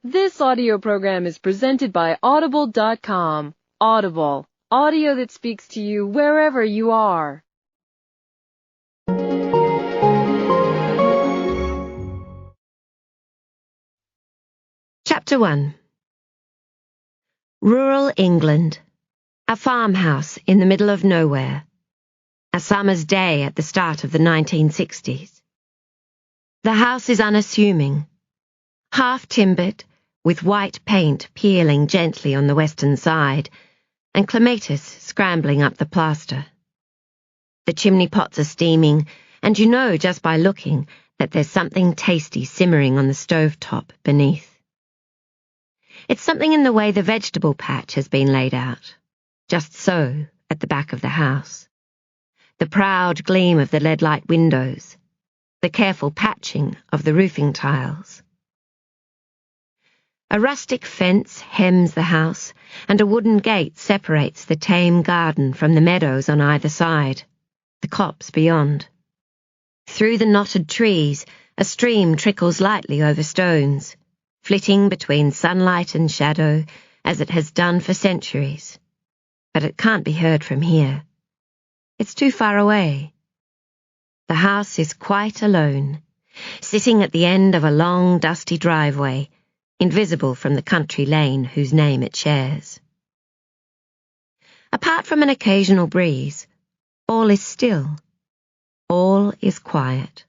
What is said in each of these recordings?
This audio program is presented by Audible.com. Audible, audio that speaks to you wherever you are. Chapter 1. Rural England. A farmhouse in the middle of nowhere. A summer's day at the start of the 1960s. The house is unassuming, half-timbered, with white paint peeling gently on the western side, and clematis scrambling up the plaster. The chimney pots are steaming, and you know just by looking that there's something tasty simmering on the stove top beneath. It's something in the way the vegetable patch has been laid out, just so, at the back of the house. The proud gleam of the lead-light windows, the careful patching of the roofing tiles. A rustic fence hems the house, and a wooden gate separates the tame garden from the meadows on either side, the copse beyond. Through the knotted trees, a stream trickles lightly over stones, flitting between sunlight and shadow as it has done for centuries. But it can't be heard from here. It's too far away. The house is quite alone, sitting at the end of a long, dusty driveway, invisible from the country lane whose name it shares. Apart from an occasional breeze, all is still. All is quiet.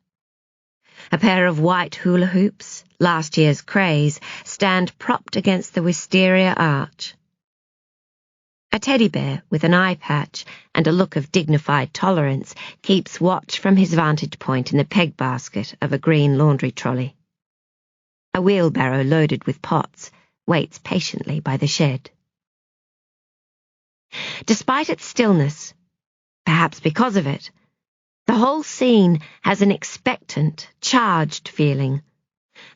A pair of white hula hoops, last year's craze, stand propped against the wisteria arch. A teddy bear with an eye patch and a look of dignified tolerance keeps watch from his vantage point in the peg basket of a green laundry trolley. A wheelbarrow loaded with pots waits patiently by the shed. Despite its stillness, perhaps because of it, the whole scene has an expectant, charged feeling,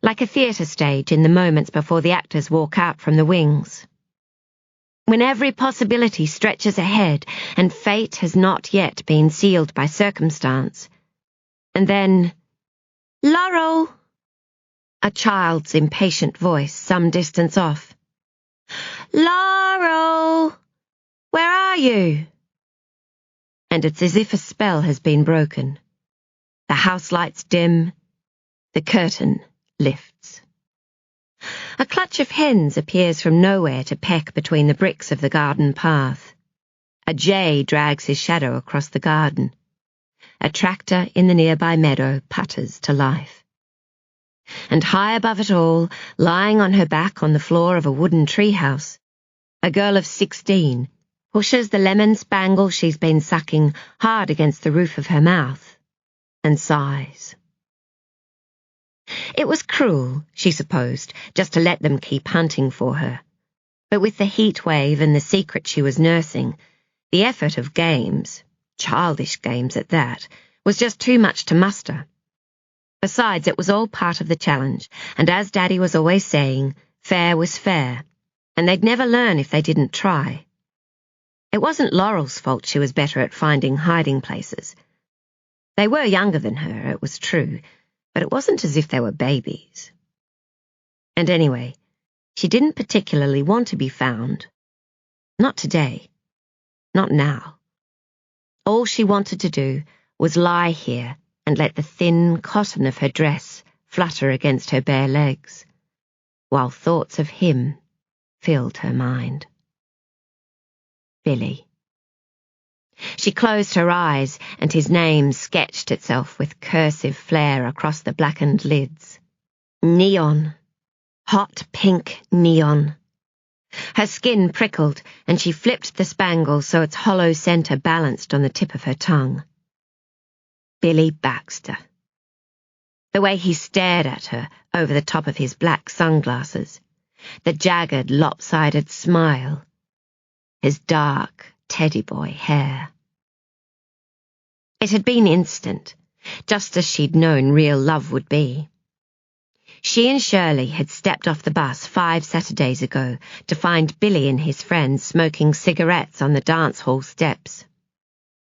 like a theatre stage in the moments before the actors walk out from the wings. When every possibility stretches ahead and fate has not yet been sealed by circumstance. And then, "Laurel!" A child's impatient voice some distance off. "Laurel! Where are you?" And it's as if a spell has been broken. The house lights dim. The curtain lifts. A clutch of hens appears from nowhere to peck between the bricks of the garden path. A jay drags his shadow across the garden. A tractor in the nearby meadow putters to life. And high above it all, lying on her back on the floor of a wooden treehouse, a girl of 16 pushes the lemon spangle she's been sucking hard against the roof of her mouth, and sighs. It was cruel, she supposed, just to let them keep hunting for her. But with the heat wave and the secret she was nursing, the effort of games, childish games at that, was just too much to muster. Besides, it was all part of the challenge, and as Daddy was always saying, fair was fair, and they'd never learn if they didn't try. It wasn't Laurel's fault she was better at finding hiding places. They were younger than her, it was true, but it wasn't as if they were babies. And anyway, she didn't particularly want to be found. Not today. Not now. All she wanted to do was lie here and let the thin cotton of her dress flutter against her bare legs, while thoughts of him filled her mind. Billy. She closed her eyes, and his name sketched itself with cursive flare across the blackened lids. Neon. Hot pink neon. Her skin prickled, and she flipped the spangle so its hollow centre balanced on the tip of her tongue. Billy Baxter. The way he stared at her over the top of his black sunglasses, the jagged, lopsided smile, his dark, teddy boy hair. It had been instant, just as she'd known real love would be. She and Shirley had stepped off the bus 5 Saturdays ago to find Billy and his friends smoking cigarettes on the dance hall steps.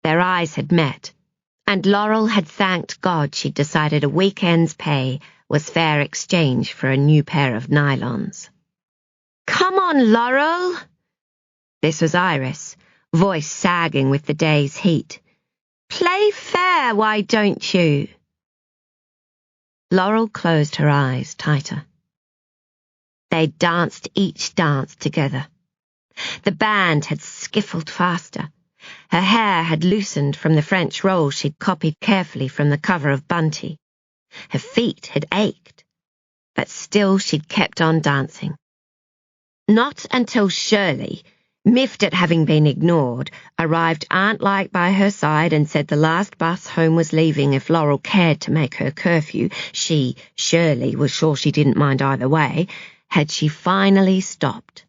Their eyes had met, and Laurel had thanked God she'd decided a weekend's pay was fair exchange for a new pair of nylons. "Come on, Laurel!" This was Iris, voice sagging with the day's heat. "Play fair, why don't you?" Laurel closed her eyes tighter. They danced each dance together. The band had skiffled faster. Her hair had loosened from the French roll she'd copied carefully from the cover of Bunty. Her feet had ached, but still she'd kept on dancing. Not until Shirley, miffed at having been ignored, arrived aunt-like by her side and said the last bus home was leaving if Laurel cared to make her curfew, she, Shirley, was sure she didn't mind either way, had she finally stopped.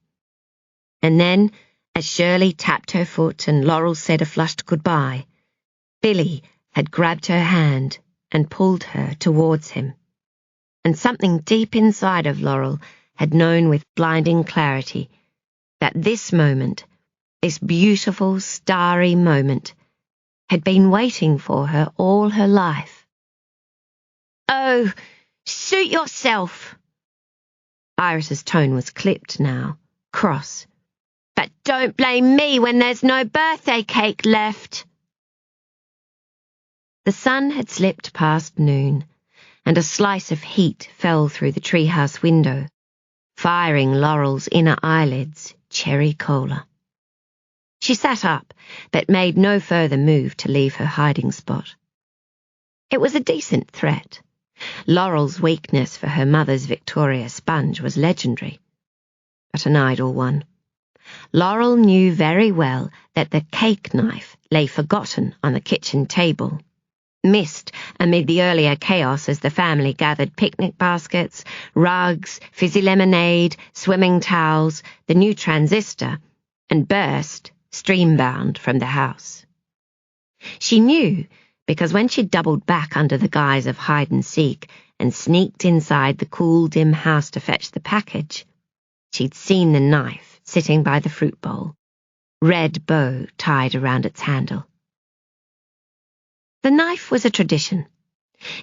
And then, as Shirley tapped her foot and Laurel said a flushed goodbye, Billy had grabbed her hand and pulled her towards him. And something deep inside of Laurel had known with blinding clarity that this moment, this beautiful, starry moment, had been waiting for her all her life. "Oh, suit yourself!" Iris's tone was clipped now, cross. "But don't blame me when there's no birthday cake left." The sun had slipped past noon, and a slice of heat fell through the treehouse window, firing Laurel's inner eyelids cherry cola. She sat up, but made no further move to leave her hiding spot. It was a decent threat. Laurel's weakness for her mother's Victoria sponge was legendary, but an idle one. Laurel knew very well that the cake knife lay forgotten on the kitchen table, missed amid the earlier chaos as the family gathered picnic baskets, rugs, fizzy lemonade, swimming towels, the new transistor, and burst, stream-bound, from the house. She knew because when she doubled back under the guise of hide-and-seek and sneaked inside the cool, dim house to fetch the package, she'd seen the knife sitting by the fruit bowl, red bow tied around its handle. The knife was a tradition.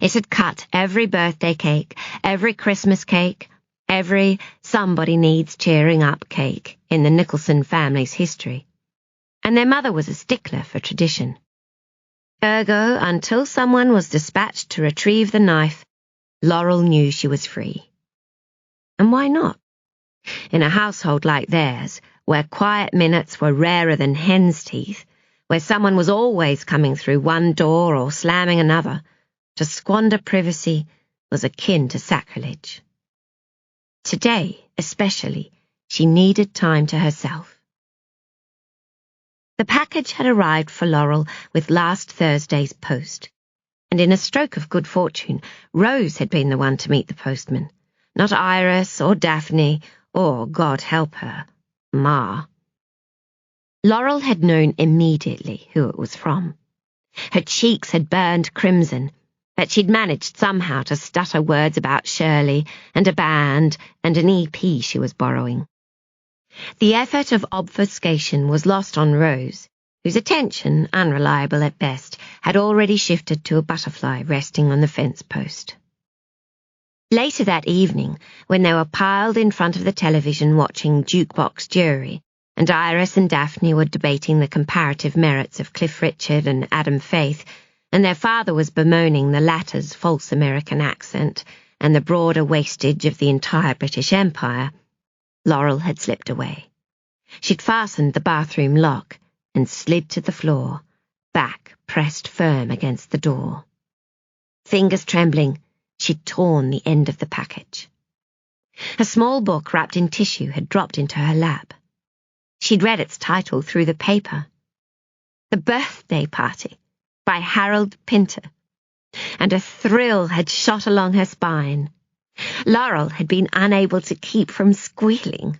It had cut every birthday cake, every Christmas cake, every somebody needs cheering up cake in the Nicholson family's history, and their mother was a stickler for tradition. Ergo, until someone was dispatched to retrieve the knife, Laurel knew she was free. And why not? In a household like theirs, where quiet minutes were rarer than hen's teeth, where someone was always coming through one door or slamming another, to squander privacy was akin to sacrilege. Today, especially, she needed time to herself. The package had arrived for Laurel with last Thursday's post, and in a stroke of good fortune, Rose had been the one to meet the postman, not Iris or Daphne or, God help her, Ma. Laurel had known immediately who it was from. Her cheeks had burned crimson, but she'd managed somehow to stutter words about Shirley and a band and an EP she was borrowing. The effort of obfuscation was lost on Rose, whose attention, unreliable at best, had already shifted to a butterfly resting on the fence post. Later that evening, when they were piled in front of the television watching Jukebox Jury, and Iris and Daphne were debating the comparative merits of Cliff Richard and Adam Faith, and their father was bemoaning the latter's false American accent and the broader wastage of the entire British Empire, Laurel had slipped away. She'd fastened the bathroom lock and slid to the floor, back pressed firm against the door. Fingers trembling, she'd torn the end of the package. A small book wrapped in tissue had dropped into her lap. She'd read its title through the paper. The Birthday Party by Harold Pinter, and a thrill had shot along her spine. Laurel had been unable to keep from squealing.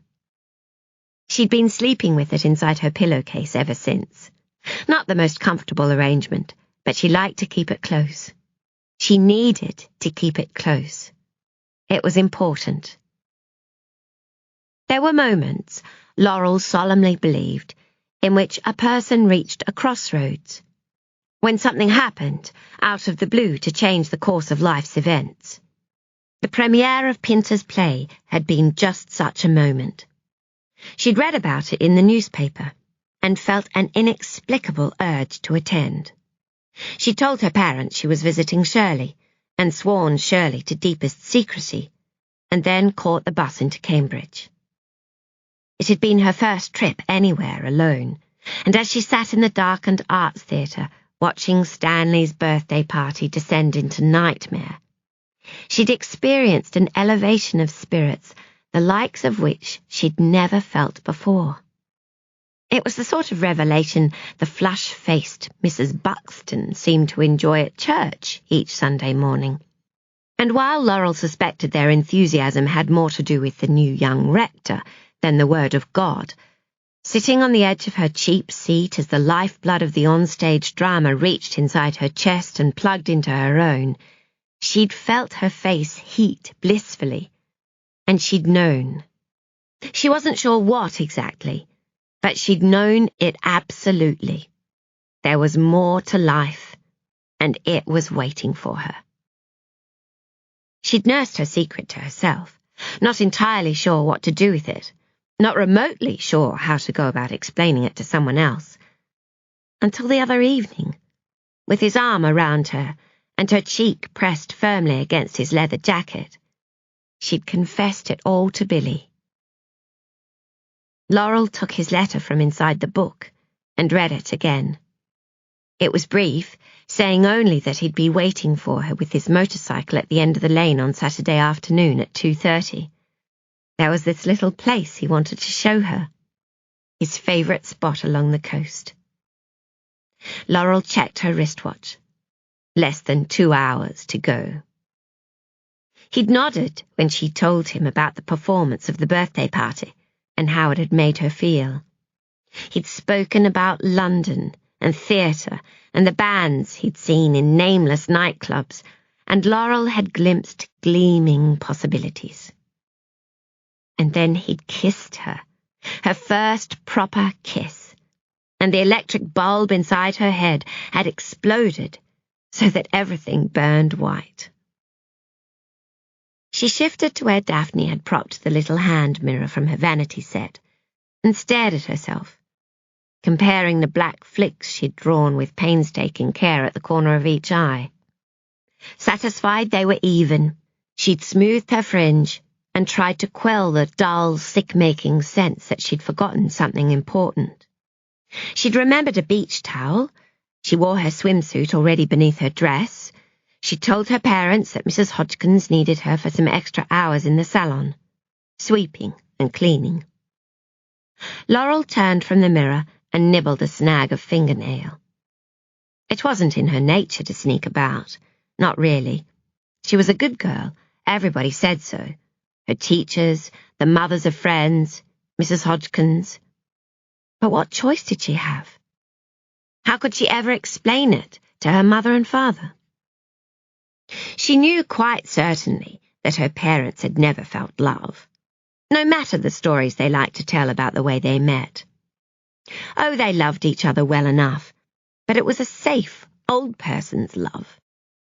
She'd been sleeping with it inside her pillowcase ever since. Not the most comfortable arrangement, but she liked to keep it close. She needed to keep it close. It was important. There were moments, Laurel solemnly believed, in which a person reached a crossroads, when something happened out of the blue to change the course of life's events. The premiere of Pinter's play had been just such a moment. She'd read about it in the newspaper and felt an inexplicable urge to attend. She told her parents she was visiting Shirley and sworn Shirley to deepest secrecy, and then caught the bus into Cambridge. It had been her first trip anywhere alone, and as she sat in the darkened arts theatre watching Stanley's birthday party descend into nightmare, she'd experienced an elevation of spirits the likes of which she'd never felt before. It was the sort of revelation the flush-faced Mrs. Buxton seemed to enjoy at church each Sunday morning. And while Laurel suspected their enthusiasm had more to do with the new young rector than the word of God, sitting on the edge of her cheap seat as the lifeblood of the onstage drama reached inside her chest and plugged into her own, she'd felt her face heat blissfully, and she'd known. She wasn't sure what exactly, but she'd known it absolutely. There was more to life, and it was waiting for her. She'd nursed her secret to herself, not entirely sure what to do with it, not remotely sure how to go about explaining it to someone else, until the other evening, with his arm around her and her cheek pressed firmly against his leather jacket, she'd confessed it all to Billy. Laurel took his letter from inside the book and read it again. It was brief, saying only that he'd be waiting for her with his motorcycle at the end of the lane on Saturday afternoon at 2:30. There was this little place he wanted to show her, his favourite spot along the coast. Laurel checked her wristwatch. Less than 2 hours to go. He'd nodded when she told him about the performance of the birthday party and how it had made her feel. He'd spoken about London and theatre and the bands he'd seen in nameless nightclubs, and Laurel had glimpsed gleaming possibilities. And then he'd kissed her, her first proper kiss, and the electric bulb inside her head had exploded so that everything burned white. She shifted to where Daphne had propped the little hand mirror from her vanity set and stared at herself, comparing the black flicks she'd drawn with painstaking care at the corner of each eye. Satisfied they were even, she'd smoothed her fringe and tried to quell the dull, sick-making sense that she'd forgotten something important. She'd remembered a beach towel. She wore her swimsuit already beneath her dress. She told her parents that Mrs. Hodgkins needed her for some extra hours in the salon, sweeping and cleaning. Laurel turned from the mirror and nibbled a snag of fingernail. It wasn't in her nature to sneak about, not really. She was a good girl, everybody said so. Her teachers, the mothers of friends, Mrs. Hodgkins. But what choice did she have? How could she ever explain it to her mother and father? She knew quite certainly that her parents had never felt love, no matter the stories they liked to tell about the way they met. Oh, they loved each other well enough, but it was a safe, old person's love,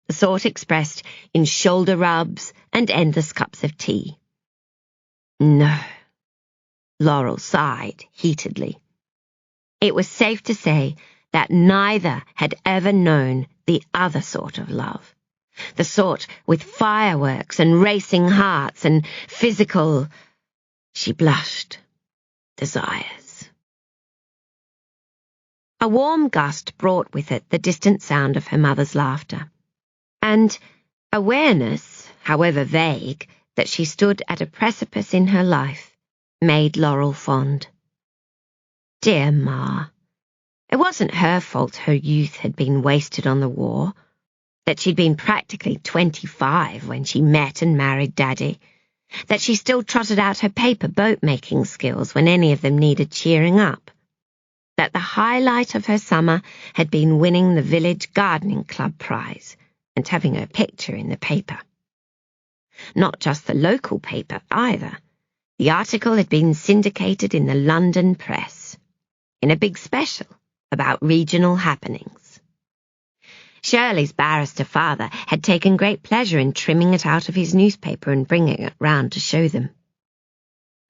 the sort expressed in shoulder rubs and endless cups of tea. No. Laurel sighed heatedly. It was safe to say that neither had ever known the other sort of love. The sort with fireworks and racing hearts and physical, she blushed, desires. A warm gust brought with it the distant sound of her mother's laughter, and awareness, however vague, that she stood at a precipice in her life made Laurel fond. Dear Ma. It wasn't her fault her youth had been wasted on the war, that she'd been practically 25 when she met and married Daddy, that she still trotted out her paper boat-making skills when any of them needed cheering up, that the highlight of her summer had been winning the village gardening club prize and having her picture in the paper. Not just the local paper, either. The article had been syndicated in the London press, in a big special about regional happenings. Shirley's barrister father had taken great pleasure in trimming it out of his newspaper and bringing it round to show them.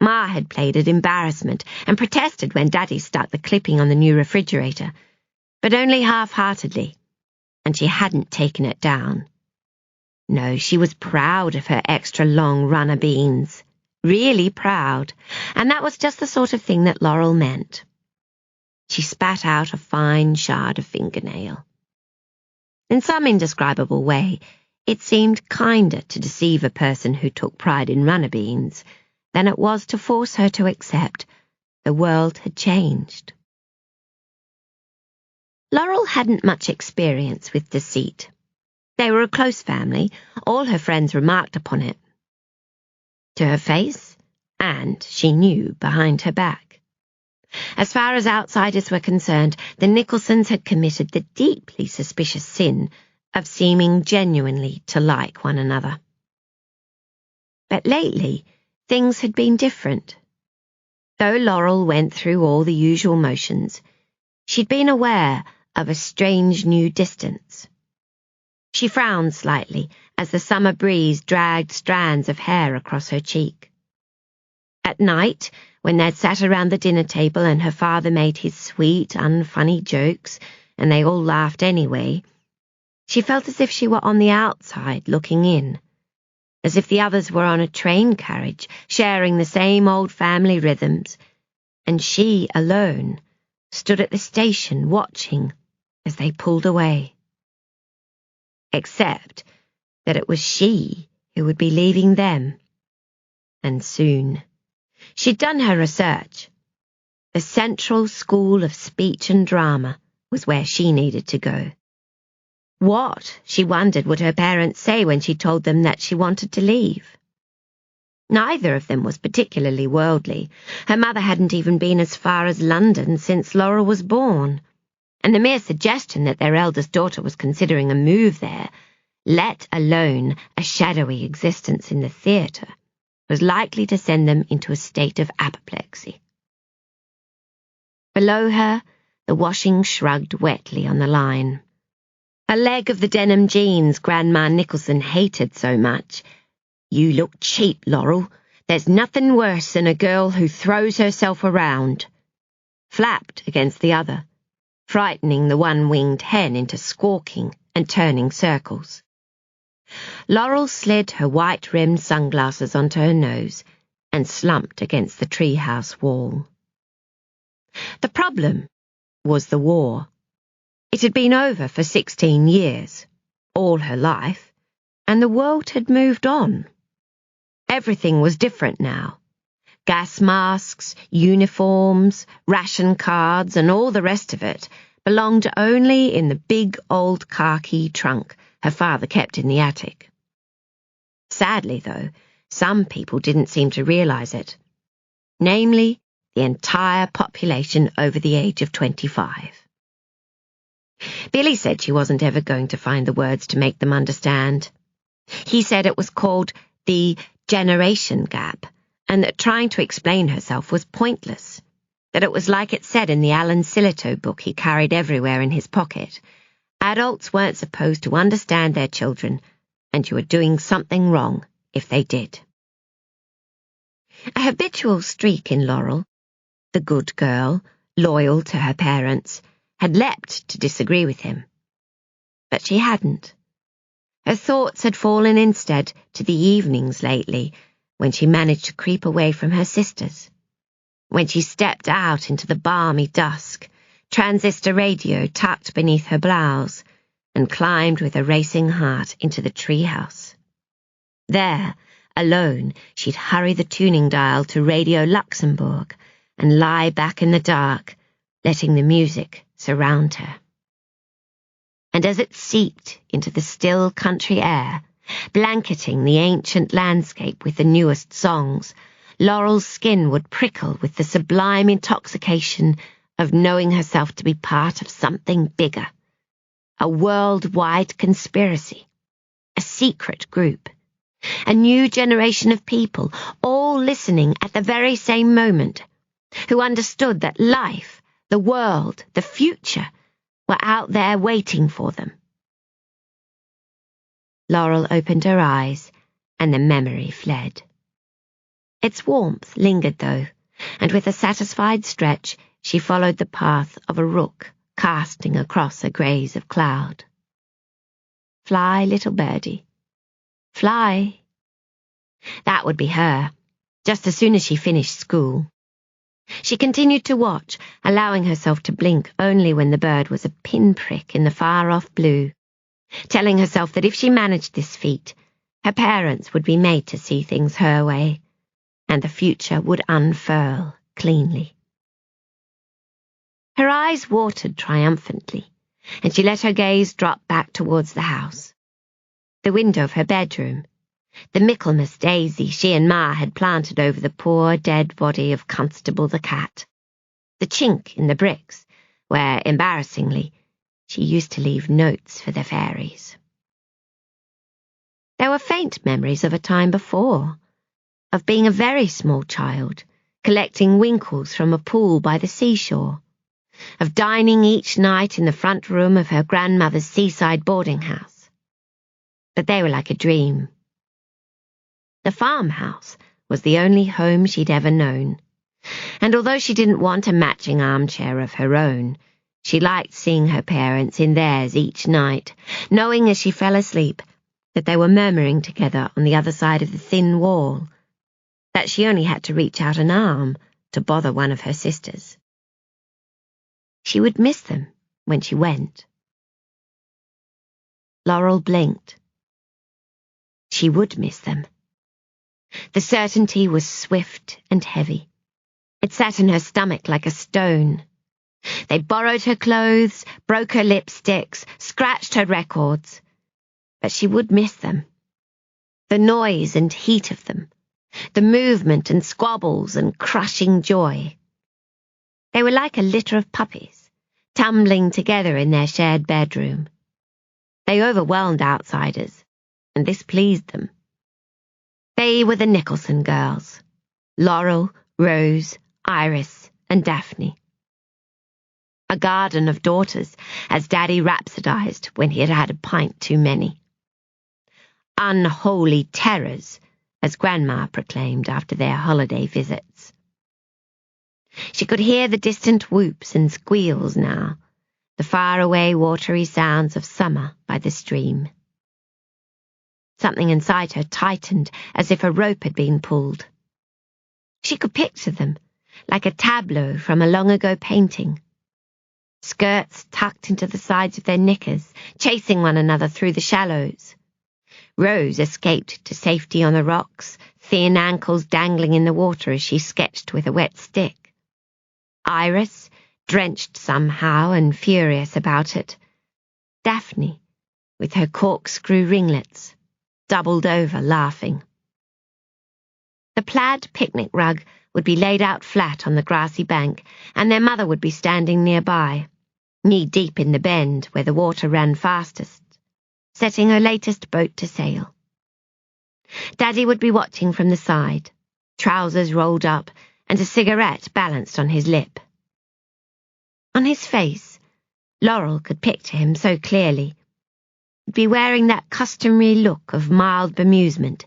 Ma had played at embarrassment and protested when Daddy stuck the clipping on the new refrigerator, but only half-heartedly, and she hadn't taken it down. No, she was proud of her extra long runner beans, really proud, and that was just the sort of thing that Laurel meant. She spat out a fine shard of fingernail. In some indescribable way, it seemed kinder to deceive a person who took pride in runner beans than it was to force her to accept the world had changed. Laurel hadn't much experience with deceit. They were a close family. All her friends remarked upon it. To her face, and, she knew, behind her back. As far as outsiders were concerned, the Nicholsons had committed the deeply suspicious sin of seeming genuinely to like one another. But lately, things had been different. Though Laurel went through all the usual motions, she'd been aware of a strange new distance. She frowned slightly as the summer breeze dragged strands of hair across her cheek. At night, when they'd sat around the dinner table and her father made his sweet, unfunny jokes, and they all laughed anyway, she felt as if she were on the outside looking in, as if the others were on a train carriage, sharing the same old family rhythms, and she alone stood at the station watching as they pulled away. Except that it was she who would be leaving them, and soon. She'd done her research. The Central School of Speech and Drama was where she needed to go. What, she wondered, would her parents say when she told them that she wanted to leave? Neither of them was particularly worldly. Her mother hadn't even been as far as London since Laurel was born, and the mere suggestion that their eldest daughter was considering a move there, let alone a shadowy existence in the theatre, was likely to send them into a state of apoplexy. Below her, the washing shrugged wetly on the line. A leg of the denim jeans Grandma Nicholson hated so much. "You look cheap, Laurel. There's nothing worse than a girl who throws herself around," flapped against the other, frightening the one-winged hen into squawking and turning circles. Laurel slid her white-rimmed sunglasses onto her nose and slumped against the treehouse wall. The problem was the war. It had been over for 16 years, all her life, and the world had moved on. Everything was different now. Gas masks, uniforms, ration cards, and all the rest of it belonged only in the big old khaki trunk her father kept in the attic. Sadly, though, some people didn't seem to realize it. Namely, the entire population over the age of 25. Billy said she wasn't ever going to find the words to make them understand. He said it was called the generation gap, and that trying to explain herself was pointless, that it was like it said in the Alan Sillitoe book he carried everywhere in his pocket. Adults weren't supposed to understand their children, and you were doing something wrong if they did. A habitual streak in Laurel, the good girl, loyal to her parents, had leapt to disagree with him. But she hadn't. Her thoughts had fallen instead to the evenings lately, when she managed to creep away from her sisters, when she stepped out into the balmy dusk, transistor radio tucked beneath her blouse, and climbed with a racing heart into the treehouse. There, alone, she'd hurry the tuning dial to Radio Luxembourg and lie back in the dark, letting the music surround her. And as it seeped into the still country air, blanketing the ancient landscape with the newest songs, Laurel's skin would prickle with the sublime intoxication of knowing herself to be part of something bigger, a worldwide conspiracy, a secret group, a new generation of people, all listening at the very same moment, who understood that life, the world, the future, were out there waiting for them, Laurel opened her eyes, and the memory fled. Its warmth lingered, though, and with a satisfied stretch, she followed the path of a rook casting across a graze of cloud. Fly, little birdie, fly. That would be her, just as soon as she finished school. She continued to watch, allowing herself to blink only when the bird was a pinprick in the far-off blue, telling herself that if she managed this feat, her parents would be made to see things her way, and the future would unfurl cleanly. Her eyes watered triumphantly, and she let her gaze drop back towards the house. The window of her bedroom, the Michaelmas daisy she and Ma had planted over the poor dead body of Constable the cat, the chink in the bricks, where, embarrassingly, she used to leave notes for the fairies. There were faint memories of a time before, of being a very small child, collecting winkles from a pool by the seashore, of dining each night in the front room of her grandmother's seaside boarding house. But they were like a dream. The farmhouse was the only home she'd ever known, and although she didn't want a matching armchair of her own, she liked seeing her parents in theirs each night, knowing as she fell asleep that they were murmuring together on the other side of the thin wall, that she only had to reach out an arm to bother one of her sisters. She would miss them when she went. Laurel blinked. She would miss them. The certainty was swift and heavy. It sat in her stomach like a stone. They borrowed her clothes, broke her lipsticks, scratched her records. But she would miss them. The noise and heat of them. The movement and squabbles and crushing joy. They were like a litter of puppies, tumbling together in their shared bedroom. They overwhelmed outsiders, and this pleased them. They were the Nicolson girls, Laurel, Rose, Iris, and Daphne. A garden of daughters, as Daddy rhapsodized when he had had a pint too many. Unholy terrors, as Grandma proclaimed after their holiday visits. She could hear the distant whoops and squeals now, the faraway watery sounds of summer by the stream. Something inside her tightened as if a rope had been pulled. She could picture them, like a tableau from a long-ago painting. Skirts tucked into the sides of their knickers, chasing one another through the shallows. Rose escaped to safety on the rocks, thin ankles dangling in the water as she sketched with a wet stick. Iris, drenched somehow and furious about it. Daphne, with her corkscrew ringlets, doubled over laughing. The plaid picnic rug would be laid out flat on the grassy bank, and their mother would be standing nearby, knee-deep in the bend where the water ran fastest, setting her latest boat to sail. Daddy would be watching from the side, trousers rolled up and a cigarette balanced on his lip. On his face, Laurel could picture him so clearly. He'd be wearing that customary look of mild bemusement,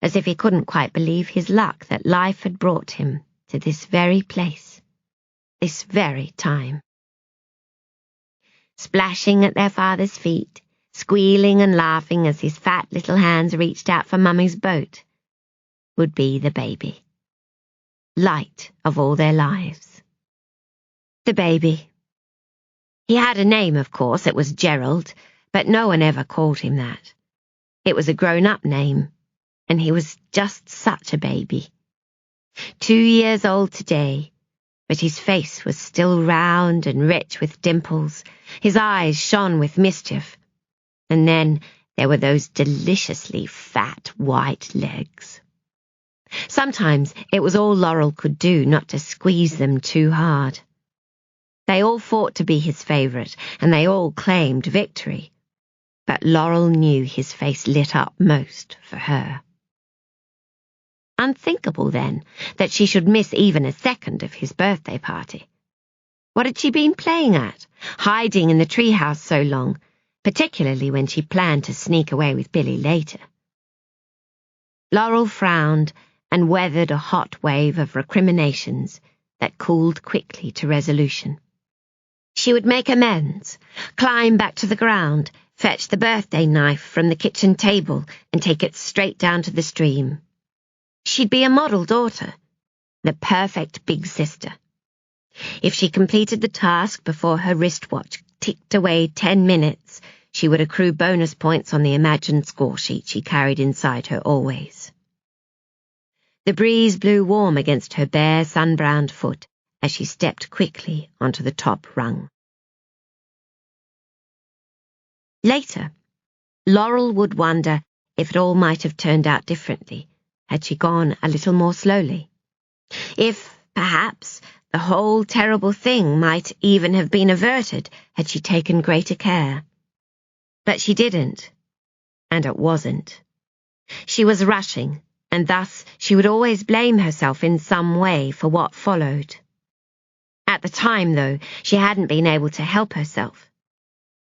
as if he couldn't quite believe his luck that life had brought him to this very place, this very time. Splashing at their father's feet, squealing and laughing as his fat little hands reached out for Mummy's boat, would be the baby. Light of all their lives. The baby. He had a name, of course. It was Gerald, but no one ever called him that. It was a grown-up name, and he was just such a baby. 2 years old today, but his face was still round and rich with dimples. His eyes shone with mischief. And then there were those deliciously fat white legs. Sometimes it was all Laurel could do not to squeeze them too hard. They all fought to be his favourite, and they all claimed victory. But Laurel knew his face lit up most for her. Unthinkable, then, that she should miss even a second of his birthday party. What had she been playing at, hiding in the treehouse so long, particularly when she planned to sneak away with Billy later. Laurel frowned and weathered a hot wave of recriminations that cooled quickly to resolution. She would make amends, climb back to the ground, fetch the birthday knife from the kitchen table and take it straight down to the stream. She'd be a model daughter, the perfect big sister. If she completed the task before her wristwatch ticked away 10 minutes, she would accrue bonus points on the imagined score sheet she carried inside her always. The breeze blew warm against her bare, sun-browned foot as she stepped quickly onto the top rung. Later, Laurel would wonder if it all might have turned out differently had she gone a little more slowly. If, perhaps, the whole terrible thing might even have been averted had she taken greater care. But she didn't, and it wasn't. She was rushing, and thus she would always blame herself in some way for what followed. At the time, though, she hadn't been able to help herself.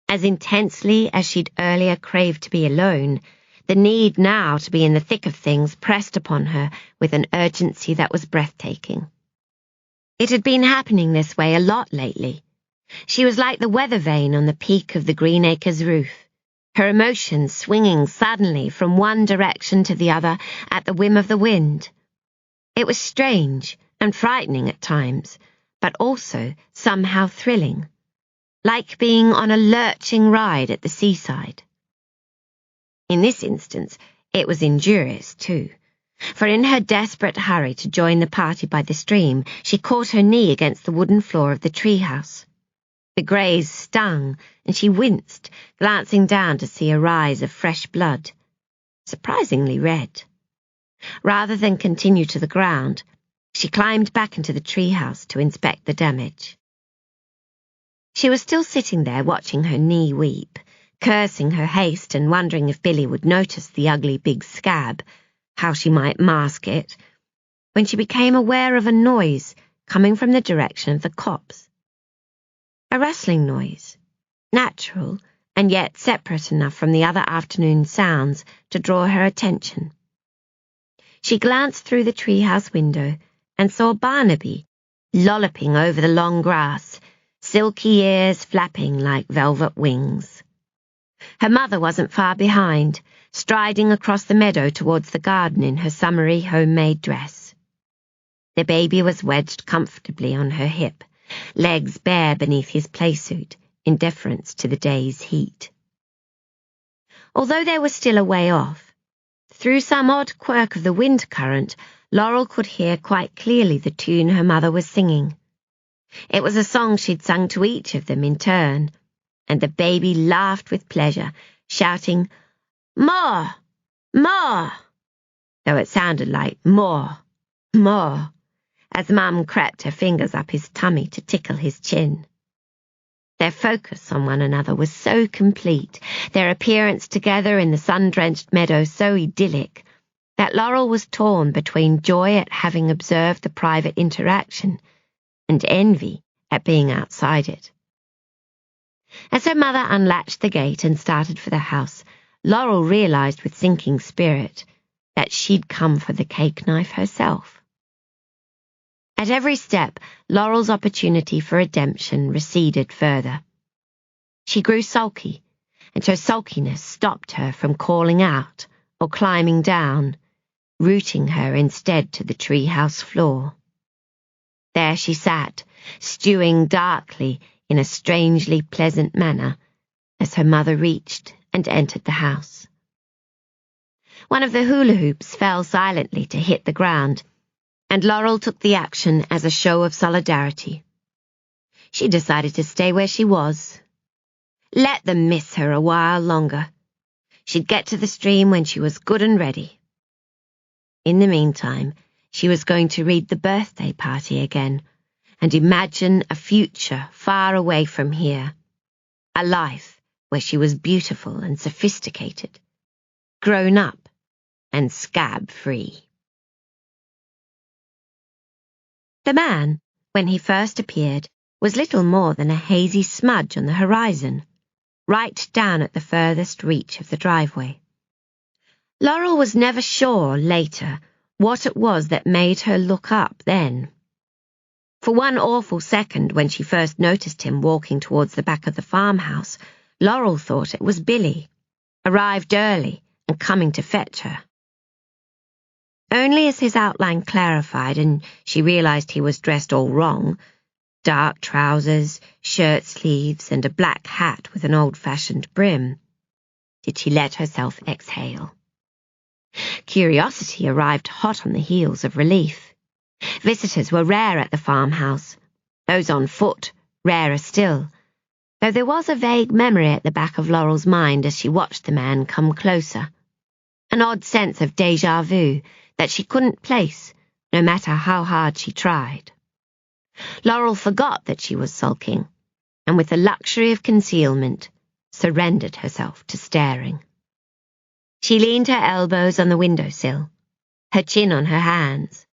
As intensely as she'd earlier craved to be alone, the need now to be in the thick of things pressed upon her with an urgency that was breathtaking. It had been happening this way a lot lately. She was like the weather vane on the peak of the Green Acres roof, her emotions swinging suddenly from one direction to the other at the whim of the wind. It was strange and frightening at times, but also somehow thrilling, like being on a lurching ride at the seaside. In this instance, it was injurious too, for in her desperate hurry to join the party by the stream, she caught her knee against the wooden floor of the treehouse. The graze stung, and she winced, glancing down to see a rise of fresh blood, surprisingly red. Rather than continue to the ground, she climbed back into the treehouse to inspect the damage. She was still sitting there watching her knee weep, cursing her haste and wondering if Billy would notice the ugly big scab, how she might mask it, when she became aware of a noise coming from the direction of the copse. A rustling noise, natural and yet separate enough from the other afternoon sounds to draw her attention. She glanced through the treehouse window and saw Barnaby lolloping over the long grass, silky ears flapping like velvet wings. Her mother wasn't far behind, striding across the meadow towards the garden in her summery homemade dress. The baby was wedged comfortably on her hip, legs bare beneath his playsuit, in deference to the day's heat. Although they were still a way off, through some odd quirk of the wind current, Laurel could hear quite clearly the tune her mother was singing. It was a song she'd sung to each of them in turn, and the baby laughed with pleasure, shouting, "More! More!" though it sounded like more, more, as Mum crept her fingers up his tummy to tickle his chin. Their focus on one another was so complete, their appearance together in the sun-drenched meadow so idyllic, that Laurel was torn between joy at having observed the private interaction and envy at being outside it. As her mother unlatched the gate and started for the house, Laurel realized with sinking spirit that she'd come for the cake knife herself. At every step, Laurel's opportunity for redemption receded further. She grew sulky, and her sulkiness stopped her from calling out or climbing down, rooting her instead to the treehouse floor. There she sat, stewing darkly in a strangely pleasant manner, as her mother reached and entered the house. One of the hula hoops fell silently to hit the ground, and Laurel took the action as a show of solidarity. She decided to stay where she was. Let them miss her a while longer. She'd get to the stream when she was good and ready. In the meantime, she was going to read the birthday party again, and imagine a future far away from here, a life where she was beautiful and sophisticated, grown up and scab-free. The man, when he first appeared, was little more than a hazy smudge on the horizon, right down at the furthest reach of the driveway. Laurel was never sure, later, what it was that made her look up then. For one awful second, when she first noticed him walking towards the back of the farmhouse, Laurel thought it was Billy, arrived early and coming to fetch her. Only as his outline clarified and she realized he was dressed all wrong, dark trousers, shirt sleeves, and a black hat with an old-fashioned brim, did she let herself exhale. Curiosity arrived hot on the heels of relief. Visitors were rare at the farmhouse, those on foot rarer still, though there was a vague memory at the back of Laurel's mind as she watched the man come closer, an odd sense of déjà vu that she couldn't place, no matter how hard she tried. Laurel forgot that she was sulking, and with the luxury of concealment, surrendered herself to staring. She leaned her elbows on the windowsill, her chin on her hands.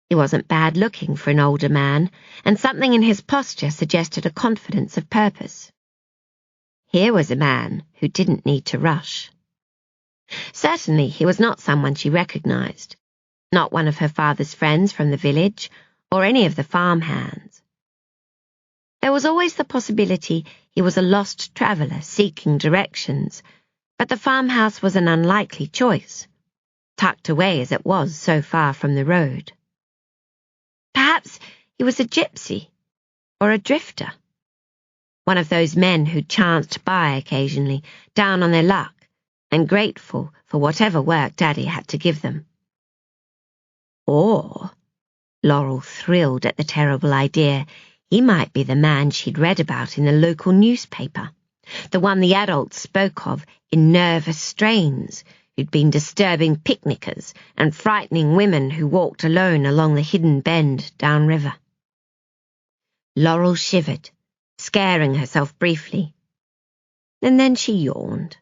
He wasn't bad looking for an older man, and something in his posture suggested a confidence of purpose. Here was a man who didn't need to rush. Certainly he was not someone she recognized, not one of her father's friends from the village, or any of the farm hands. There was always the possibility he was a lost traveller seeking directions, but the farmhouse was an unlikely choice, tucked away as it was so far from the road. Perhaps he was a gypsy, or a drifter, one of those men who chanced by occasionally, down on their luck, and grateful for whatever work Daddy had to give them. Or, Laurel thrilled at the terrible idea, he might be the man she'd read about in the local newspaper, the one the adults spoke of in nervous strains, who'd been disturbing picnickers and frightening women who walked alone along the hidden bend downriver. Laurel shivered, scaring herself briefly, and then she yawned.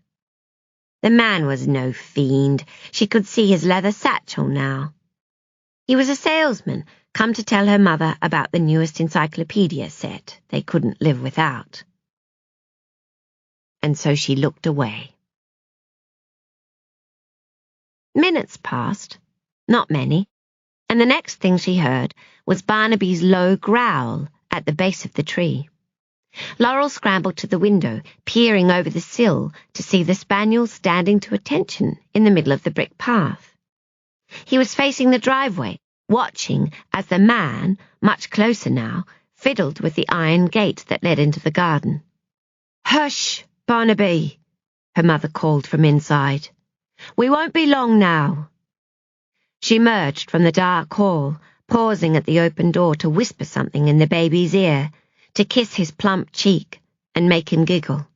The man was no fiend. She could see his leather satchel now. He was a salesman, come to tell her mother about the newest encyclopedia set they couldn't live without. And so she looked away. Minutes passed, not many, and the next thing she heard was Barnaby's low growl at the base of the tree. Laurel scrambled to the window, peering over the sill to see the spaniel standing to attention in the middle of the brick path. He was facing the driveway, watching as the man, much closer now, fiddled with the iron gate that led into the garden. "Hush, Barnaby," her mother called from inside. "We won't be long now." She emerged from the dark hall, pausing at the open door to whisper something in the baby's ear, to kiss his plump cheek and make him giggle.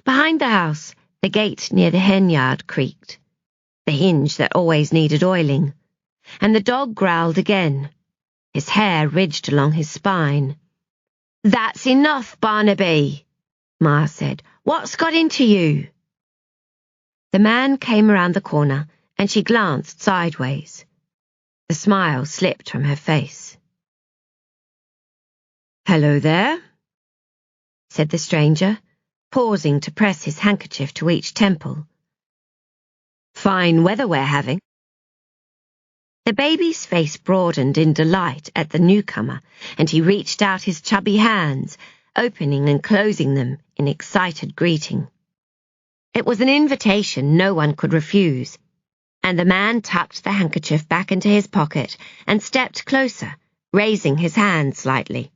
Behind the house, the gate near the henyard creaked, the hinge that always needed oiling, and the dog growled again, his hair ridged along his spine. "That's enough, Barnaby," Ma said. "What's got into you?" The man came around the corner, and she glanced sideways. The smile slipped from her face. "Hello there," said the stranger, pausing to press his handkerchief to each temple. "Fine weather we're having." The baby's face broadened in delight at the newcomer, and he reached out his chubby hands, opening and closing them in excited greeting. It was an invitation no one could refuse, and the man tucked the handkerchief back into his pocket and stepped closer, raising his hand slightly,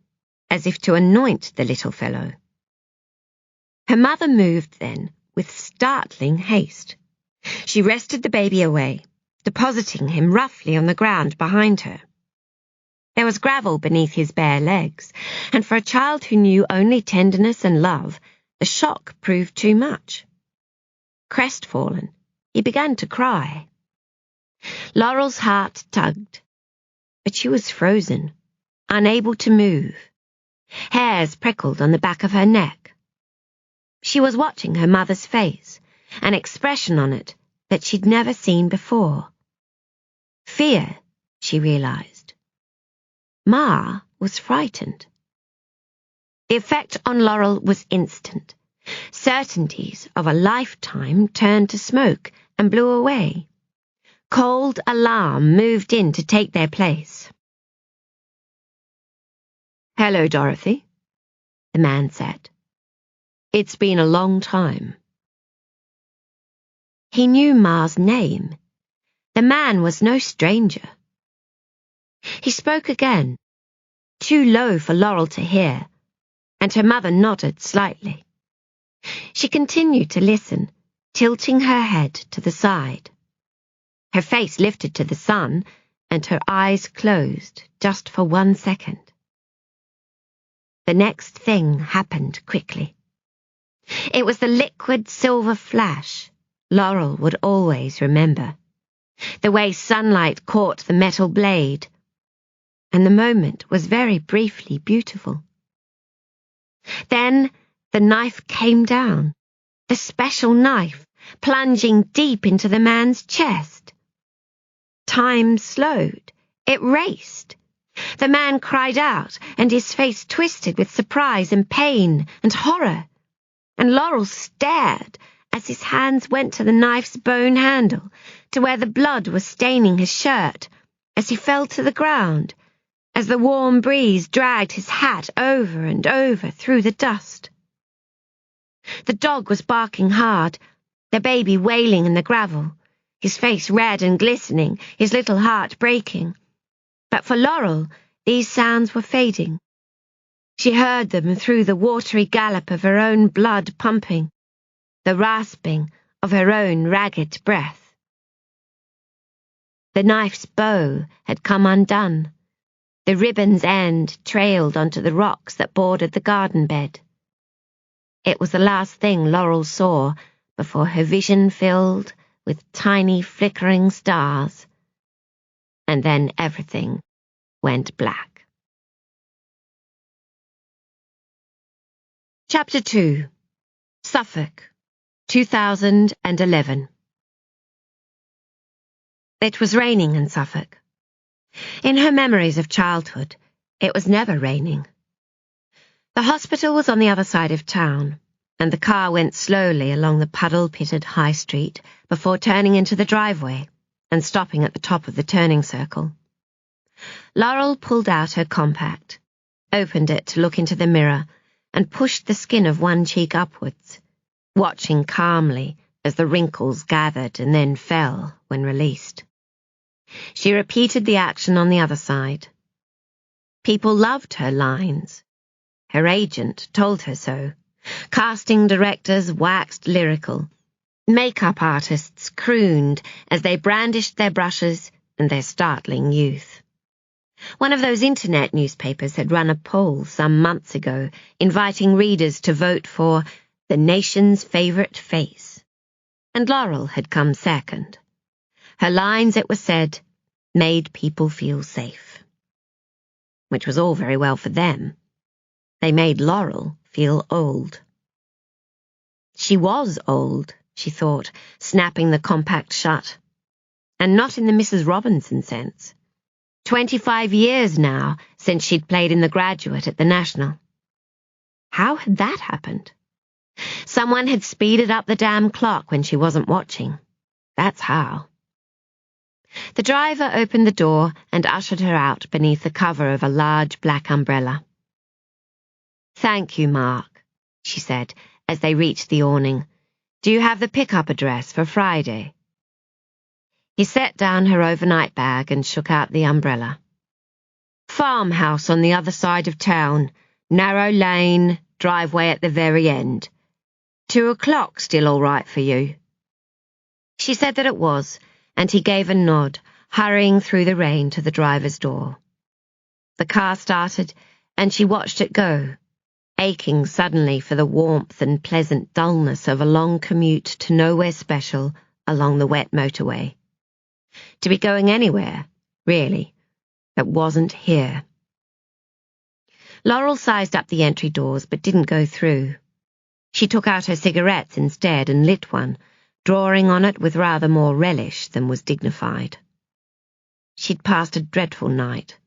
as if to anoint the little fellow. Her mother moved then, with startling haste. She wrested the baby away, depositing him roughly on the ground behind her. There was gravel beneath his bare legs, and for a child who knew only tenderness and love, the shock proved too much. Crestfallen, he began to cry. Laurel's heart tugged, but she was frozen, unable to move. Hairs prickled on the back of her neck. She was watching her mother's face, an expression on it that she'd never seen before. Fear, she realized. Ma was frightened. The effect on Laurel was instant. Certainties of a lifetime turned to smoke and blew away. Cold alarm moved in to take their place. "Hello, Dorothy," the man said. "It's been a long time." He knew Ma's name. The man was no stranger. He spoke again, too low for Laurel to hear, and her mother nodded slightly. She continued to listen, tilting her head to the side. Her face lifted to the sun, and her eyes closed just for 1 second. The next thing happened quickly. It was the liquid silver flash Laurel would always remember, the way sunlight caught the metal blade, and the moment was very briefly beautiful. Then the knife came down, the special knife, plunging deep into the man's chest. Time slowed. It raced. The man cried out, and his face twisted with surprise and pain and horror, and Laurel stared as his hands went to the knife's bone handle, to where the blood was staining his shirt, as he fell to the ground, as the warm breeze dragged his hat over and over through the dust. The dog was barking hard, the baby wailing in the gravel, his face red and glistening, his little heart breaking. But for Laurel, these sounds were fading. She heard them through the watery gallop of her own blood pumping, the rasping of her own ragged breath. The knife's bow had come undone. The ribbon's end trailed onto the rocks that bordered the garden bed. It was the last thing Laurel saw before her vision filled with tiny flickering stars, and then everything went black. Chapter 2. Suffolk, 2011. It was raining in Suffolk. In her memories of childhood, it was never raining. The hospital was on the other side of town, and the car went slowly along the puddle-pitted high street before turning into the driveway and stopping at the top of the turning circle. Laurel pulled out her compact, opened it to look into the mirror, and pushed the skin of one cheek upwards, watching calmly as the wrinkles gathered and then fell when released. She repeated the action on the other side. People loved her lines. Her agent told her so. Casting directors waxed lyrical. Makeup artists crooned as they brandished their brushes and their startling youth. One of those internet newspapers had run a poll some months ago inviting readers to vote for the nation's favourite face, and Laurel had come second. Her lines, it was said, made people feel safe. Which was all very well for them. They made Laurel feel old. She was old, she thought, snapping the compact shut. And not in the Mrs. Robinson sense. 25 years now since she'd played in The Graduate at the National. How had that happened? Someone had speeded up the damn clock when she wasn't watching. That's how. The driver opened the door and ushered her out beneath the cover of a large black umbrella. "Thank you, Mark," she said as they reached the awning. "Do you have the pickup address for Friday?" He set down her overnight bag and shook out the umbrella. "Farmhouse on the other side of town, narrow lane, driveway at the very end. 2 o'clock still all right for you?" She said that it was, and he gave a nod, hurrying through the rain to the driver's door. The car started, and she watched it go, aching suddenly for the warmth and pleasant dullness of a long commute to nowhere special along the wet motorway. To be going anywhere, really, that wasn't here. Laurel sized up the entry doors but didn't go through. She took out her cigarettes instead and lit one, drawing on it with rather more relish than was dignified. She'd passed a dreadful night.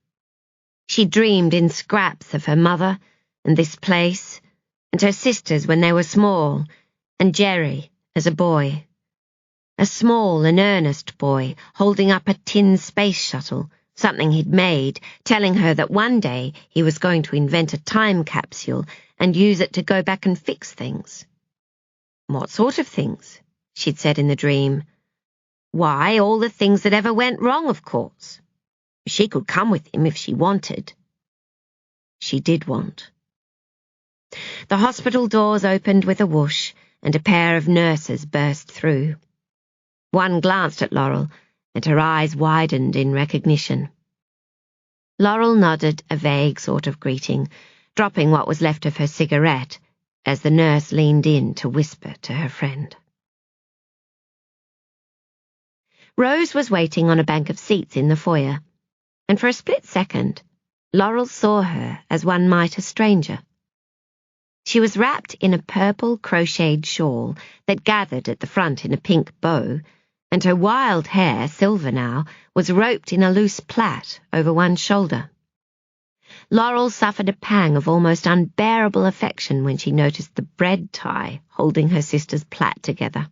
She dreamed in scraps of her mother and this place, and her sisters when they were small, and Jerry as a boy. A small and earnest boy holding up a tin space shuttle, something he'd made, telling her that one day he was going to invent a time capsule and use it to go back and fix things. What sort of things? She'd said in the dream. Why, all the things that ever went wrong, of course. She could come with him if she wanted. She did want. The hospital doors opened with a whoosh, and a pair of nurses burst through. One glanced at Laurel, and her eyes widened in recognition. Laurel nodded a vague sort of greeting, dropping what was left of her cigarette, as the nurse leaned in to whisper to her friend. Rose was waiting on a bank of seats in the foyer, and for a split second, Laurel saw her as one might a stranger. She was wrapped in a purple crocheted shawl that gathered at the front in a pink bow, and her wild hair, silver now, was roped in a loose plait over one shoulder. Laurel suffered a pang of almost unbearable affection when she noticed the bread tie holding her sister's plait together.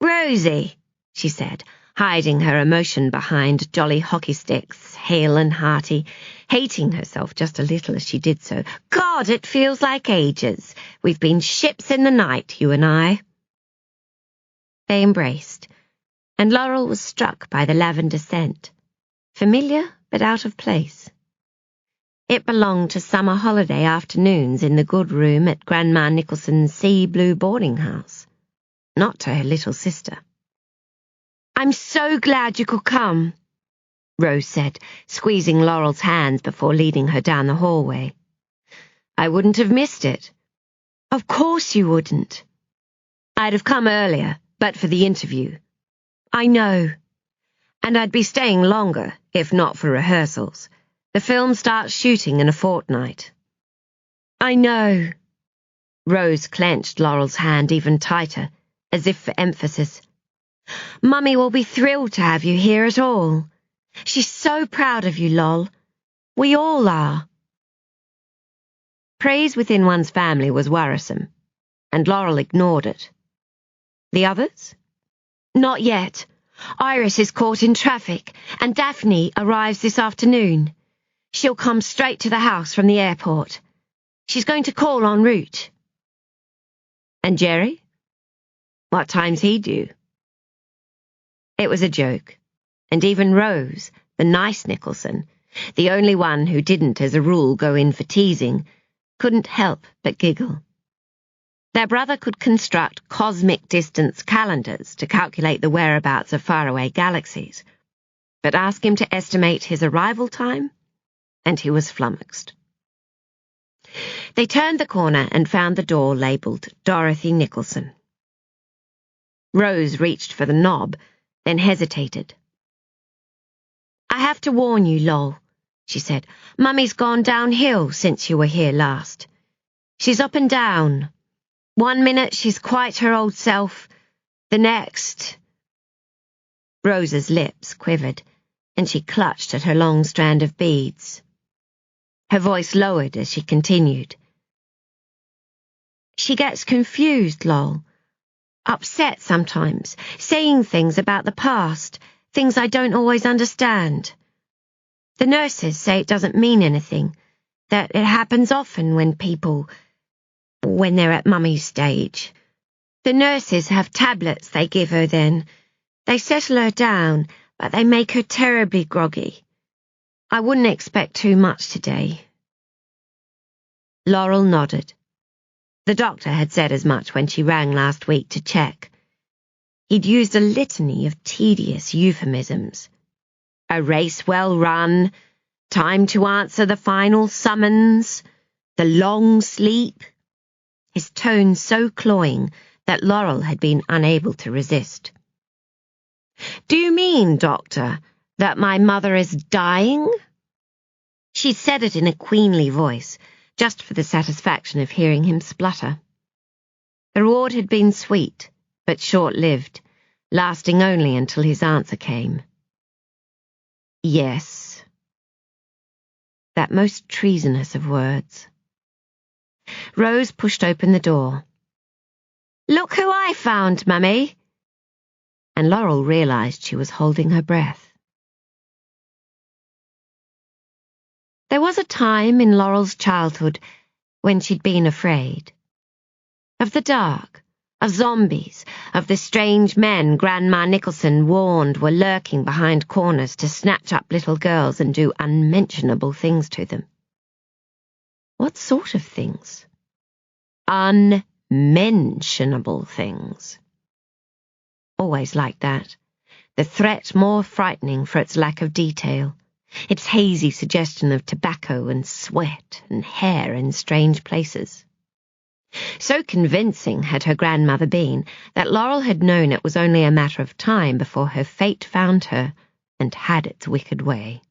"Rosie," she said, hiding her emotion behind jolly hockey sticks, hale and hearty, hating herself just a little as she did so. "God, it feels like ages. We've been ships in the night, you and I." They embraced, and Laurel was struck by the lavender scent, familiar but out of place. It belonged to summer holiday afternoons in the good room at Grandma Nicholson's sea blue boarding house, not to her little sister. "I'm so glad you could come," Rose said, squeezing Laurel's hands before leading her down the hallway. "I wouldn't have missed it." "Of course you wouldn't." "I'd have come earlier, but for the interview." "I know." "And I'd be staying longer, if not for rehearsals. The film starts shooting in a fortnight." "I know." Rose clenched Laurel's hand even tighter, as if for emphasis. "Mummy will be thrilled to have you here at all. She's so proud of you, Lol. We all are." Praise within one's family was worrisome, and Laurel ignored it. The others? "Not yet. Iris is caught in traffic, and Daphne arrives this afternoon. She'll come straight to the house from the airport. She's going to call en route." "And Jerry? What time's he due?" It was a joke, and even Rose, the nice Nicholson, the only one who didn't as a rule go in for teasing, couldn't help but giggle. Their brother could construct cosmic distance calendars to calculate the whereabouts of faraway galaxies, but ask him to estimate his arrival time, and he was flummoxed. They turned the corner and found the door labelled Dorothy Nicholson. Rose reached for the knob, then hesitated. "I have to warn you, Lol," she said. "Mummy's gone downhill since you were here last. She's up and down. One minute she's quite her old self, the next—" Rose's lips quivered, and she clutched at her long strand of beads. Her voice lowered as she continued. "She gets confused, Lol. Upset sometimes, saying things about the past, things I don't always understand. The nurses say it doesn't mean anything, that it happens often when they're at Mummy's stage. The nurses have tablets they give her then. They settle her down, but they make her terribly groggy. I wouldn't expect too much today." Laurel nodded. The doctor had said as much when she rang last week to check. He'd used a litany of tedious euphemisms. A race well run, time to answer the final summons, the long sleep. His tone so cloying that Laurel had been unable to resist. "Do you mean, Doctor, that my mother is dying?" She said it in a queenly voice, just for the satisfaction of hearing him splutter. The reward had been sweet, but short-lived, lasting only until his answer came. "Yes." that most treasonous of words. Rose pushed open the door. "Look who I found, Mummy!" And Laurel realized she was holding her breath. There was a time in Laurel's childhood when she'd been afraid. Of the dark, of zombies, of the strange men Grandma Nicolson warned were lurking behind corners to snatch up little girls and do unmentionable things to them. What sort of things? Unmentionable things. Always like that. The threat more frightening for its lack of detail, its hazy suggestion of tobacco and sweat and hair in strange places. So convincing had her grandmother been that Laurel had known it was only a matter of time before her fate found her and had its wicked way.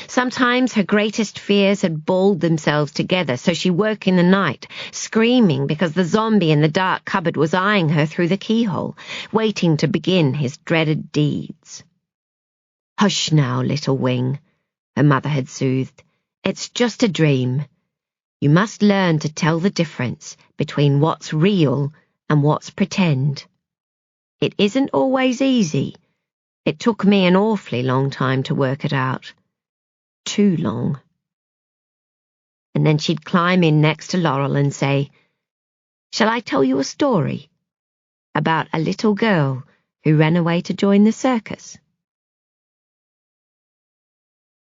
Sometimes her greatest fears had balled themselves together, so she woke in the night, screaming because the zombie in the dark cupboard was eyeing her through the keyhole, waiting to begin his dreaded deeds. "Hush now, little wing," her mother had soothed. "It's just a dream. You must learn to tell the difference between what's real and what's pretend. It isn't always easy. It took me an awfully long time to work it out. Too long." And then she'd climb in next to Laurel and say, "Shall I tell you a story about a little girl who ran away to join the circus?"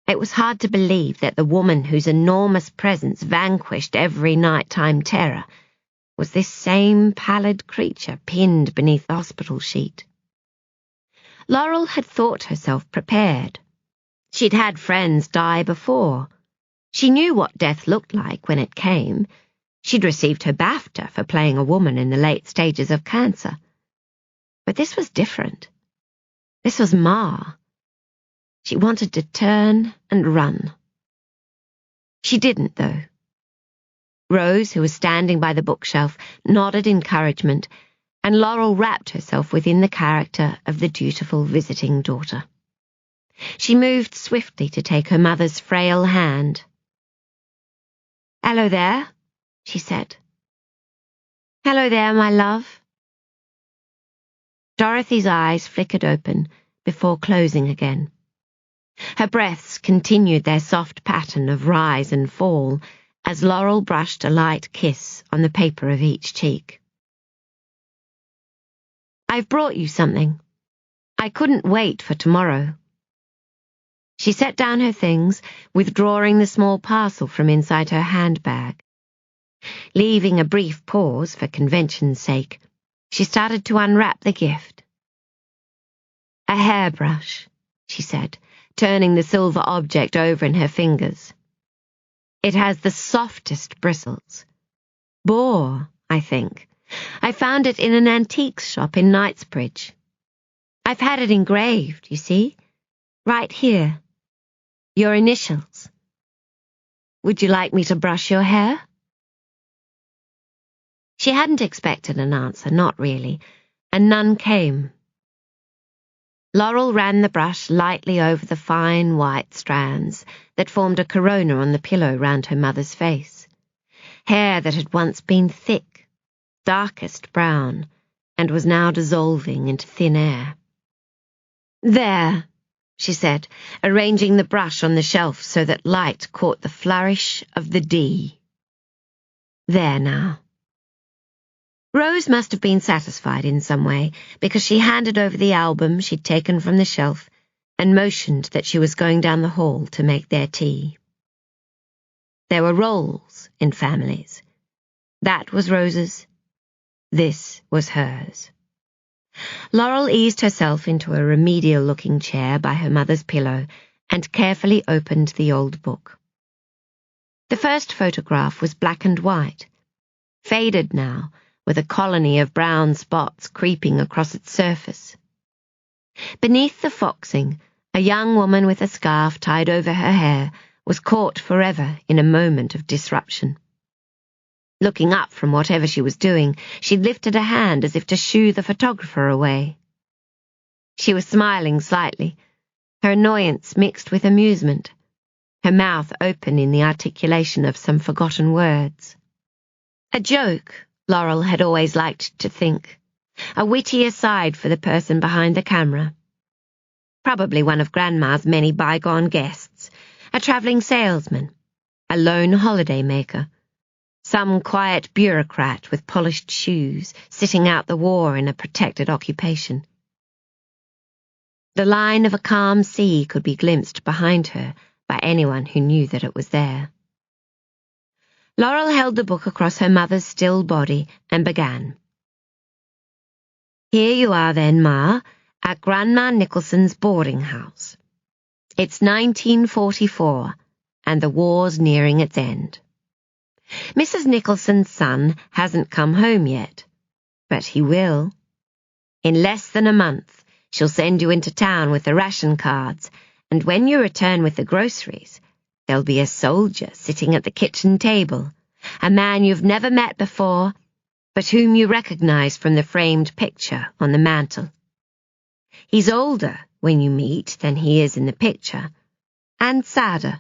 It was hard to believe that the woman whose enormous presence vanquished every nighttime terror was this same pallid creature pinned beneath the hospital sheet. Laurel had thought herself prepared. She'd had friends die before. She knew what death looked like when it came. She'd received her BAFTA for playing a woman in the late stages of cancer. But this was different. This was Ma. She wanted to turn and run. She didn't, though. Rose, who was standing by the bookshelf, nodded encouragement, and Laurel wrapped herself within the character of the dutiful visiting daughter. She moved swiftly to take her mother's frail hand. "Hello there," she said. "Hello there, my love." Dorothy's eyes flickered open before closing again. Her breaths continued their soft pattern of rise and fall as Laurel brushed a light kiss on the paper of each cheek. "I've brought you something. I couldn't wait for tomorrow." She set down her things, withdrawing the small parcel from inside her handbag. Leaving a brief pause for convention's sake, she started to unwrap the gift. "A hairbrush," she said, turning the silver object over in her fingers. "It has the softest bristles. Boar, I think. I found it in an antiques shop in Knightsbridge. I've had it engraved, you see, right here. Your initials. Would you like me to brush your hair?" She hadn't expected an answer, not really, and none came. Laurel ran the brush lightly over the fine white strands that formed a corona on the pillow round her mother's face. Hair that had once been thick, darkest brown, and was now dissolving into thin air. "There," she said, arranging the brush on the shelf so that light caught the flourish of the D. "There now." Rose must have been satisfied in some way, because she handed over the album she'd taken from the shelf and motioned that she was going down the hall to make their tea. There were roles in families. That was Rose's. This was hers. Laurel eased herself into a remedial-looking chair by her mother's pillow and carefully opened the old book. The first photograph was black and white, faded now, with a colony of brown spots creeping across its surface. Beneath the foxing, a young woman with a scarf tied over her hair was caught forever in a moment of disruption. Looking up from whatever she was doing, she lifted a hand as if to shoo the photographer away. She was smiling slightly, her annoyance mixed with amusement, her mouth open in the articulation of some forgotten words. A joke, Laurel had always liked to think. A witty aside for the person behind the camera. Probably one of Grandma's many bygone guests, a travelling salesman, a lone holiday maker, some quiet bureaucrat with polished shoes sitting out the war in a protected occupation. The line of a calm sea could be glimpsed behind her by anyone who knew that it was there. Laurel held the book across her mother's still body and began. Here you are then, Ma, at Grandma Nicholson's boarding house. It's 1944, and the war's nearing its end. Mrs. Nicholson's son hasn't come home yet, but he will. In less than a month, she'll send you into town with the ration cards, and when you return with the groceries, there'll be a soldier sitting at the kitchen table, a man you've never met before, but whom you recognize from the framed picture on the mantel. He's older when you meet than he is in the picture, and sadder,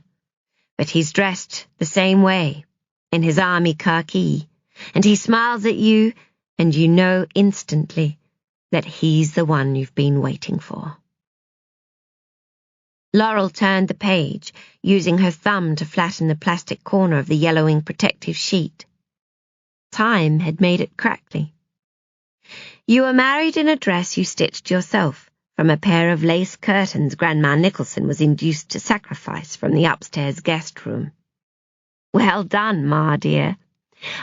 but he's dressed the same way, in his army khaki, and he smiles at you, and you know instantly that he's the one you've been waiting for. Laurel turned the page, using her thumb to flatten the plastic corner of the yellowing protective sheet. Time had made it crackly. You were married in a dress you stitched yourself from a pair of lace curtains Grandma Nicholson was induced to sacrifice from the upstairs guest room. Well done, Ma dear.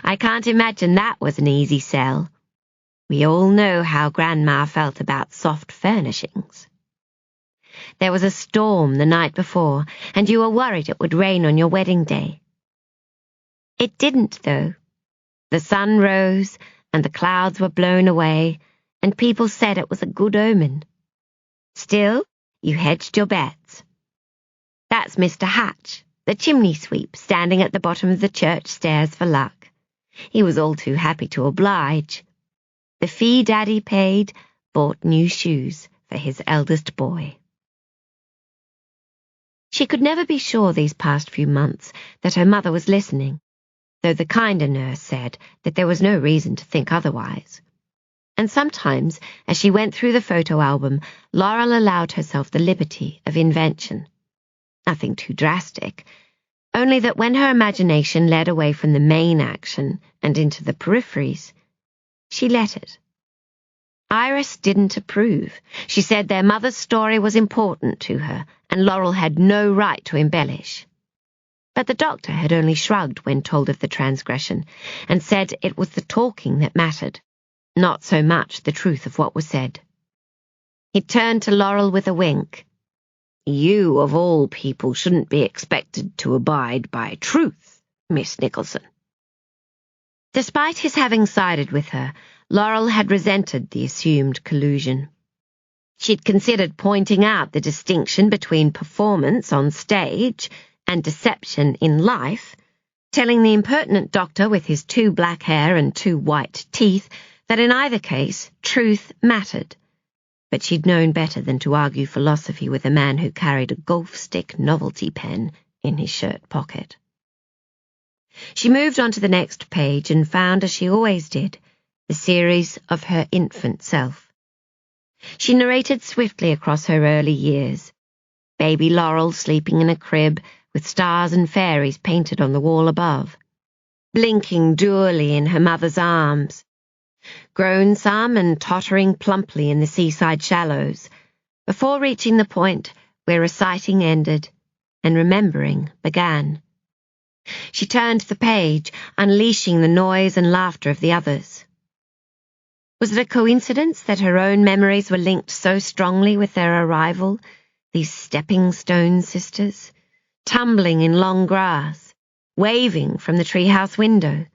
I can't imagine that was an easy sell. We all know how Grandma felt about soft furnishings. There was a storm the night before, and you were worried it would rain on your wedding day. It didn't, though. The sun rose, and the clouds were blown away, and people said it was a good omen. Still, you hedged your bets. That's Mr. Hatch, the chimney sweep, standing at the bottom of the church stairs for luck. He was all too happy to oblige. The fee Daddy paid bought new shoes for his eldest boy. She could never be sure these past few months that her mother was listening, though the kinder nurse said that there was no reason to think otherwise. And sometimes, as she went through the photo album, Laurel allowed herself the liberty of invention. Nothing too drastic, only that when her imagination led away from the main action and into the peripheries, she let it. Iris didn't approve. She said their mother's story was important to her, and Laurel had no right to embellish. But the doctor had only shrugged when told of the transgression, and said it was the talking that mattered, not so much the truth of what was said. He turned to Laurel with a wink. You, of all people, shouldn't be expected to abide by truth, Miss Nicholson. Despite his having sided with her, Laurel had resented the assumed collusion. She'd considered pointing out the distinction between performance on stage and deception in life, telling the impertinent doctor with his 2 black hair and 2 white teeth that in either case truth mattered. But she'd known better than to argue philosophy with a man who carried a golf stick novelty pen in his shirt pocket. She moved on to the next page and found, as she always did, the series of her infant self. She narrated swiftly across her early years. Baby Laurel sleeping in a crib with stars and fairies painted on the wall above. Blinking dourly in her mother's arms. Grown some and tottering plumply in the seaside shallows, before reaching the point where reciting ended and remembering began. She turned the page, unleashing the noise and laughter of the others. Was it a coincidence that her own memories were linked so strongly with their arrival, these stepping-stone sisters, tumbling in long grass, waving from the treehouse window,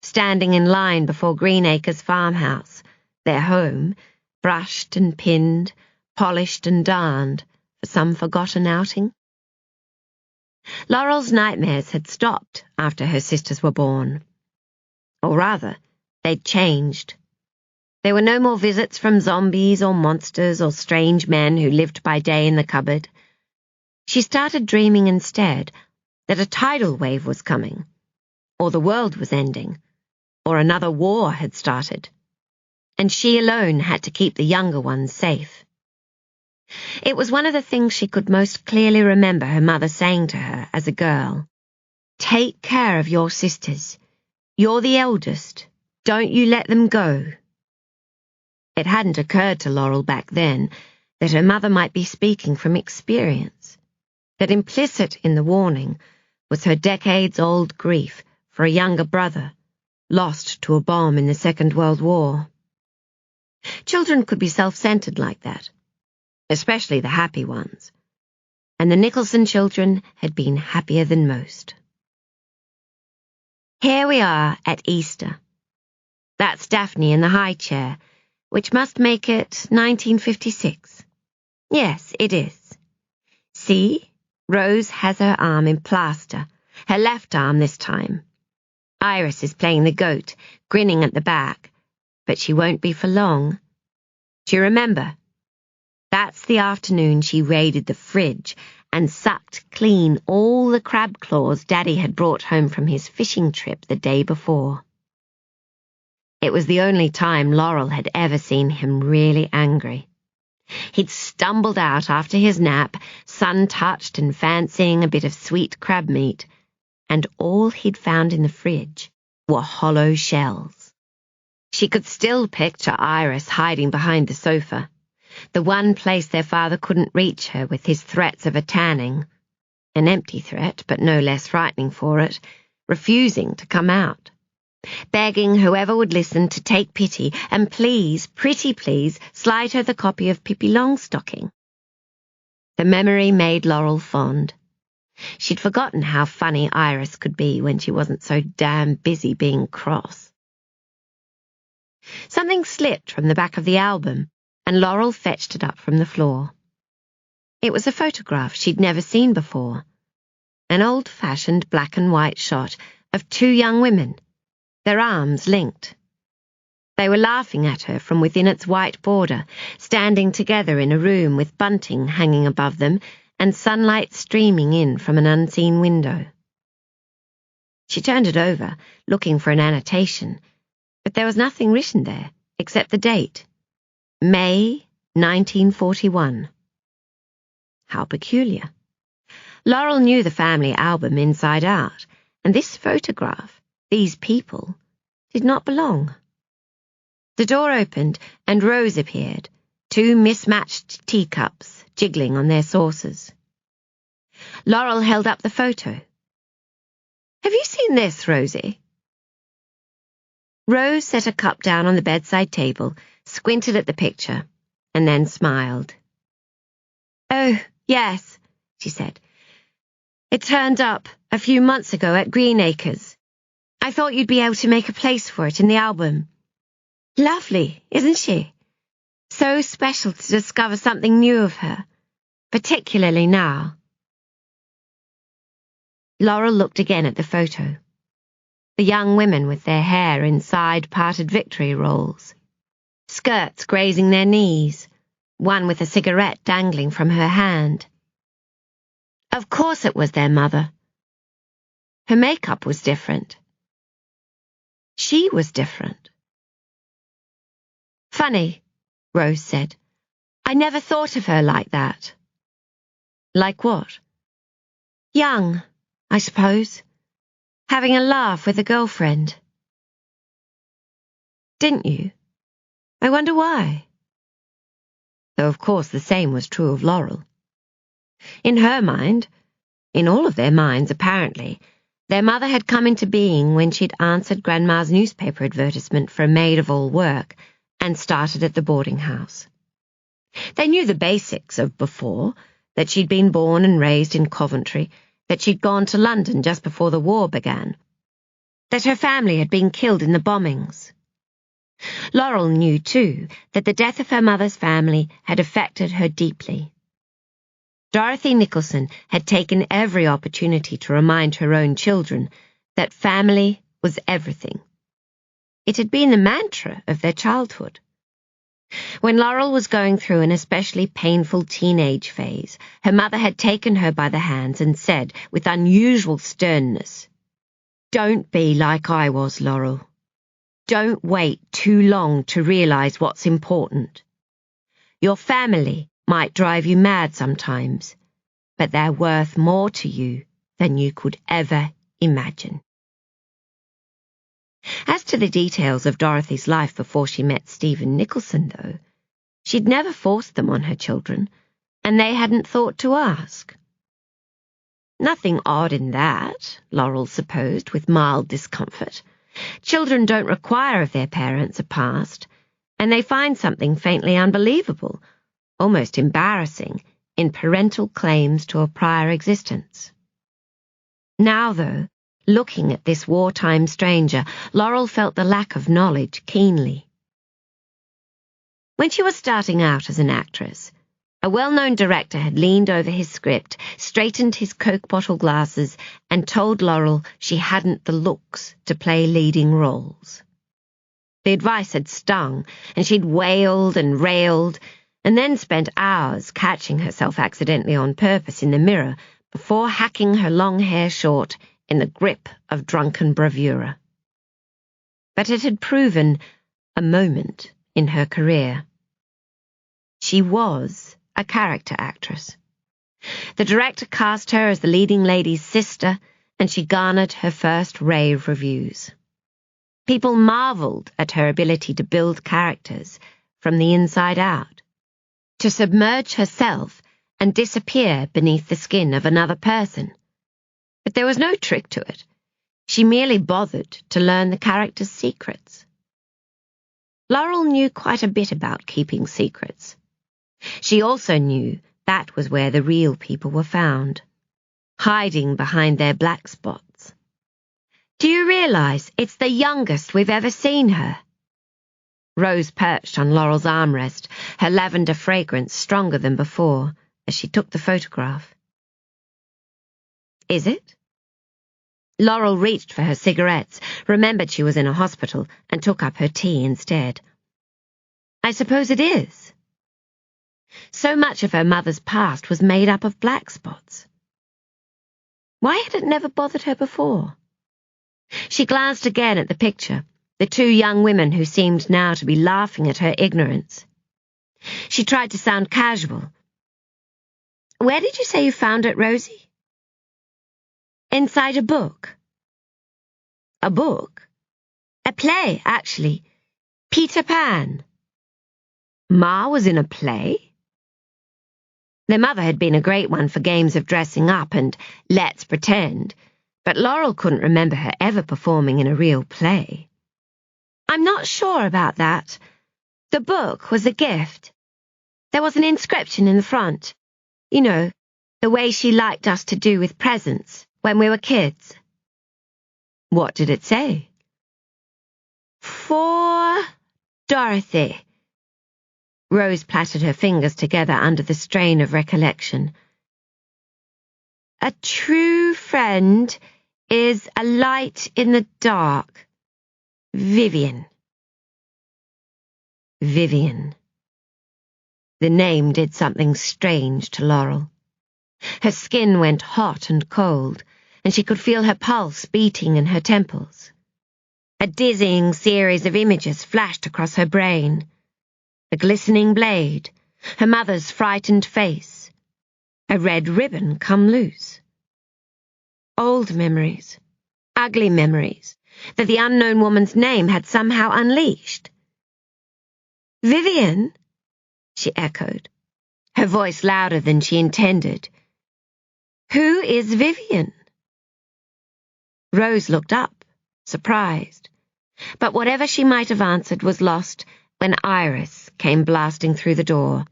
standing in line before Greenacres farmhouse, their home, brushed and pinned, polished and darned, for some forgotten outing? Laurel's nightmares had stopped after her sisters were born. Or rather, they'd changed. There were no more visits from zombies or monsters or strange men who lived by day in the cupboard. She started dreaming instead that a tidal wave was coming, or the world was ending, or another war had started, and she alone had to keep the younger ones safe. It was one of the things she could most clearly remember her mother saying to her as a girl. "Take care of your sisters. You're the eldest. Don't you let them go." It hadn't occurred to Laurel back then that her mother might be speaking from experience, that implicit in the warning was her decades-old grief for a younger brother lost to a bomb in the Second World War. Children could be self-centered like that, especially the happy ones, and the Nicolson children had been happier than most. Here we are at Easter. That's Daphne in the high chair, which must make it 1956. Yes, it is. See, Rose has her arm in plaster, her left arm this time. Iris is playing the goat, grinning at the back, but she won't be for long. Do you remember? That's the afternoon she raided the fridge and sucked clean all the crab claws Daddy had brought home from his fishing trip the day before. It was the only time Laurel had ever seen him really angry. He'd stumbled out after his nap, sun-touched and fancying a bit of sweet crab meat, and all he'd found in the fridge were hollow shells. She could still picture Iris hiding behind the sofa, the one place their father couldn't reach her with his threats of a tanning, an empty threat but no less frightening for it, refusing to come out, begging whoever would listen to take pity and please, pretty please, slide her the copy of Pippi Longstocking. The memory made Laurel fond. She'd forgotten how funny Iris could be when she wasn't so damn busy being cross. Something slipped from the back of the album, and Laurel fetched it up from the floor. It was a photograph she'd never seen before, an old-fashioned black-and-white shot of two young women, their arms linked. They were laughing at her from within its white border, standing together in a room with bunting hanging above them and sunlight streaming in from an unseen window. She turned it over, looking for an annotation, but there was nothing written there except the date, May 1941. How peculiar. Laurel knew the family album inside out, and this photograph, these people, did not belong. The door opened and Rose appeared, two mismatched teacups jiggling on their saucers. Laurel held up the photo. "Have you seen this, Rosie?" Rose set a cup down on the bedside table, squinted at the picture, and then smiled. "Oh, yes," she said. "It turned up a few months ago at Greenacres. I thought you'd be able to make a place for it in the album. Lovely, isn't she? So special to discover something new of her, particularly now." Laurel looked again at the photo. The young women with their hair in side-parted victory rolls, skirts grazing their knees, one with a cigarette dangling from her hand. Of course it was their mother. Her makeup was different. She was different. "Funny," Rose said. "I never thought of her like that." "Like what?" "Young, I suppose. Having a laugh with a girlfriend." "Didn't you? I wonder why." Though of course the same was true of Laurel. In her mind, in all of their minds apparently, their mother had come into being when she'd answered Grandma's newspaper advertisement for a maid-of-all-work and started at the boarding house. They knew the basics of before, that she'd been born and raised in Coventry, that she'd gone to London just before the war began, that her family had been killed in the bombings. Laurel knew, too, that the death of her mother's family had affected her deeply. Dorothy Nicolson had taken every opportunity to remind her own children that family was everything. It had been the mantra of their childhood. When Laurel was going through an especially painful teenage phase, her mother had taken her by the hands and said, with unusual sternness, "Don't be like I was, Laurel. Don't wait too long to realize what's important. Your family might drive you mad sometimes, but they're worth more to you than you could ever imagine." As to the details of Dorothy's life before she met Stephen Nicholson, though, she'd never forced them on her children, and they hadn't thought to ask. Nothing odd in that, Laurel supposed with mild discomfort. Children don't require of their parents a past, and they find something faintly unbelievable, almost embarrassing, in parental claims to a prior existence. Now, though, looking at this wartime stranger, Laurel felt the lack of knowledge keenly. When she was starting out as an actress, a well-known director had leaned over his script, straightened his Coke bottle glasses, and told Laurel she hadn't the looks to play leading roles. The advice had stung, and she'd wailed and railed, and then spent hours catching herself accidentally on purpose in the mirror before hacking her long hair short in the grip of drunken bravura. But it had proven a moment in her career. She was a character actress. The director cast her as the leading lady's sister, and she garnered her first rave reviews. People marveled at her ability to build characters from the inside out, to submerge herself and disappear beneath the skin of another person. But there was no trick to it. She merely bothered to learn the character's secrets. Laurel knew quite a bit about keeping secrets. She also knew that was where the real people were found, hiding behind their black spots. "Do you realize it's the youngest we've ever seen her?" Rose perched on Laurel's armrest, her lavender fragrance stronger than before, as she took the photograph. "Is it?" Laurel reached for her cigarettes, remembered she was in a hospital, and took up her tea instead. "I suppose it is." So much of her mother's past was made up of black spots. Why had it never bothered her before? She glanced again at the picture, the two young women who seemed now to be laughing at her ignorance. She tried to sound casual. "Where did you say you found it, Rosie?" "Inside a book." "A book?" "A play, actually. Peter Pan." Ma was in a play? Their mother had been a great one for games of dressing up and let's pretend, but Laurel couldn't remember her ever performing in a real play. "I'm not sure about that. The book was a gift. There was an inscription in the front. You know, the way she liked us to do with presents when we were kids." "What did it say?" "For Dorothy." Rose plaited her fingers together under the strain of recollection. "A true friend is a light in the dark. Vivien." Vivien. The name did something strange to Laurel. Her skin went hot and cold, and she could feel her pulse beating in her temples. A dizzying series of images flashed across her brain. The glistening blade, her mother's frightened face, a red ribbon come loose. Old memories, ugly memories, that the unknown woman's name had somehow unleashed. "Vivien?" she echoed, her voice louder than she intended. "Who is Vivien?" Rose looked up, surprised, but whatever she might have answered was lost when Iris came blasting through the door,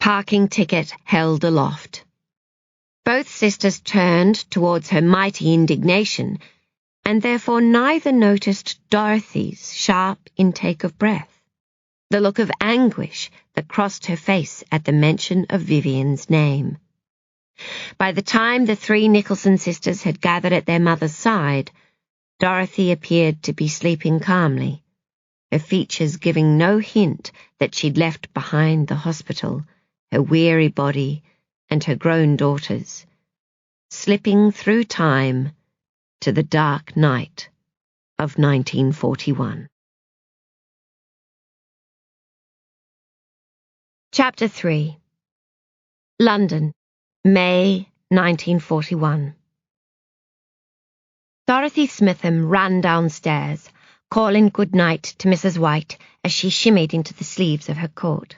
parking ticket held aloft. Both sisters turned towards her mighty indignation, and therefore neither noticed Dorothy's sharp intake of breath, the look of anguish that crossed her face at the mention of Vivien's name. By the time the three Nicholson sisters had gathered at their mother's side, Dorothy appeared to be sleeping calmly, her features giving no hint that she'd left behind the hospital, her weary body, and her grown daughters, slipping through time to the dark night of 1941. Chapter 3. London, May 1941. Dorothy Smitham ran downstairs, calling good night to Mrs. White as she shimmied into the sleeves of her coat.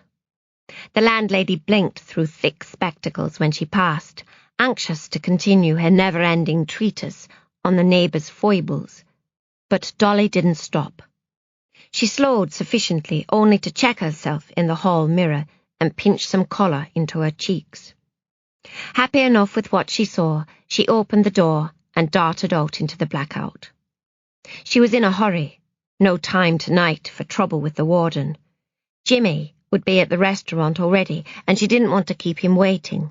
The landlady blinked through thick spectacles when she passed, anxious to continue her never-ending treatise on the neighbours' foibles. But Dolly didn't stop. She slowed sufficiently only to check herself in the hall mirror and pinch some colour into her cheeks. Happy enough with what she saw, she opened the door and darted out into the blackout. She was in a hurry. No time tonight for trouble with the warden. Jimmy would be at the restaurant already, and she didn't want to keep him waiting.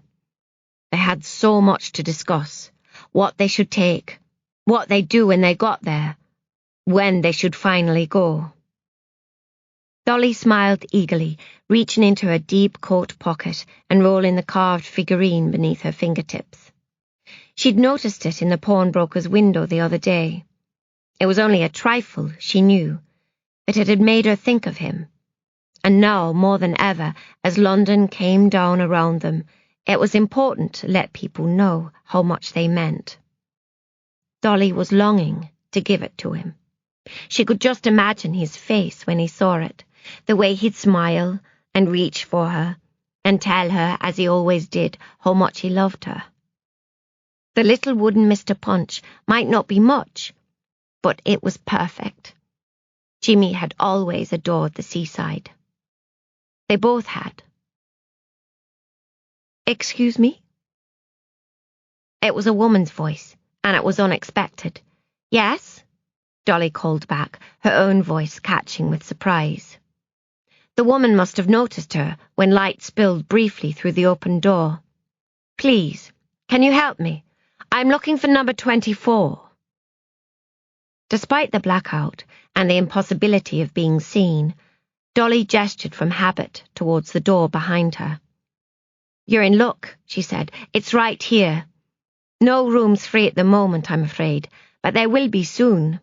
They had so much to discuss. What they should take, what they'd do when they got there, when they should finally go. Dolly smiled eagerly, reaching into her deep coat pocket and rolling the carved figurine beneath her fingertips. She'd noticed it in the pawnbroker's window the other day. It was only a trifle, she knew, but it had made her think of him. And now, more than ever, as London came down around them, it was important to let people know how much they meant. Dolly was longing to give it to him. She could just imagine his face when he saw it, the way he'd smile and reach for her, and tell her, as he always did, how much he loved her. The little wooden Mr. Punch might not be much, but it was perfect. Jimmy had always adored the seaside. They both had. "Excuse me?" It was a woman's voice, and it was unexpected. "Yes?" Dolly called back, her own voice catching with surprise. The woman must have noticed her when light spilled briefly through the open door. "Please, can you help me? I'm looking for number 24. Despite the blackout and the impossibility of being seen, Dolly gestured from habit towards the door behind her. "You're in luck," she said. "It's right here. No rooms free at the moment, I'm afraid, but there will be soon."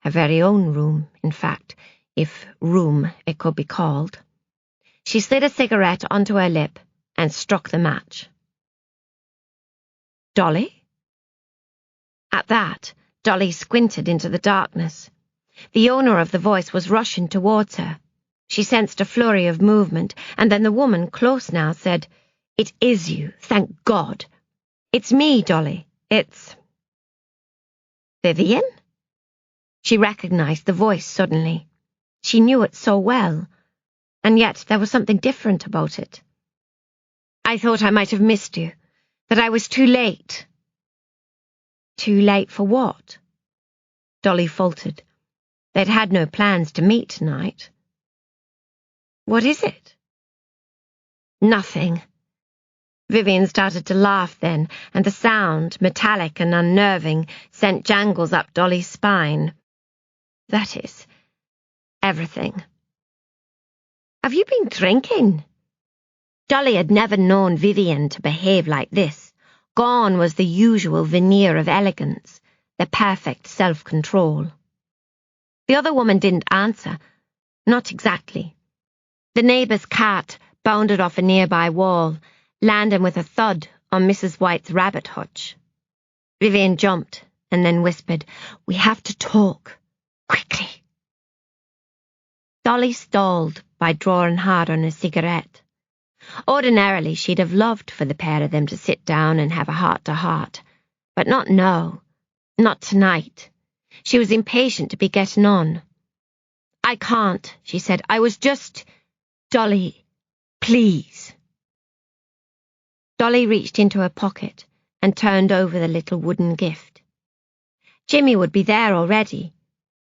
Her very own room, in fact, if room it could be called. She slid a cigarette onto her lip and struck the match. "Dolly?" At that, Dolly squinted into the darkness. The owner of the voice was rushing towards her. She sensed a flurry of movement, and then the woman, close now, said, "It is you, thank God. It's me, Dolly. It's—" "Vivien?" She recognized the voice suddenly. She knew it so well, and yet there was something different about it. "I thought I might have missed you, that I was too late." "Too late for what?" Dolly faltered. They'd had no plans to meet tonight. "What is it?" "Nothing." Vivien started to laugh then, and the sound, metallic and unnerving, sent jangles up Dolly's spine. "That is, everything." "Have you been drinking?" Dolly had never known Vivien to behave like this. Gone was the usual veneer of elegance, the perfect self-control. The other woman didn't answer. Not exactly. The neighbour's cat bounded off a nearby wall, landing with a thud on Mrs. White's rabbit hutch. Vivien jumped and then whispered, "We have to talk. Quickly." Dolly stalled by drawing hard on a cigarette. Ordinarily, she'd have loved for the pair of them to sit down and have a heart-to-heart, but not now, not tonight. She was impatient to be getting on. "I can't," she said. "I was just— Dolly, please." Dolly reached into her pocket and turned over the little wooden gift. Jimmy would be there already.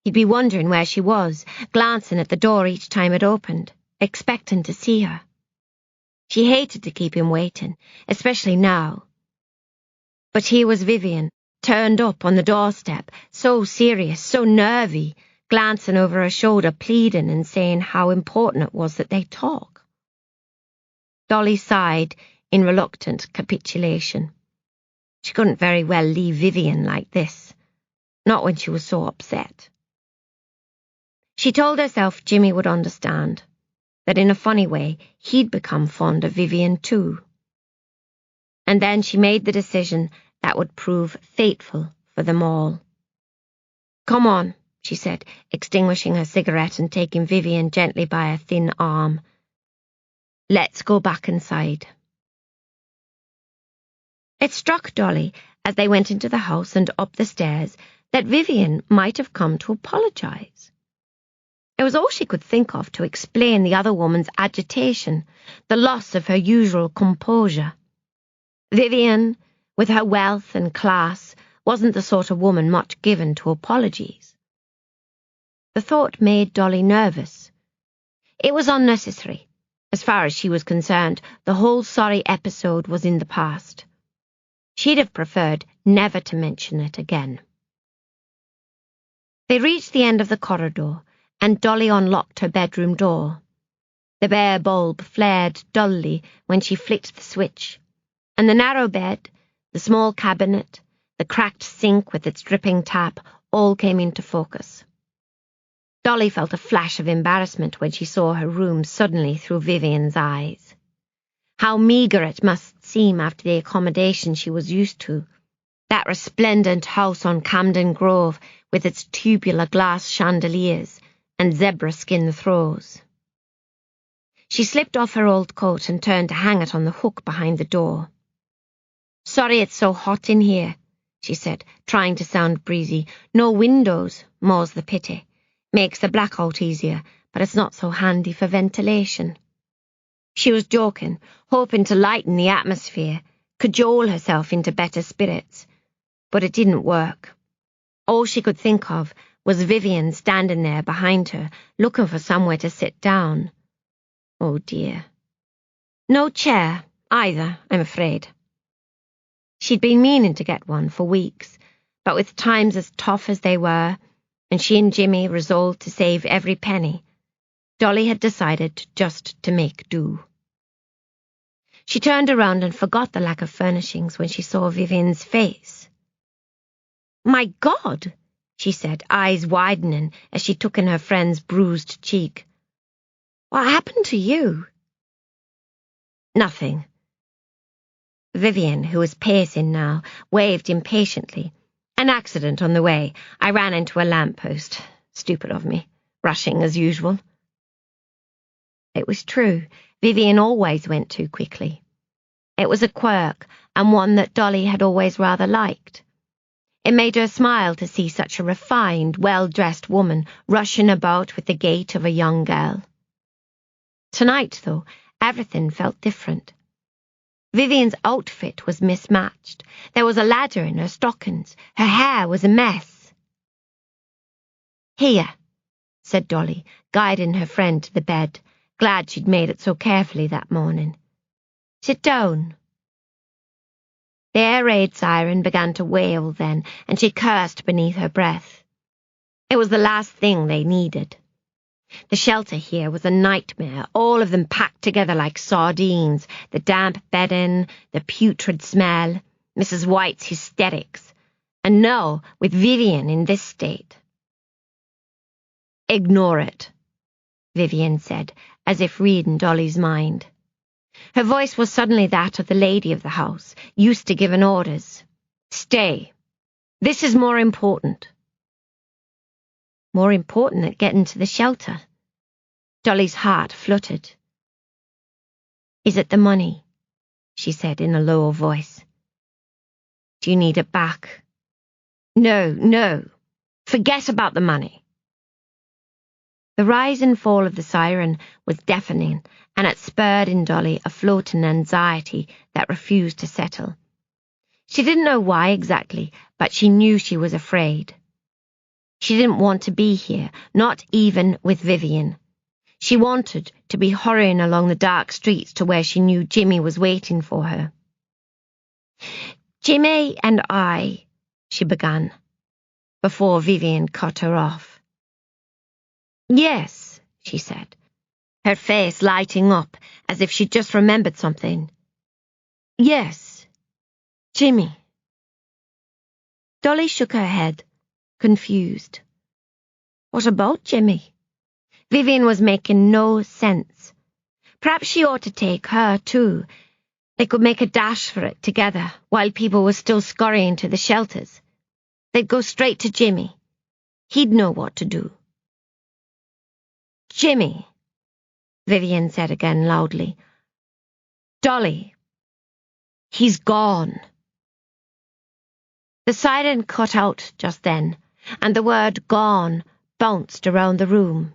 He'd be wondering where she was, glancing at the door each time it opened, expecting to see her. She hated to keep him waiting, especially now. But here was Vivien, turned up on the doorstep, so serious, so nervy, glancing over her shoulder, pleading and saying how important it was that they talk. Dolly sighed in reluctant capitulation. She couldn't very well leave Vivien like this, not when she was so upset. She told herself Jimmy would understand, that in a funny way he'd become fond of Vivien too. And then she made the decision that would prove fateful for them all. "Come on," she said, extinguishing her cigarette and taking Vivien gently by a thin arm. "Let's go back inside." It struck Dolly, as they went into the house and up the stairs, that Vivien might have come to apologise. It was all she could think of to explain the other woman's agitation, the loss of her usual composure. Vivien, with her wealth and class, wasn't the sort of woman much given to apologies. The thought made Dolly nervous. It was unnecessary. As far as she was concerned, the whole sorry episode was in the past. She'd have preferred never to mention it again. They reached the end of the corridor, and Dolly unlocked her bedroom door. The bare bulb flared dully when she flicked the switch, and the narrow bed, the small cabinet, the cracked sink with its dripping tap all came into focus. Dolly felt a flash of embarrassment when she saw her room suddenly through Vivien's eyes. How meagre it must seem after the accommodation she was used to, that resplendent house on Camden Grove with its tubular glass chandeliers and zebra skin throws. She slipped off her old coat and turned to hang it on the hook behind the door. "Sorry it's so hot in here," she said, trying to sound breezy. "No windows, more's the pity. Makes the blackout easier, but it's not so handy for ventilation." She was joking, hoping to lighten the atmosphere, cajole herself into better spirits, but it didn't work. All she could think of was Vivien standing there behind her, looking for somewhere to sit down. Oh dear. No chair, either, I'm afraid. She'd been meaning to get one for weeks, but with times as tough as they were, and she and Jimmy resolved to save every penny, Dolly had decided just to make do. She turned around and forgot the lack of furnishings when she saw Vivien's face. "My God!" she said, eyes widening as she took in her friend's bruised cheek. "What happened to you?" "Nothing." Vivien, who was pacing now, waved impatiently. "An accident on the way. I ran into a lamppost. Stupid of me. Rushing as usual." It was true. Vivien always went too quickly. It was a quirk, and one that Dolly had always rather liked. It made her smile to see such a refined, well-dressed woman rushing about with the gait of a young girl. Tonight, though, everything felt different. Vivien's outfit was mismatched. There was a ladder in her stockings. Her hair was a mess. "Here," said Dolly, guiding her friend to the bed, glad she'd made it so carefully that morning. "Sit down." The air raid siren began to wail then, and she cursed beneath her breath. It was the last thing they needed. The shelter here was a nightmare, all of them packed together like sardines, the damp bedding, the putrid smell, Mrs. White's hysterics, and now with Vivien in this state. "Ignore it," Vivien said, as if reading Dolly's mind. Her voice was suddenly that of the lady of the house, used to giving orders. "Stay. This is more important." More important than getting to the shelter. Dolly's heart fluttered. "Is it the money?" she said in a low voice. "Do you need it back?" No. Forget about the money." The rise and fall of the siren was deafening, and it spurred in Dolly a floating anxiety that refused to settle. She didn't know why exactly, but she knew she was afraid. She didn't want to be here, not even with Vivien. She wanted to be hurrying along the dark streets to where she knew Jimmy was waiting for her. "Jimmy and I," she began, before Vivien cut her off. Yes, she said, her face lighting up as if she'd just remembered something. Yes, Jimmy. Dolly shook her head, confused. What about Jimmy? Vivien was making no sense. Perhaps she ought to take her, too. They could make a dash for it together while people were still scurrying to the shelters. They'd go straight to Jimmy. He'd know what to do. Jimmy, Vivien said again loudly. Dolly, he's gone. The siren cut out just then, and the word gone bounced around the room.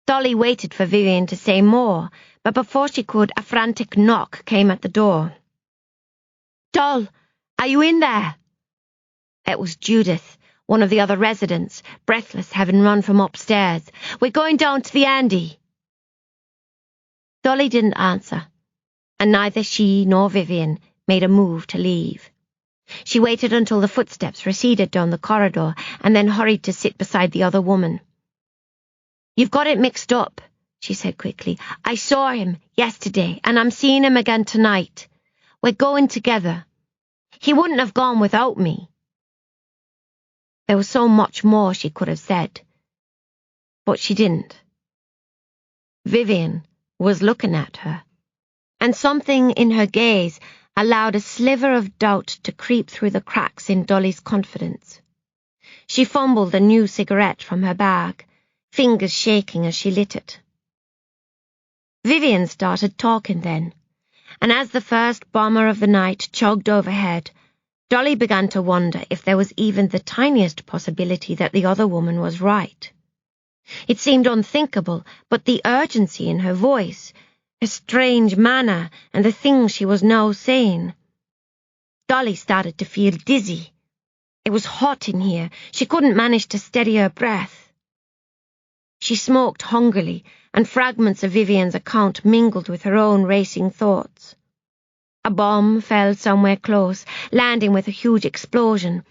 Dolly waited for Vivien to say more, but before she could, a frantic knock came at the door. Doll, are you in there? It was Judith, one of the other residents, breathless, having run from upstairs. We're going down to the Andy. Dolly didn't answer, and neither she nor Vivien made a move to leave. She waited until the footsteps receded down the corridor and then hurried to sit beside the other woman. You've got it mixed up, she said quickly. I saw him yesterday, and I'm seeing him again tonight. We're going together. He wouldn't have gone without me. There was so much more she could have said, but she didn't. Vivien was looking at her, and something in her gaze allowed a sliver of doubt to creep through the cracks in Dolly's confidence. She fumbled a new cigarette from her bag, fingers shaking as she lit it. Vivien started talking then, and as the first bomber of the night chugged overhead, Dolly began to wonder if there was even the tiniest possibility that the other woman was right. It seemed unthinkable, but the urgency in her voice, her strange manner, and the things she was now saying. Dolly started to feel dizzy. It was hot in here. She couldn't manage to steady her breath. She smoked hungrily, and fragments of Vivien's account mingled with her own racing thoughts. A bomb fell somewhere close, landing with a huge explosion,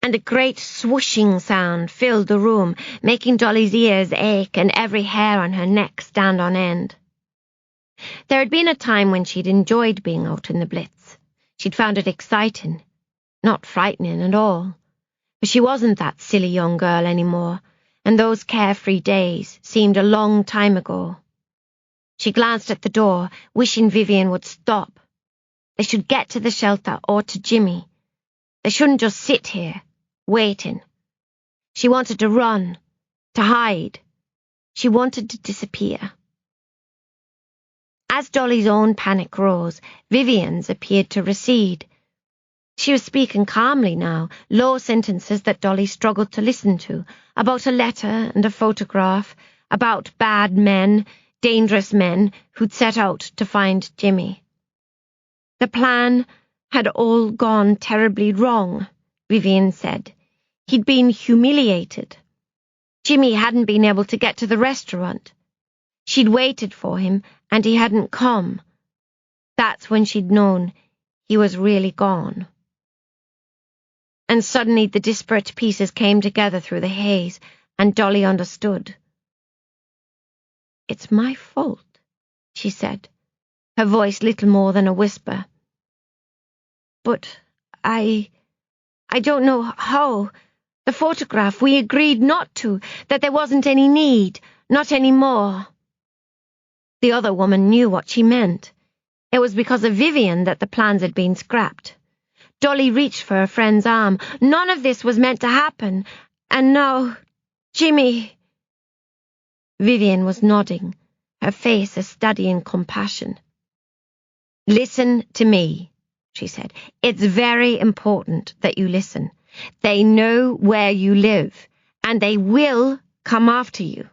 and a great swooshing sound filled the room, making Dolly's ears ache and every hair on her neck stand on end. There had been a time when she'd enjoyed being out in the blitz. She'd found it exciting, not frightening at all. But she wasn't that silly young girl anymore, and those carefree days seemed a long time ago. She glanced at the door, wishing Vivien would stop. They should get to the shelter or to Jimmy. They shouldn't just sit here, waiting. She wanted to run, to hide. She wanted to disappear. As Dolly's own panic rose, Vivien's appeared to recede. She was speaking calmly now, low sentences that Dolly struggled to listen to, about a letter and a photograph, about bad men, dangerous men who'd set out to find Jimmy. The plan had all gone terribly wrong, Vivien said. He'd been humiliated. Jimmy hadn't been able to get to the restaurant. She'd waited for him, and he hadn't come. That's when she'd known he was really gone. And suddenly the disparate pieces came together through the haze, and Dolly understood. It's my fault, she said, her voice little more than a whisper. But I don't know how. The photograph, we agreed not to, that there wasn't any need, not any more. The other woman knew what she meant. It was because of Vivien that the plans had been scrapped. Dolly reached for her friend's arm. None of this was meant to happen. And now, Jimmy... Vivien was nodding, her face a studying compassion. Listen to me, she said. It's very important that you listen. They know where you live, and they will come after you.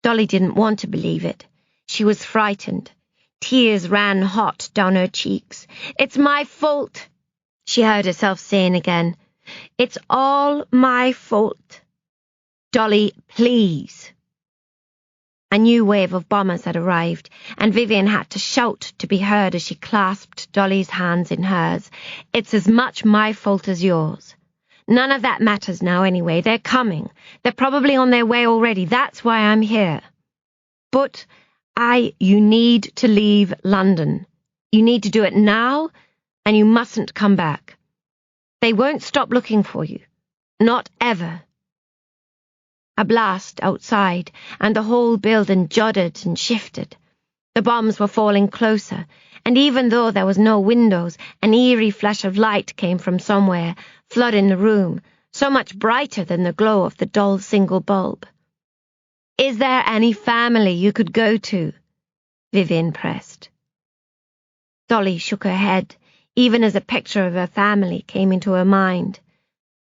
Dolly didn't want to believe it. She was frightened. Tears ran hot down her cheeks. It's my fault, she heard herself saying again. It's all my fault. Dolly, please. A new wave of bombers had arrived, and Vivien had to shout to be heard as she clasped Dolly's hands in hers. It's as much my fault as yours. None of that matters now anyway. They're coming. They're probably on their way already. That's why I'm here. But you need to leave London. You need to do it now, and you mustn't come back. They won't stop looking for you. Not ever. A blast outside, and the whole building juddered and shifted. The bombs were falling closer, and even though there was no windows, an eerie flash of light came from somewhere, flooding the room, so much brighter than the glow of the dull single bulb. "Is there any family you could go to?" Vivien pressed. Dolly shook her head, even as a picture of her family came into her mind.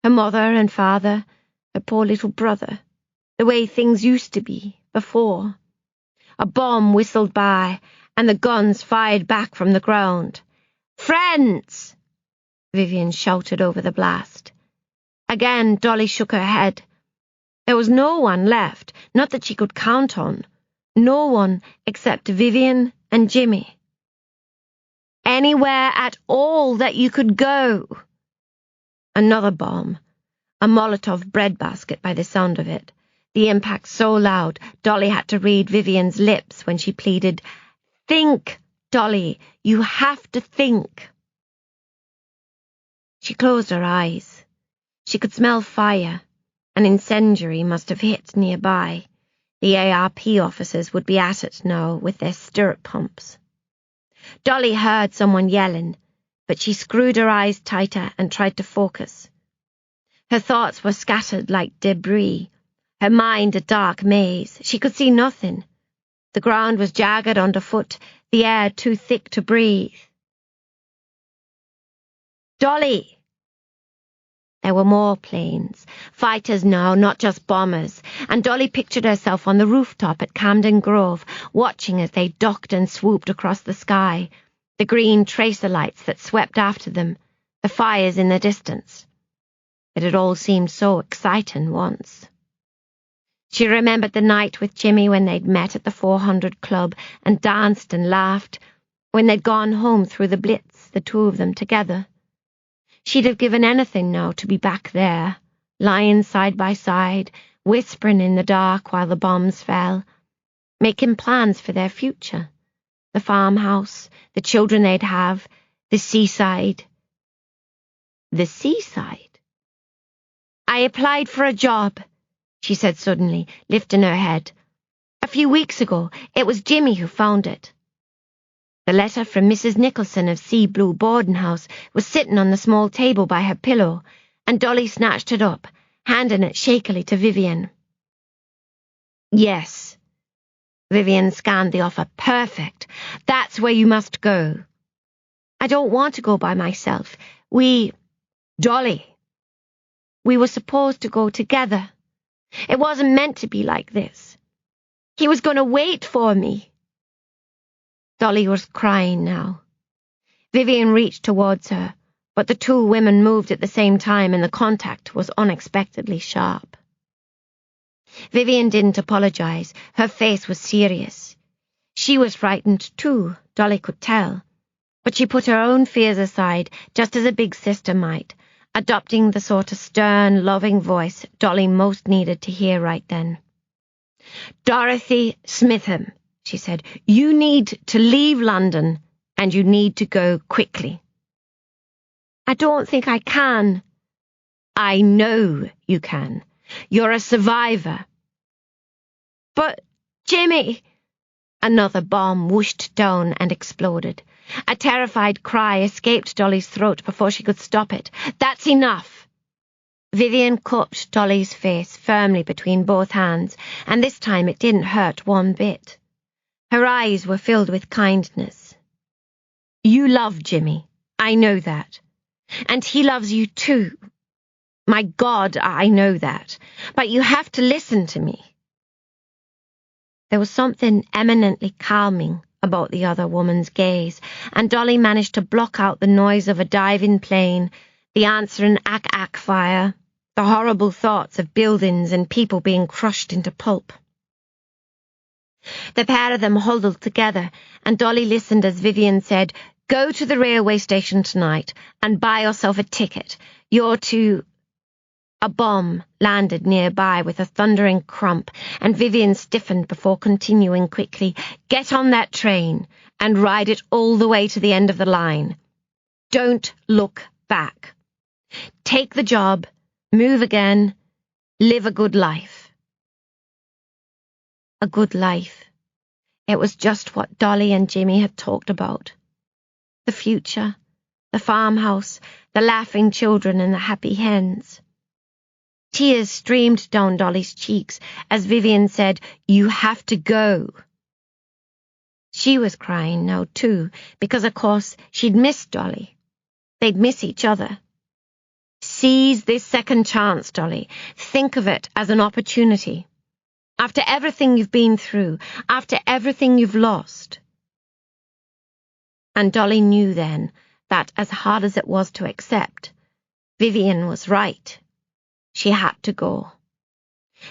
Her mother and father, her poor little brother, the way things used to be, before. A bomb whistled by, and the guns fired back from the ground. "Friends!" Vivien shouted over the blast. Again Dolly shook her head. There was no one left, not that she could count on. No one except Vivien and Jimmy. "Anywhere at all that you could go." Another bomb, a Molotov breadbasket by the sound of it. The impact so loud, Dolly had to read Vivien's lips when she pleaded, "Think, Dolly, you have to think." She closed her eyes. She could smell fire. An incendiary must have hit nearby. The ARP officers would be at it now with their stirrup pumps. Dolly heard someone yelling, but she screwed her eyes tighter and tried to focus. Her thoughts were scattered like debris, her mind a dark maze. She could see nothing. The ground was jagged underfoot, the air too thick to breathe. "Dolly!" There were more planes, fighters now, not just bombers, and Dolly pictured herself on the rooftop at Camden Grove, watching as they docked and swooped across the sky, the green tracer lights that swept after them, the fires in the distance. It had all seemed so exciting once. She remembered the night with Jimmy when they'd met at the 400 Club and danced and laughed, when they'd gone home through the Blitz, the two of them together. She'd have given anything now to be back there, lying side by side, whispering in the dark while the bombs fell, making plans for their future, the farmhouse, the children they'd have, the seaside. The seaside? "I applied for a job," she said suddenly, lifting her head. "A few weeks ago. It was Jimmy who found it." The letter from Mrs. Nicolson of Sea Blue Boarding House was sitting on the small table by her pillow, and Dolly snatched it up, handing it shakily to Vivien. "Yes." Vivien scanned the offer. "Perfect. That's where you must go." "I don't want to go by myself. Dolly, we were supposed to go together. It wasn't meant to be like this. He was going to wait for me." Dolly was crying now. Vivien reached towards her, but the two women moved at the same time and the contact was unexpectedly sharp. Vivien didn't apologize. Her face was serious. She was frightened too, Dolly could tell, but she put her own fears aside just as a big sister might, adopting the sort of stern, loving voice Dolly most needed to hear right then. "Dorothy Smitham," she said, "you need to leave London, and you need to go quickly." "I don't think I can." "I know you can. You're a survivor." "But, Jimmy..." Another bomb whooshed down and exploded. A terrified cry escaped Dolly's throat before she could stop it. "That's enough." Vivien cupped Dolly's face firmly between both hands, and this time it didn't hurt one bit. Her eyes were filled with kindness. "You love Jimmy. I know that. And he loves you too. My God, I know that. But you have to listen to me." There was something eminently calming about the other woman's gaze, and Dolly managed to block out the noise of a diving plane, the answering ack-ack fire, the horrible thoughts of buildings and people being crushed into pulp. The pair of them huddled together, and Dolly listened as Vivien said, "Go to the railway station tonight and buy yourself a ticket. You're to..." A bomb landed nearby with a thundering crump, and Vivien stiffened before continuing quickly. "Get on that train and ride it all the way to the end of the line. Don't look back. Take the job, move again, live a good life." A good life. It was just what Dolly and Jimmy had talked about. The future, the farmhouse, the laughing children and the happy hens. Tears streamed down Dolly's cheeks as Vivien said, "You have to go." She was crying now too, because of course she'd missed Dolly. They'd miss each other. Seize this second chance, Dolly. Think of it as an opportunity. After everything you've been through, after everything you've lost. And Dolly knew then that, as hard as it was to accept, Vivien was right. She had to go.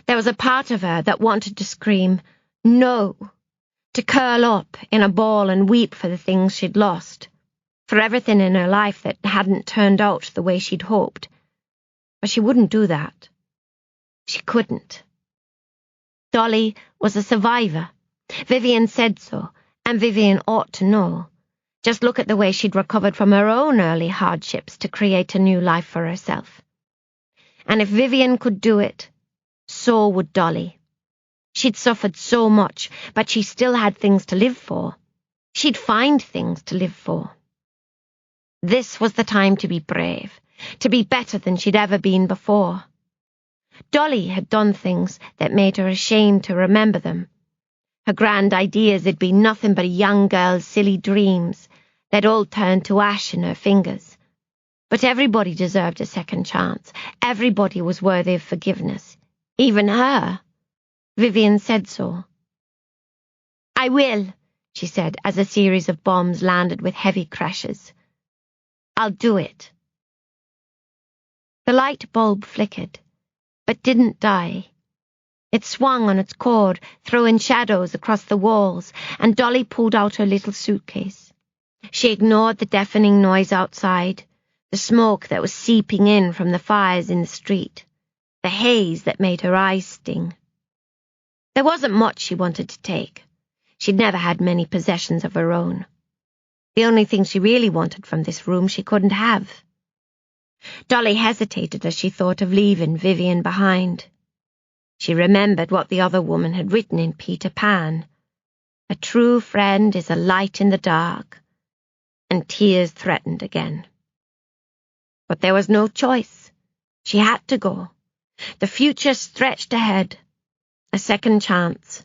There was a part of her that wanted to scream, "No!" to curl up in a ball and weep for the things she'd lost, for everything in her life that hadn't turned out the way she'd hoped. But she wouldn't do that. She couldn't. Dolly was a survivor. Vivien said so, and Vivien ought to know. Just look at the way she'd recovered from her own early hardships to create a new life for herself. And if Vivien could do it, so would Dolly. She'd suffered so much, but she still had things to live for. She'd find things to live for. This was the time to be brave, to be better than she'd ever been before. Dolly had done things that made her ashamed to remember them. Her grand ideas had been nothing but a young girl's silly dreams. They'd all turned to ash in her fingers. But everybody deserved a second chance. Everybody was worthy of forgiveness. Even her. Vivien said so. "I will," she said, as a series of bombs landed with heavy crashes. "I'll do it." The light bulb flickered, but didn't die. It swung on its cord, throwing shadows across the walls, and Dolly pulled out her little suitcase. She ignored the deafening noise outside, the smoke that was seeping in from the fires in the street, the haze that made her eyes sting. There wasn't much she wanted to take. She'd never had many possessions of her own. The only thing she really wanted from this room she couldn't have. Dolly hesitated as she thought of leaving Vivien behind. She remembered what the other woman had written in Peter Pan. "A true friend is a light in the dark," and tears threatened again. But there was no choice. She had to go. The future stretched ahead. A second chance.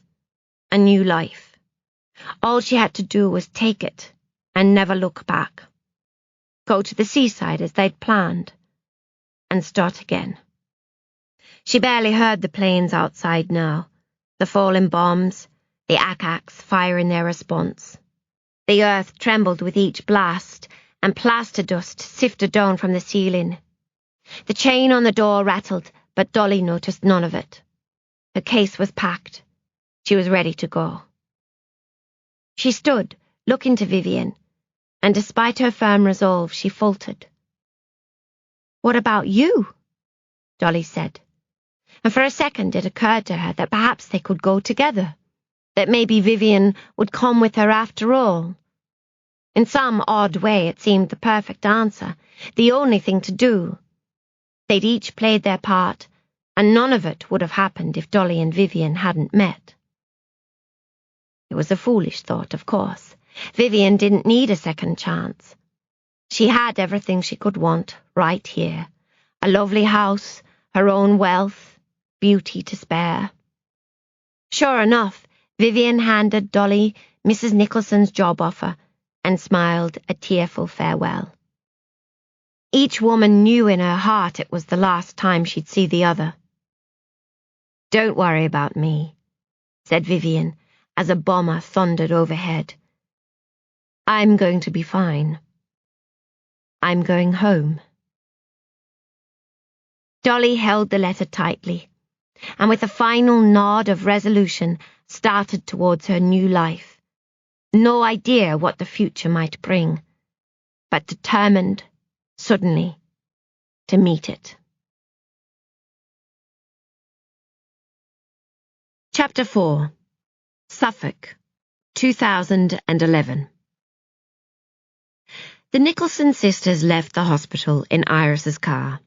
A new life. All she had to do was take it and never look back. Go to the seaside as they'd planned. And start again. She barely heard the planes outside now. The falling bombs, the ack-acks firing their response. The earth trembled with each blast, and plaster dust sifted down from the ceiling. The chain on the door rattled, but Dolly noticed none of it. Her case was packed. She was ready to go. She stood, looking to Vivien, and despite her firm resolve, she faltered. "What about you?" Dolly said. And for a second it occurred to her that perhaps they could go together, that maybe Vivien would come with her after all. In some odd way it seemed the perfect answer, the only thing to do. They'd each played their part, and none of it would have happened if Dolly and Vivien hadn't met. It was a foolish thought, of course. Vivien didn't need a second chance. She had everything she could want right here. A lovely house, her own wealth, beauty to spare. Sure enough, Vivien handed Dolly Mrs. Nicholson's job offer and smiled a tearful farewell. Each woman knew in her heart it was the last time she'd see the other. "Don't worry about me," said Vivien as a bomber thundered overhead. "I'm going to be fine. I'm going home." Dolly held the letter tightly, and with a final nod of resolution started towards her new life. No idea what the future might bring, but determined, suddenly, to meet it. Chapter 4. Suffolk, 2011. The Nicolson sisters left the hospital in Iris's car.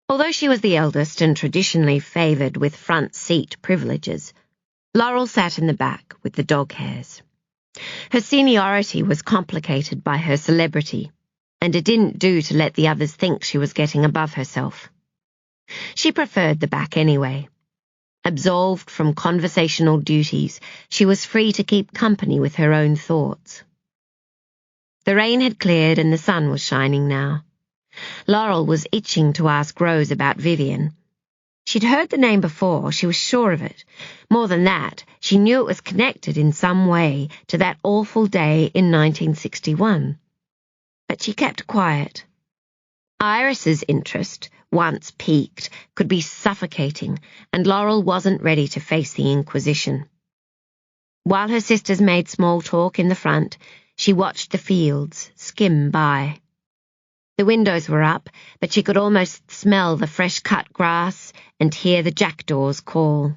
Although she was the eldest and traditionally favoured with front seat privileges, Laurel sat in the back with the dog hairs. Her seniority was complicated by her celebrity, and it didn't do to let the others think she was getting above herself. She preferred the back anyway. Absolved from conversational duties, she was free to keep company with her own thoughts. The rain had cleared and the sun was shining now. Laurel was itching to ask Rose about Vivien. She'd heard the name before, she was sure of it. More than that, she knew it was connected in some way to that awful day in 1961. But she kept quiet. Iris's interest, once piqued, could be suffocating, and Laurel wasn't ready to face the Inquisition. While her sisters made small talk in the front, she watched the fields skim by. The windows were up, but she could almost smell the fresh-cut grass and hear the jackdaws call.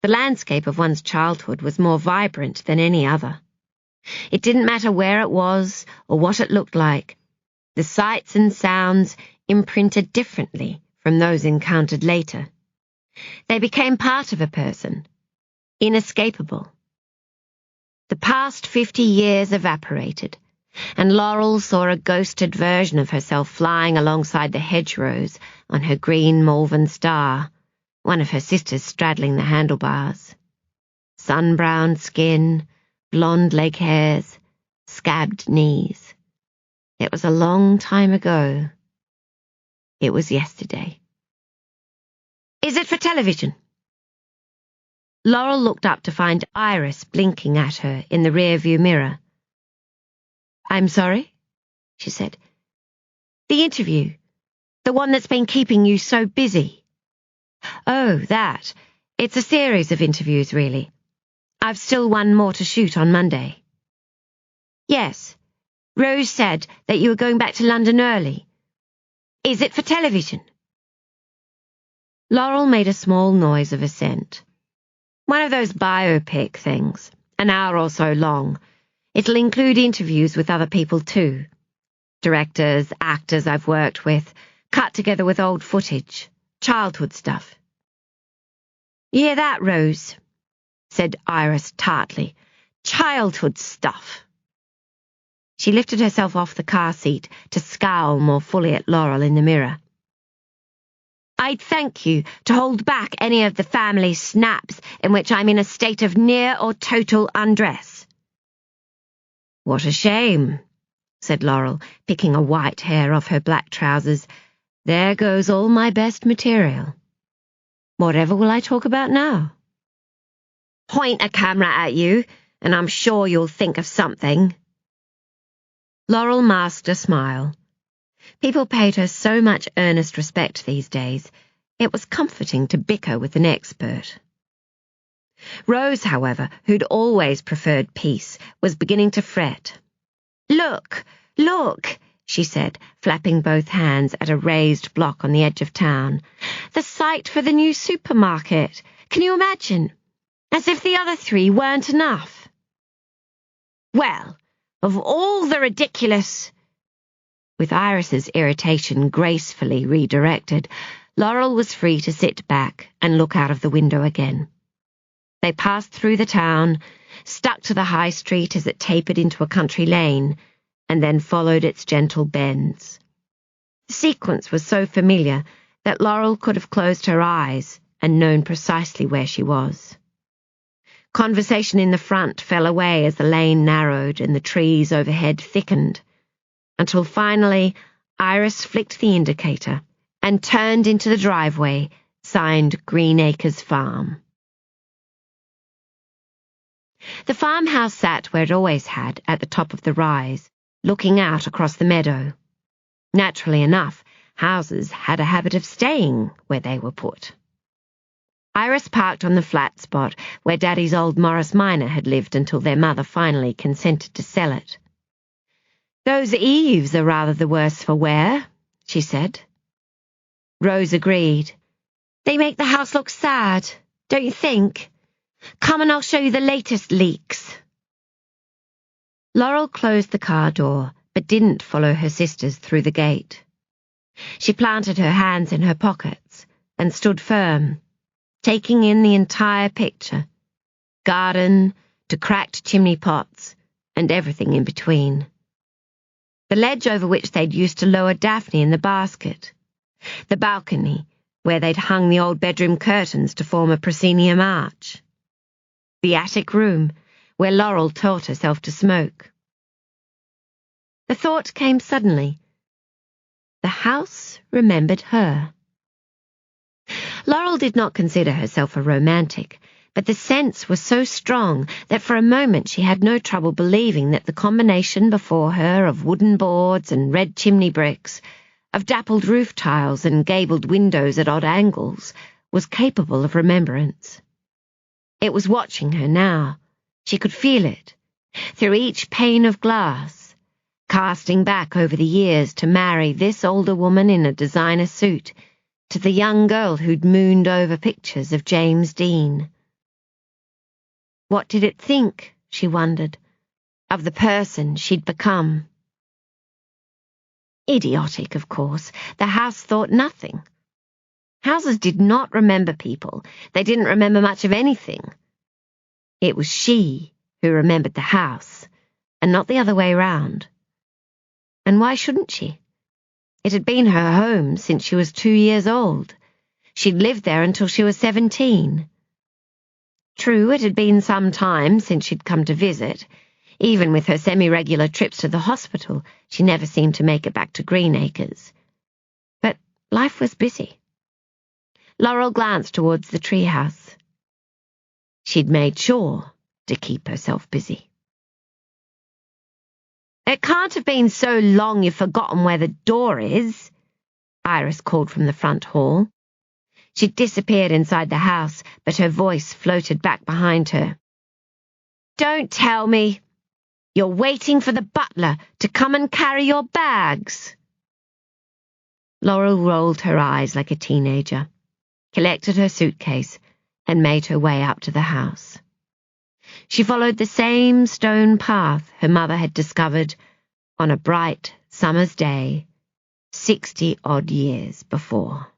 The landscape of one's childhood was more vibrant than any other. It didn't matter where it was or what it looked like. The sights and sounds imprinted differently from those encountered later. They became part of a person, inescapable. The past 50 years evaporated, and Laurel saw a ghosted version of herself flying alongside the hedgerows on her green Malvern Star, one of her sisters straddling the handlebars. Sun-browned skin, blonde leg hairs, scabbed knees. It was a long time ago. It was yesterday. "Is it for television?" Laurel looked up to find Iris blinking at her in the rear-view mirror. "I'm sorry?" she said. "The interview. The one that's been keeping you so busy." "Oh, that. It's a series of interviews, really. I've still one more to shoot on Monday." "Yes. Rose said that you were going back to London early. Is it for television?" Laurel made a small noise of assent. "One of those biopic things, an hour or so long. It'll include interviews with other people too. Directors, actors I've worked with, cut together with old footage, childhood stuff." "You hear that, Rose?" said Iris tartly. "Childhood stuff." She lifted herself off the car seat to scowl more fully at Laurel in the mirror. "I'd thank you to hold back any of the family snaps in which I'm in a state of near or total undress." "What a shame," said Laurel, picking a white hair off her black trousers. "There goes all my best material. Whatever will I talk about now?" "Point a camera at you, and I'm sure you'll think of something." Laurel masked a smile. People paid her so much earnest respect these days, it was comforting to bicker with an expert. Rose, however, who'd always preferred peace, was beginning to fret. Look, she said, flapping both hands at a raised block on the edge of town. "The site for the new supermarket. Can you imagine? As if the other three weren't enough." "Well, of all the ridiculous—" With Iris's irritation gracefully redirected, Laurel was free to sit back and look out of the window again. They passed through the town, stuck to the high street as it tapered into a country lane, and then followed its gentle bends. The sequence was so familiar that Laurel could have closed her eyes and known precisely where she was. Conversation in the front fell away as the lane narrowed and the trees overhead thickened, until finally Iris flicked the indicator and turned into the driveway signed Greenacres Farm. The farmhouse sat where it always had, at the top of the rise, looking out across the meadow. Naturally enough, houses had a habit of staying where they were put. Iris parked on the flat spot where Daddy's old Morris Minor had lived until their mother finally consented to sell it. "Those eaves are rather the worse for wear," she said. Rose agreed. "They make the house look sad," don't you think? Come and I'll show you the latest leaks. Laurel closed the car door, but didn't follow her sisters through the gate. She planted her hands in her pockets and stood firm, taking in the entire picture, garden to cracked chimney pots and everything in between. The ledge over which they'd used to lower Daphne in the basket, the balcony where they'd hung the old bedroom curtains to form a proscenium arch, the attic room where Laurel taught herself to smoke. The thought came suddenly. The house remembered her. Laurel did not consider herself a romantic, but the sense was so strong that for a moment she had no trouble believing that the combination before her of wooden boards and red chimney bricks, of dappled roof tiles and gabled windows at odd angles, was capable of remembrance. It was watching her now. She could feel it, through each pane of glass, casting back over the years to marry this older woman in a designer suit to the young girl who'd mooned over pictures of James Dean. What did it think, she wondered, of the person she'd become? Idiotic, of course. The house thought nothing. Houses did not remember people. They didn't remember much of anything. It was she who remembered the house, and not the other way round. And why shouldn't she? It had been her home since she was 2 years old. She'd lived there until she was 17. True, it had been some time since she'd come to visit. Even with her semi-regular trips to the hospital, she never seemed to make it back to Greenacres. But life was busy. Laurel glanced towards the treehouse. She'd made sure to keep herself busy. "It can't have been so long you've forgotten where the door is," Iris called from the front hall. She'd disappeared inside the house, but her voice floated back behind her. "Don't tell me. You're waiting for the butler to come and carry your bags." Laurel rolled her eyes like a teenager, collected her suitcase, and made her way up to the house. She followed the same stone path her mother had discovered on a bright summer's day 60-odd years before.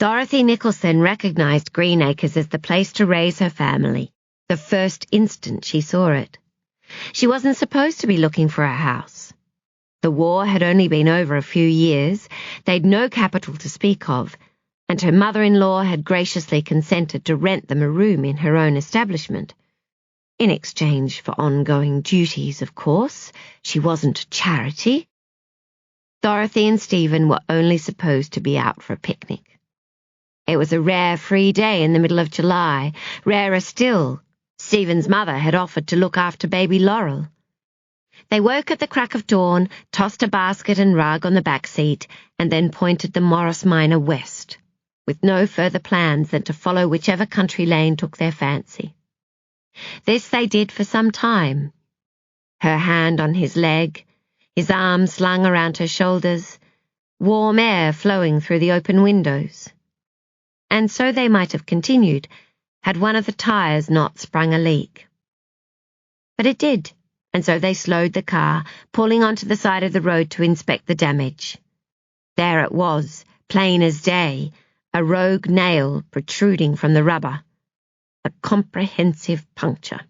Dorothy Nicolson recognized Greenacres as the place to raise her family the first instant she saw it. She wasn't supposed to be looking for a house. The war had only been over a few years, they'd no capital to speak of, and her mother-in-law had graciously consented to rent them a room in her own establishment. In exchange for ongoing duties, of course. She wasn't a charity. Dorothy and Stephen were only supposed to be out for a picnic. It was a rare free day in the middle of July. Rarer still, Stephen's mother had offered to look after baby Laurel. They woke at the crack of dawn, tossed a basket and rug on the back seat, and then pointed the Morris Minor west, with no further plans than to follow whichever country lane took their fancy. This they did for some time, her hand on his leg, his arm slung around her shoulders, warm air flowing through the open windows. And so they might have continued, had one of the tires not sprung a leak. But it did, and so they slowed the car, pulling onto the side of the road to inspect the damage. There it was, plain as day, a rogue nail protruding from the rubber. A comprehensive puncture.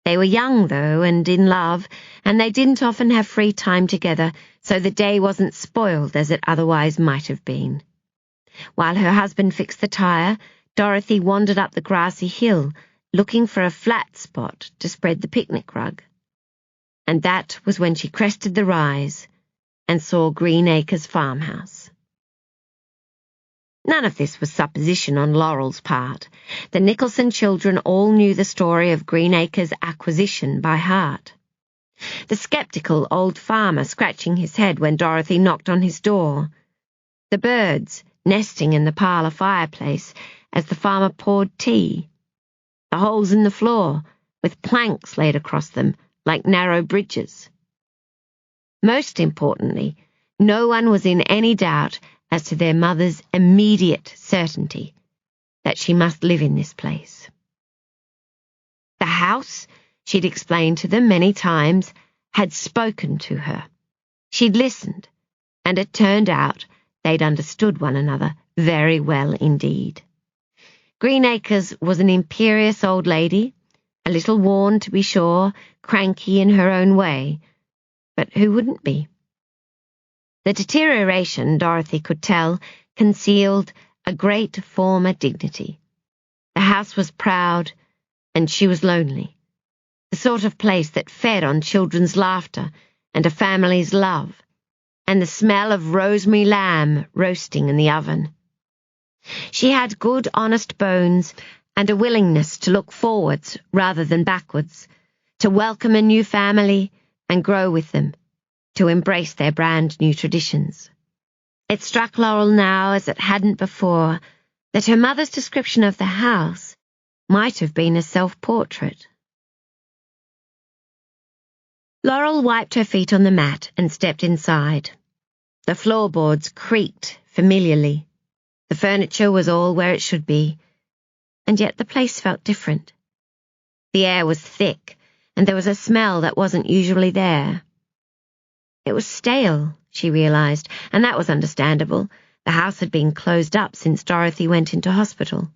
They were young, though, and in love, and they didn't often have free time together, so the day wasn't spoiled as it otherwise might have been. While her husband fixed the tire, Dorothy wandered up the grassy hill, looking for a flat spot to spread the picnic rug. And that was when she crested the rise and saw Greenacres farmhouse. None of this was supposition on Laurel's part. The Nicolson children all knew the story of Greenacres' acquisition by heart. The sceptical old farmer scratching his head when Dorothy knocked on his door. The birds nesting in the parlour fireplace as the farmer poured tea. The holes in the floor, with planks laid across them like narrow bridges. Most importantly, no one was in any doubt as to their mother's immediate certainty that she must live in this place. The house, she'd explained to them many times, had spoken to her. She'd listened, and it turned out they'd understood one another very well indeed. Greenacres was an imperious old lady, a little worn to be sure, cranky in her own way, but who wouldn't be? The deterioration, Dorothy could tell, concealed a great former dignity. The house was proud, and she was lonely, the sort of place that fed on children's laughter and a family's love, and the smell of rosemary lamb roasting in the oven. She had good, honest bones and a willingness to look forwards rather than backwards, to welcome a new family and grow with them, to embrace their brand new traditions. It struck Laurel now, as it hadn't before, that her mother's description of the house might have been a self-portrait. Laurel wiped her feet on the mat and stepped inside. The floorboards creaked familiarly. The furniture was all where it should be, and yet the place felt different. The air was thick, and there was a smell that wasn't usually there. It was stale, she realized, and that was understandable. The house had been closed up since Dorothy went into hospital.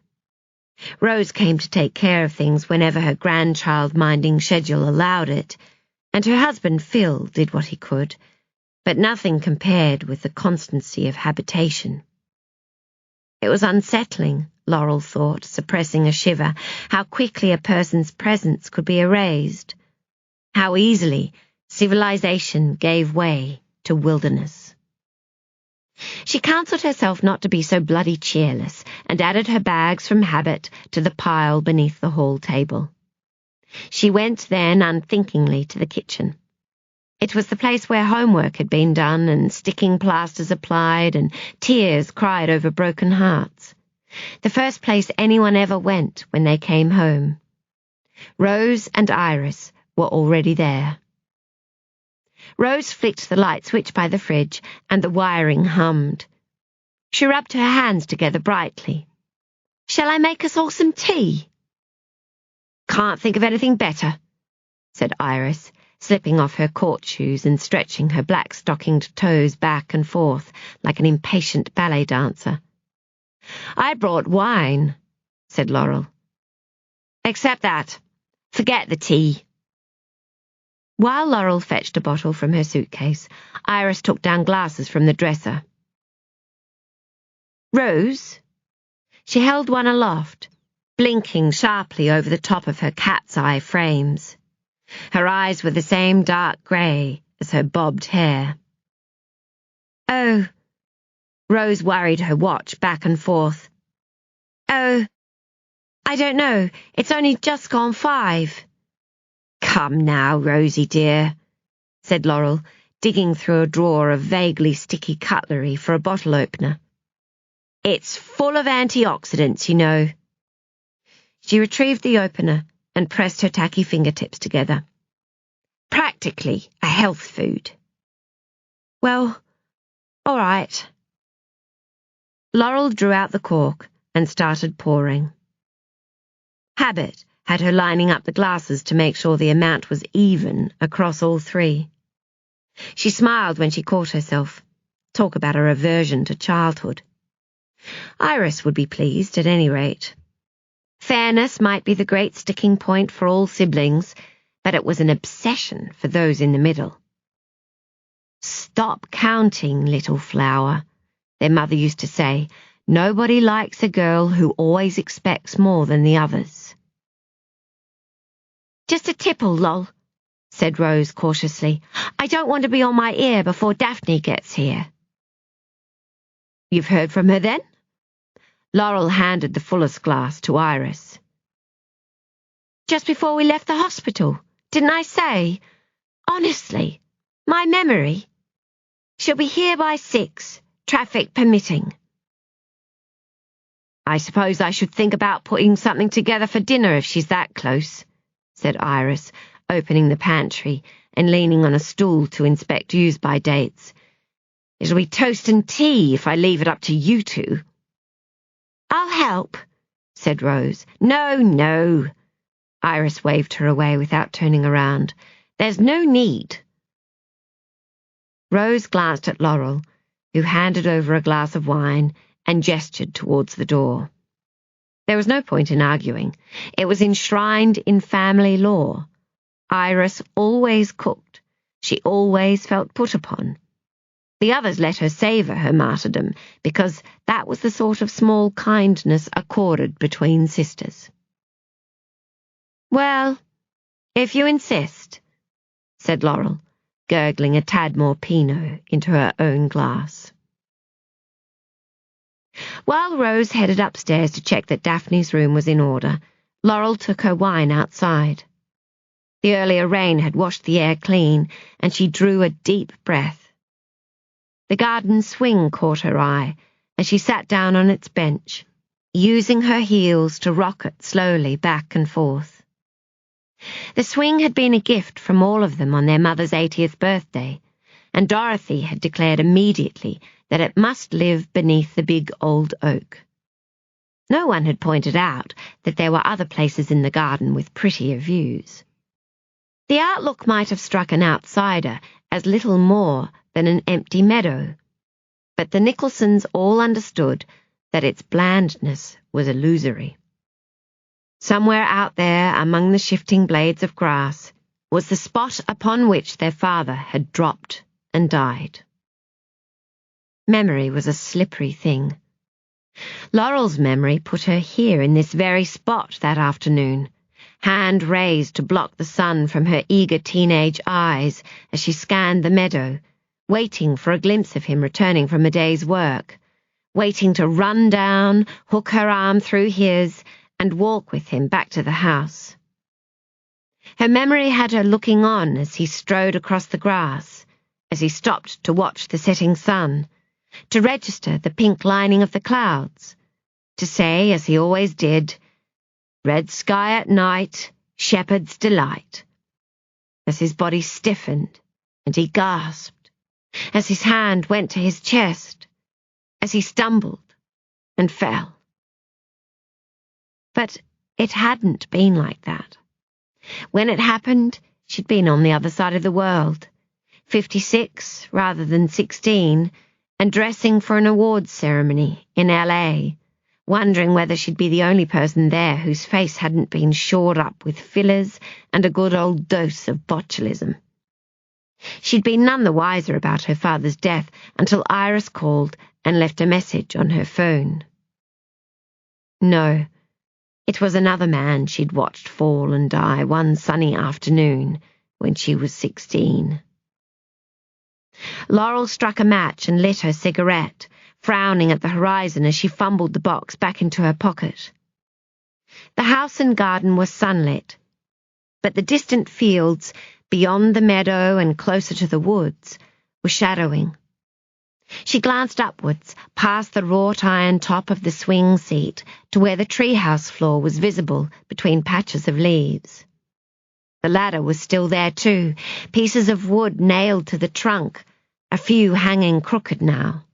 Rose came to take care of things whenever her grandchild-minding schedule allowed it, and her husband Phil did what he could, but nothing compared with the constancy of habitation. It was unsettling, Laurel thought, suppressing a shiver, how quickly a person's presence could be erased, how easily civilization gave way to wilderness. She counselled herself not to be so bloody cheerless, and added her bags from habit to the pile beneath the hall table. She went then unthinkingly to the kitchen. It was the place where homework had been done and sticking plasters applied and tears cried over broken hearts. The first place anyone ever went when they came home. Rose and Iris were already there. Rose flicked the light switch by the fridge, and the wiring hummed. She rubbed her hands together brightly. "Shall I make us all some tea?" "Can't think of anything better," said Iris, slipping off her court shoes and stretching her black-stockinged toes back and forth like an impatient ballet dancer. "I brought wine," said Laurel. "Except that. Forget the tea." While Laurel fetched a bottle from her suitcase, Iris took down glasses from the dresser. "Rose?" She held one aloft, blinking sharply over the top of her cat's eye frames. Her eyes were the same dark grey as her bobbed hair. "Oh," Rose worried her watch back and forth. "Oh, I don't know. It's only just gone 5. "Come now, Rosie dear," said Laurel, digging through a drawer of vaguely sticky cutlery for a bottle opener. "It's full of antioxidants, you know." She retrieved the opener and pressed her tacky fingertips together. "Practically a health food." "Well, all right." Laurel drew out the cork and started pouring. Habit had her lining up the glasses to make sure the amount was even across all 3. She smiled when she caught herself. Talk about a reversion to childhood. Iris would be pleased at any rate. Fairness might be the great sticking point for all siblings, but it was an obsession for those in the middle. "Stop counting, little flower," their mother used to say. "Nobody likes a girl who always expects more than the others." "Just a tipple, lol," said Rose cautiously. "I don't want to be on my ear before Daphne gets here." "You've heard from her then?" Laurel handed the fullest glass to Iris. "Just before we left the hospital, didn't I say? Honestly, my memory. She'll be here by 6, traffic permitting." "I suppose I should think about putting something together for dinner if she's that close," said Iris, opening the pantry and leaning on a stool to inspect use-by dates. It'll be toast and tea if I leave it up to you two." "I'll help," said Rose. No. Iris waved her away without turning around. "There's no need." Rose glanced at Laurel, who handed over a glass of wine and gestured towards the door. There was no point in arguing. It was enshrined in family law. Iris always cooked. She always felt put upon. The others let her savour her martyrdom, because that was the sort of small kindness accorded between sisters. "Well, if you insist," said Laurel, gurgling a tad more Pinot into her own glass. While Rose headed upstairs to check that Daphne's room was in order, Laurel took her wine outside. The earlier rain had washed the air clean, and she drew a deep breath. The garden swing caught her eye as she sat down on its bench, using her heels to rock it slowly back and forth. The swing had been a gift from all of them on their mother's 80th birthday, and Dorothy had declared immediately that it must live beneath the big old oak. No one had pointed out that there were other places in the garden with prettier views. The outlook might have struck an outsider as little more than an empty meadow, but the Nicholsons all understood that its blandness was illusory. Somewhere out there among the shifting blades of grass was the spot upon which their father had dropped and died. Memory was a slippery thing. Laurel's memory put her here in this very spot that afternoon, hand raised to block the sun from her eager teenage eyes as she scanned the meadow, waiting for a glimpse of him returning from a day's work, waiting to run down, hook her arm through his, and walk with him back to the house. Her memory had her looking on as he strode across the grass, as he stopped to watch the setting sun, to register the pink lining of the clouds, to say, as he always did, "Red sky at night, shepherd's delight," as his body stiffened and he gasped, as his hand went to his chest, as he stumbled and fell. But it hadn't been like that. When it happened, she'd been on the other side of the world, 56 rather than 16, and dressing for an awards ceremony in LA, wondering whether she'd be the only person there whose face hadn't been shored up with fillers and a good old dose of botulism. She'd been none the wiser about her father's death until Iris called and left a message on her phone. No, it was another man she'd watched fall and die one sunny afternoon when she was 16. Laurel struck a match and lit her cigarette, frowning at the horizon as she fumbled the box back into her pocket. The house and garden were sunlit, but the distant fields beyond the meadow and closer to the woods were shadowing. She glanced upwards, past the wrought iron top of the swing seat to where the treehouse floor was visible between patches of leaves. The ladder was still there too, pieces of wood nailed to the trunk, a few hanging crooked now.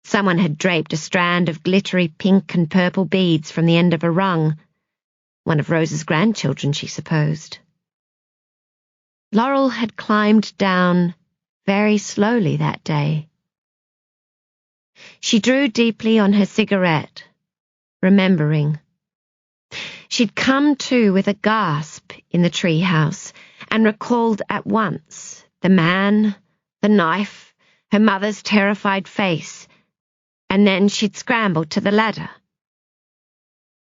Someone had draped a strand of glittery pink and purple beads from the end of a rung. One of Rose's grandchildren, she supposed. Laurel had climbed down very slowly that day. She drew deeply on her cigarette, remembering. She'd come to with a gasp in the treehouse and recalled at once the man, the knife, her mother's terrified face, and then she'd scrambled to the ladder.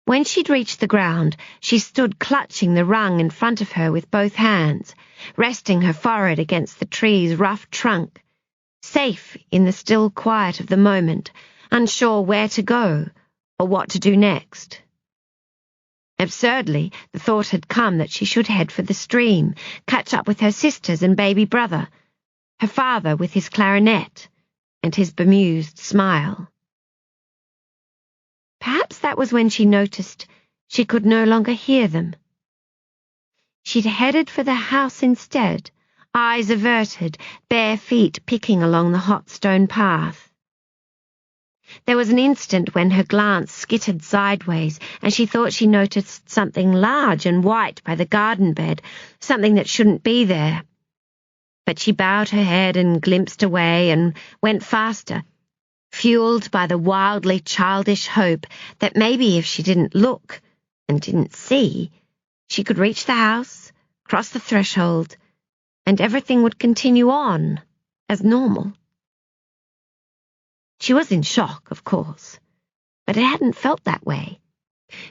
When she'd reached the ground, she stood clutching the rung in front of her with both hands, resting her forehead against the tree's rough trunk, safe in the still quiet of the moment, unsure where to go or what to do next. Absurdly, the thought had come that she should head for the stream, catch up with her sisters and baby brother, her father with his clarinet and his bemused smile. Perhaps that was when she noticed she could no longer hear them. She'd headed for the house instead, eyes averted, bare feet picking along the hot stone path. There was an instant when her glance skittered sideways, and she thought she noticed something large and white by the garden bed, something that shouldn't be there. But she bowed her head and glimpsed away and went faster, fueled by the wildly childish hope that maybe if she didn't look and didn't see, she could reach the house, cross the threshold, and everything would continue on as normal. She was in shock, of course, but it hadn't felt that way.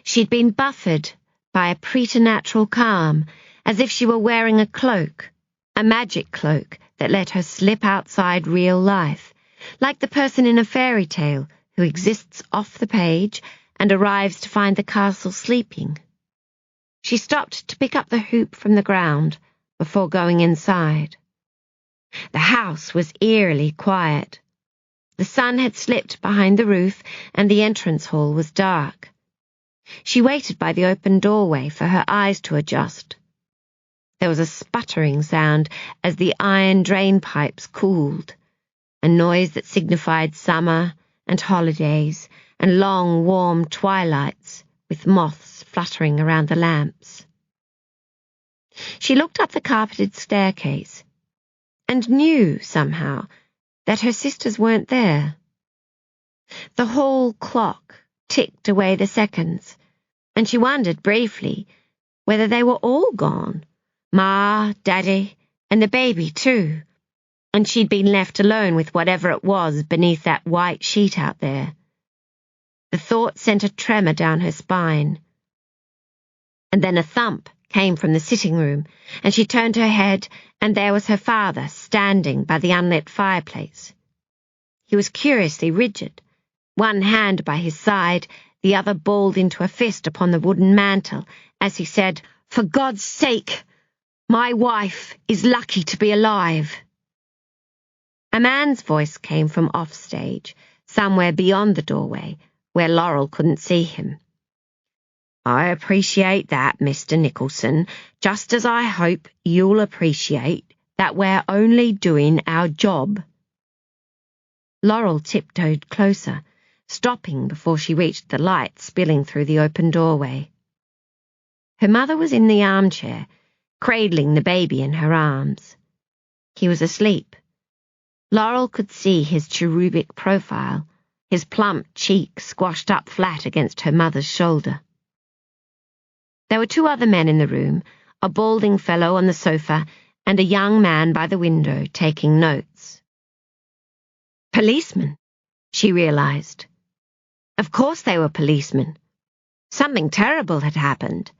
She'd been buffered by a preternatural calm, as if she were wearing a cloak, a magic cloak that let her slip outside real life, like the person in a fairy tale who exists off the page and arrives to find the castle sleeping. She stopped to pick up the hoop from the ground before going inside. The house was eerily quiet. The sun had slipped behind the roof and the entrance hall was dark. She waited by the open doorway for her eyes to adjust. There was a sputtering sound as the iron drain pipes cooled, a noise that signified summer and holidays and long, warm twilights with moths fluttering around the lamps. She looked up the carpeted staircase and knew, somehow, that her sisters weren't there. The hall clock ticked away the seconds, and she wondered briefly whether they were all gone, Ma, Daddy, and the baby too, and she'd been left alone with whatever it was beneath that white sheet out there. The thought sent a tremor down her spine. And then a thump came from the sitting room, and she turned her head, and there was her father standing by the unlit fireplace. He was curiously rigid, one hand by his side, the other balled into a fist upon the wooden mantel, as he said, "For God's sake, my wife is lucky to be alive." A man's voice came from offstage, somewhere beyond the doorway, where Laurel couldn't see him. "I appreciate that, Mr. Nicholson, just as I hope you'll appreciate that we're only doing our job." Laurel tiptoed closer, stopping before she reached the light spilling through the open doorway. Her mother was in the armchair, cradling the baby in her arms. He was asleep. Laurel could see his cherubic profile, his plump cheek squashed up flat against her mother's shoulder. There were two other men in the room, a balding fellow on the sofa and a young man by the window taking notes. Policemen, she realized. Of course they were policemen. Something terrible had happened.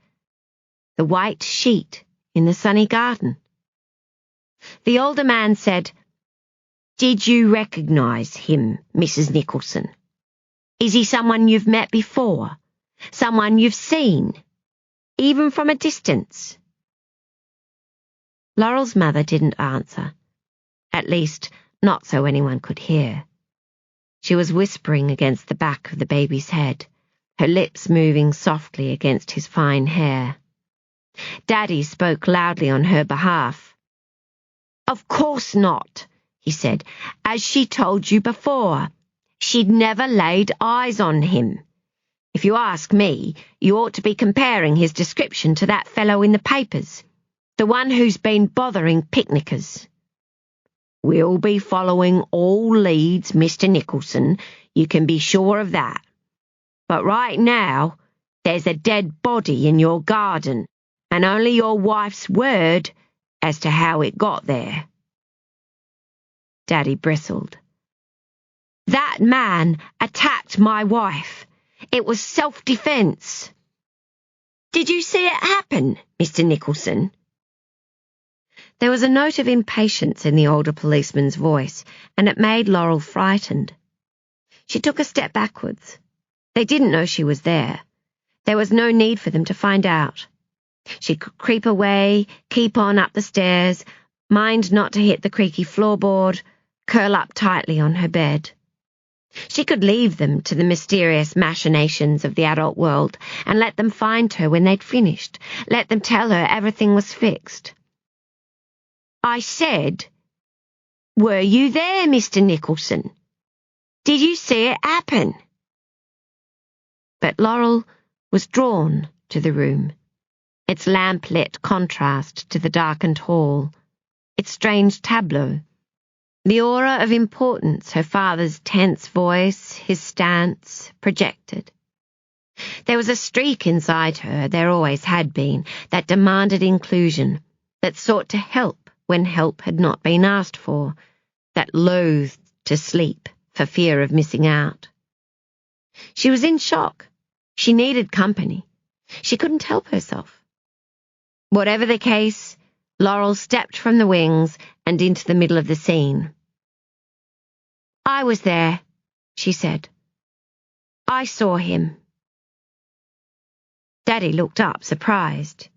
The white sheet in the sunny garden. The older man said, "Did you recognize him, Mrs. Nicholson? Is he someone you've met before? Someone you've seen? Even from a distance?" Laurel's mother didn't answer. At least, not so anyone could hear. She was whispering against the back of the baby's head, her lips moving softly against his fine hair. Daddy spoke loudly on her behalf. "Of course not," he said. "As she told you before, she'd never laid eyes on him. If you ask me, you ought to be comparing his description to that fellow in the papers, the one who's been bothering picnickers. We'll be following all leads, Mr. Nicholson, you can be sure of that. But right now, there's a dead body in your garden, and only your wife's word as to how it got there." Daddy bristled. "That man attacked my wife. It was self-defense. Did you see it happen, Mr. Nicholson?" There was a note of impatience in the older policeman's voice, and it made Laurel frightened. She took a step backwards. They didn't know she was there. There was no need for them to find out. She could creep away, keep on up the stairs, mind not to hit the creaky floorboard, curl up tightly on her bed. She could leave them to the mysterious machinations of the adult world and let them find her when they'd finished, let them tell her everything was fixed. I said, were you there, Mr. Nicholson? Did you see it happen? But Laurel was drawn to the room, its lamp-lit contrast to the darkened hall, its strange tableau, the aura of importance her father's tense voice, his stance, projected. There was a streak inside her, there always had been, that demanded inclusion, that sought to help when help had not been asked for, that loathed to sleep for fear of missing out. She was in shock. She needed company. She couldn't help herself. Whatever the case, Laurel stepped from the wings and into the middle of the scene. I was there, she said. I saw him. Daddy looked up, surprised.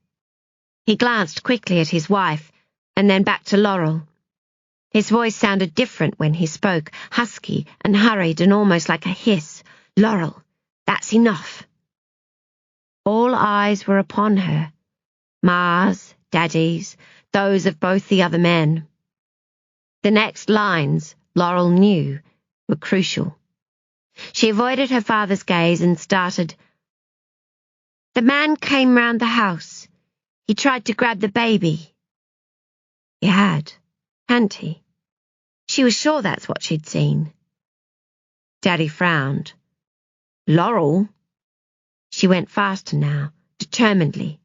He glanced quickly at his wife and then back to Laurel. His voice sounded different when he spoke, husky and hurried and almost like a hiss. Laurel, that's enough. All eyes were upon her. Ma's, Daddy's, those of both the other men. The next lines, Laurel knew, were crucial. She avoided her father's gaze and started. The man came round the house. He tried to grab the baby. He had, hadn't he? She was sure that's what she'd seen. Daddy frowned. Laurel? She went faster now, determinedly.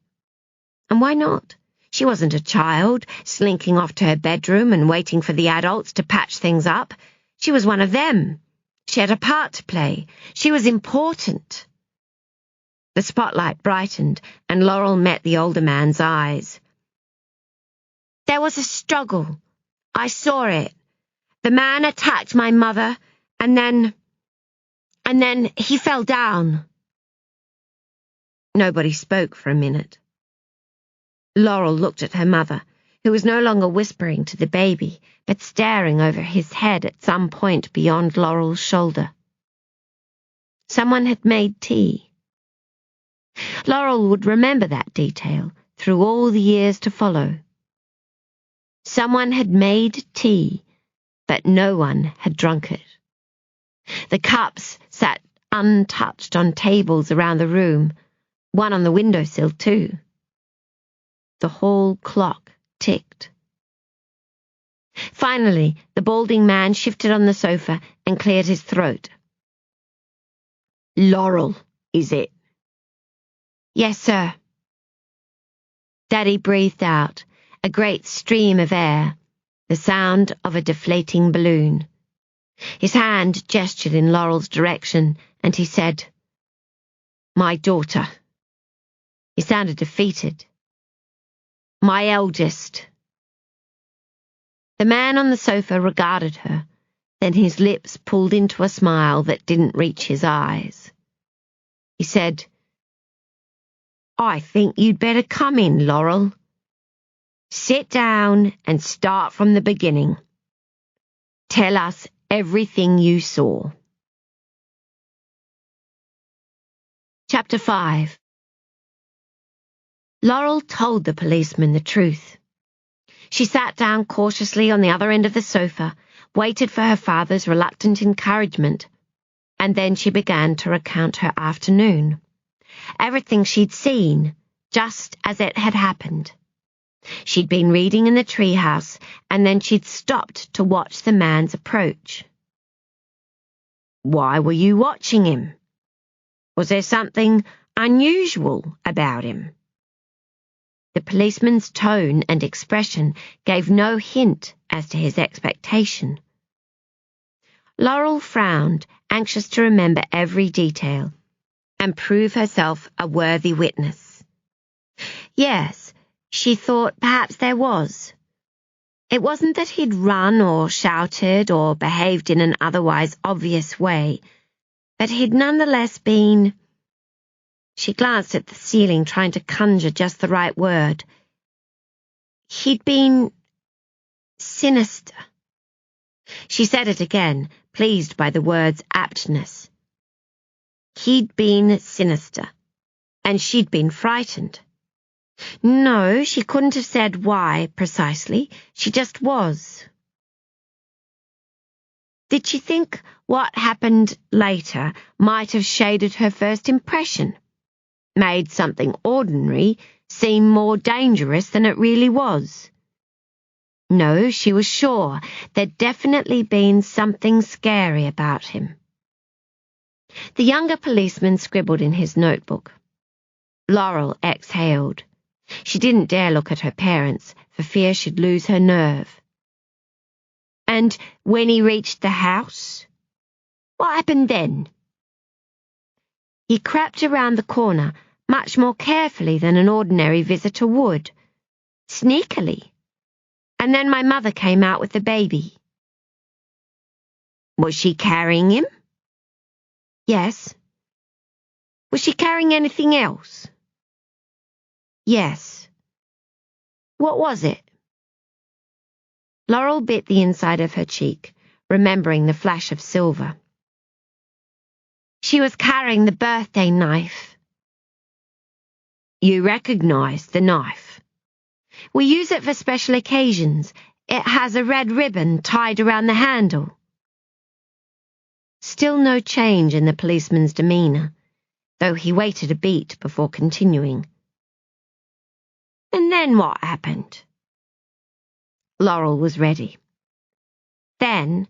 And why not? She wasn't a child, slinking off to her bedroom and waiting for the adults to patch things up. She was one of them. She had a part to play. She was important. The spotlight brightened, and Laurel met the older man's eyes. There was a struggle. I saw it. The man attacked my mother, and then he fell down. Nobody spoke for a minute. Laurel looked at her mother, who was no longer whispering to the baby, but staring over his head at some point beyond Laurel's shoulder. Someone had made tea. Laurel would remember that detail through all the years to follow. Someone had made tea, but no one had drunk it. The cups sat untouched on tables around the room, one on the windowsill too. The hall clock ticked. Finally, the balding man shifted on the sofa and cleared his throat. Laurel, is it? Yes, sir. Daddy breathed out, a great stream of air, the sound of a deflating balloon. His hand gestured in Laurel's direction, and he said, My daughter. He sounded defeated. My eldest. The man on the sofa regarded her, then his lips pulled into a smile that didn't reach his eyes. He said, I think you'd better come in, Laurel. Sit down and start from the beginning. Tell us everything you saw. Chapter 5. Laurel told the policeman the truth. She sat down cautiously on the other end of the sofa, waited for her father's reluctant encouragement, and then she began to recount her afternoon. Everything she'd seen, just as it had happened. She'd been reading in the treehouse, and then she'd stopped to watch the man's approach. Why were you watching him? Was there something unusual about him? The policeman's tone and expression gave no hint as to his expectation. Laurel frowned, anxious to remember every detail and prove herself a worthy witness. Yes, she thought perhaps there was. It wasn't that he'd run or shouted or behaved in an otherwise obvious way, but he'd nonetheless been... She glanced at the ceiling, trying to conjure just the right word. He'd been... sinister. She said it again, pleased by the word's aptness. He'd been sinister, and she'd been frightened. No, she couldn't have said why precisely. She just was. Did she think what happened later might have shaded her first impression, made something ordinary seem more dangerous than it really was? No, she was sure there'd definitely been something scary about him. The younger policeman scribbled in his notebook. Laurel exhaled. She didn't dare look at her parents for fear she'd lose her nerve. And when he reached the house, what happened then? He crept around the corner much more carefully than an ordinary visitor would, sneakily. And then my mother came out with the baby. Was she carrying him? Yes. Was she carrying anything else? Yes. What was it? Laurel bit the inside of her cheek, remembering the flash of silver. She was carrying the birthday knife. You recognize the knife? We use it for special occasions. It has a red ribbon tied around the handle. Still no change in the policeman's demeanour, though he waited a beat before continuing. And then what happened? Laurel was ready. Then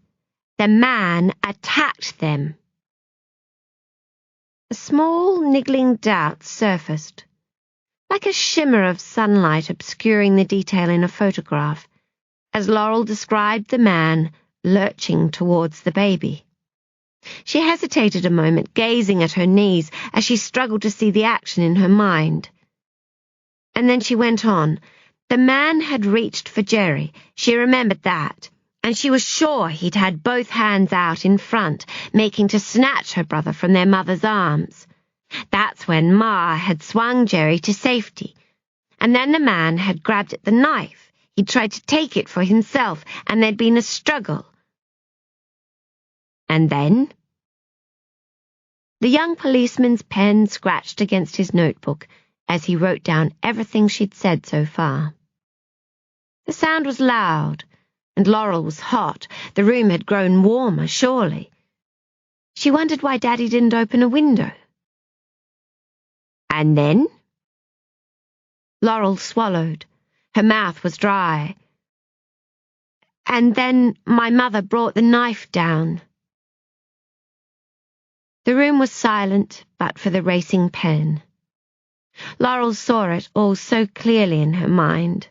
the man attacked them. A small, niggling doubt surfaced, like a shimmer of sunlight obscuring the detail in a photograph, as Laurel described the man lurching towards the baby. She hesitated a moment, gazing at her knees as she struggled to see the action in her mind. And then she went on. The man had reached for Jerry. She remembered that, and she was sure he'd had both hands out in front, making to snatch her brother from their mother's arms. That's when Ma had swung Jerry to safety, and then the man had grabbed at the knife. He'd tried to take it for himself, and there'd been a struggle. And then? The young policeman's pen scratched against his notebook as he wrote down everything she'd said so far. The sound was loud, and Laurel was hot. The room had grown warmer, surely. She wondered why Daddy didn't open a window. And then? Laurel swallowed. Her mouth was dry. And then my mother brought the knife down. The room was silent, but for the racing pen. Laurel saw it all so clearly in her mind.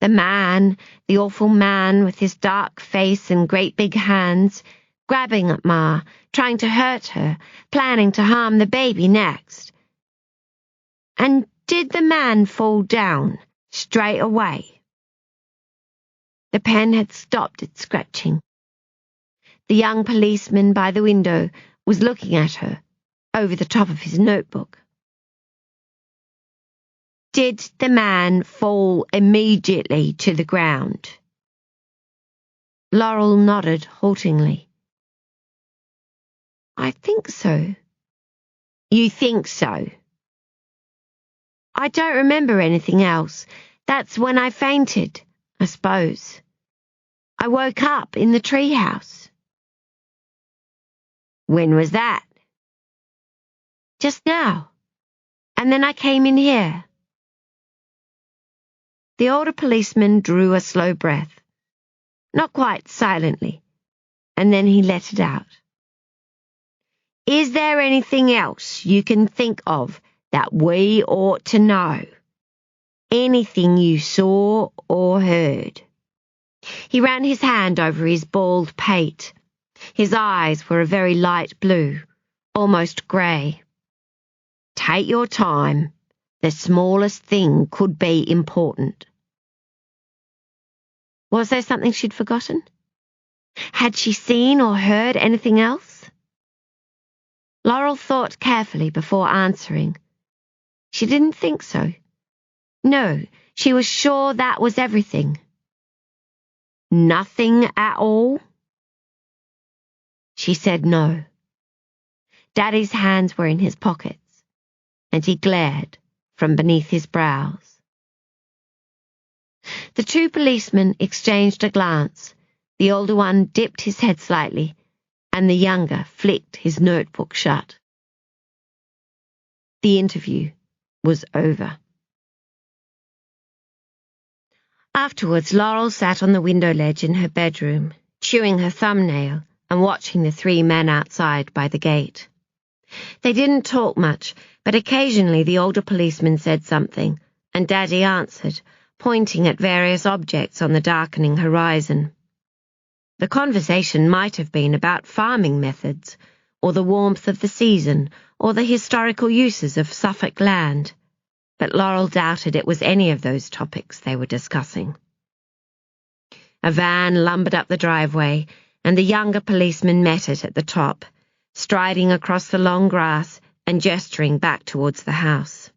The man, the awful man with his dark face and great big hands, grabbing at Ma, trying to hurt her, planning to harm the baby next. And did the man fall down straight away? The pen had stopped its scratching. The young policeman by the window was looking at her over the top of his notebook. Did the man fall immediately to the ground? Laurel nodded haltingly. I think so. You think so? I don't remember anything else. That's when I fainted, I suppose. I woke up in the treehouse. When was that? Just now. And then I came in here. The older policeman drew a slow breath, not quite silently, and then he let it out. Is there anything else you can think of that we ought to know? Anything you saw or heard? He ran his hand over his bald pate. His eyes were a very light blue, almost grey. Take your time. The smallest thing could be important. Was there something she'd forgotten? Had she seen or heard anything else? Laurel thought carefully before answering. She didn't think so. No, she was sure that was everything. Nothing at all? She said no. Daddy's hands were in his pockets, and he glared from beneath his brows. The two policemen exchanged a glance. The older one dipped his head slightly, and the younger flicked his notebook shut. The interview was over. Afterwards, Laurel sat on the window ledge in her bedroom, chewing her thumbnail and watching the three men outside by the gate. They didn't talk much, but occasionally the older policeman said something, and Daddy answered, pointing at various objects on the darkening horizon. The conversation might have been about farming methods, or the warmth of the season, or the historical uses of Suffolk land, but Laurel doubted it was any of those topics they were discussing. A van lumbered up the driveway, and the younger policeman met it at the top, striding across the long grass and gesturing back towards the house.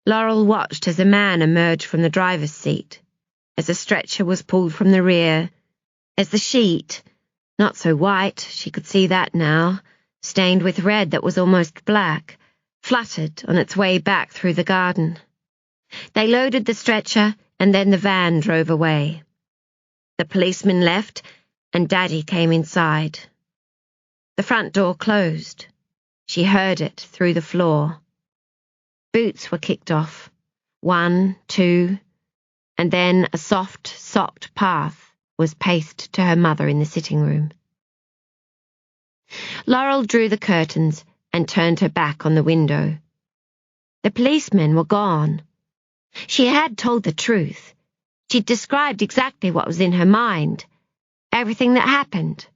Laurel watched as a man emerged from the driver's seat, as a stretcher was pulled from the rear, as the sheet, not so white, she could see that now, stained with red that was almost black, fluttered on its way back through the garden. They loaded the stretcher, and then the van drove away. The policeman left, and Daddy came inside. The front door closed. She heard it through the floor. Boots were kicked off, 1, 2, and then a soft, sopped path was paced to her mother in the sitting room. Laurel drew the curtains and turned her back on the window. The policemen were gone. She had told the truth. She'd described exactly what was in her mind, everything that happened.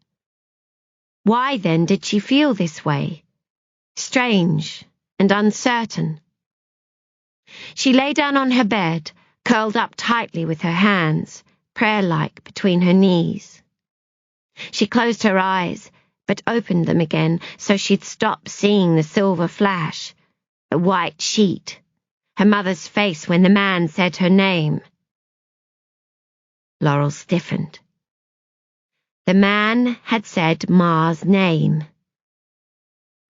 Why then did she feel this way? Strange and uncertain. She lay down on her bed, curled up tightly with her hands, prayer-like between her knees. She closed her eyes, but opened them again so she'd stop seeing the silver flash, the white sheet, her mother's face when the man said her name. Laurel stiffened. The man had said Ma's name.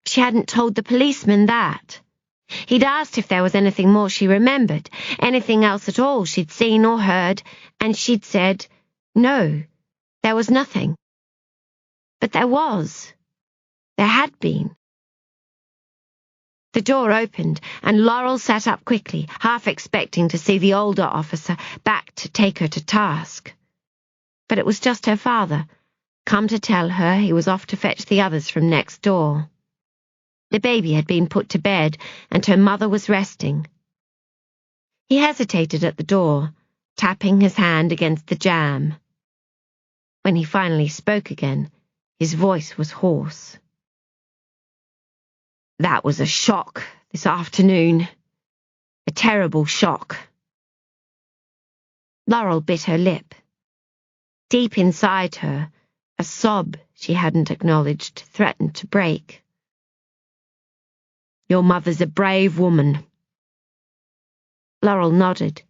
She hadn't told the policeman that. He'd asked if there was anything more she remembered, anything else at all she'd seen or heard, and she'd said, no, there was nothing. But there was. There had been. The door opened, and Laurel sat up quickly, half expecting to see the older officer back to take her to task. But it was just her father, come to tell her he was off to fetch the others from next door. The baby had been put to bed, and her mother was resting. He hesitated at the door, tapping his hand against the jamb. When he finally spoke again, his voice was hoarse. That was a shock this afternoon. A terrible shock. Laurel bit her lip. Deep inside her, a sob she hadn't acknowledged threatened to break. Your mother's a brave woman. Laurel nodded.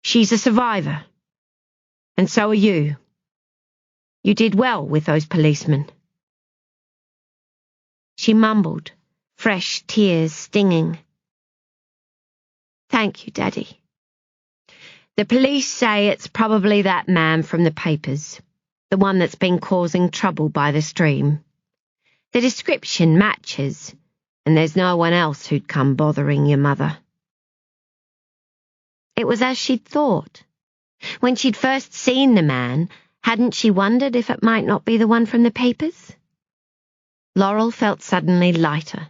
She's a survivor. And so are you. You did well with those policemen. She mumbled, fresh tears stinging. Thank you, Daddy. The police say it's probably that man from the papers, the one that's been causing trouble by the stream. The description matches, and there's no one else who'd come bothering your mother. It was as she'd thought. When she'd first seen the man, hadn't she wondered if it might not be the one from the papers? Laurel felt suddenly lighter.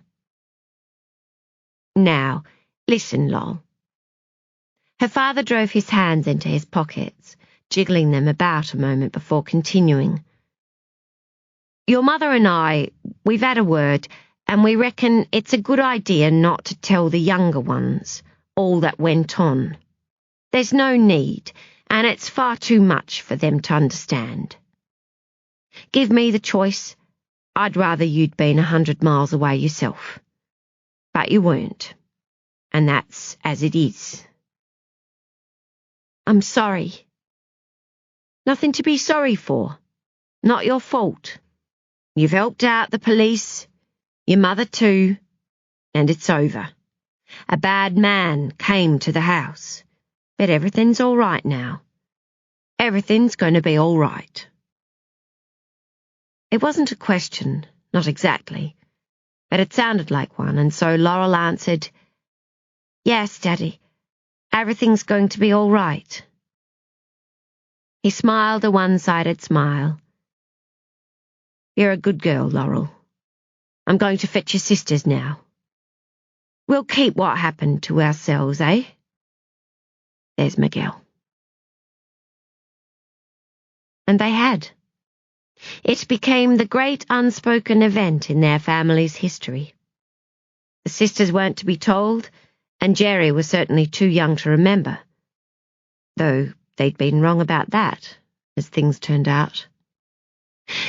Now, listen, Lol. Her father drove his hands into his pockets, jiggling them about a moment before continuing. Your mother and we've had a word, and we reckon it's a good idea not to tell the younger ones all that went on. There's no need, and it's far too much for them to understand. Give me the choice. I'd rather you'd been 100 miles away yourself. But you weren't, and that's as it is. I'm sorry. Nothing to be sorry for. Not your fault. You've helped out the police, your mother too, and it's over. A bad man came to the house. But everything's all right now. Everything's going to be all right. It wasn't a question, not exactly, but it sounded like one, and so Laurel answered, "Yes, Daddy, everything's going to be all right." He smiled a one-sided smile. "You're a good girl, Laurel. I'm going to fetch your sisters now. We'll keep what happened to ourselves, eh? There's Miguel." And they had. It became the great unspoken event in their family's history. The sisters weren't to be told, and Jerry was certainly too young to remember, though they'd been wrong about that, as things turned out.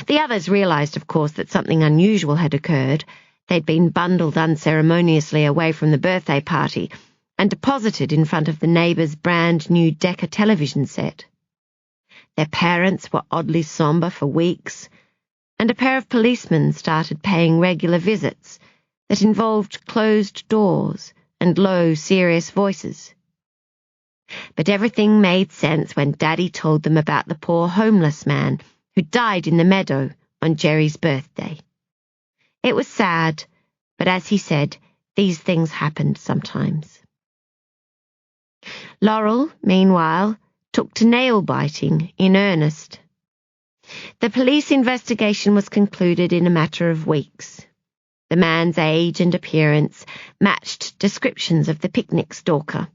The others realized, of course, that something unusual had occurred. They'd been bundled unceremoniously away from the birthday party and deposited in front of the neighbour's brand-new Decca television set. Their parents were oddly sombre for weeks, and a pair of policemen started paying regular visits that involved closed doors and low, serious voices. But everything made sense when Daddy told them about the poor homeless man who died in the meadow on Jerry's birthday. It was sad, but as he said, these things happened sometimes. Laurel, meanwhile, took to nail-biting in earnest. The police investigation was concluded in a matter of weeks. The man's age and appearance matched descriptions of the picnic stalker.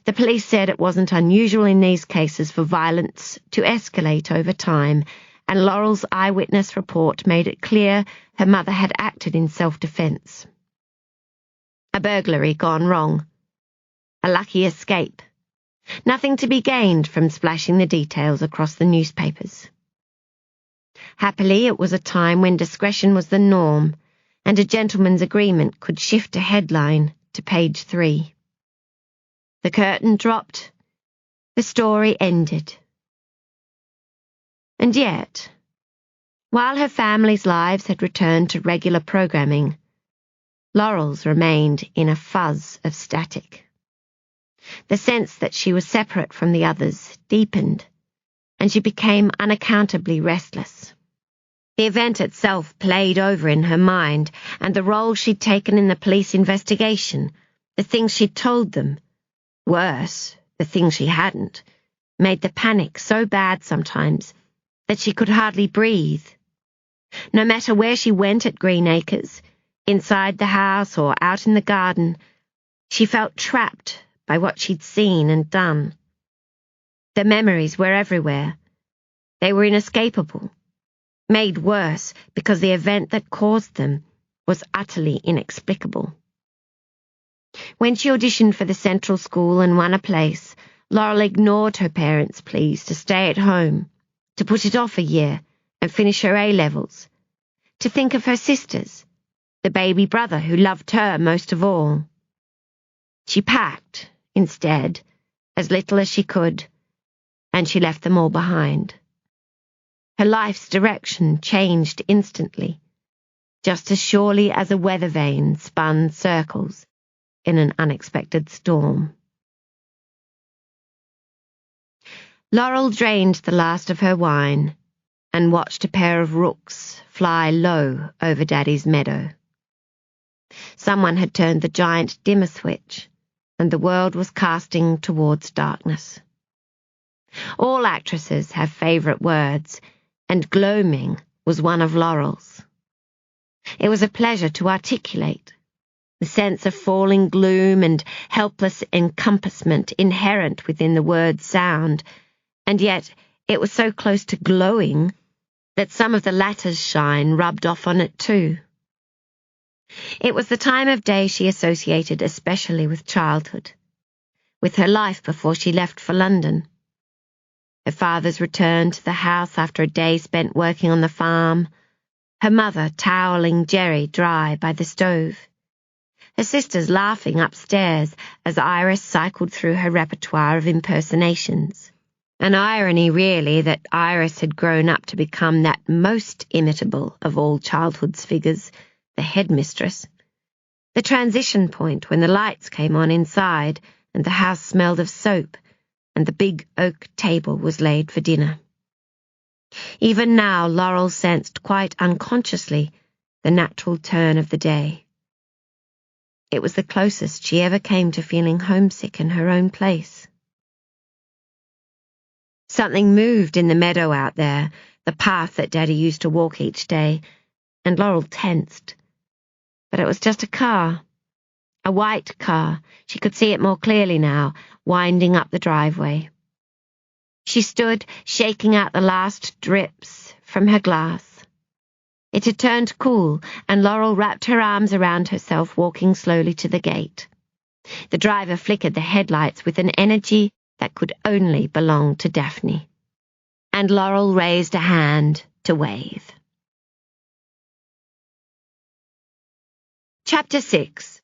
The police said it wasn't unusual in these cases for violence to escalate over time, and Laurel's eyewitness report made it clear her mother had acted in self-defense. A burglary gone wrong. A lucky escape. Nothing to be gained from splashing the details across the newspapers. Happily, it was a time when discretion was the norm, and a gentleman's agreement could shift a headline to page 3. The curtain dropped. The story ended. And yet, while her family's lives had returned to regular programming, Laurel's remained in a fuzz of static. The sense that she was separate from the others deepened, and she became unaccountably restless. The event itself played over in her mind, and the role she'd taken in the police investigation, the things she'd told them, worse, the things she hadn't, made the panic so bad sometimes that she could hardly breathe. No matter where she went at Green Acres, inside the house or out in the garden, she felt trapped by what she'd seen and done. The memories were everywhere. They were inescapable, made worse because the event that caused them was utterly inexplicable. When she auditioned for the Central School and won a place, Laurel ignored her parents' pleas to stay at home, to put it off a year and finish her A-levels, to think of her sisters, the baby brother who loved her most of all. She packed, instead, as little as she could, and she left them all behind. Her life's direction changed instantly, just as surely as a weather vane spun circles in an unexpected storm. Laurel drained the last of her wine and watched a pair of rooks fly low over Daddy's meadow. Someone had turned the giant dimmer switch, and the world was casting towards darkness. All actresses have favourite words, and gloaming was one of Laurel's. It was a pleasure to articulate, the sense of falling gloom and helpless encompassment inherent within the word's sound, and yet it was so close to glowing that some of the latter's shine rubbed off on it too. It was the time of day she associated especially with childhood, with her life before she left for London. Her father's return to the house after a day spent working on the farm, her mother toweling Jerry dry by the stove, her sisters laughing upstairs as Iris cycled through her repertoire of impersonations. An irony, really, that Iris had grown up to become that most imitable of all childhood's figures, the headmistress. The transition point when the lights came on inside and the house smelled of soap, and the big oak table was laid for dinner. Even now Laurel sensed quite unconsciously the natural turn of the day. It was the closest she ever came to feeling homesick in her own place. Something moved in the meadow out there, the path that Daddy used to walk each day, and Laurel tensed. But it was just a car. A white car. She could see it more clearly now, winding up the driveway. She stood, shaking out the last drips from her glass. It had turned cool, and Laurel wrapped her arms around herself, walking slowly to the gate. The driver flickered the headlights with an energy that could only belong to Daphne, and Laurel raised a hand to wave. Chapter 6.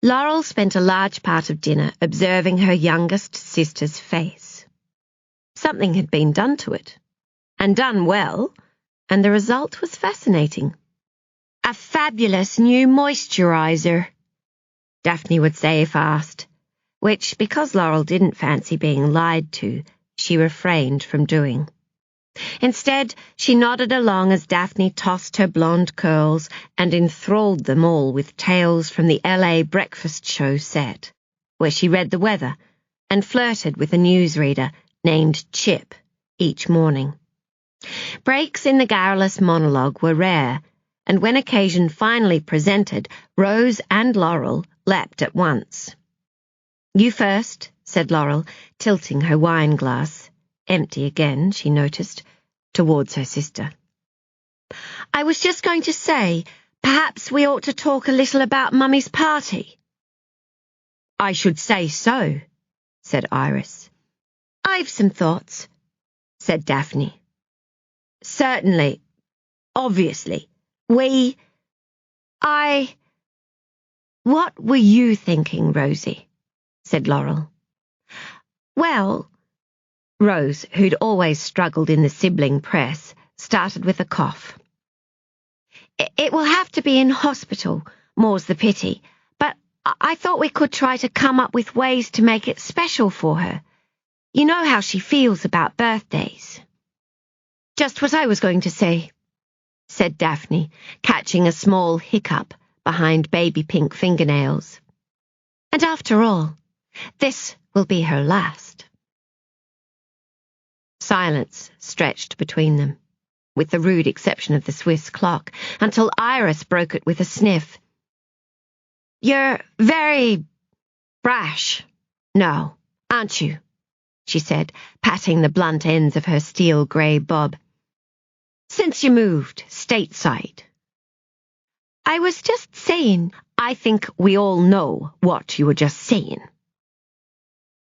Laurel spent a large part of dinner observing her youngest sister's face. Something had been done to it, and done well, and the result was fascinating. "A fabulous new moisturizer," Daphne would say if asked, which, because Laurel didn't fancy being lied to, she refrained from doing. Instead, she nodded along as Daphne tossed her blonde curls and enthralled them all with tales from the LA breakfast show set, where she read the weather and flirted with a newsreader named Chip each morning. Breaks in the garrulous monologue were rare, and when occasion finally presented, Rose and Laurel leapt at once. "You first," said Laurel, tilting her wine glass, empty again, she noticed, towards her sister. "I was just going to say, perhaps we ought to talk a little about Mummy's party." "I should say so," said Iris. "I've some thoughts," said Daphne. "Certainly, obviously, What were you thinking, Rosie?" said Laurel. "Well," Rose, who'd always struggled in the sibling press, started with a cough. "It will have to be in hospital, more's the pity, but I thought we could try to come up with ways to make it special for her. You know how she feels about birthdays." "Just what I was going to say," said Daphne, catching a small hiccup behind baby pink fingernails. "And after all, this will be her last." Silence stretched between them, with the rude exception of the Swiss clock, until Iris broke it with a sniff. "You're very brash now, aren't you?" she said, patting the blunt ends of her steel-grey bob. "Since you moved stateside." "I was just saying, I think we all know what you were just saying."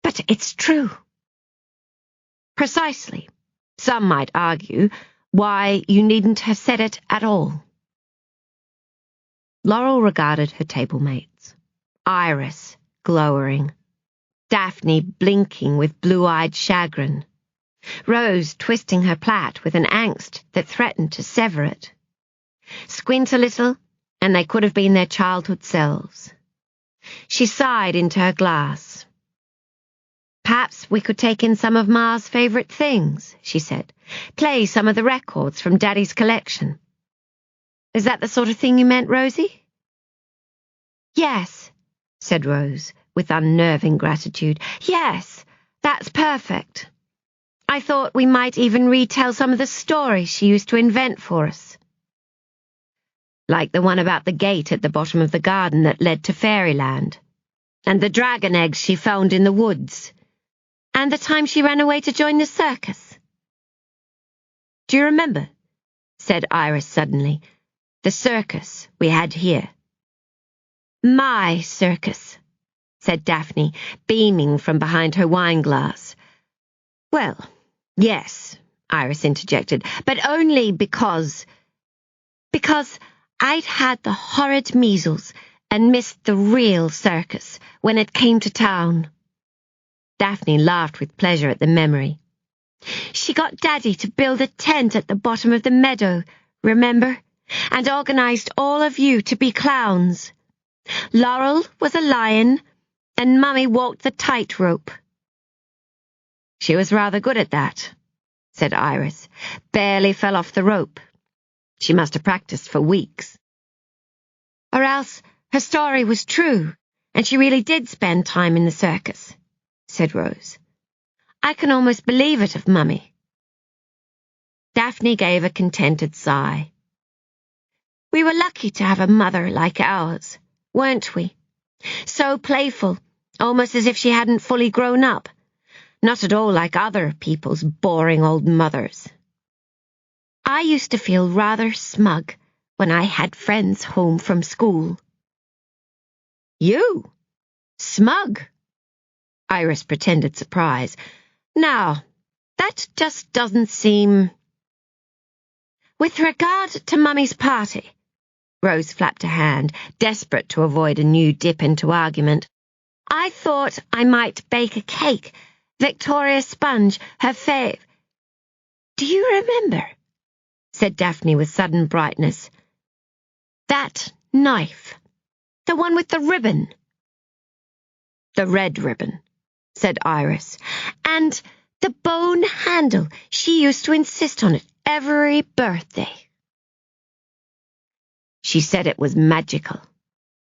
"But it's true." "Precisely. Some might argue why you needn't have said it at all." Laurel regarded her table mates, Iris glowering, Daphne blinking with blue-eyed chagrin, Rose twisting her plait with an angst that threatened to sever it. Squint a little, and they could have been their childhood selves. She sighed into her glass. "Perhaps we could take in some of Ma's favourite things," she said. "Play some of the records from Daddy's collection." "Is that the sort of thing you meant, Rosie?" "Yes," said Rose, with unnerving gratitude. "Yes, that's perfect. I thought we might even retell some of the stories she used to invent for us." "Like the one about the gate at the bottom of the garden that led to fairyland, and the dragon eggs she found in the woods, and the time she ran away to join the circus." "Do you remember," said Iris suddenly, "the circus we had here?" "My circus," said Daphne, beaming from behind her wine-glass. "Well, yes," Iris interjected, "but only because I'd had the horrid measles and missed the real circus when it came to town." Daphne laughed with pleasure at the memory. "She got Daddy to build a tent at the bottom of the meadow, remember? And organised all of you to be clowns. Laurel was a lion, and Mummy walked the tightrope." "She was rather good at that," said Iris. "Barely fell off the rope. She must have practiced for weeks." "Or else her story was true, and she really did spend time in the circus," said Rose. "I can almost believe it of Mummy." Daphne gave a contented sigh. "We were lucky to have a mother like ours, weren't we? So playful, almost as if she hadn't fully grown up. Not at all like other people's boring old mothers. I used to feel rather smug when I had friends home from school." "You? Smug?" Iris pretended surprise. "Now, that just doesn't seem—" "With regard to Mummy's party," Rose flapped a hand, desperate to avoid a new dip into argument, "I thought I might bake a cake. Victoria Sponge, her fave." "Do you remember?" said Daphne with sudden brightness. "That knife. The one with the ribbon." "The red ribbon," said Iris. "And the bone handle. She used to insist on it every birthday." "She said it was magical,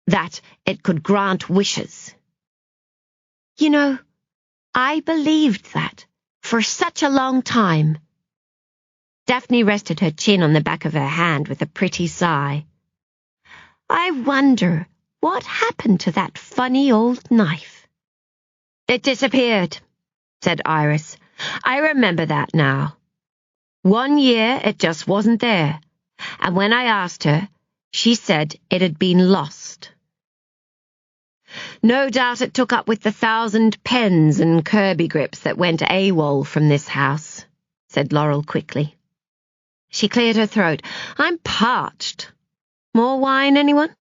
that it could grant wishes." "You know, I believed that for such a long time." Daphne rested her chin on the back of her hand with a pretty sigh. "I wonder what happened to that funny old knife." "It disappeared," said Iris. "I remember that now. One year it just wasn't there, and when I asked her, she said it had been lost." "No doubt it took up with the 1,000 pens and Kirby grips that went AWOL from this house," said Laurel quickly. She cleared her throat. "I'm parched. More wine, anyone?"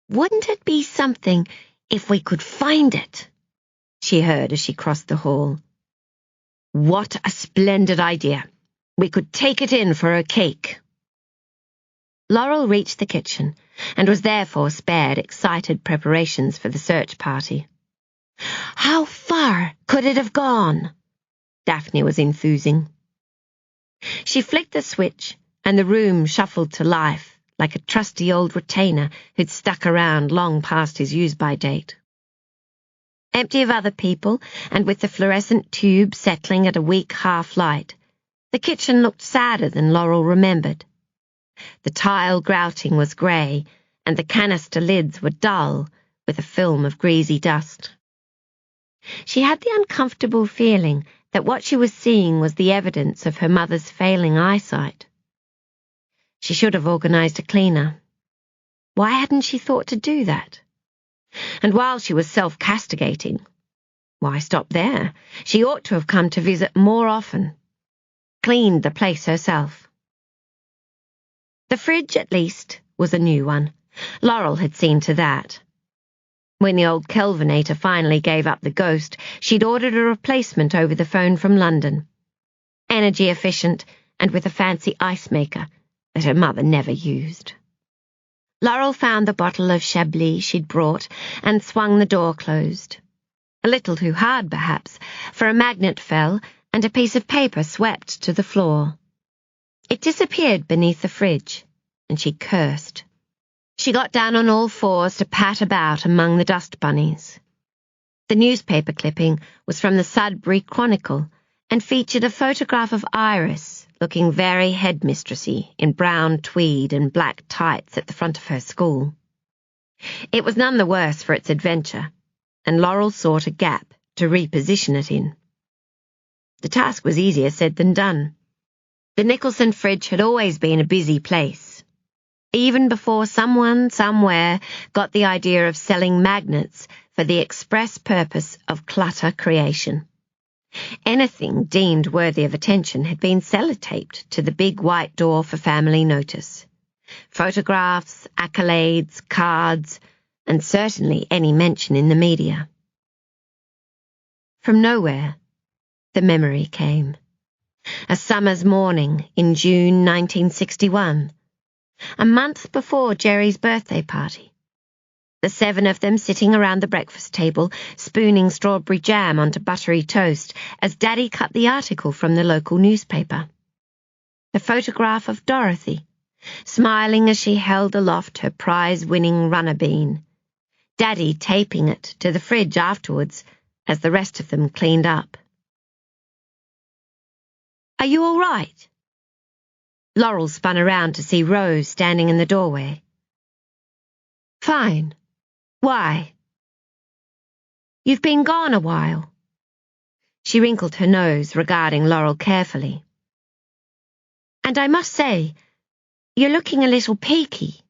"Wouldn't it be something if we could find it?" she heard as she crossed the hall. "What a splendid idea. We could take it in for a cake." Laurel reached the kitchen and was therefore spared excited preparations for the search party. "How far could it have gone?" Daphne was enthusing. She flicked the switch, and the room shuffled to life like a trusty old retainer who'd stuck around long past his use-by date. Empty of other people, and with the fluorescent tube settling at a weak half-light, the kitchen looked sadder than Laurel remembered. The tile grouting was grey, and the canister lids were dull, with a film of greasy dust. She had the uncomfortable feeling that what she was seeing was the evidence of her mother's failing eyesight. She should have organised a cleaner. Why hadn't she thought to do that? And while she was self-castigating, why stop there? She ought to have come to visit more often. Cleaned the place herself. The fridge, at least, was a new one. Laurel had seen to that. When the old Kelvinator finally gave up the ghost, she'd ordered a replacement over the phone from London. Energy efficient and with a fancy ice maker that her mother never used. Laurel found the bottle of Chablis she'd brought and swung the door closed. A little too hard, perhaps, for a magnet fell and a piece of paper swept to the floor. It disappeared beneath the fridge, and she cursed. She got down on all fours to pat about among the dust bunnies. The newspaper clipping was from the Sudbury Chronicle and featured a photograph of Iris looking very headmistressy in brown tweed and black tights at the front of her school. It was none the worse for its adventure, and Laurel sought a gap to reposition it in. The task was easier said than done. The Nicholson fridge had always been a busy place, even before someone somewhere got the idea of selling magnets for the express purpose of clutter creation. Anything deemed worthy of attention had been sellotaped to the big white door for family notice. Photographs, accolades, cards, and certainly any mention in the media. From nowhere, the memory came. A summer's morning in June 1961, a month before Jerry's birthday party. the 7 of them sitting around the breakfast table, spooning strawberry jam onto buttery toast as Daddy cut the article from the local newspaper. The photograph of Dorothy, smiling as she held aloft her prize-winning runner bean. Daddy taping it to the fridge afterwards as the rest of them cleaned up. "Are you all right?" Laurel spun around to see Rose standing in the doorway. "Fine. Why?" "You've been gone a while." She wrinkled her nose, regarding Laurel carefully. "And I must say, you're looking a little peaky."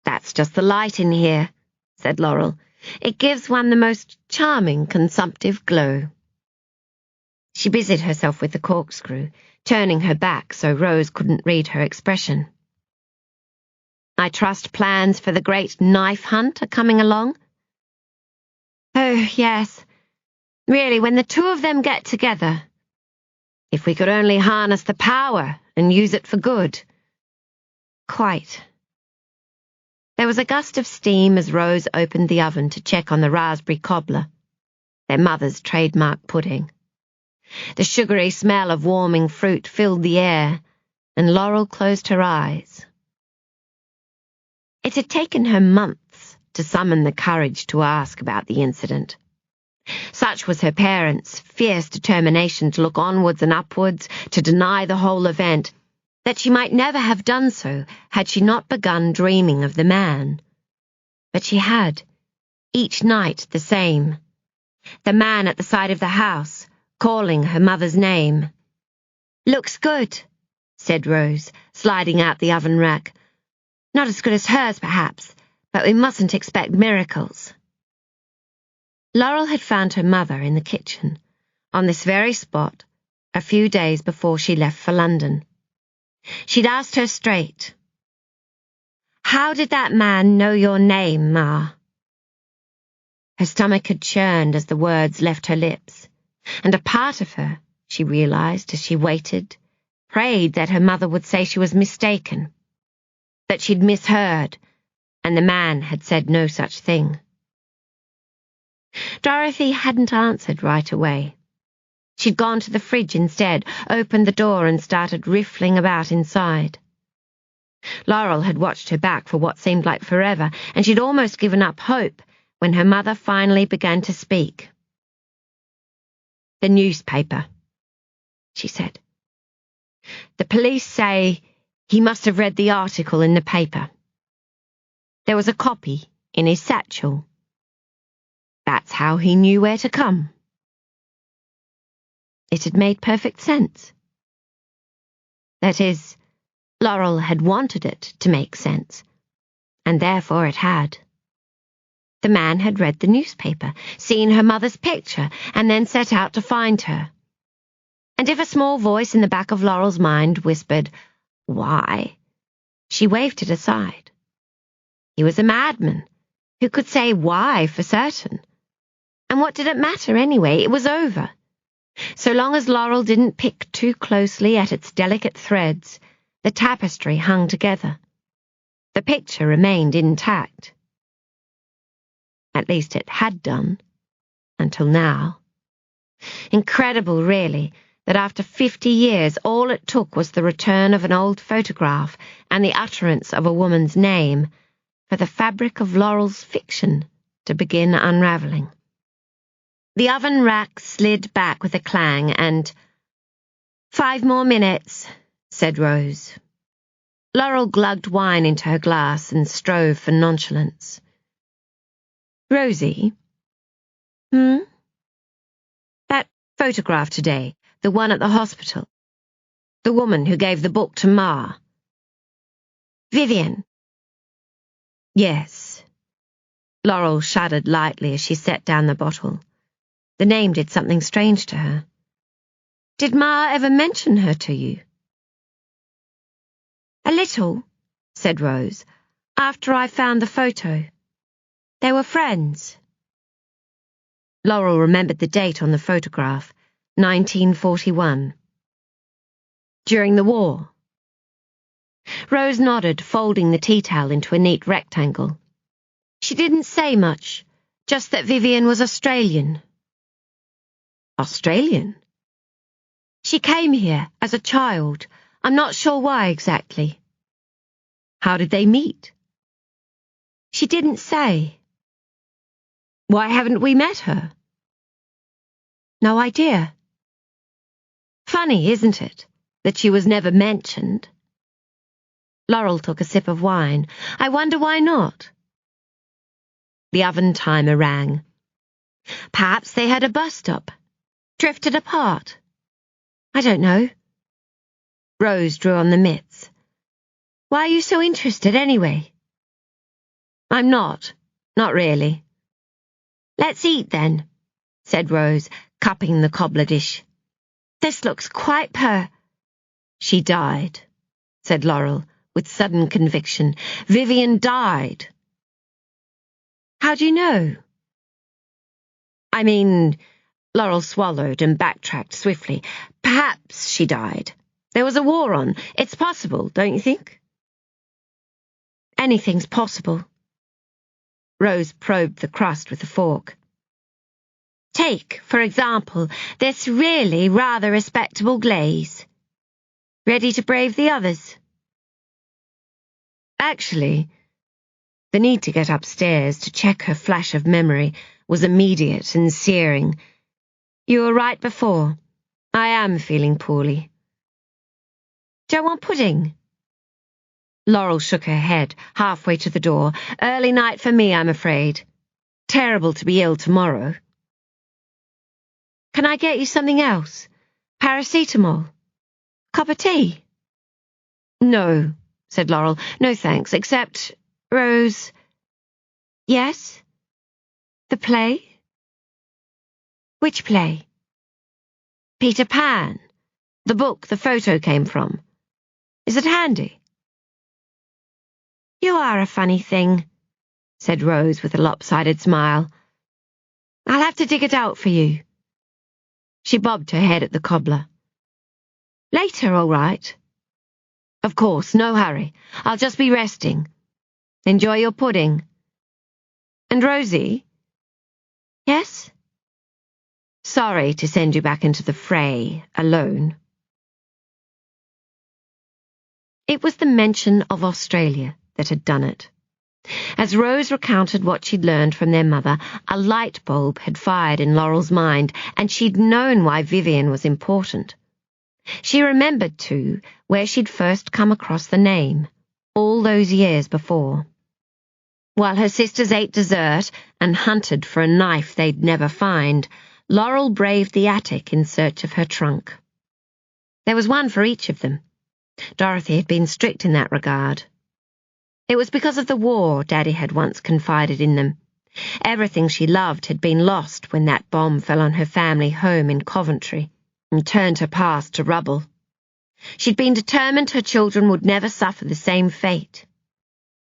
"That's just the light in here," said Laurel. "It gives one the most charming consumptive glow." She busied herself with the corkscrew, turning her back so Rose couldn't read her expression. "I trust plans for the great knife hunt are coming along?" "Oh, yes. Really, when the 2 of them get together. If we could only harness the power and use it for good." "Quite." There was a gust of steam as Rose opened the oven to check on the raspberry cobbler, their mother's trademark pudding. The sugary smell of warming fruit filled the air, and Laurel closed her eyes. It had taken her months to summon the courage to ask about the incident. Such was her parents' fierce determination to look onwards and upwards, to deny the whole event, that she might never have done so had she not begun dreaming of the man. But she had, each night the same. The man at the side of the house, calling her mother's name. "Looks good," said Rose, sliding out the oven rack. "Not as good as hers, perhaps, but we mustn't expect miracles." Laurel had found her mother in the kitchen, on this very spot, a few days before she left for London. She'd asked her straight, "How did that man know your name, Ma?" Her stomach had churned as the words left her lips, and a part of her, she realized as she waited, prayed that her mother would say she was mistaken, that she'd misheard, and the man had said no such thing. Dorothy hadn't answered right away. She'd gone to the fridge instead, opened the door and started riffling about inside. Laurel had watched her back for what seemed like forever, and she'd almost given up hope when her mother finally began to speak. "The newspaper," she said. "The police say he must have read the article in the paper. There was a copy in his satchel. That's how he knew where to come." It had made perfect sense. That is, Laurel had wanted it to make sense, and therefore it had. The man had read the newspaper, seen her mother's picture, and then set out to find her. And if a small voice in the back of Laurel's mind whispered, "Why?" she waved it aside. He was a madman who could say why for certain. And what did it matter anyway? It was over. So long as Laurel didn't pick too closely at its delicate threads, the tapestry hung together. The picture remained intact. At least it had done, until now. Incredible, really, that after 50 years all it took was the return of an old photograph and the utterance of a woman's name for the fabric of Laurel's fiction to begin unraveling. The oven rack slid back with a clang and, "5 more minutes," said Rose. Laurel glugged wine into her glass and strove for nonchalance. "Rosie?" "That photograph today, the one at the hospital. The woman who gave the book to Ma." "Vivien?" "Yes." Laurel shuddered lightly as she set down the bottle. The name did something strange to her. "Did Ma ever mention her to you?" "A little," said Rose, "after I found the photo. They were friends." Laurel remembered the date on the photograph, 1941. "During the war?" Rose nodded, folding the tea towel into a neat rectangle. She didn't say much, just that Vivien was Australian. Australian? She came here as a child. I'm not sure why exactly. How did they meet? She didn't say. Why haven't we met her? No idea. Funny, isn't it, that she was never mentioned? Laurel took a sip of wine. I wonder why not. The oven timer rang. Perhaps they had a bust-up, drifted apart. I don't know. Rose drew on the mitts. Why are you so interested anyway? I'm not really. Let's eat then, said Rose, cupping the cobbler dish. This looks quite She died, said Laurel, with sudden conviction. Vivien died. How do you know? I mean, Laurel swallowed and backtracked swiftly. Perhaps she died. There was a war on. It's possible, don't you think? Anything's possible. Rose probed the crust with a fork. Take, for example, this really rather respectable glaze. Ready to brave the others? Actually, the need to get upstairs to check her flash of memory was immediate and searing. You were right before. I am feeling poorly. Do you want pudding? Laurel shook her head, halfway to the door. Early night for me, I'm afraid. Terrible to be ill tomorrow. Can I get you something else? Paracetamol? Cup of tea? No, said Laurel. No thanks, except, Rose. Yes? The play? Which play? Peter Pan. The book the photo came from. Is it handy? You are a funny thing, said Rose with a lopsided smile. I'll have to dig it out for you. She bobbed her head at the cobbler. Later, all right. Of course, no hurry. I'll just be resting. Enjoy your pudding. And Rosie? Yes? Sorry to send you back into the fray alone. It was the mention of Australia that had done it. As Rose recounted what she'd learned from their mother, a light bulb had fired in Laurel's mind, and she'd known why Vivien was important. She remembered, too, where she'd first come across the name, all those years before. While her sisters ate dessert and hunted for a knife they'd never find, Laurel braved the attic in search of her trunk. There was one for each of them. Dorothy had been strict in that regard. It was because of the war Daddy had once confided in them. Everything she loved had been lost when that bomb fell on her family home in Coventry and turned her past to rubble. She'd been determined her children would never suffer the same fate.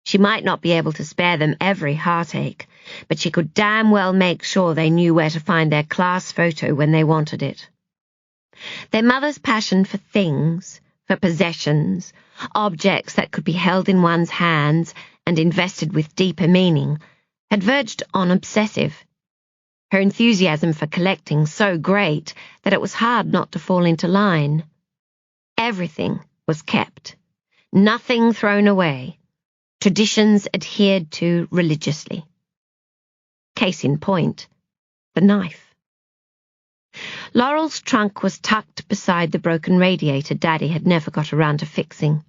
She might not be able to spare them every heartache, but she could damn well make sure they knew where to find their class photo when they wanted it. Their mother's passion for things, for possessions, objects that could be held in one's hands and invested with deeper meaning, had verged on obsessive. Her enthusiasm for collecting so great that it was hard not to fall into line. Everything was kept, nothing thrown away, traditions adhered to religiously. Case in point, the knife. Laurel's trunk was tucked beside the broken radiator Daddy had never got around to fixing.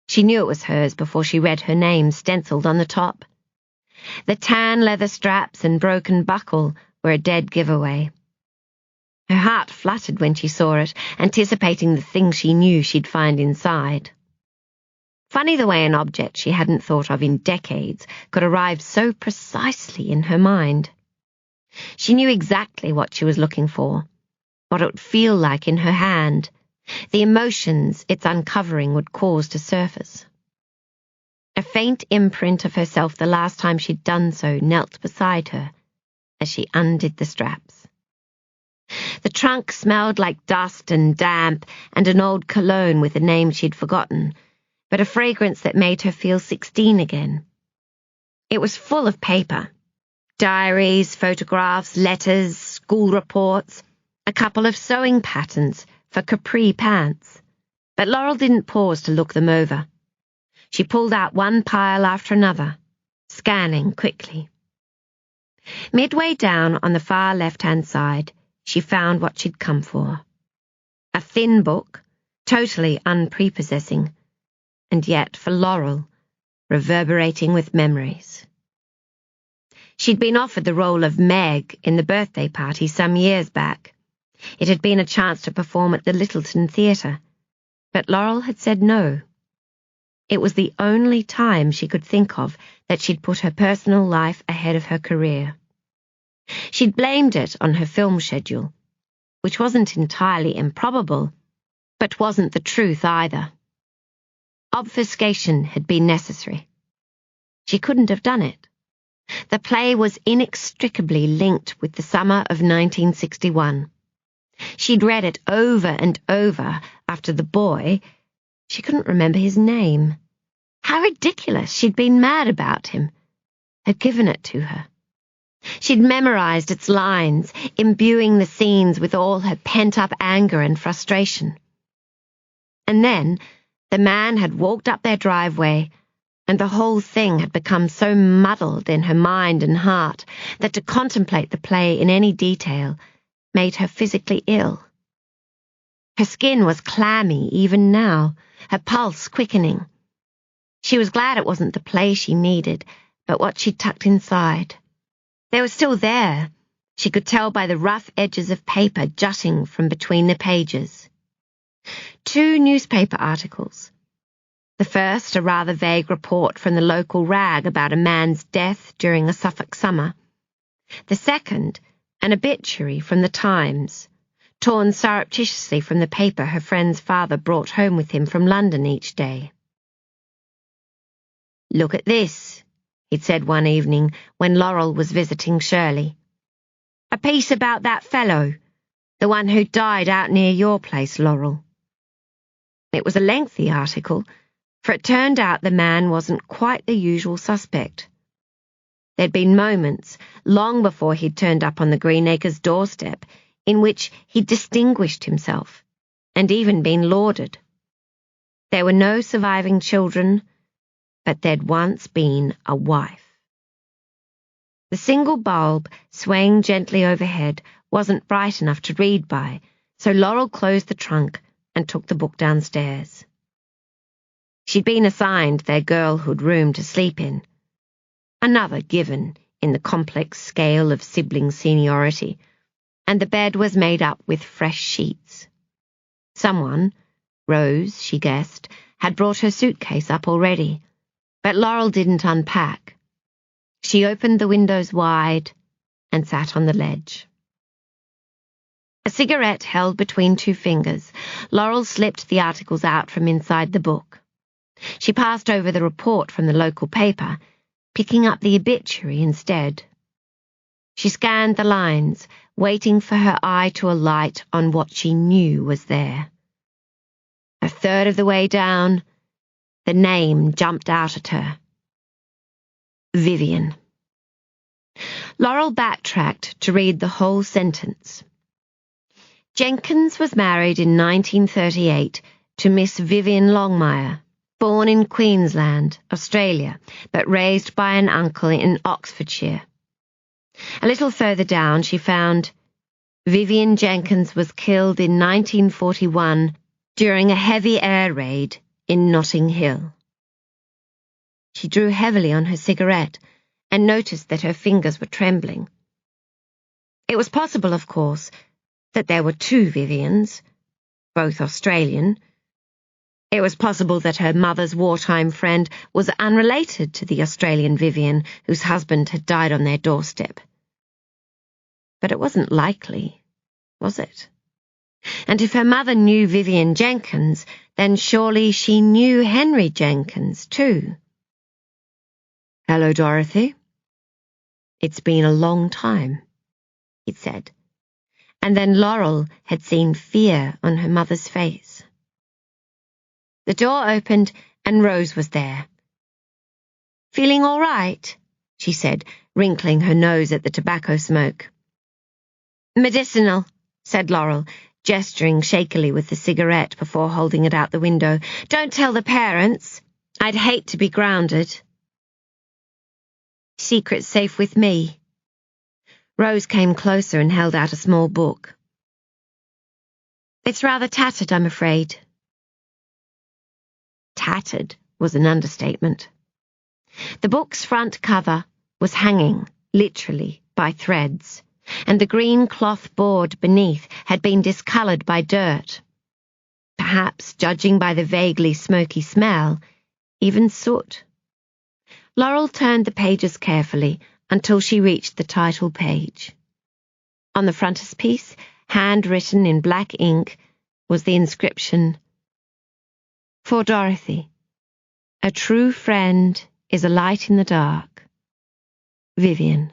She knew it was hers before she read her name stenciled on the top. The tan leather straps and broken buckle were a dead giveaway. Her heart fluttered when she saw it, anticipating the thing she knew she'd find inside. Funny the way an object she hadn't thought of in decades could arrive so precisely in her mind. She knew exactly what she was looking for, what it would feel like in her hand, the emotions its uncovering would cause to surface. A faint imprint of herself the last time she'd done so knelt beside her as she undid the straps. The trunk smelled like dust and damp and an old cologne with a name she'd forgotten, but a fragrance that made her feel 16 again. It was full of paper. Diaries, photographs, letters, school reports, a couple of sewing patterns for capri pants. But Laurel didn't pause to look them over. She pulled out one pile after another, scanning quickly. Midway down on the far left-hand side, she found what she'd come for. A thin book, totally unprepossessing, and yet, for Laurel, reverberating with memories. She'd been offered the role of Meg in the birthday party some years back. It had been a chance to perform at the Littleton Theatre, but Laurel had said no. It was the only time she could think of that she'd put her personal life ahead of her career. She'd blamed it on her film schedule, which wasn't entirely improbable, but wasn't the truth either. Obfuscation had been necessary. She couldn't have done it. The play was inextricably linked with the summer of 1961. She'd read it over and over after the boy. She couldn't remember his name. How ridiculous she'd been mad about him. Had given it to her. She'd memorized its lines, imbuing the scenes with all her pent-up anger and frustration. And then the man had walked up their driveway, and the whole thing had become so muddled in her mind and heart that to contemplate the play in any detail made her physically ill. Her skin was clammy even now, her pulse quickening. She was glad it wasn't the play she needed, but what she'd tucked inside. They were still there. She could tell by the rough edges of paper jutting from between the pages. 2 newspaper articles. The first, a rather vague report from the local rag about a man's death during a Suffolk summer. The second, an obituary from the Times, torn surreptitiously from the paper her friend's father brought home with him from London each day. "Look at this," he'd said one evening when Laurel was visiting Shirley. "A piece about that fellow, the one who died out near your place, Laurel." It was a lengthy article, for it turned out the man wasn't quite the usual suspect. There'd been moments, long before he'd turned up on the Greenacres doorstep, in which he'd distinguished himself, and even been lauded. There were no surviving children, but there'd once been a wife. The single bulb, swaying gently overhead, wasn't bright enough to read by, so Laurel closed the trunk and took the book downstairs. She'd been assigned their girlhood room to sleep in, another given in the complex scale of sibling seniority, and the bed was made up with fresh sheets. Someone, Rose, she guessed, had brought her suitcase up already, but Laurel didn't unpack. She opened the windows wide and sat on the ledge. A cigarette held between 2 fingers, Laurel slipped the articles out from inside the book. She passed over the report from the local paper, picking up the obituary instead. She scanned the lines, waiting for her eye to alight on what she knew was there. A third of the way down, the name jumped out at her. Vivien. Laurel backtracked to read the whole sentence. Jenkins was married in 1938 to Miss Vivien Longmire, born in Queensland, Australia, but raised by an uncle in Oxfordshire. A little further down she found, Vivien Jenkins was killed in 1941 during a heavy air raid in Notting Hill. She drew heavily on her cigarette and noticed that her fingers were trembling. It was possible, of course, that there were 2 Viviens, both Australian. It was possible that her mother's wartime friend was unrelated to the Australian Vivien whose husband had died on their doorstep. But it wasn't likely, was it? And if her mother knew Vivien Jenkins, then surely she knew Henry Jenkins too. "Hello, Dorothy." "It's been a long time," he'd said. And then Laurel had seen fear on her mother's face. The door opened and Rose was there. "Feeling all right?" she said, wrinkling her nose at the tobacco smoke. "Medicinal," said Laurel, gesturing shakily with the cigarette before holding it out the window. "Don't tell the parents. I'd hate to be grounded." "Secret's safe with me." Rose came closer and held out a small book. "It's rather tattered, I'm afraid." Tattered was an understatement. The book's front cover was hanging, literally, by threads, and the green cloth board beneath had been discoloured by dirt. Perhaps, judging by the vaguely smoky smell, even soot. Laurel turned the pages carefully until she reached the title page. On the frontispiece, handwritten in black ink, was the inscription, "For Dorothy, a true friend is a light in the dark. Vivien."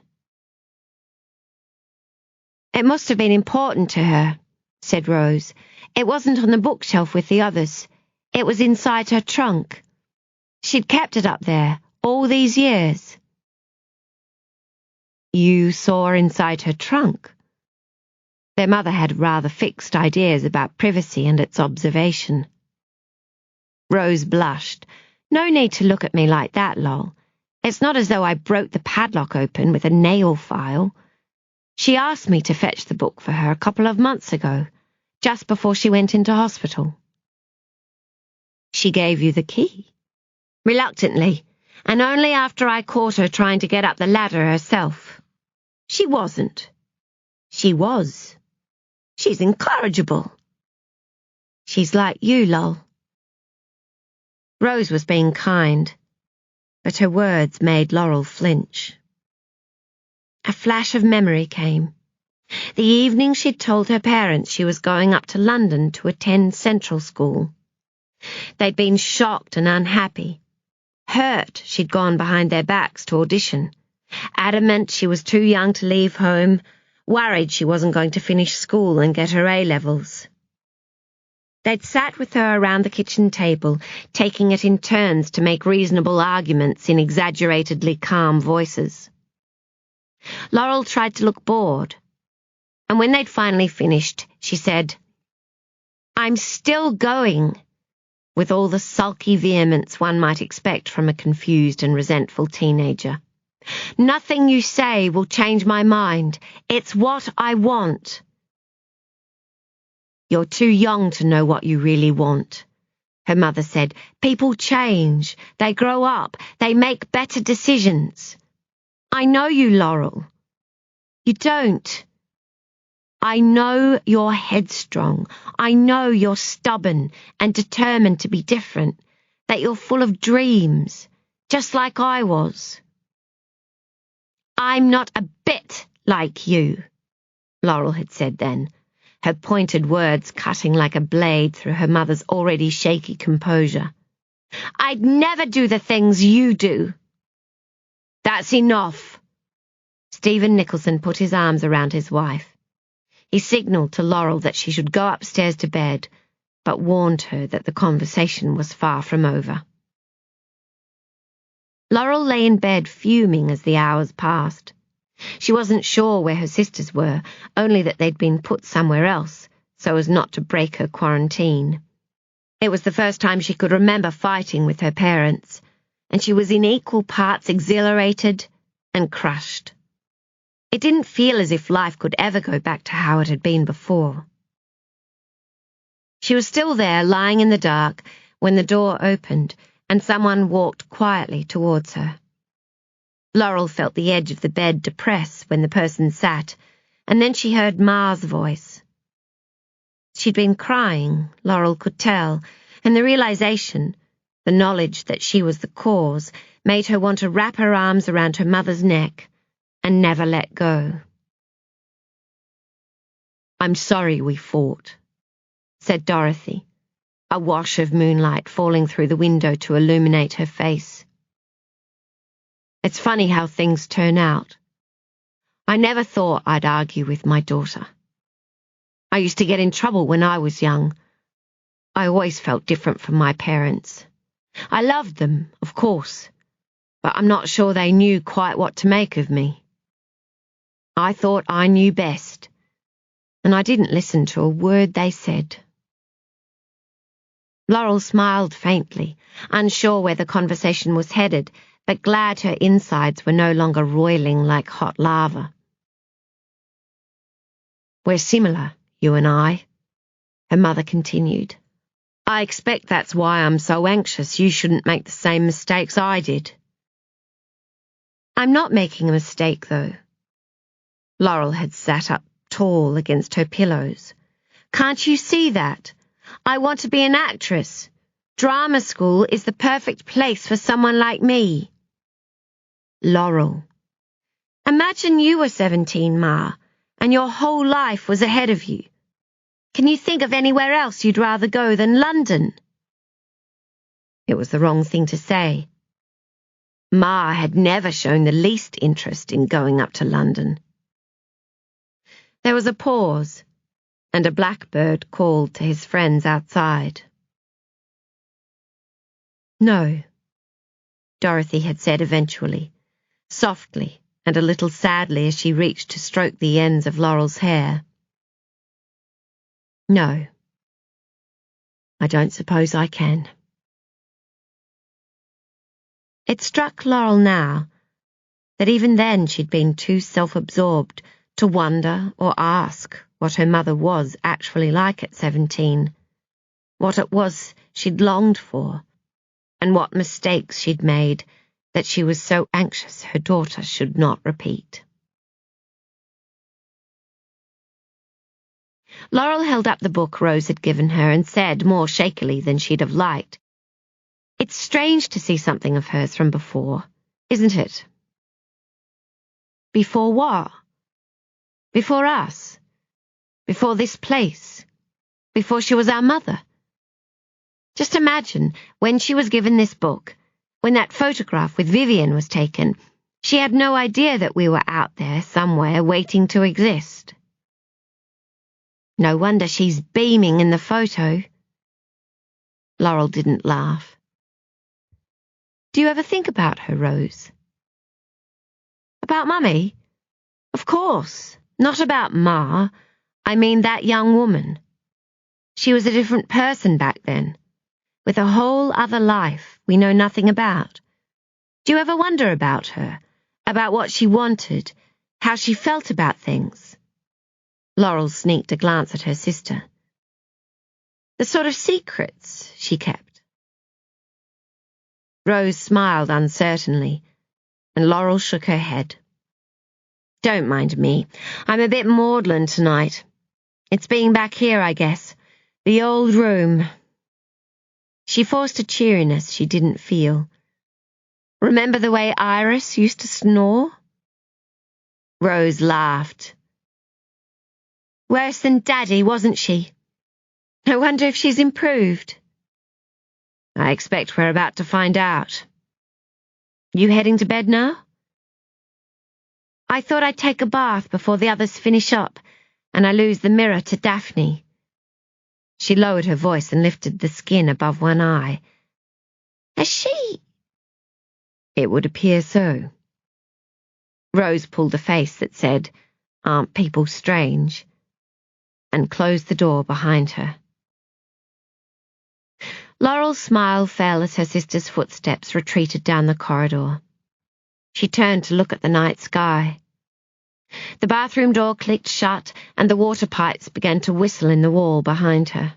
"It must have been important to her," said Rose. "It wasn't on the bookshelf with the others. It was inside her trunk. She'd kept it up there all these years." "You saw her inside her trunk?" Their mother had rather fixed ideas about privacy and its observation. Rose blushed. "No need to look at me like that, Lol. It's not as though I broke the padlock open with a nail file. She asked me to fetch the book for her a couple of months ago, just before she went into hospital." "She gave you the key?" "Reluctantly, and only after I caught her trying to get up the ladder herself." "She wasn't." "She was. She's incorrigible." "She's like you, Lol." Rose was being kind, but her words made Laurel flinch. A flash of memory came. The evening she'd told her parents she was going up to London to attend Central School. They'd been shocked and unhappy, hurt she'd gone behind their backs to audition, adamant she was too young to leave home, worried she wasn't going to finish school and get her A-levels. They'd sat with her around the kitchen table, taking it in turns to make reasonable arguments in exaggeratedly calm voices. Laurel tried to look bored, and when they'd finally finished, she said, "I'm still going," with all the sulky vehemence one might expect from a confused and resentful teenager. "Nothing you say will change my mind. It's what I want." "You're too young to know what you really want," her mother said. "People change. They grow up. They make better decisions." "I know you, Laurel." "You don't." "I know you're headstrong. I know you're stubborn and determined to be different, that you're full of dreams, just like I was." "I'm not a bit like you," Laurel had said then, her pointed words cutting like a blade through her mother's already shaky composure. "I'd never do the things you do." "That's enough." Stephen Nicolson put his arms around his wife. He signalled to Laurel that she should go upstairs to bed, but warned her that the conversation was far from over. Laurel lay in bed fuming as the hours passed. She wasn't sure where her sisters were, only that they'd been put somewhere else, so as not to break her quarantine. It was the first time she could remember fighting with her parents, and she was in equal parts exhilarated and crushed. It didn't feel as if life could ever go back to how it had been before. She was still there, lying in the dark, when the door opened and someone walked quietly towards her. Laurel felt the edge of the bed depress when the person sat, and then she heard Ma's voice. She'd been crying, Laurel could tell, and the realization, the knowledge that she was the cause, made her want to wrap her arms around her mother's neck and never let go. "I'm sorry we fought," said Dorothy, a wash of moonlight falling through the window to illuminate her face. "It's funny how things turn out. I never thought I'd argue with my daughter. I used to get in trouble when I was young. I always felt different from my parents. I loved them, of course, but I'm not sure they knew quite what to make of me. I thought I knew best, and I didn't listen to a word they said." Laurel smiled faintly, unsure where the conversation was headed, but glad her insides were no longer roiling like hot lava. "We're similar, you and I," her mother continued. "I expect that's why I'm so anxious you shouldn't make the same mistakes I did." "I'm not making a mistake, though." Laurel had sat up tall against her pillows. "Can't you see that? I want to be an actress. Drama school is the perfect place for someone like me." "Laurel, imagine you were 17, Ma, and your whole life was ahead of you. Can you think of anywhere else you'd rather go than London?" It was the wrong thing to say. Ma had never shown the least interest in going up to London. There was a pause, and a blackbird called to his friends outside. "No," Dorothy had said eventually, softly and a little sadly as she reached to stroke the ends of Laurel's hair. "No, I don't suppose I can." It struck Laurel now that even then she'd been too self-absorbed to wonder or ask what her mother was actually like at 17, what it was she'd longed for, and what mistakes she'd made that she was so anxious her daughter should not repeat. Laurel held up the book Rose had given her and said, more shakily than she'd have liked, "It's strange to see something of hers from before, isn't it?" "Before what?" "Before us. Before this place. Before she was our mother. Just imagine, when she was given this book, when that photograph with Vivien was taken, she had no idea that we were out there somewhere waiting to exist. No wonder she's beaming in the photo." Laurel didn't laugh. "Do you ever think about her, Rose?" "About Mummy? Of course. Not about Ma. I mean that young woman. She was a different person back then, with a whole other life we know nothing about. Do you ever wonder about her, about what she wanted, how she felt about things?" Laurel sneaked a glance at her sister. "The sort of secrets she kept." Rose smiled uncertainly, and Laurel shook her head. "Don't mind me. I'm a bit maudlin tonight. It's being back here, I guess. The old room." She forced a cheeriness she didn't feel. "Remember the way Iris used to snore?" Rose laughed. "Worse than Daddy, wasn't she? I wonder if she's improved." "I expect we're about to find out. You heading to bed now?" "I thought I'd take a bath before the others finish up, and I lose the mirror to Daphne." She lowered her voice and lifted the skin above one eye. "Has she—" "It would appear so." Rose pulled a face that said, "Aren't people strange?" and closed the door behind her. Laurel's smile fell as her sister's footsteps retreated down the corridor. She turned to look at the night sky. The bathroom door clicked shut, and the water pipes began to whistle in the wall behind her.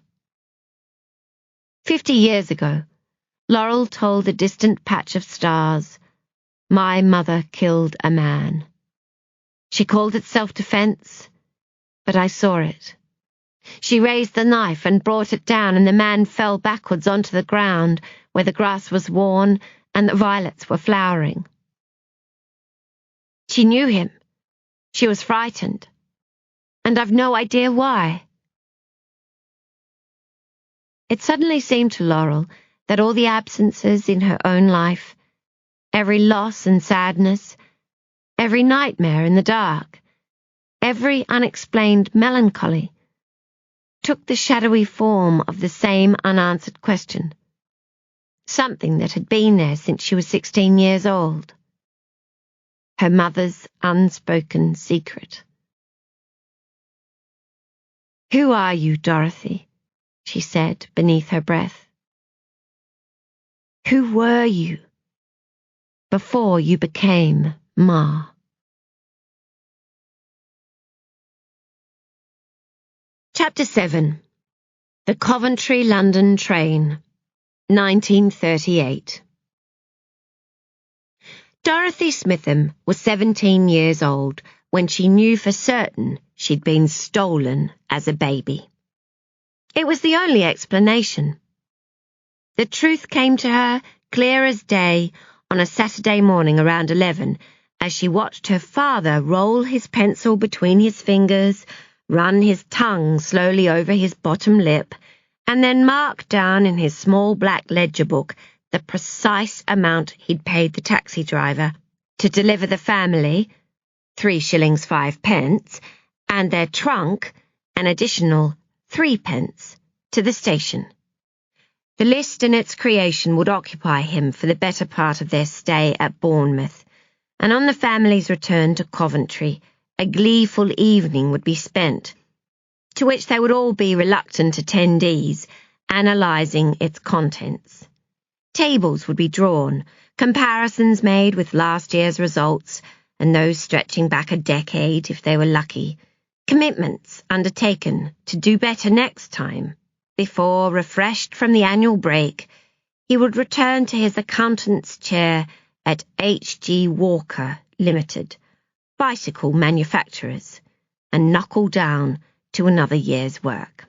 50 years ago, Laurel told a distant patch of stars, "My mother killed a man." She called it self-defense, but I saw it. She raised the knife and brought it down, and the man fell backwards onto the ground where the grass was worn and the violets were flowering. She knew him. She was frightened. And I've no idea why. It suddenly seemed to Laurel that all the absences in her own life, every loss and sadness, every nightmare in the dark, every unexplained melancholy, took the shadowy form of the same unanswered question. something that had been there since she was 16 years old. Her mother's unspoken secret. "Who are you, Dorothy?" she said beneath her breath. "Who were you before you became Ma?" Chapter 7. The Coventry-London Train, 1938. Dorothy Smitham was 17 years old when she knew for certain she'd been stolen as a baby. It was the only explanation. The truth came to her clear as day on a Saturday morning around 11 as she watched her father roll his pencil between his fingers, run his tongue slowly over his bottom lip, and then mark down in his small black ledger book the precise amount he'd paid the taxi driver to deliver the family, 3 shillings 5 pence, and their trunk, an additional 3 pence, to the station. The list and its creation would occupy him for the better part of their stay at Bournemouth, and on the family's return to Coventry, a gleeful evening would be spent, to which they would all be reluctant attendees, analysing its contents. Tables would be drawn, comparisons made with last year's results, and those stretching back a decade if they were lucky, commitments undertaken to do better next time, before, refreshed from the annual break, he would return to his accountant's chair at H.G. Walker Limited, bicycle manufacturers, and knuckle down to another year's work.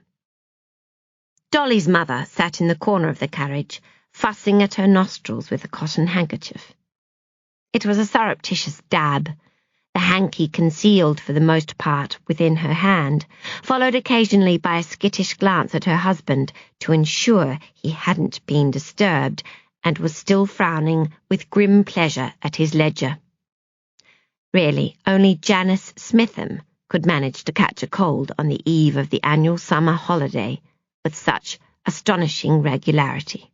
Dolly's mother sat in the corner of the carriage, fussing at her nostrils with a cotton handkerchief. It was a surreptitious dab, the hanky concealed for the most part within her hand, followed occasionally by a skittish glance at her husband to ensure he hadn't been disturbed and was still frowning with grim pleasure at his ledger. Really, only Janice Smitham could manage to catch a cold on the eve of the annual summer holiday with such astonishing regularity.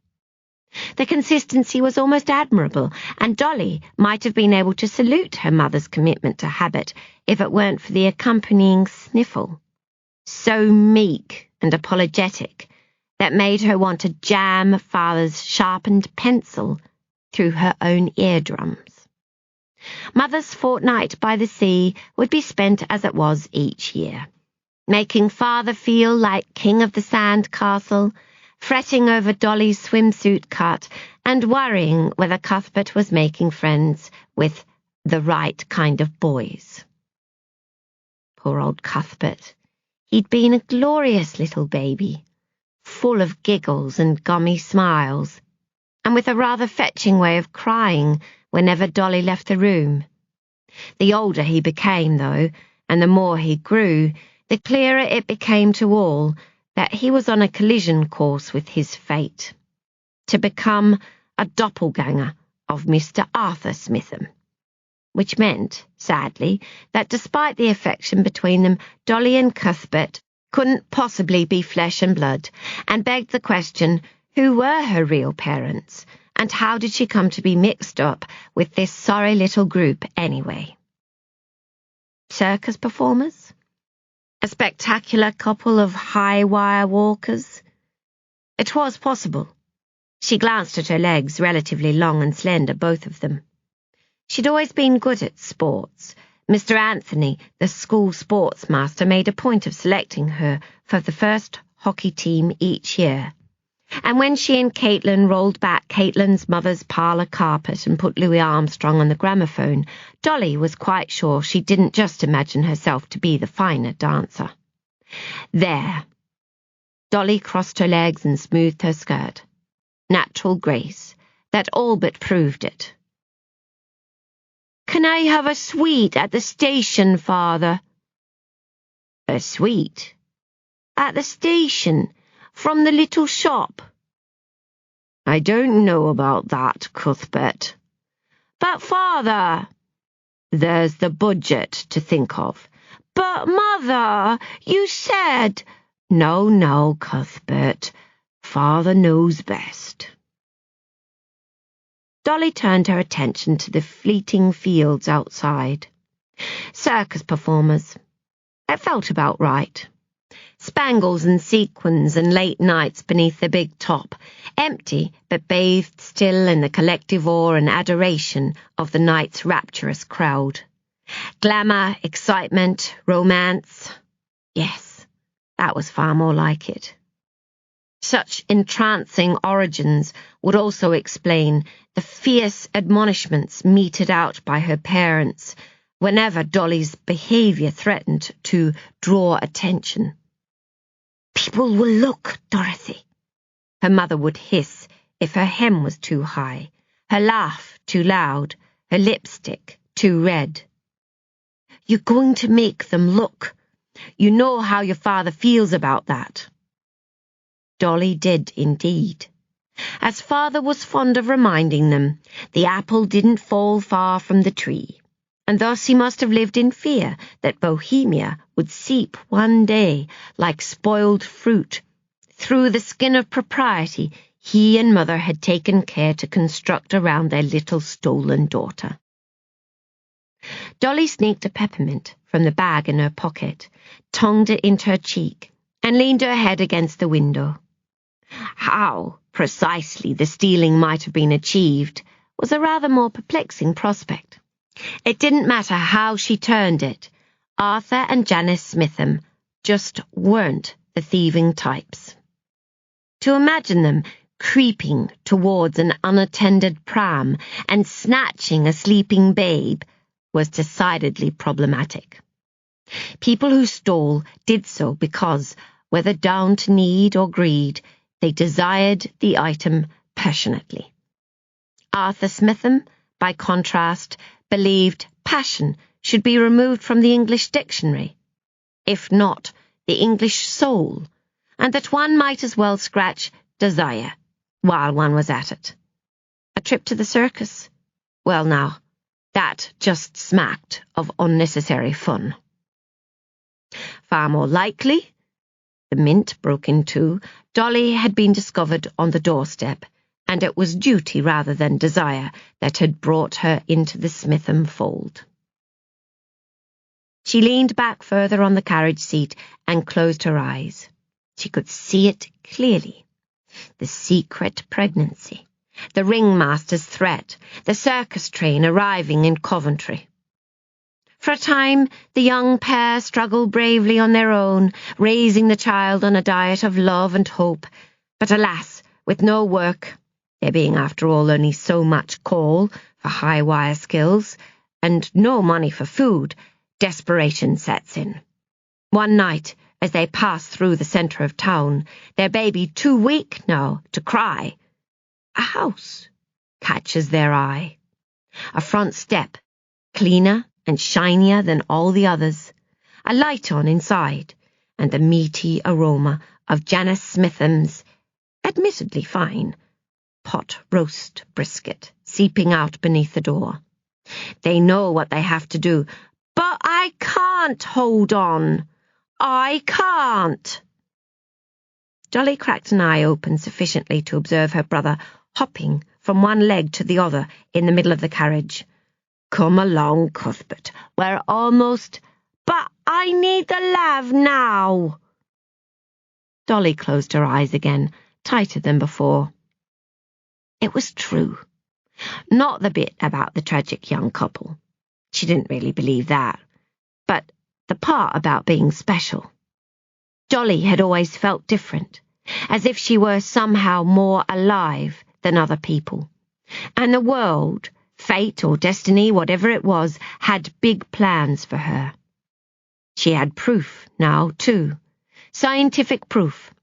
The consistency was almost admirable, and Dolly might have been able to salute her mother's commitment to habit if it weren't for the accompanying sniffle, so meek and apologetic that made her want to jam father's sharpened pencil through her own eardrums. Mother's fortnight by the sea would be spent as it was each year, making father feel like king of the sand castle, fretting over Dolly's swimsuit cut, and worrying whether Cuthbert was making friends with the right kind of boys. Poor old Cuthbert. He'd been a glorious little baby, full of giggles and gummy smiles, and with a rather fetching way of crying whenever Dolly left the room. The older he became, though, and the more he grew, the clearer it became to all that he was on a collision course with his fate, to become a doppelganger of Mr. Arthur Smitham, which meant, sadly, that despite the affection between them, Dolly and Cuthbert couldn't possibly be flesh and blood, and begged the question, who were her real parents, and how did she come to be mixed up with this sorry little group anyway? Circus performers? A spectacular couple of high-wire walkers? It was possible. She glanced at her legs, relatively long and slender, both of them. She'd always been good at sports. Mr. Anthony, the school sports master, made a point of selecting her for the first hockey team each year. And when she and Caitlin rolled back Caitlin's mother's parlour carpet and put Louis Armstrong on the gramophone, Dolly was quite sure she didn't just imagine herself to be the finer dancer. There. Dolly crossed her legs and smoothed her skirt. Natural grace, that all but proved it. "Can I have a sweet at the station, father?" "A sweet?" "At the station. From the little shop." "I don't know about that, Cuthbert." "But, father—" "There's the budget to think of." "But, mother, you said—" No, Cuthbert. Father knows best." Dolly turned her attention to the fleeting fields outside. Circus performers. It felt about right. Spangles and sequins and late nights beneath the big top, empty but bathed still in the collective awe and adoration of the night's rapturous crowd. Glamour, excitement, romance. Yes, that was far more like it. Such entrancing origins would also explain the fierce admonishments meted out by her parents whenever Dolly's behaviour threatened to draw attention. "People will look, Dorothy," her mother would hiss if her hem was too high, her laugh too loud, her lipstick too red. "You're going to make them look. You know how your father feels about that." Dolly did indeed. As father was fond of reminding them, the apple didn't fall far from the tree, and thus he must have lived in fear that Bohemia would seep one day like spoiled fruit through the skin of propriety he and mother had taken care to construct around their little stolen daughter. Dolly sneaked a peppermint from the bag in her pocket, tongued it into her cheek, and leaned her head against the window. How precisely the stealing might have been achieved was a rather more perplexing prospect. It didn't matter how she turned it. Arthur and Janice Smitham just weren't the thieving types. To imagine them creeping towards an unattended pram and snatching a sleeping babe was decidedly problematic. People who stole did so because, whether down to need or greed, they desired the item passionately. Arthur Smitham, by contrast, believed passion should be removed from the English dictionary, if not the English soul, and that one might as well scratch desire while one was at it. A trip to the circus? Well now, that just smacked of unnecessary fun. Far more likely, the mint broke in two, Dolly had been discovered on the doorstep, and it was duty rather than desire that had brought her into the Smitham fold. She leaned back further on the carriage seat and closed her eyes. She could see it clearly. The secret pregnancy, the ringmaster's threat, the circus train arriving in Coventry. For a time, the young pair struggled bravely on their own, raising the child on a diet of love and hope, but alas, with no work, there being after all only so much coal for high wire skills, and no money for food, desperation sets in. One night, as they passed through the centre of town, their baby too weak now to cry, a house catches their eye. A front step, cleaner and shinier than all the others, a light on inside, and the meaty aroma of Janice Smitham's, admittedly fine, pot roast brisket seeping out beneath the door. They know what they have to do, but I can't hold on. I can't. Dolly cracked an eye open sufficiently to observe her brother hopping from one leg to the other in the middle of the carriage. Come along, Cuthbert, we're almost... But I need the lav now. Dolly closed her eyes again, tighter than before. It was true. Not the bit about the tragic young couple. She didn't really believe that. But the part about being special. Dolly had always felt different, as if she were somehow more alive than other people. And the world, fate or destiny, whatever it was, had big plans for her. She had proof now, too. Scientific proof.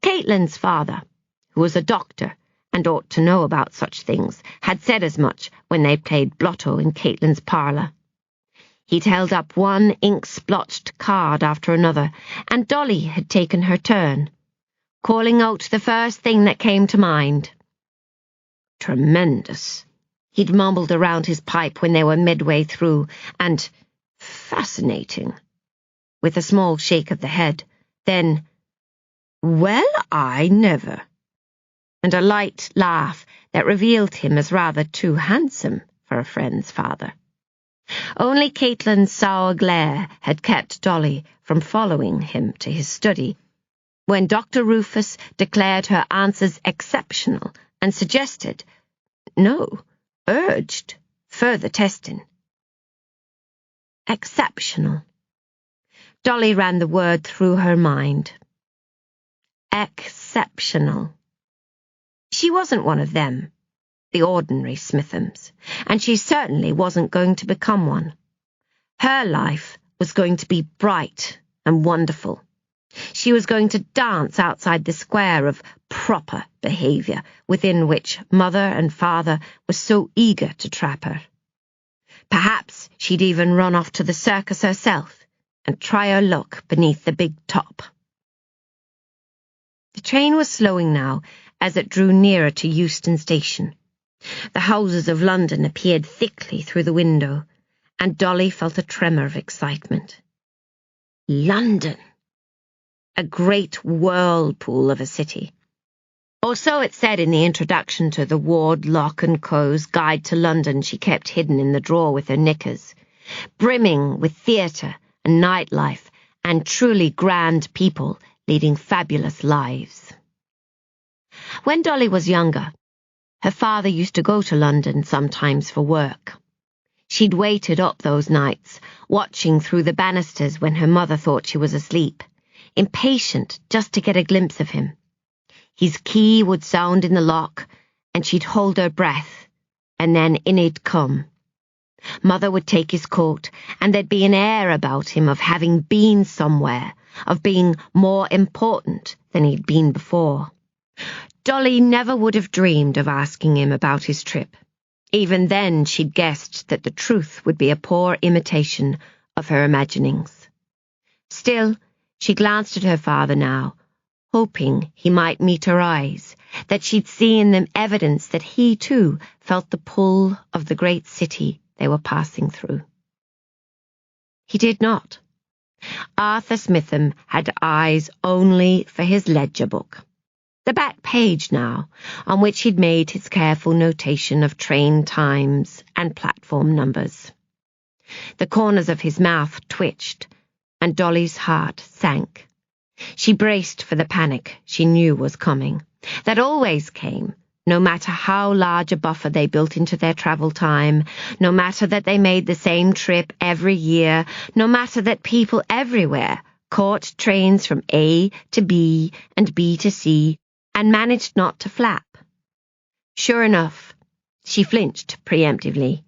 Caitlin's father, who was a doctor and ought to know about such things, had said as much when they played blotto in Caitlin's parlour. He'd held up one ink-splotched card after another, and Dolly had taken her turn, calling out the first thing that came to mind. Tremendous. He'd mumbled around his pipe when they were midway through, and fascinating, with a small shake of the head. Then, well, I never, and a light laugh that revealed him as rather too handsome for a friend's father. Only Caitlin's sour glare had kept Dolly from following him to his study, when Dr. Rufus declared her answers exceptional and suggested, no, urged, further testing. Exceptional. Dolly ran the word through her mind. Exceptional. She wasn't one of them, the ordinary Smithams, and she certainly wasn't going to become one. Her life was going to be bright and wonderful. She was going to dance outside the square of proper behaviour within which mother and father were so eager to trap her. Perhaps she'd even run off to the circus herself and try her luck beneath the big top. The train was slowing now as it drew nearer to Euston Station. The houses of London appeared thickly through the window, and Dolly felt a tremor of excitement. London! A great whirlpool of a city. Or so it said in the introduction to the Ward, Lock & Co.'s Guide to London she kept hidden in the drawer with her knickers, brimming with theatre and nightlife and truly grand people leading fabulous lives. When Dolly was younger, her father used to go to London sometimes for work. She'd waited up those nights, watching through the banisters when her mother thought she was asleep, impatient just to get a glimpse of him. His key would sound in the lock, and she'd hold her breath, and then in he'd come. Mother would take his coat, and there'd be an air about him of having been somewhere, of being more important than he'd been before. Dolly never would have dreamed of asking him about his trip. Even then she'd guessed that the truth would be a poor imitation of her imaginings. Still, she glanced at her father now, hoping he might meet her eyes, that she'd see in them evidence that he too felt the pull of the great city they were passing through. He did not. Arthur Smitham had eyes only for his ledger book, the back page now, on which he'd made his careful notation of train times and platform numbers. The corners of his mouth twitched, and Dolly's heart sank. She braced for the panic she knew was coming, that always came, no matter how large a buffer they built into their travel time, no matter that they made the same trip every year, no matter that people everywhere caught trains from A to B and B to C and managed not to flap. Sure enough, she flinched preemptively.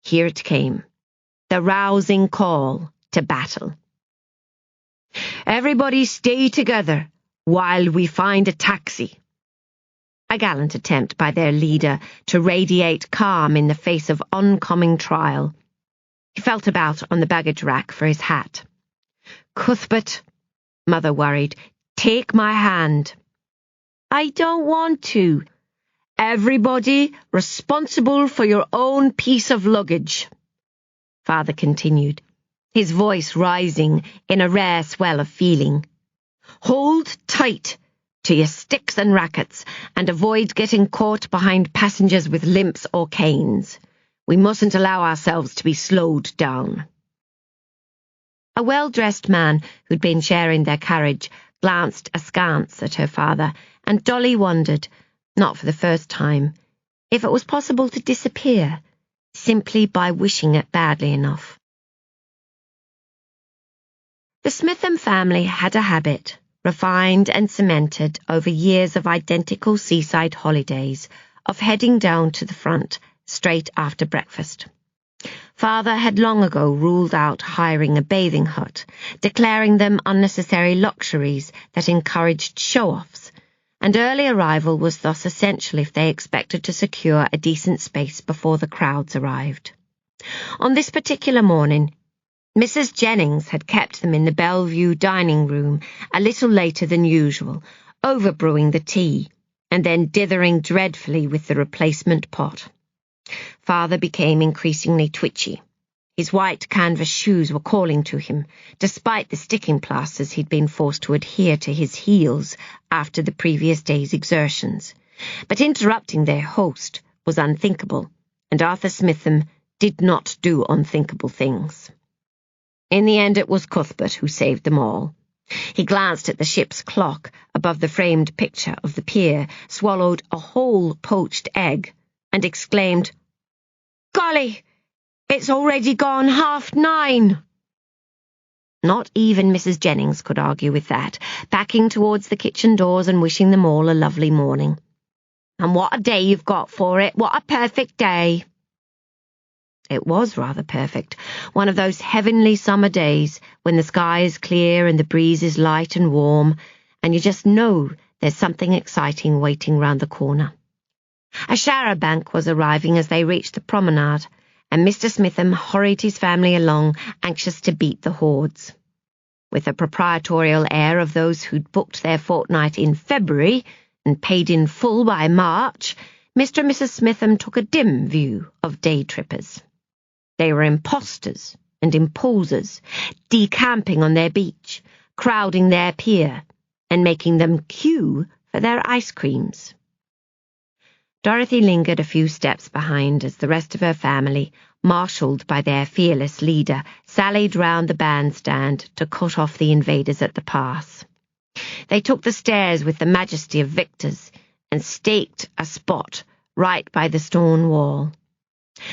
Here it came, the rousing call to battle. Everybody stay together while we find a taxi. A gallant attempt by their leader to radiate calm in the face of oncoming trial. He felt about on the baggage rack for his hat. Cuthbert, Mother worried, take my hand. I don't want to. Everybody responsible for your own piece of luggage, Father continued, his voice rising in a rare swell of feeling. Hold tight to your sticks and rackets and avoid getting caught behind passengers with limps or canes. We mustn't allow ourselves to be slowed down. A well-dressed man who'd been sharing their carriage glanced askance at her father, and Dolly wondered, not for the first time, if it was possible to disappear, simply by wishing it badly enough. The Smitham family had a habit, refined and cemented over years of identical seaside holidays, of heading down to the front straight after breakfast. Father had long ago ruled out hiring a bathing hut, declaring them unnecessary luxuries that encouraged show-offs, and early arrival was thus essential if they expected to secure a decent space before the crowds arrived. On this particular morning, Mrs. Jennings had kept them in the Bellevue dining room a little later than usual, overbrewing the tea, and then dithering dreadfully with the replacement pot. Father became increasingly twitchy. His white canvas shoes were calling to him, despite the sticking plasters he'd been forced to adhere to his heels after the previous day's exertions, But interrupting their host was unthinkable, and Arthur Smitham did not do unthinkable things. In the end, it was Cuthbert who saved them all. He glanced at the ship's clock above the framed picture of the pier, swallowed a whole poached egg, and exclaimed, "Golly, it's already gone 9:30. Not even Mrs. Jennings could argue with that, backing towards the kitchen doors and wishing them all a lovely morning. "And what a day you've got for it! What a perfect day!" It was rather perfect, one of those heavenly summer days when the sky is clear and the breeze is light and warm, and you just know there's something exciting waiting round the corner. A char-a-banc was arriving as they reached the promenade, and Mr. Smitham hurried his family along, anxious to beat the hordes. With a proprietorial air of those who'd booked their fortnight in February and paid in full by March, Mr. and Mrs. Smitham took a dim view of day-trippers. They were impostors and imposers, decamping on their beach, crowding their pier, and making them queue for their ice creams. Dorothy lingered a few steps behind as the rest of her family, marshalled by their fearless leader, sallied round the bandstand to cut off the invaders at the pass. They took the stairs with the majesty of victors and staked a spot right by the stone wall.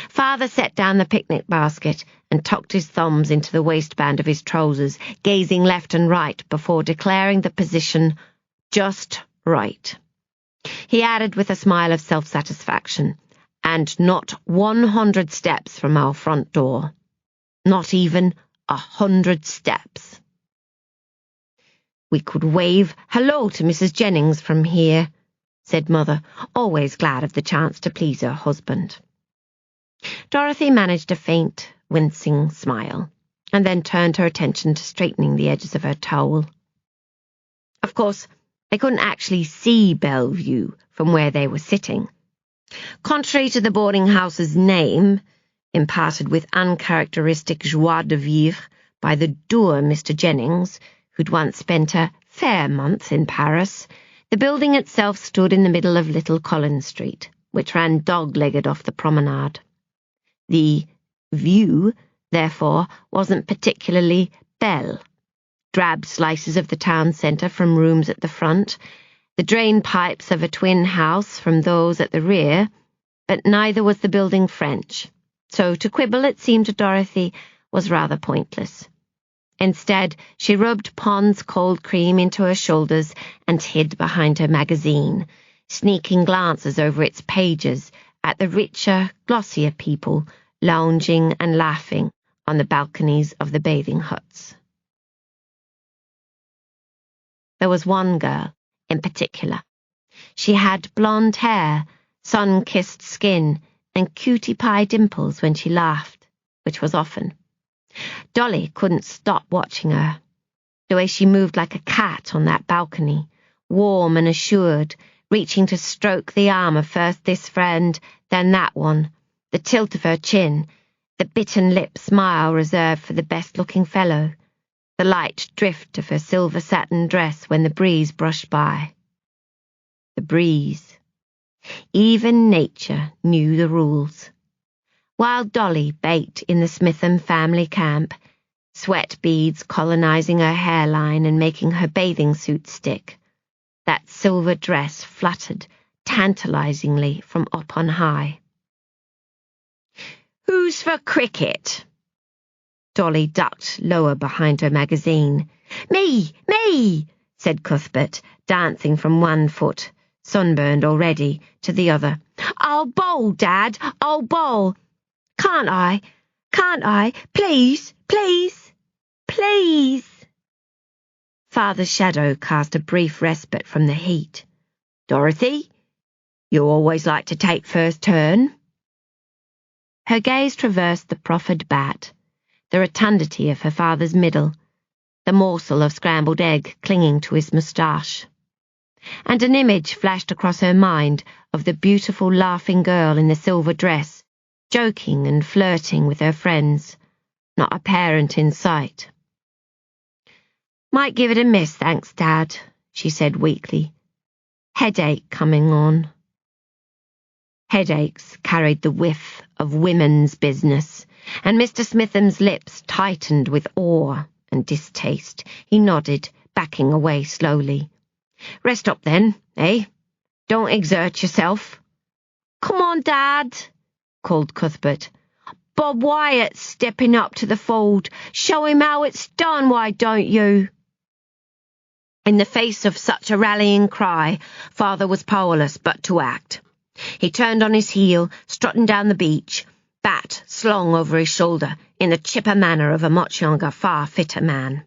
Father set down the picnic basket and tucked his thumbs into the waistband of his trousers, gazing left and right before declaring the position just right. He added with a smile of self-satisfaction, "And not 100 steps from our front door. Not even 100 steps. We could wave hello to Mrs. Jennings from here," said Mother, always glad of the chance to please her husband. Dorothy managed a faint, wincing smile, and then turned her attention to straightening the edges of her towel. Of course, they couldn't actually see Bellevue from where they were sitting. Contrary to the boarding house's name, imparted with uncharacteristic joie de vivre by the dour Mr. Jennings, who'd once spent a fair month in Paris, the building itself stood in the middle of Little Collins Street, which ran dog-legged off the promenade. The view, therefore, wasn't particularly belle. Drab slices of the town centre from rooms at the front, the drain pipes of a twin house from those at the rear, but neither was the building French, so to quibble, it seemed to Dorothy, was rather pointless. Instead, she rubbed Pond's cold cream into her shoulders and hid behind her magazine, sneaking glances over its pages at the richer, glossier people lounging and laughing on the balconies of the bathing huts. There was one girl in particular. She had blonde hair, sun-kissed skin, and cutie pie dimples when she laughed, which was often. Dolly couldn't stop watching her. The way she moved like a cat on that balcony, warm and assured, reaching to stroke the arm of first this friend, then that one, the tilt of her chin, the bitten lip smile reserved for the best-looking fellow, the light drift of her silver satin dress when the breeze brushed by. The breeze. Even nature knew the rules. While Dolly baked in the Smitham family camp, sweat beads colonizing her hairline and making her bathing suit stick, that silver dress fluttered tantalizingly from up on high. "Who's for cricket?" Dolly ducked lower behind her magazine. Me, said Cuthbert, dancing from one foot, sunburned already, to the other. "I'll bowl, Dad, I'll bowl. Can't I? Please. Father's shadow cast a brief respite from the heat. "Dorothy, you always like to take first turn." Her gaze traversed the proffered bat, the rotundity of her father's middle, the morsel of scrambled egg clinging to his moustache. And an image flashed across her mind of the beautiful laughing girl in the silver dress, joking and flirting with her friends, not a parent in sight. "Might give it a miss, thanks, Dad," she said weakly. "Headache coming on." Headaches carried the whiff of women's business, and Mr. Smitham's lips tightened with awe and distaste. He nodded, backing away slowly. "Rest up then, eh? Don't exert yourself." "Come on, Dad," called Cuthbert. "Bob Wyatt's stepping up to the fold. Show him how it's done, why don't you?" In the face of such a rallying cry, Father was powerless but to act. He turned on his heel, strutting down the beach, bat slung over his shoulder in the chipper manner of a much younger, far fitter man.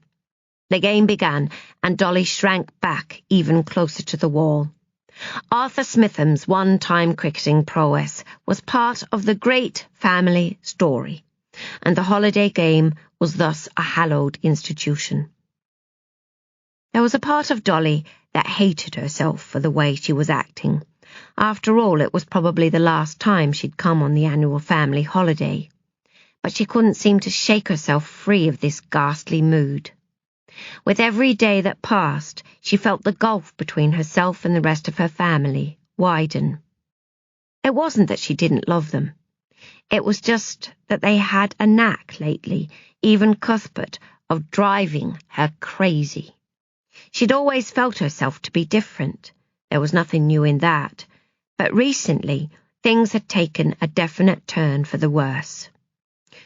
The game began, and Dolly shrank back even closer to the wall. Arthur Smitham's one-time cricketing prowess was part of the great family story, and the holiday game was thus a hallowed institution. There was a part of Dolly that hated herself for the way she was acting. After all, it was probably the last time she'd come on the annual family holiday. But she couldn't seem to shake herself free of this ghastly mood. With every day that passed, she felt the gulf between herself and the rest of her family widen. It wasn't that she didn't love them. It was just that they had a knack lately, even Cuthbert, of driving her crazy. She'd always felt herself to be different. There was nothing new in that. But recently, things had taken a definite turn for the worse.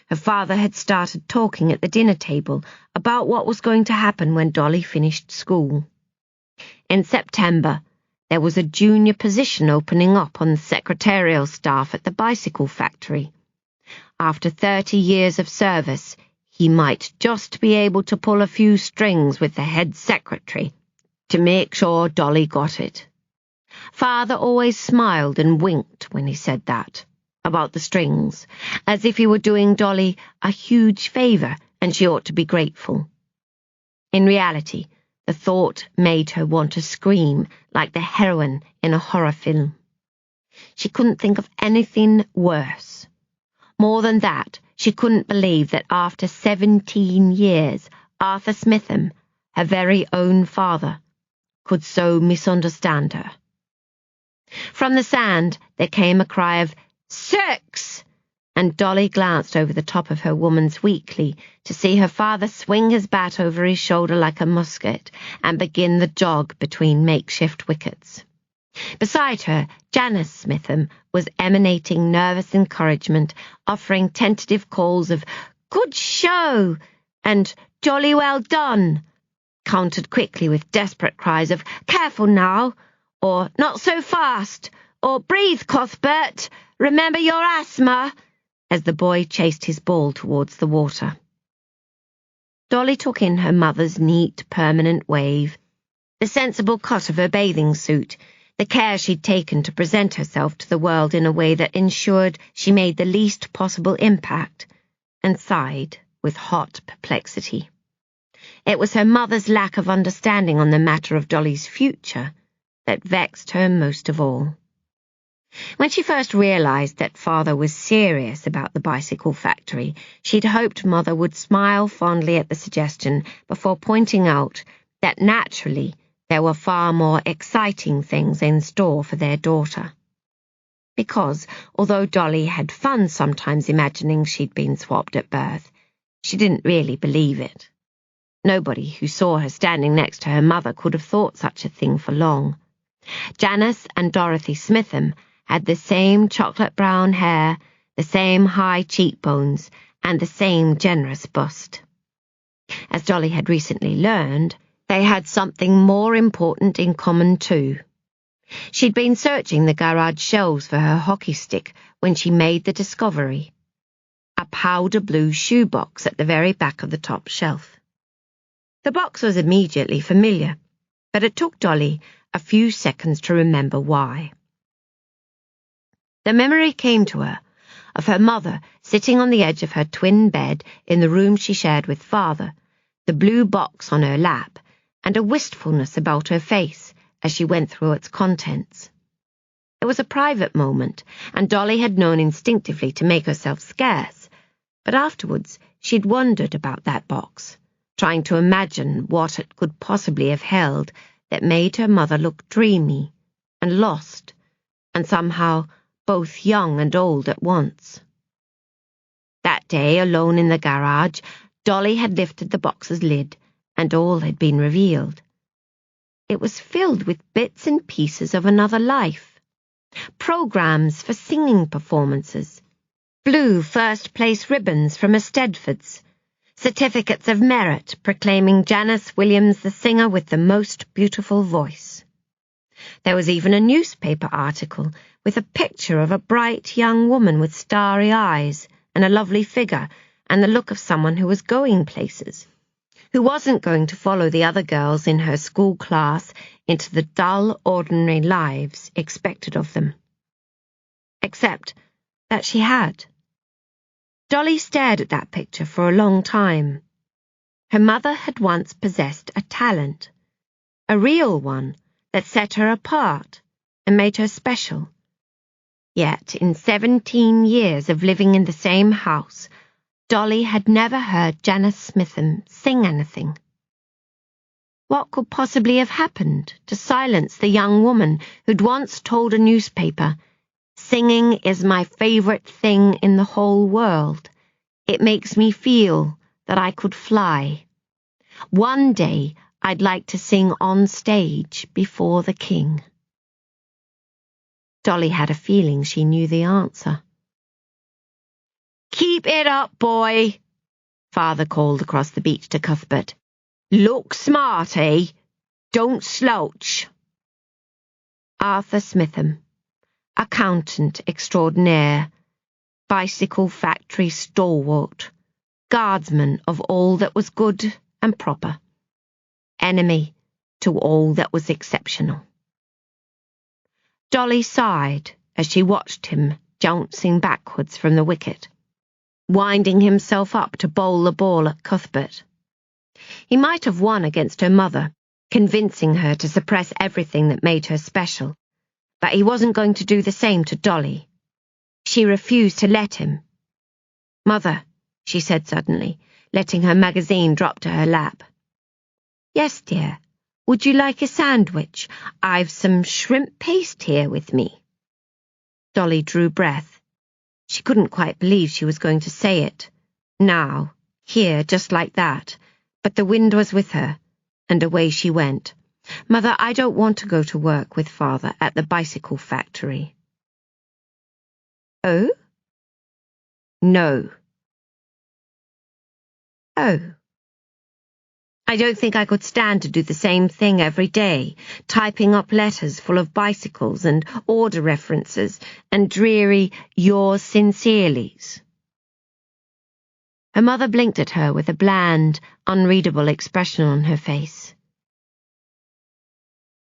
Her father had started talking at the dinner table about what was going to happen when Dolly finished school. In September, there was a junior position opening up on the secretarial staff at the bicycle factory. After 30 years of service, he might just be able to pull a few strings with the head secretary to make sure Dolly got it. Father always smiled and winked when he said that, about the strings, as if he were doing Dolly a huge favour and she ought to be grateful. In reality, the thought made her want to scream like the heroine in a horror film. She couldn't think of anything worse. More than that, she couldn't believe that after 17 years, Arthur Smitham, her very own father, could so misunderstand her. From the sand there came a cry of "Six!" and Dolly glanced over the top of her woman's weekly to see her father swing his bat over his shoulder like a musket and begin the jog between makeshift wickets. Beside her, Janice Smitham was emanating nervous encouragement, offering tentative calls of "Good show!" and "Jolly well done!" countered quickly with desperate cries of "Careful now!" or "Not so fast!" or "Breathe, Cuthbert! Remember your asthma!" as the boy chased his ball towards the water. Dolly took in her mother's neat, permanent wave, the sensible cut of her bathing suit, the care she'd taken to present herself to the world in a way that ensured she made the least possible impact, and sighed with hot perplexity. It was her mother's lack of understanding on the matter of Dolly's future that vexed her most of all. When she first realised that Father was serious about the bicycle factory, she'd hoped Mother would smile fondly at the suggestion before pointing out that naturally there were far more exciting things in store for their daughter. Because, although Dolly had fun sometimes imagining she'd been swapped at birth, she didn't really believe it. Nobody who saw her standing next to her mother could have thought such a thing for long. Janice and Dorothy Smitham had the same chocolate-brown hair, the same high cheekbones, and the same generous bust. As Dolly had recently learned, they had something more important in common too. She'd been searching the garage shelves for her hockey stick when she made the discovery: a powder blue shoebox at the very back of the top shelf. The box was immediately familiar, but it took Dolly a few seconds to remember why. The memory came to her of her mother sitting on the edge of her twin bed in the room she shared with Father, the blue box on her lap, and a wistfulness about her face as she went through its contents. It was a private moment, and Dolly had known instinctively to make herself scarce, but afterwards she'd wondered about that box, trying to imagine what it could possibly have held that made her mother look dreamy and lost, and somehow both young and old at once. That day, alone in the garage, Dolly had lifted the box's lid, and all had been revealed. It was filled with bits and pieces of another life. Programs for singing performances, blue first-place ribbons from Eisteddfods, certificates of merit proclaiming Janice Williams the singer with the most beautiful voice. There was even a newspaper article with a picture of a bright young woman with starry eyes and a lovely figure and the look of someone who was going places, who wasn't going to follow the other girls in her school class into the dull, ordinary lives expected of them. Except that she had. Dolly stared at that picture for a long time. Her mother had once possessed a talent, a real one that set her apart and made her special. Yet, in 17 years of living in the same house, Dolly had never heard Janice Smitham sing anything. What could possibly have happened to silence the young woman who'd once told a newspaper, "Singing is my favourite thing in the whole world. It makes me feel that I could fly. One day I'd like to sing on stage before the king." Dolly had a feeling she knew the answer. "Keep it up, boy," Father called across the beach to Cuthbert. "Look smart, eh? Don't slouch." Arthur Smitham, accountant extraordinaire, bicycle factory stalwart, guardsman of all that was good and proper, enemy to all that was exceptional. Dolly sighed as she watched him jouncing backwards from the wicket, winding himself up to bowl the ball at Cuthbert. He might have won against her mother, convincing her to suppress everything that made her special, but he wasn't going to do the same to Dolly. She refused to let him. "Mother," she said suddenly, letting her magazine drop to her lap. "Yes, dear. Would you like a sandwich? I've some shrimp paste here with me." Dolly drew breath. She couldn't quite believe she was going to say it. Now, here, just like that. But the wind was with her, and away she went. "Mother, I don't want to go to work with Father at the bicycle factory." "Oh?" "No." "Oh." "I don't think I could stand to do the same thing every day, typing up letters full of bicycles and order references and dreary yours sincerelys." Her mother blinked at her with a bland, unreadable expression on her face.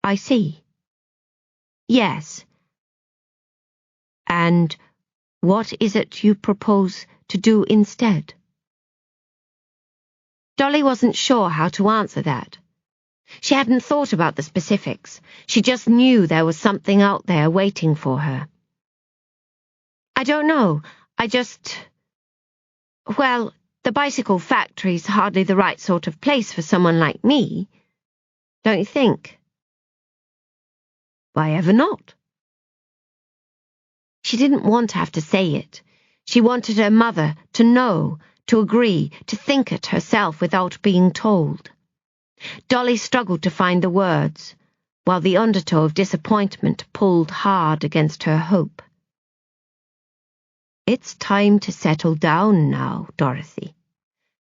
"I see. Yes. And what is it you propose to do instead?" Dolly wasn't sure how to answer that. She hadn't thought about the specifics. She just knew there was something out there waiting for her. "I don't know. Well, the bicycle factory's hardly the right sort of place for someone like me. Don't you think?" "Why ever not?" She didn't want to have to say it. She wanted her mother to know, to agree, to think it herself without being told. Dolly struggled to find the words, while the undertow of disappointment pulled hard against her hope. "It's time to settle down now, Dorothy,"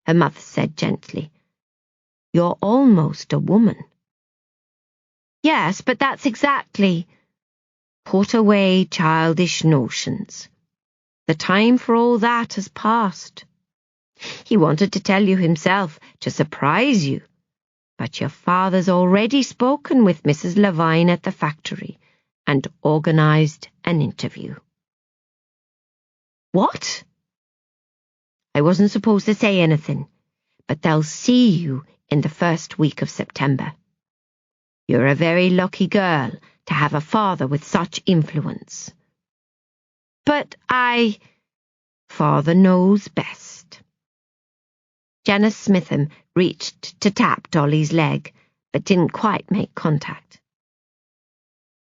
her mother said gently. "You're almost a woman." "Yes, but that's exactly—" "Put away childish notions. The time for all that has passed. He wanted to tell you himself, to surprise you, but your father's already spoken with Mrs. Levine at the factory and organised an interview." "What?" "I wasn't supposed to say anything, but they'll see you in the first week of September. You're a very lucky girl to have a father with such influence." "But Father knows best." Janice Smitham reached to tap Dolly's leg, but didn't quite make contact.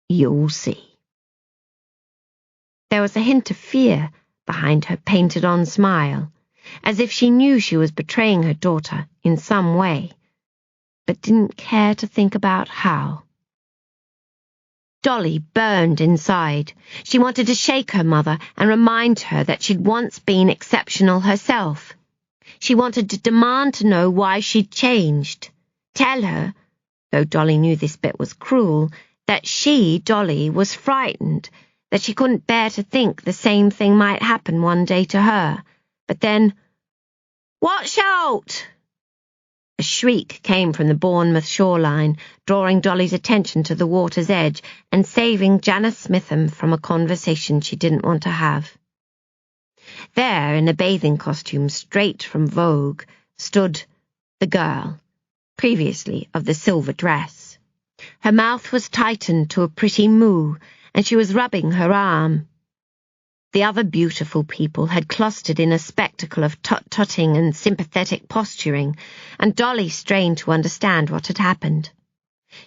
"You'll see." There was a hint of fear behind her painted-on smile, as if she knew she was betraying her daughter in some way, but didn't care to think about how. Dolly burned inside. She wanted to shake her mother and remind her that she'd once been exceptional herself. She wanted to demand to know why she'd changed. Tell her, though Dolly knew this bit was cruel, that she, Dolly, was frightened, that she couldn't bear to think the same thing might happen one day to her. But then, "Watch out!" A shriek came from the Bournemouth shoreline, drawing Dolly's attention to the water's edge and saving Janice Smitham from a conversation she didn't want to have. There, in a bathing costume straight from Vogue, stood the girl, previously of the silver dress. Her mouth was tightened to a pretty moo, and she was rubbing her arm. The other beautiful people had clustered in a spectacle of tut-tutting and sympathetic posturing, and Dolly strained to understand what had happened.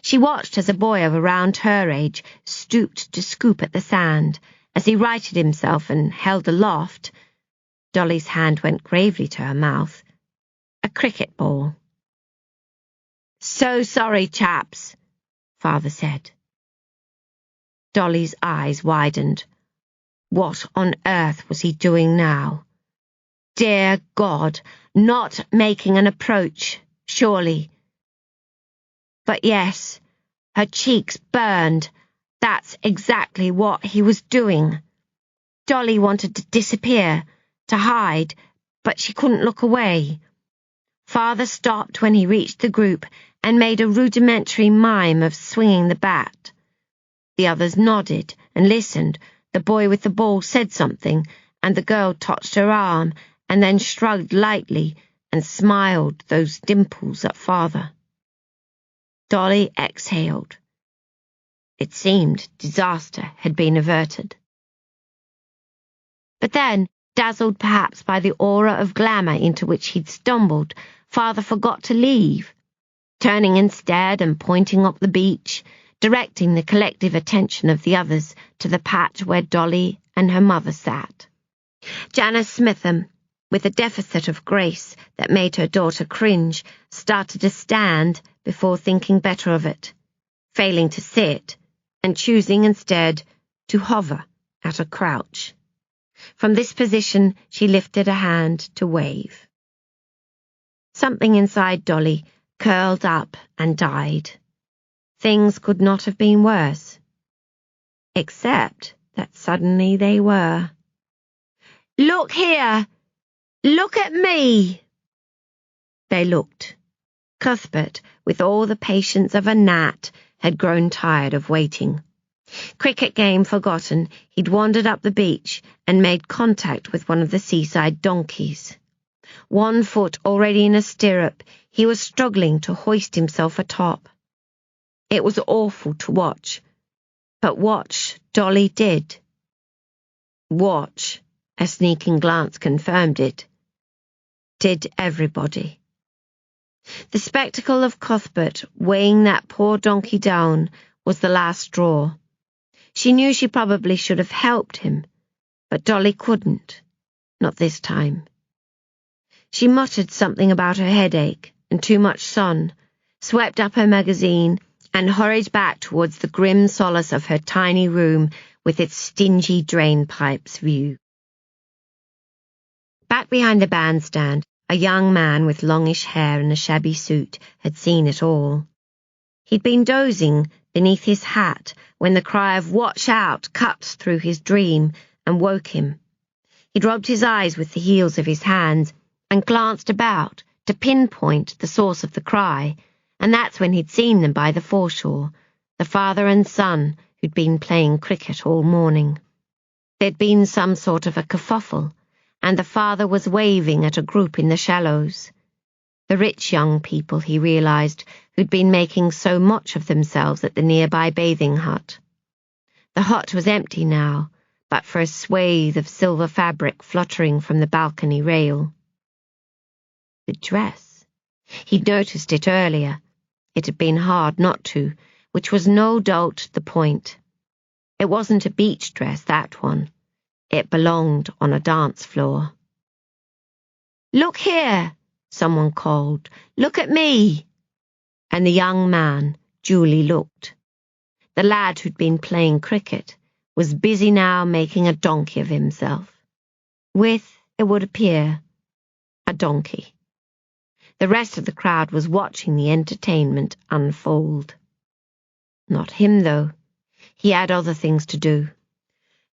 She watched as a boy of around her age stooped to scoop at the sand. As he righted himself and held aloft, Dolly's hand went gravely to her mouth, a cricket ball. "So sorry, chaps," Father said. Dolly's eyes widened. What on earth was he doing now? Dear God, not making an approach, surely. But yes, her cheeks burned. That's exactly what he was doing. Dolly wanted to disappear, to hide, but she couldn't look away. Father stopped when he reached the group and made a rudimentary mime of swinging the bat. The others nodded and listened. The boy with the ball said something, and the girl touched her arm and then shrugged lightly and smiled those dimples at Father. Dolly exhaled. It seemed disaster had been averted. But then, dazzled perhaps by the aura of glamour into which he'd stumbled, Father forgot to leave, turning instead and pointing up the beach, directing the collective attention of the others to the patch where Dolly and her mother sat. Janice Smitham, with a deficit of grace that made her daughter cringe, started to stand before thinking better of it, failing to sit and choosing instead to hover at a crouch. From this position she lifted a hand to wave. Something inside Dolly curled up and died. Things could not have been worse. Except that suddenly they were. "Look here! Look at me!" They looked. Cuthbert, with all the patience of a gnat, had grown tired of waiting. Cricket game forgotten, he'd wandered up the beach and made contact with one of the seaside donkeys. One foot already in a stirrup, he was struggling to hoist himself atop. It was awful to watch, but watch Dolly did. Watch, a sneaking glance confirmed it, did everybody. The spectacle of Cuthbert weighing that poor donkey down was the last straw. She knew she probably should have helped him, but Dolly couldn't, not this time. She muttered something about her headache and too much sun, swept up her magazine, and hurried back towards the grim solace of her tiny room with its stingy drain pipes view. Back behind the bandstand, a young man with longish hair and a shabby suit had seen it all. He'd been dozing beneath his hat when the cry of "Watch out!" cut through his dream and woke him. He'd rubbed his eyes with the heels of his hands and glanced about to pinpoint the source of the cry, and that's when he'd seen them by the foreshore, the father and son who'd been playing cricket all morning. There'd been some sort of a kerfuffle, and the father was waving at a group in the shallows. The rich young people, he realised, who'd been making so much of themselves at the nearby bathing hut. The hut was empty now, but for a swathe of silver fabric fluttering from the balcony rail. The dress. He'd noticed it earlier. It had been hard not to, which was no doubt the point. It wasn't a beach dress, that one. It belonged on a dance floor. "Look here," someone called. "Look at me." And the young man duly looked. The lad who'd been playing cricket was busy now making a donkey of himself. With, it would appear, a donkey. The rest of the crowd was watching the entertainment unfold. Not him, though. He had other things to do.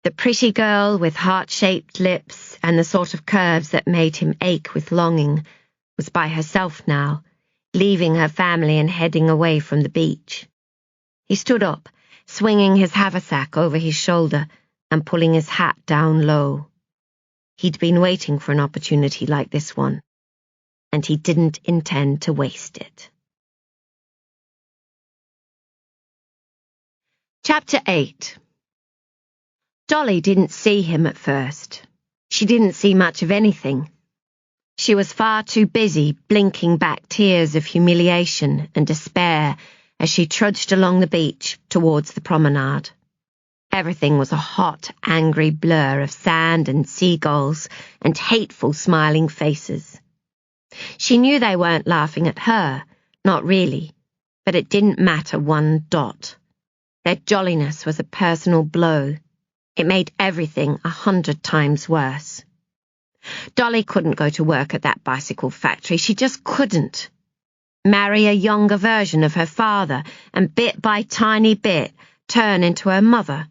The pretty girl with heart-shaped lips and the sort of curves that made him ache with longing was by herself now, leaving her family and heading away from the beach. He stood up, swinging his haversack over his shoulder and pulling his hat down low. He'd been waiting for an opportunity like this one, and he didn't intend to waste it. Chapter 8. Dolly didn't see him at first. She didn't see much of anything. She was far too busy blinking back tears of humiliation and despair as she trudged along the beach towards the promenade. Everything was a hot, angry blur of sand and seagulls and hateful smiling faces. She knew they weren't laughing at her, not really, but it didn't matter one dot. Their jolliness was a personal blow. It made everything 100 times worse. Dolly couldn't go to work at that bicycle factory. She just couldn't. Marry a younger version of her father and bit by tiny bit turn into her mother.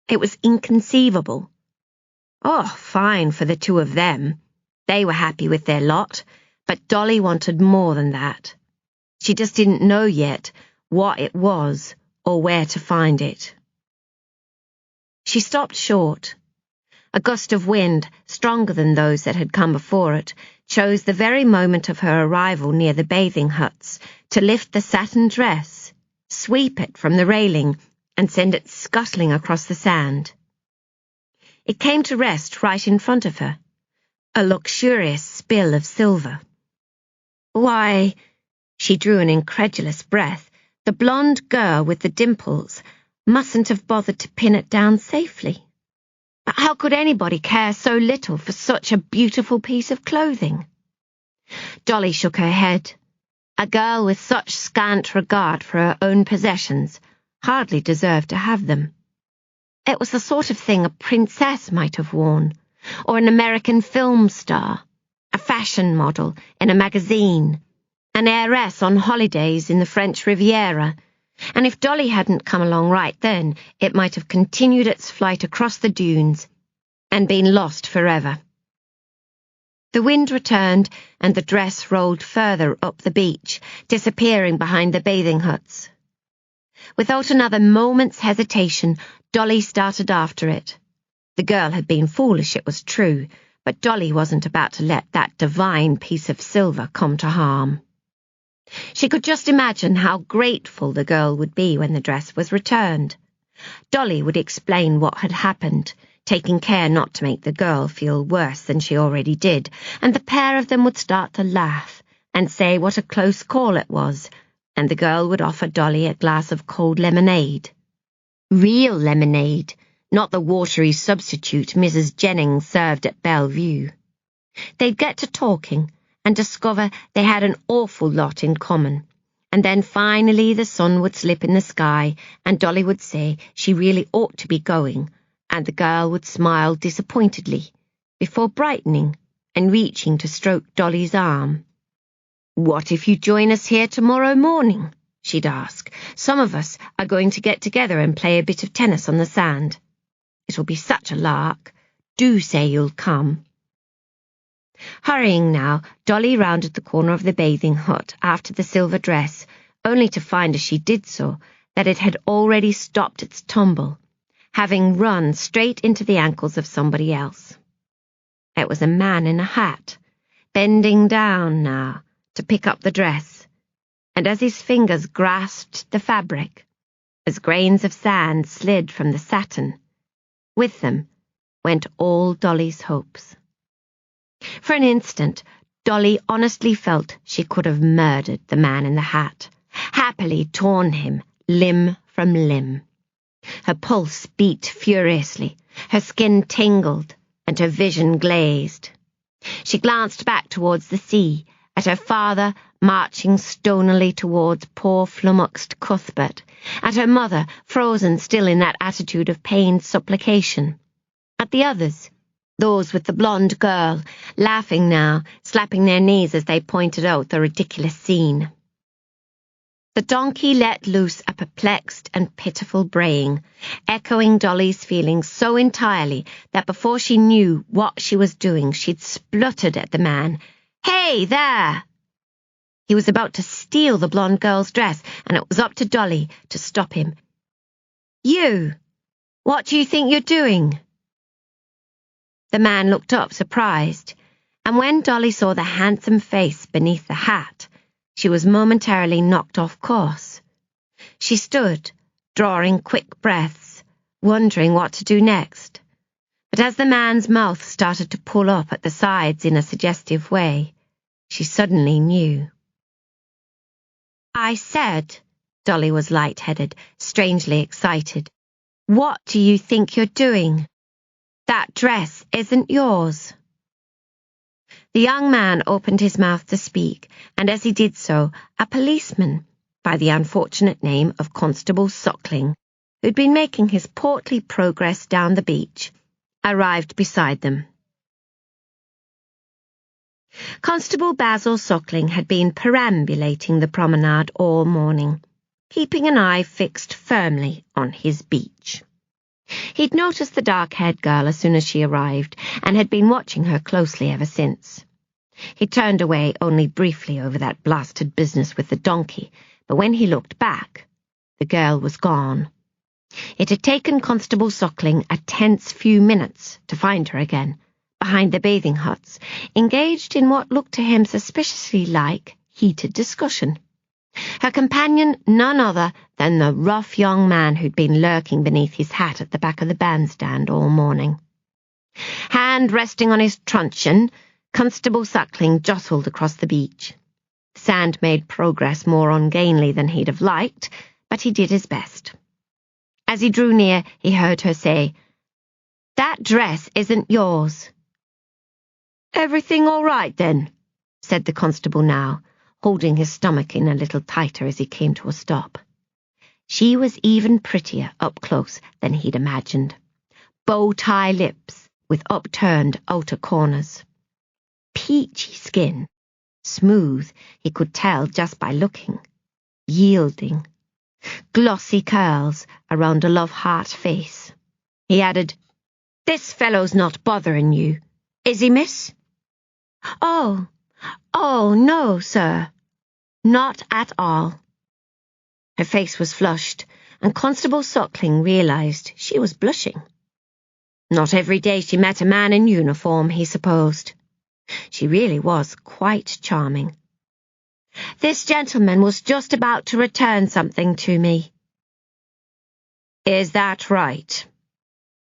It was inconceivable. Oh, fine for the two of them. They were happy with their lot, but Dolly wanted more than that. She just didn't know yet what it was or where to find it. She stopped short. A gust of wind, stronger than those that had come before it, chose the very moment of her arrival near the bathing huts to lift the satin dress, sweep it from the railing, and send it scuttling across the sand. It came to rest right in front of her, a luxurious spill of silver. Why, she drew an incredulous breath, the blonde girl with the dimples mustn't have bothered to pin it down safely. But how could anybody care so little for such a beautiful piece of clothing? Dolly shook her head. A girl with such scant regard for her own possessions hardly deserved to have them. It was the sort of thing a princess might have worn, or an American film star, a fashion model in a magazine, an heiress on holidays in the French Riviera, and if Dolly hadn't come along right then, it might have continued its flight across the dunes and been lost forever. The wind returned, and the dress rolled further up the beach, disappearing behind the bathing huts. Without another moment's hesitation, Dolly started after it. The girl had been foolish, it was true, but Dolly wasn't about to let that divine piece of silver come to harm. She could just imagine how grateful the girl would be when the dress was returned. Dolly would explain what had happened, taking care not to make the girl feel worse than she already did, and the pair of them would start to laugh and say what a close call it was, and the girl would offer Dolly a glass of cold lemonade. Real lemonade, not the watery substitute Mrs. Jennings served at Bellevue. They'd get to talking and discover they had an awful lot in common, and then finally the sun would slip in the sky and Dolly would say she really ought to be going, and the girl would smile disappointedly before brightening and reaching to stroke Dolly's arm. "What if you join us here tomorrow morning?" she'd ask. "Some of us are going to get together and play a bit of tennis on the sand. It'll be such a lark. Do say you'll come." Hurrying now, Dolly rounded the corner of the bathing hut after the silver dress, only to find as she did so that it had already stopped its tumble, having run straight into the ankles of somebody else. It was a man in a hat, bending down now to pick up the dress, and as his fingers grasped the fabric, as grains of sand slid from the satin, with them went all Dolly's hopes. For an instant, Dolly honestly felt she could have murdered the man in the hat, happily torn him limb from limb. Her pulse beat furiously, Her skin tingled and her vision glazed. She glanced back towards the sea, at her father marching stonily towards poor flummoxed Cuthbert, at her mother frozen still in that attitude of pained supplication, at the others, those with the blonde girl, laughing now, slapping their knees as they pointed out the ridiculous scene. The donkey let loose a perplexed and pitiful braying, echoing Dolly's feelings so entirely that before she knew what she was doing, she'd spluttered at the man. "Hey, there!" He was about to steal the blonde girl's dress, and it was up to Dolly to stop him. "You! What do you think you're doing?" The man looked up, surprised, and when Dolly saw the handsome face beneath the hat, she was momentarily knocked off course. She stood, drawing quick breaths, wondering what to do next. But as the man's mouth started to pull up at the sides in a suggestive way, she suddenly knew. "I said," Dolly was light-headed, strangely excited, "what do you think you're doing? That dress isn't yours." The young man opened his mouth to speak, and as he did so, a policeman, by the unfortunate name of Constable Suckling, who'd been making his portly progress down the beach, arrived beside them. Constable Basil Suckling had been perambulating the promenade all morning, keeping an eye fixed firmly on his beach. He'd noticed the dark-haired girl as soon as she arrived, and had been watching her closely ever since. He turned away only briefly over that blasted business with the donkey, but when he looked back, the girl was gone. It had taken Constable Suckling a tense few minutes to find her again, behind the bathing huts, engaged in what looked to him suspiciously like heated discussion. Her companion none other than the rough young man who'd been lurking beneath his hat at the back of the bandstand all morning. Hand resting on his truncheon, Constable Suckling jostled across the beach. The sand made progress more ungainly than he'd have liked, but he did his best. As he drew near, he heard her say, "That dress isn't yours." "Everything all right, then?" said the constable now, holding his stomach in a little tighter as he came to a stop. She was even prettier up close than he'd imagined. Bow-tie lips with upturned outer corners. Peachy skin, smooth, he could tell just by looking. Yielding. Glossy curls around a love-heart face. He added, "This fellow's not bothering you, is he, miss?" Oh, no, sir. Not at all." Her face was flushed, and Constable Suckling realised she was blushing. Not every day she met a man in uniform, he supposed. She really was quite charming. "This gentleman was just about to return something to me." "Is that right?"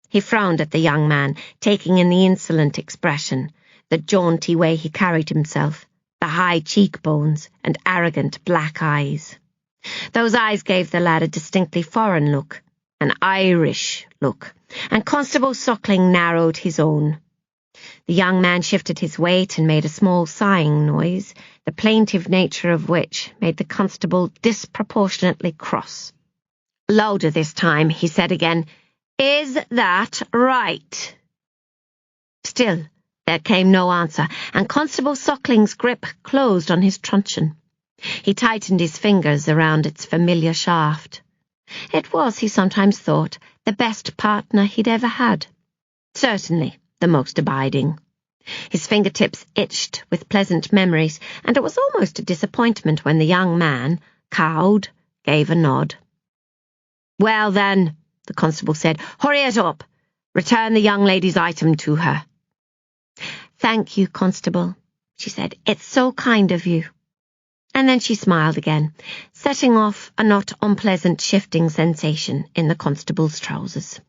He frowned at the young man, taking in the insolent expression, the jaunty way he carried himself, the high cheekbones and arrogant black eyes. Those eyes gave the lad a distinctly foreign look, an Irish look, and Constable Suckling narrowed his own. The young man shifted his weight and made a small sighing noise, the plaintive nature of which made the constable disproportionately cross. Louder this time, he said again, "Is that right?" Still, there came no answer, and Constable Suckling's grip closed on his truncheon. He tightened his fingers around its familiar shaft. It was, he sometimes thought, the best partner he'd ever had. Certainly the most abiding. His fingertips itched with pleasant memories, and it was almost a disappointment when the young man, cowed, gave a nod. "Well then," the constable said, "hurry it up. Return the young lady's item to her." "Thank you, Constable," she said. "It's so kind of you." And then she smiled again, setting off a not unpleasant shifting sensation in the constable's trousers.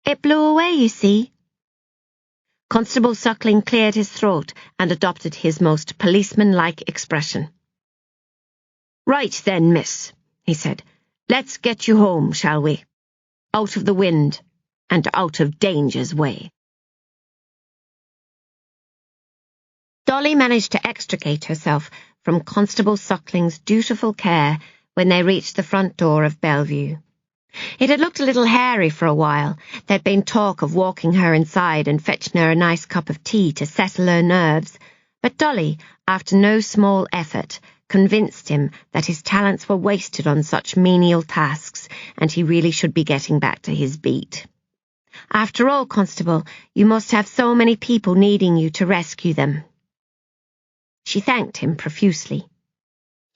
"It blew away, you see." Constable Suckling cleared his throat and adopted his most policeman-like expression. "Right then, miss," he said. "Let's get you home, shall we? Out of the wind. and out of danger's way." Dolly managed to extricate herself from Constable Suckling's dutiful care when they reached the front door of Bellevue. It had looked a little hairy for a while. There'd been talk of walking her inside and fetching her a nice cup of tea to settle her nerves, but Dolly, after no small effort, convinced him that his talents were wasted on such menial tasks and he really should be getting back to his beat. "After all, Constable, you must have so many people needing you to rescue them." She thanked him profusely.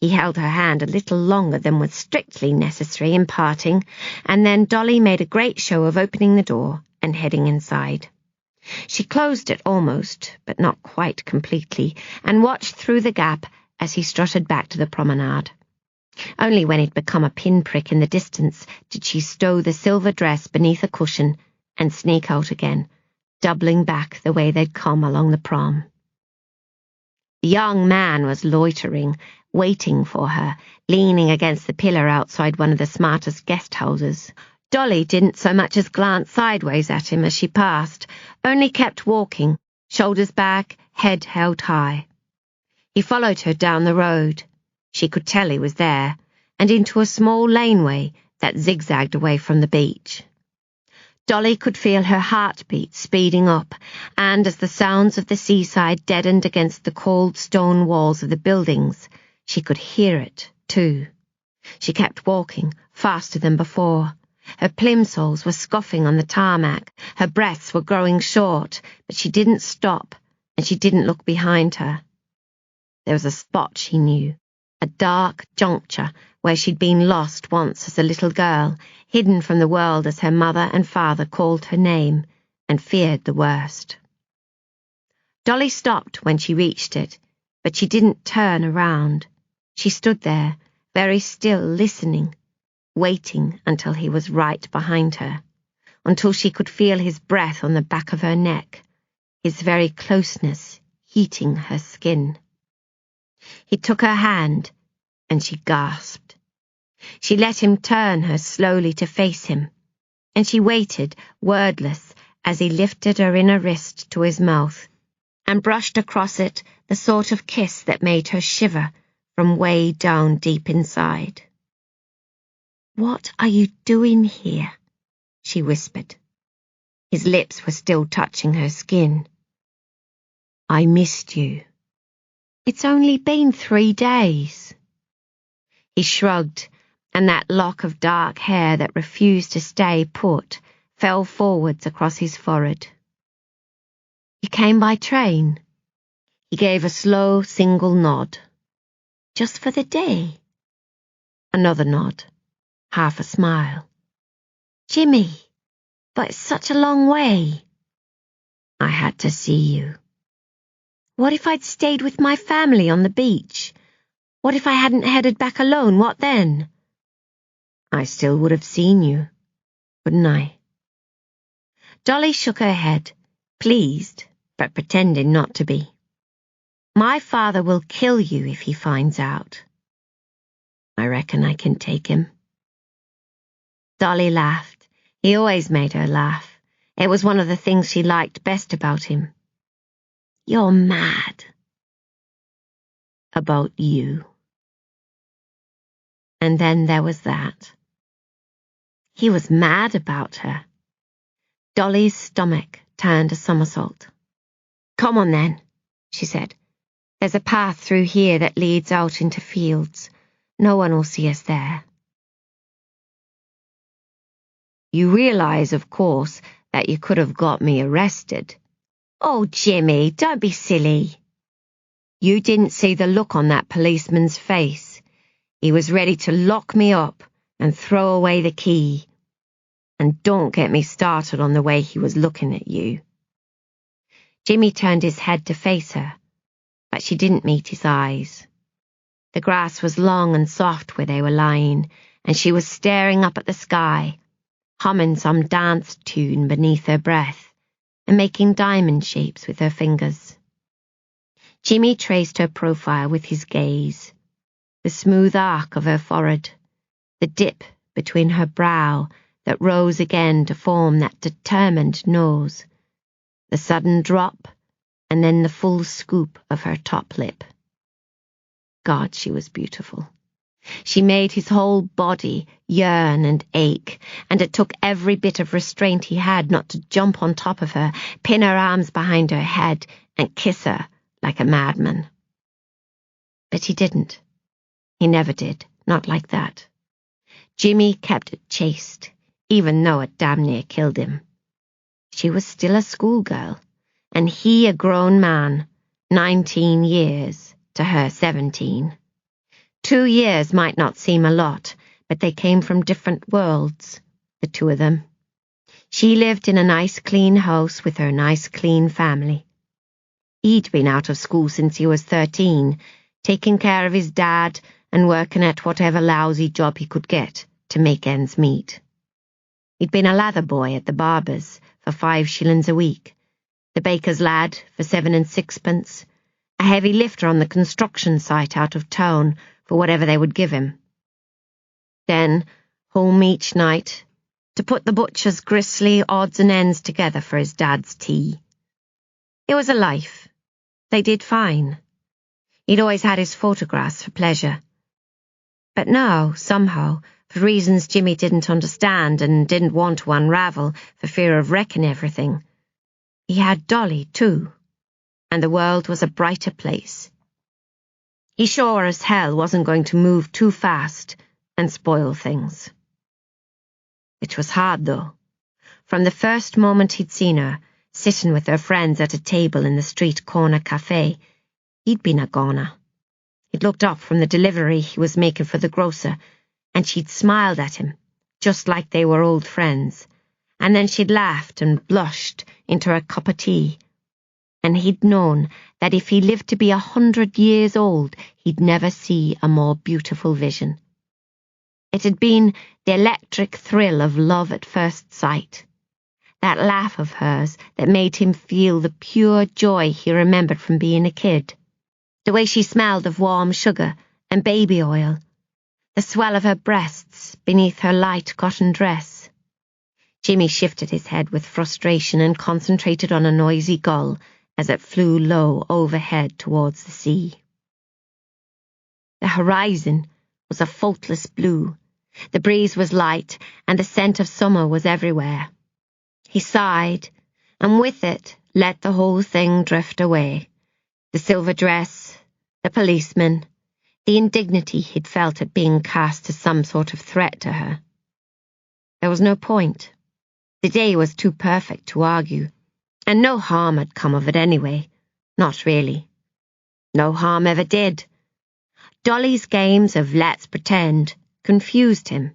He held her hand a little longer than was strictly necessary in parting, and then Dolly made a great show of opening the door and heading inside. She closed it almost, but not quite completely, and watched through the gap as he strutted back to the promenade. Only when he'd become a pinprick in the distance did she stow the silver dress beneath a cushion and sneak out again, doubling back the way they'd come along the prom. The young man was loitering, waiting for her, leaning against the pillar outside one of the smartest guest houses. Dolly didn't so much as glance sideways at him as she passed, only kept walking, shoulders back, head held high. He followed her down the road. She could tell he was there, and into a small laneway that zigzagged away from the beach. Dolly could feel her heartbeat speeding up, and as the sounds of the seaside deadened against the cold stone walls of the buildings, she could hear it, too. She kept walking, faster than before. Her plimsolls were scuffing on the tarmac, her breaths were growing short, but she didn't stop, and she didn't look behind her. There was a spot she knew, a dark juncture where she'd been lost once as a little girl, hidden from the world as her mother and father called her name and feared the worst. Dolly stopped when she reached it, but she didn't turn around. She stood there, very still, listening, waiting until he was right behind her, until she could feel his breath on the back of her neck, his very closeness heating her skin. He took her hand, and she gasped. She let him turn her slowly to face him, and she waited, wordless, as he lifted her inner wrist to his mouth and brushed across it the sort of kiss that made her shiver from way down deep inside. "What are you doing here?" she whispered. His lips were still touching her skin. "I missed you." "It's only been 3 days." He shrugged, and that lock of dark hair that refused to stay put fell forwards across his forehead. "You came by train?" He gave a slow, single nod. "Just for the day?" Another nod, half a smile. "Jimmy, but it's such a long way." "I had to see you." "What if I'd stayed with my family on the beach? What if I hadn't headed back alone? What then?" "I still would have seen you, wouldn't I?" Dolly shook her head, pleased, but pretending not to be. "My father will kill you if he finds out." "I reckon I can take him." Dolly laughed. He always made her laugh. It was one of the things she liked best about him. "You're mad." "About you." And then there was that. He was mad about her. Dolly's stomach turned a somersault. "Come on then," she said. "There's a path through here that leads out into fields. No one will see us there." "You realize, of course, that you could have got me arrested." "Oh, Jimmy, don't be silly." "You didn't see the look on that policeman's face. He was ready to lock me up and throw away the key. And don't get me started on the way he was looking at you." Jimmy turned his head to face her, but she didn't meet his eyes. The grass was long and soft where they were lying, and she was staring up at the sky, humming some dance tune beneath her breath and making diamond shapes with her fingers. Jimmy traced her profile with his gaze, the smooth arc of her forehead, the dip between her brow, that rose again to form that determined nose, the sudden drop, and then the full scoop of her top lip. God, she was beautiful. She made his whole body yearn and ache, and it took every bit of restraint he had not to jump on top of her, pin her arms behind her head, and kiss her like a madman. But he didn't. He never did, not like that. Jimmy kept it chaste, even though it damn near killed him. She was still a schoolgirl, and he a grown man, 19 years to her 17. 2 years might not seem a lot, but they came from different worlds, the two of them. She lived in a nice clean house with her nice clean family. He'd been out of school since he was 13, taking care of his dad and working at whatever lousy job he could get to make ends meet. He'd been a lather boy at the barber's for 5 shillings a week, the baker's lad for 7 and 6pence, a heavy lifter on the construction site out of town for whatever they would give him. Then, home each night, to put the butcher's gristly odds and ends together for his dad's tea. It was a life. They did fine. He'd always had his photographs for pleasure. But now, somehow, for reasons Jimmy didn't understand and didn't want to unravel for fear of wrecking everything, he had Dolly too, and the world was a brighter place. He sure as hell wasn't going to move too fast and spoil things. It was hard, though. From the first moment he'd seen her, sitting with her friends at a table in the street corner cafe, he'd been a goner. He'd looked up from the delivery he was making for the grocer, and she'd smiled at him, just like they were old friends, and then she'd laughed and blushed into her cup of tea, and he'd known that if he lived to be 100 years old, he'd never see a more beautiful vision. It had been the electric thrill of love at first sight, that laugh of hers that made him feel the pure joy he remembered from being a kid, the way she smelled of warm sugar and baby oil, the swell of her breasts beneath her light cotton dress. Jimmy shifted his head with frustration and concentrated on a noisy gull as it flew low overhead towards the sea. The horizon was a faultless blue, the breeze was light, and the scent of summer was everywhere. He sighed, and with it let the whole thing drift away. The silver dress, the policeman, the indignity he'd felt at being cast as some sort of threat to her. There was no point. The day was too perfect to argue, and no harm had come of it anyway. Not really. No harm ever did. Dolly's games of let's pretend confused him.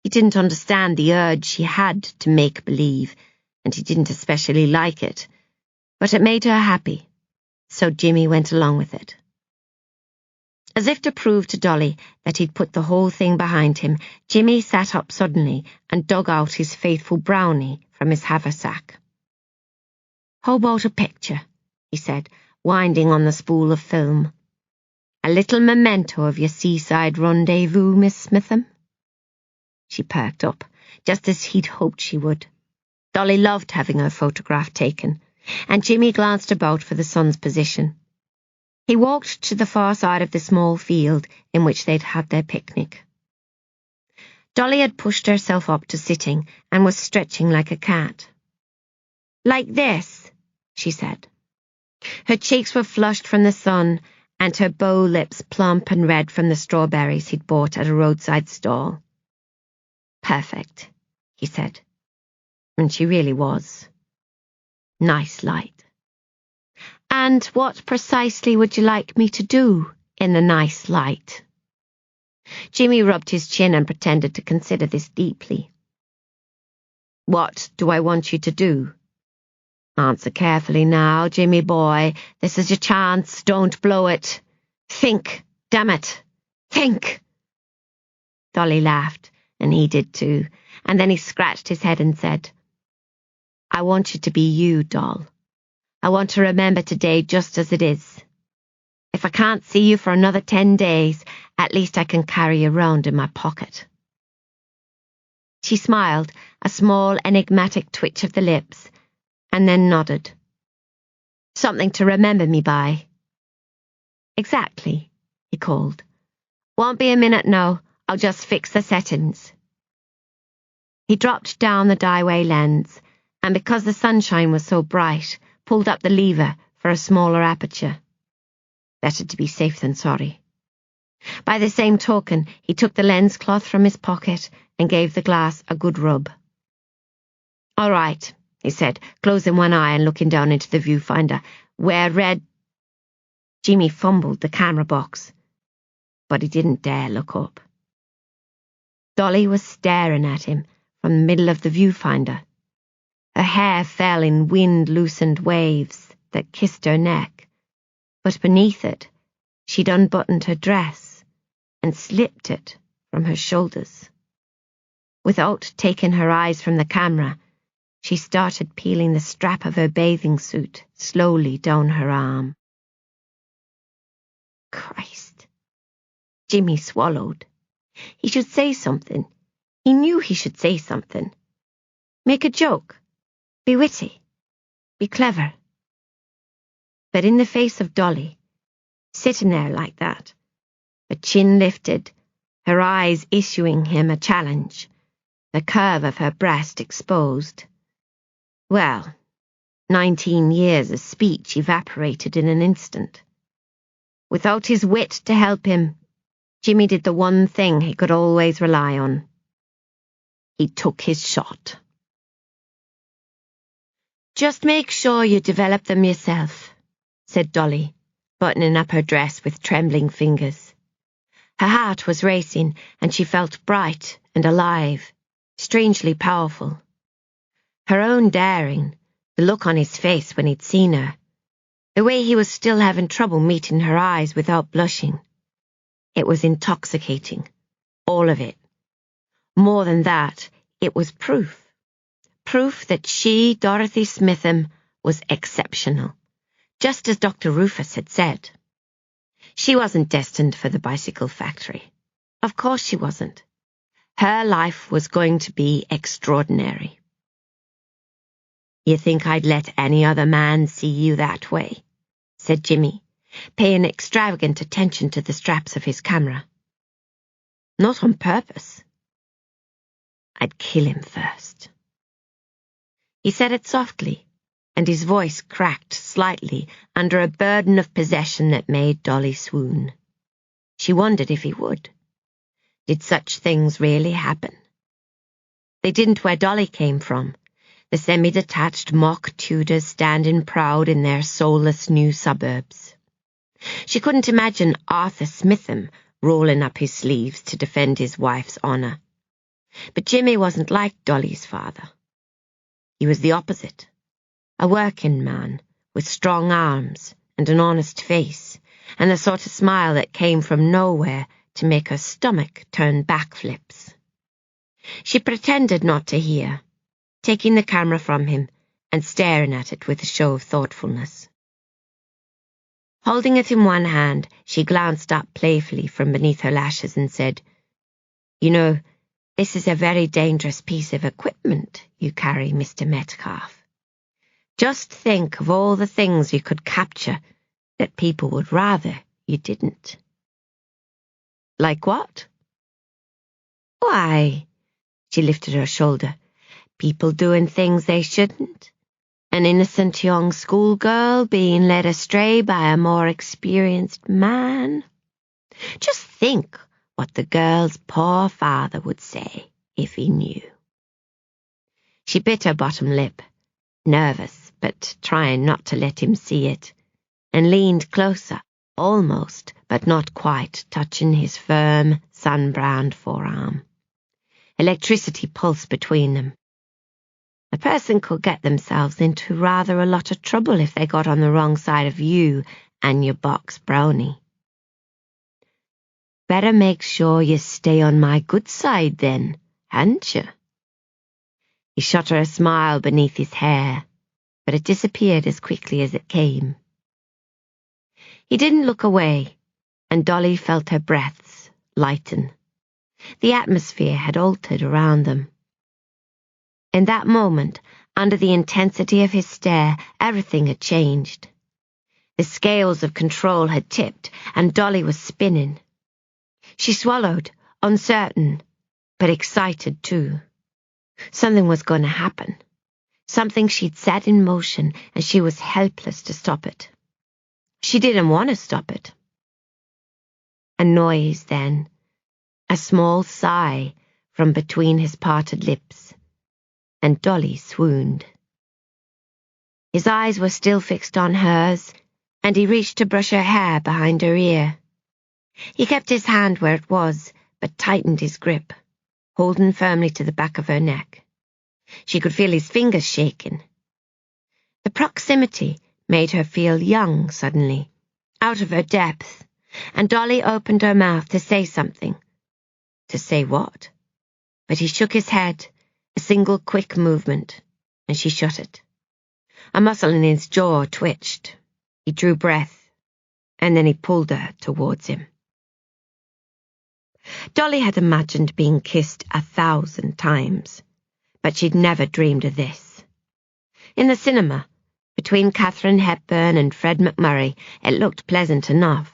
He didn't understand the urge she had to make believe, and he didn't especially like it, but it made her happy, so Jimmy went along with it. As if to prove to Dolly that he'd put the whole thing behind him, Jimmy sat up suddenly and dug out his faithful brownie from his haversack. "How about a picture?" he said, winding on the spool of film. "A little memento of your seaside rendezvous, Miss Smitham?" She perked up, just as he'd hoped she would. Dolly loved having her photograph taken, and Jimmy glanced about for the sun's position. He walked to the far side of the small field in which they'd had their picnic. Dolly had pushed herself up to sitting and was stretching like a cat. "Like this," she said. Her cheeks were flushed from the sun, and her bow lips plump and red from the strawberries he'd bought at a roadside stall. "Perfect," he said. And she really was. Nice light. "And what precisely would you like me to do in the nice light?" Jimmy rubbed his chin and pretended to consider this deeply. "What do I want you to do? Answer carefully now, Jimmy boy. This is your chance. Don't blow it. Think, damn it. Think." Dolly laughed, and he did too, and then he scratched his head and said, "I want you to be you, doll. I want to remember today just as it is. If I can't see you for another 10 days, at least I can carry you around in my pocket." She smiled, a small enigmatic twitch of the lips, and then nodded. Something to remember me by. Exactly, he called. Won't be a minute now, I'll just fix the settings. He dropped down the dieway lens, and because the sunshine was so bright, pulled up the lever for a smaller aperture. Better to be safe than sorry. By the same token, he took the lens cloth from his pocket and gave the glass a good rub. All right, he said, closing one eye and looking down into the viewfinder, where red... Jimmy fumbled the camera box, but he didn't dare look up. Dolly was staring at him from the middle of the viewfinder. Her hair fell in wind-loosened waves that kissed her neck, but beneath it, she'd unbuttoned her dress and slipped it from her shoulders. Without taking her eyes from the camera, she started peeling the strap of her bathing suit slowly down her arm. Christ. Jimmy swallowed. He should say something. He knew he should say something. Make a joke. Be witty. Be clever. But in the face of Dolly, sitting there like that, her chin lifted, her eyes issuing him a challenge, the curve of her breast exposed, well, 19 years of speech evaporated in an instant. Without his wit to help him, Jimmy did the one thing he could always rely on. He took his shot. Just make sure you develop them yourself, said Dolly, buttoning up her dress with trembling fingers. Her heart was racing, and she felt bright and alive, strangely powerful. Her own daring, the look on his face when he'd seen her, the way he was still having trouble meeting her eyes without blushing. It was intoxicating, all of it. More than that, it was proof. Proof that she, Dorothy Smitham, was exceptional, just as Dr. Rufus had said. She wasn't destined for the bicycle factory. Of course she wasn't. Her life was going to be extraordinary. You think I'd let any other man see you that way? Said Jimmy, paying extravagant attention to the straps of his camera. Not on purpose. I'd kill him first. He said it softly, and his voice cracked slightly under a burden of possession that made Dolly swoon. She wondered if he would. Did such things really happen? They didn't where Dolly came from, the semi-detached mock Tudors standing proud in their soulless new suburbs. She couldn't imagine Arthur Smitham rolling up his sleeves to defend his wife's honour. But Jimmy wasn't like Dolly's father. He was the opposite. A working man with strong arms and an honest face, and the sort of smile that came from nowhere to make her stomach turn backflips. She pretended not to hear, taking the camera from him and staring at it with a show of thoughtfulness. Holding it in one hand, she glanced up playfully from beneath her lashes and said, You know, this is a very dangerous piece of equipment you carry, Mr. Metcalf. Just think of all the things you could capture that people would rather you didn't. Like what? Why, she lifted her shoulder, people doing things they shouldn't. An innocent young schoolgirl being led astray by a more experienced man. Just think what the girl's poor father would say if he knew. She bit her bottom lip, nervous but trying not to let him see it, and leaned closer, almost but not quite touching his firm, sun-browned forearm. Electricity pulsed between them. A person could get themselves into rather a lot of trouble if they got on the wrong side of you and your box brownie. Better make sure you stay on my good side then, hadn't you? He shot her a smile beneath his hair, but it disappeared as quickly as it came. He didn't look away, and Dolly felt her breaths lighten. The atmosphere had altered around them, In that moment, under the intensity of his stare, everything had changed. The scales of control had tipped, and Dolly was spinning. She swallowed, uncertain, but excited too. Something was going to happen. Something she'd set in motion, and she was helpless to stop it. She didn't want to stop it. A noise then, a small sigh from between his parted lips, and Dolly swooned. His eyes were still fixed on hers, and he reached to brush her hair behind her ear. He kept his hand where it was, but tightened his grip, holding firmly to the back of her neck. She could feel his fingers shaking. The proximity made her feel young suddenly, out of her depth, and Dolly opened her mouth to say something. To say what? But he shook his head, a single quick movement, and she shut it. A muscle in his jaw twitched. He drew breath, and then he pulled her towards him. Dolly had imagined being kissed 1,000 times, but she'd never dreamed of this. In the cinema, between Katharine Hepburn and Fred McMurray, it looked pleasant enough,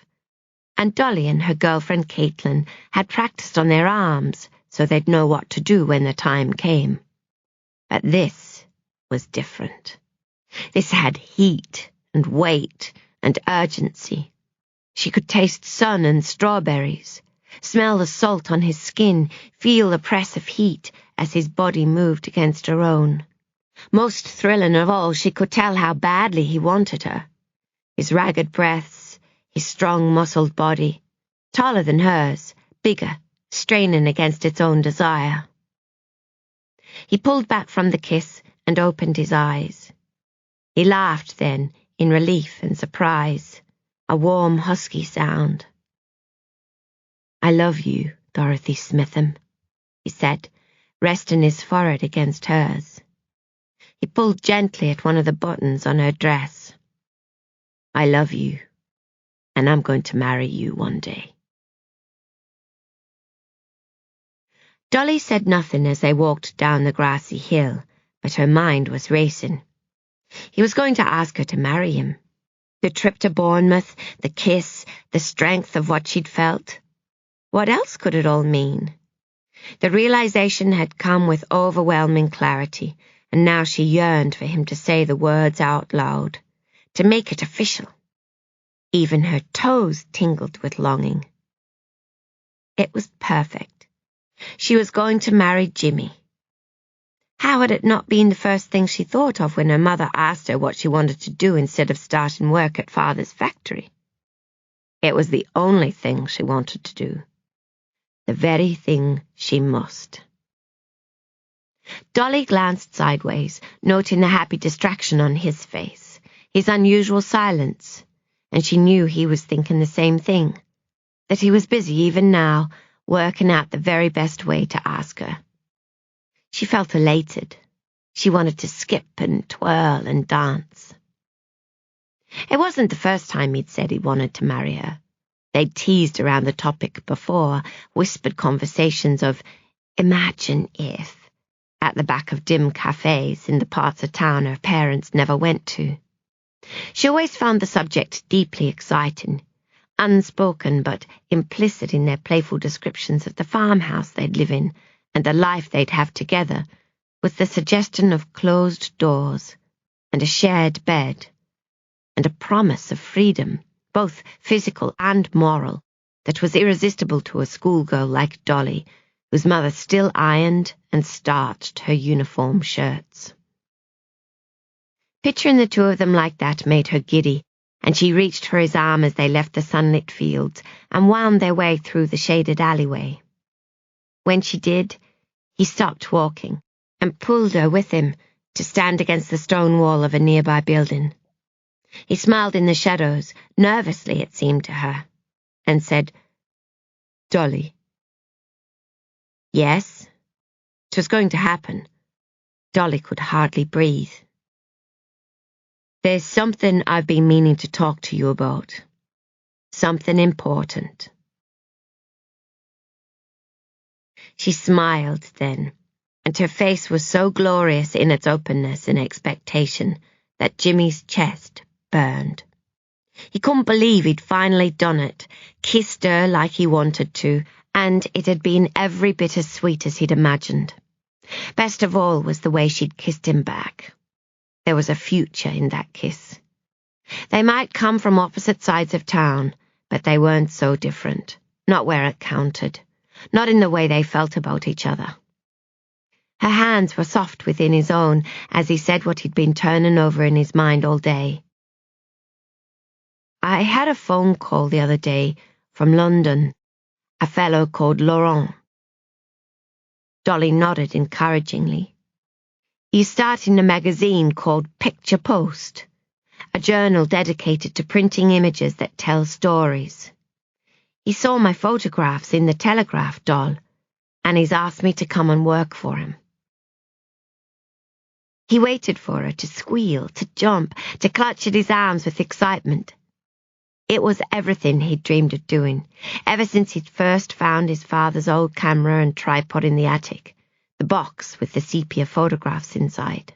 and Dolly and her girlfriend Caitlin had practiced on their arms so they'd know what to do when the time came. But this was different. This had heat and weight and urgency. She could taste sun and strawberries, smell the salt on his skin, feel the press of heat as his body moved against her own. Most thrilling of all, she could tell how badly he wanted her. His ragged breaths, his strong muscled body, taller than hers, bigger, straining against its own desire. He pulled back from the kiss and opened his eyes. He laughed then, in relief and surprise, a warm, husky sound. "I love you, Dorothy Smitham," he said, resting his forehead against hers. He pulled gently at one of the buttons on her dress. "I love you, and I'm going to marry you one day." Dolly said nothing as they walked down the grassy hill, but her mind was racing. He was going to ask her to marry him. The trip to Bournemouth, the kiss, the strength of what she'd felt. What else could it all mean? The realization had come with overwhelming clarity, and now she yearned for him to say the words out loud, to make it official. Even her toes tingled with longing. It was perfect. She was going to marry Jimmy. How had it not been the first thing she thought of when her mother asked her what she wanted to do instead of starting work at Father's factory? It was the only thing she wanted to do. The very thing she must. Dolly glanced sideways, noting the happy distraction on his face, his unusual silence, and she knew he was thinking the same thing, that he was busy even now, working out the very best way to ask her. She felt elated. She wanted to skip and twirl and dance. It wasn't the first time he'd said he wanted to marry her. They'd teased around the topic before, whispered conversations of imagine if at the back of dim cafes in the parts of town her parents never went to. She always found the subject deeply exciting, unspoken but implicit in their playful descriptions of the farmhouse they'd live in and the life they'd have together, with the suggestion of closed doors and a shared bed and a promise of freedom, both physical and moral, that was irresistible to a schoolgirl like Dolly, whose mother still ironed and starched her uniform shirts. Picturing the two of them like that made her giddy, and she reached for his arm as they left the sunlit fields and wound their way through the shaded alleyway. When she did, he stopped walking and pulled her with him to stand against the stone wall of a nearby building. He smiled in the shadows, nervously it seemed to her, and said, "Dolly." Yes? It was going to happen. Dolly could hardly breathe. "There's something I've been meaning to talk to you about. Something important." She smiled then, and her face was so glorious in its openness and expectation that Jimmy's chest burned. He couldn't believe he'd finally done it, kissed her like he wanted to, and it had been every bit as sweet as he'd imagined. Best of all was the way she'd kissed him back. There was a future in that kiss. They might come from opposite sides of town, but they weren't so different. Not where it counted. Not in the way they felt about each other. Her hands were soft within his own as he said what he'd been turning over in his mind all day. I had a phone call the other day from London, a fellow called Laurent. Dolly nodded encouragingly. He's starting a magazine called Picture Post, a journal dedicated to printing images that tell stories. He saw my photographs in the Telegraph, Doll, and he's asked me to come and work for him. He waited for her to squeal, to jump, to clutch at his arms with excitement. It was everything he'd dreamed of doing, ever since he'd first found his father's old camera and tripod in the attic, the box with the sepia photographs inside.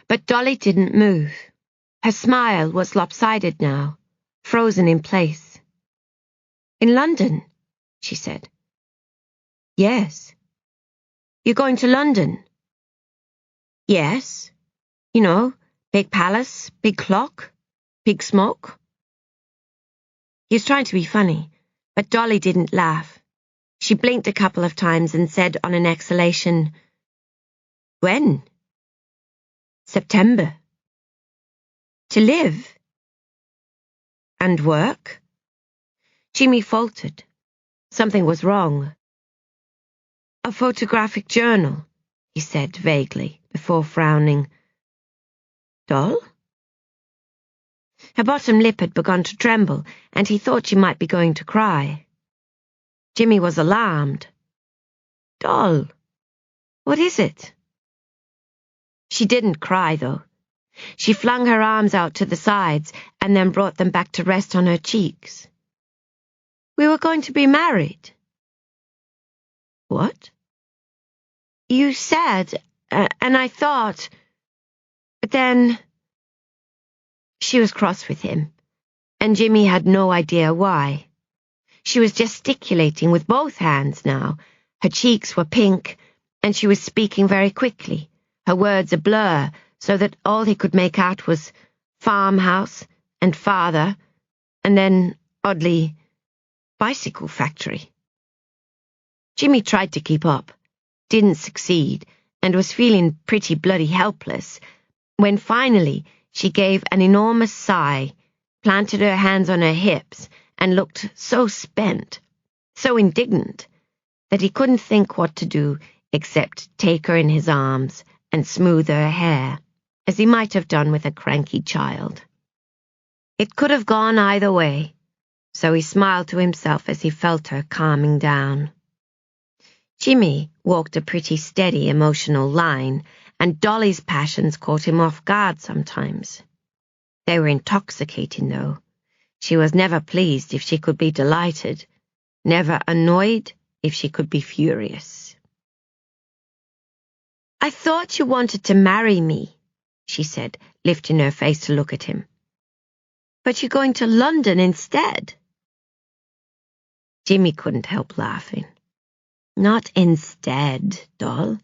But Dolly didn't move. Her smile was lopsided now, frozen in place. "In London," she said. "Yes." "You're going to London?" "Yes. You know, big palace, big clock, big smoke." He was trying to be funny, but Dolly didn't laugh. She blinked a couple of times and said on an exhalation, "When?" "September." "To live?" "And work?" Jimmy faltered. Something was wrong. "A photographic journal," he said vaguely, before frowning. "Doll?" Her bottom lip had begun to tremble, and he thought she might be going to cry. Jimmy was alarmed. "Doll, what is it?" She didn't cry, though. She flung her arms out to the sides and then brought them back to rest on her cheeks. "We were going to be married." "What?" "You said, and I thought, but then..." She was cross with him, and Jimmy had no idea why. She was gesticulating with both hands now. Her cheeks were pink, and she was speaking very quickly, her words a blur, so that all he could make out was farmhouse and father, and then, oddly, bicycle factory. Jimmy tried to keep up, didn't succeed, and was feeling pretty bloody helpless, when finally she gave an enormous sigh, planted her hands on her hips, and looked so spent, so indignant, that he couldn't think what to do except take her in his arms and smooth her hair, as he might have done with a cranky child. It could have gone either way, so he smiled to himself as he felt her calming down. Jimmy walked a pretty steady emotional line, and Dolly's passions caught him off guard sometimes. They were intoxicating, though. She was never pleased if she could be delighted, never annoyed if she could be furious. "I thought you wanted to marry me," she said, lifting her face to look at him. "But you're going to London instead." Jimmy couldn't help laughing. "Not instead, Doll.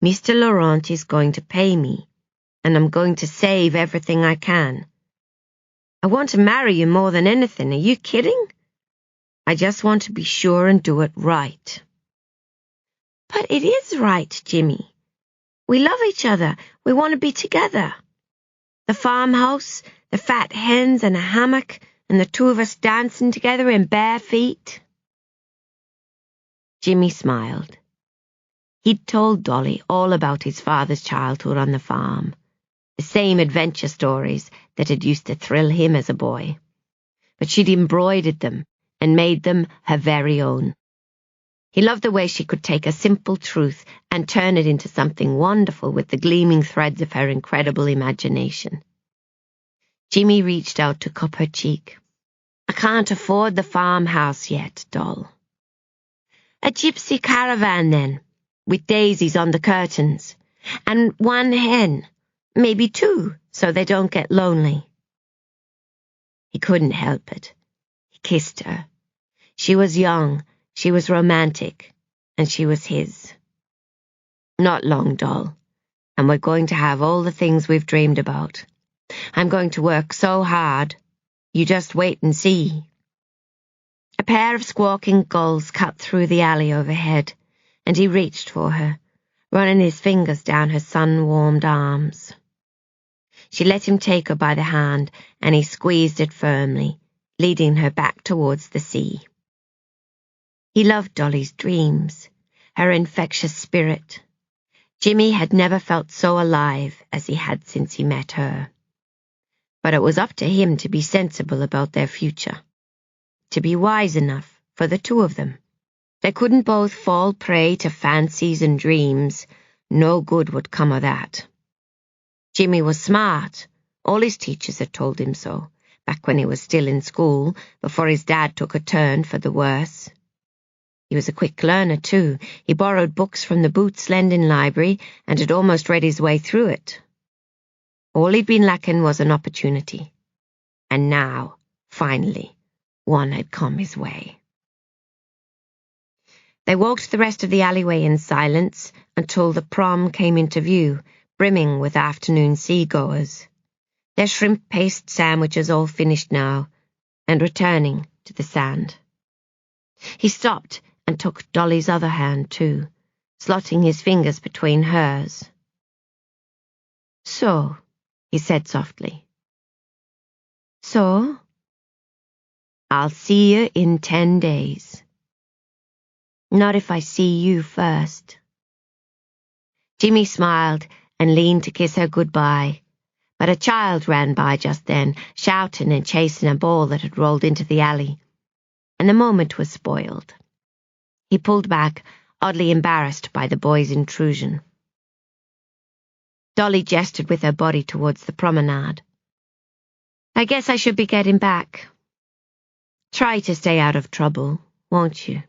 Mr. Laurent is going to pay me, and I'm going to save everything I can. I want to marry you more than anything. Are you kidding? I just want to be sure and do it right." "But it is right, Jimmy. We love each other. We want to be together. The farmhouse, the fat hens and a hammock, and the two of us dancing together in bare feet." Jimmy smiled. He'd told Dolly all about his father's childhood on the farm, the same adventure stories that had used to thrill him as a boy. But she'd embroidered them and made them her very own. He loved the way she could take a simple truth and turn it into something wonderful with the gleaming threads of her incredible imagination. Jimmy reached out to cup her cheek. "I can't afford the farmhouse yet, Doll." "A gypsy caravan, then. with daisies on the curtains, and one hen, maybe two, so they don't get lonely. He couldn't help it. He kissed her. She was young, she was romantic, and she was his. Not long, doll, and we're going to have all the things we've dreamed about. I'm going to work so hard. You just wait and see. A pair of squawking gulls cut through the alley overhead, and he reached for her, running his fingers down her sun-warmed arms. She let him take her by the hand, and he squeezed it firmly, leading her back towards the sea. He loved Dolly's dreams, her infectious spirit. Jimmy had never felt so alive as he had since he met her. But it was up to him to be sensible about their future, to be wise enough for the two of them. They couldn't both fall prey to fancies and dreams. No good would come of that. Jimmy was smart. All his teachers had told him so, back when he was still in school, before his dad took a turn for the worse. He was a quick learner, too. He borrowed books from the Boots lending library and had almost read his way through it. All he'd been lacking was an opportunity. And now, finally, one had come his way. They walked the rest of the alleyway in silence until the prom came into view, brimming with afternoon seagoers, their shrimp paste sandwiches all finished now, and returning to the sand. He stopped and took Dolly's other hand, too, slotting his fingers between hers. "So," he said softly. "So? I'll see you in 10 days. Not if I see you first." Jimmy smiled and leaned to kiss her goodbye, but a child ran by just then, shouting and chasing a ball that had rolled into the alley, and the moment was spoiled. He pulled back, oddly embarrassed by the boy's intrusion. Dolly gestured with her body towards the promenade. "I guess I should be getting back. Try to stay out of trouble, won't you?"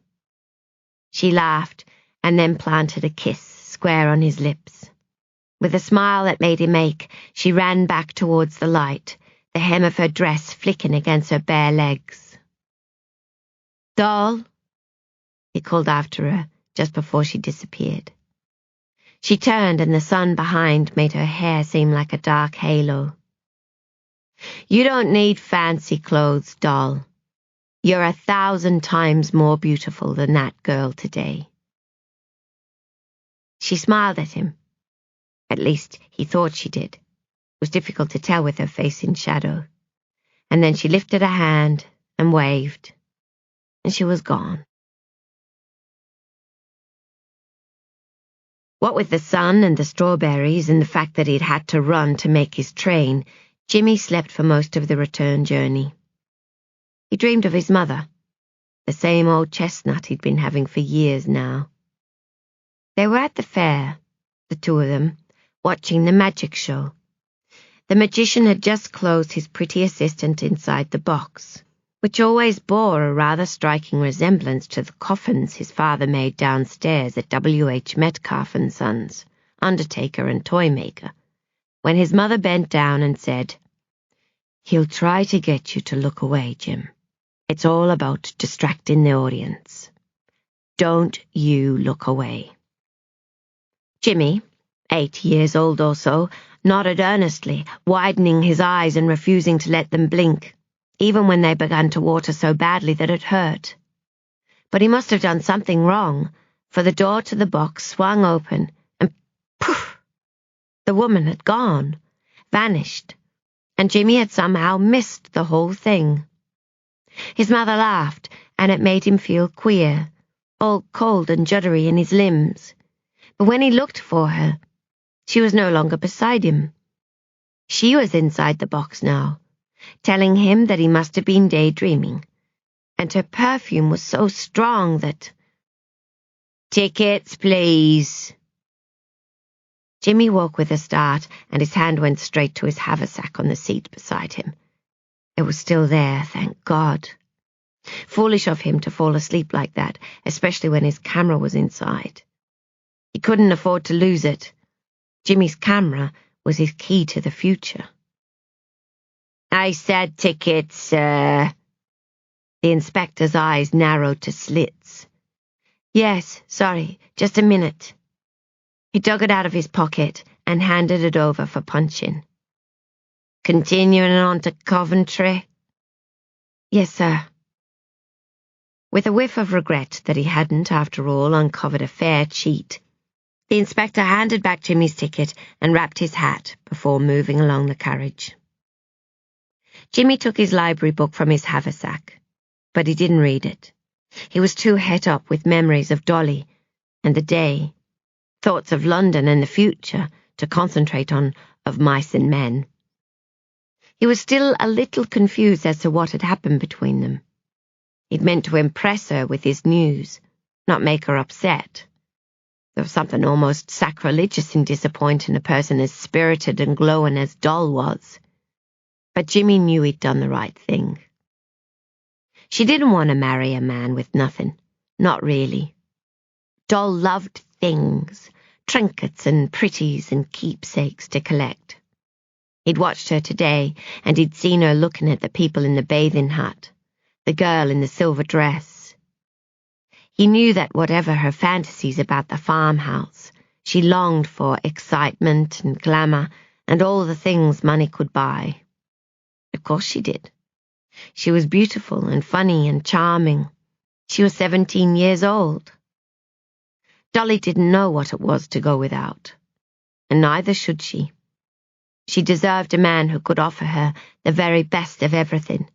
She laughed and then planted a kiss square on his lips. With a smile that made him ache, she ran back towards the light, the hem of her dress flicking against her bare legs. "Doll," he called after her just before she disappeared. She turned and the sun behind made her hair seem like a dark halo. "You don't need fancy clothes, doll. You're 1,000 times more beautiful than that girl today." She smiled at him. At least, he thought she did. It was difficult to tell with her face in shadow. And then she lifted a hand and waved, and she was gone. What with the sun and the strawberries and the fact that he'd had to run to make his train, Jimmy slept for most of the return journey. He dreamed of his mother, the same old chestnut he'd been having for years now. They were at the fair, the two of them, watching the magic show. The magician had just closed his pretty assistant inside the box, which always bore a rather striking resemblance to the coffins his father made downstairs at W.H. Metcalf and Sons, undertaker and toy maker, when his mother bent down and said, "He'll try to get you to look away, Jim. It's all about distracting the audience. Don't you look away." Jimmy, 8 years old or so, nodded earnestly, widening his eyes and refusing to let them blink, even when they began to water so badly that it hurt. But he must have done something wrong, for the door to the box swung open, and poof! The woman had gone, vanished, and Jimmy had somehow missed the whole thing. His mother laughed, and it made him feel queer, all cold and juddery in his limbs. But when he looked for her, she was no longer beside him. She was inside the box now, telling him that he must have been daydreaming, and her perfume was so strong that... "Tickets, please." Jimmy woke with a start, and his hand went straight to his haversack on the seat beside him. It was still there, thank God. Foolish of him to fall asleep like that, especially when his camera was inside. He couldn't afford to lose it. Jimmy's camera was his key to the future. "I said ticket, sir." The inspector's eyes narrowed to slits. "Yes, sorry, just a minute." He dug it out of his pocket and handed it over for punching. "Continuing on to Coventry?" "Yes, sir." With a whiff of regret that he hadn't, after all, uncovered a fair cheat, the inspector handed back Jimmy's ticket and wrapped his hat before moving along the carriage. Jimmy took his library book from his haversack, but he didn't read it. He was too het up with memories of Dolly and the day, thoughts of London and the future to concentrate on Of Mice and Men. He was still a little confused as to what had happened between them. He'd meant to impress her with his news, not make her upset. There was something almost sacrilegious in disappointing a person as spirited and glowing as Doll was. But Jimmy knew he'd done the right thing. She didn't want to marry a man with nothing. Not really. Doll loved things, trinkets and pretties and keepsakes to collect. He'd watched her today, and he'd seen her looking at the people in the bathing hut, the girl in the silver dress. He knew that whatever her fantasies about the farmhouse, she longed for excitement and glamour and all the things money could buy. Of course she did. She was beautiful and funny and charming. She was 17 years old. Dolly didn't know what it was to go without, and neither should she. She deserved a man who could offer her the very best of everything,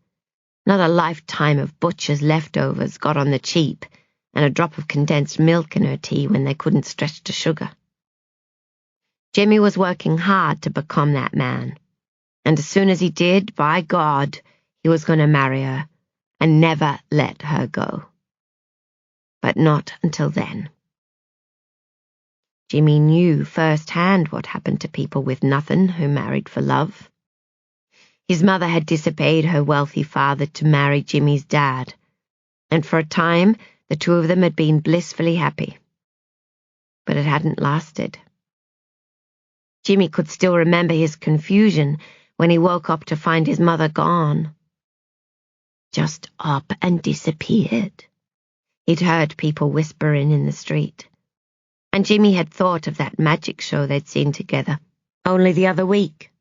not a lifetime of butcher's leftovers got on the cheap and a drop of condensed milk in her tea when they couldn't stretch to sugar. Jimmy was working hard to become that man, and as soon as he did, by God, he was going to marry her and never let her go. But not until then. Jimmy knew firsthand what happened to people with nothing who married for love. His mother had disobeyed her wealthy father to marry Jimmy's dad, and for a time the two of them had been blissfully happy. But it hadn't lasted. Jimmy could still remember his confusion when he woke up to find his mother gone. Just up and disappeared, he'd heard people whispering in the street. And Jimmy had thought of that magic show they'd seen together, only the other week.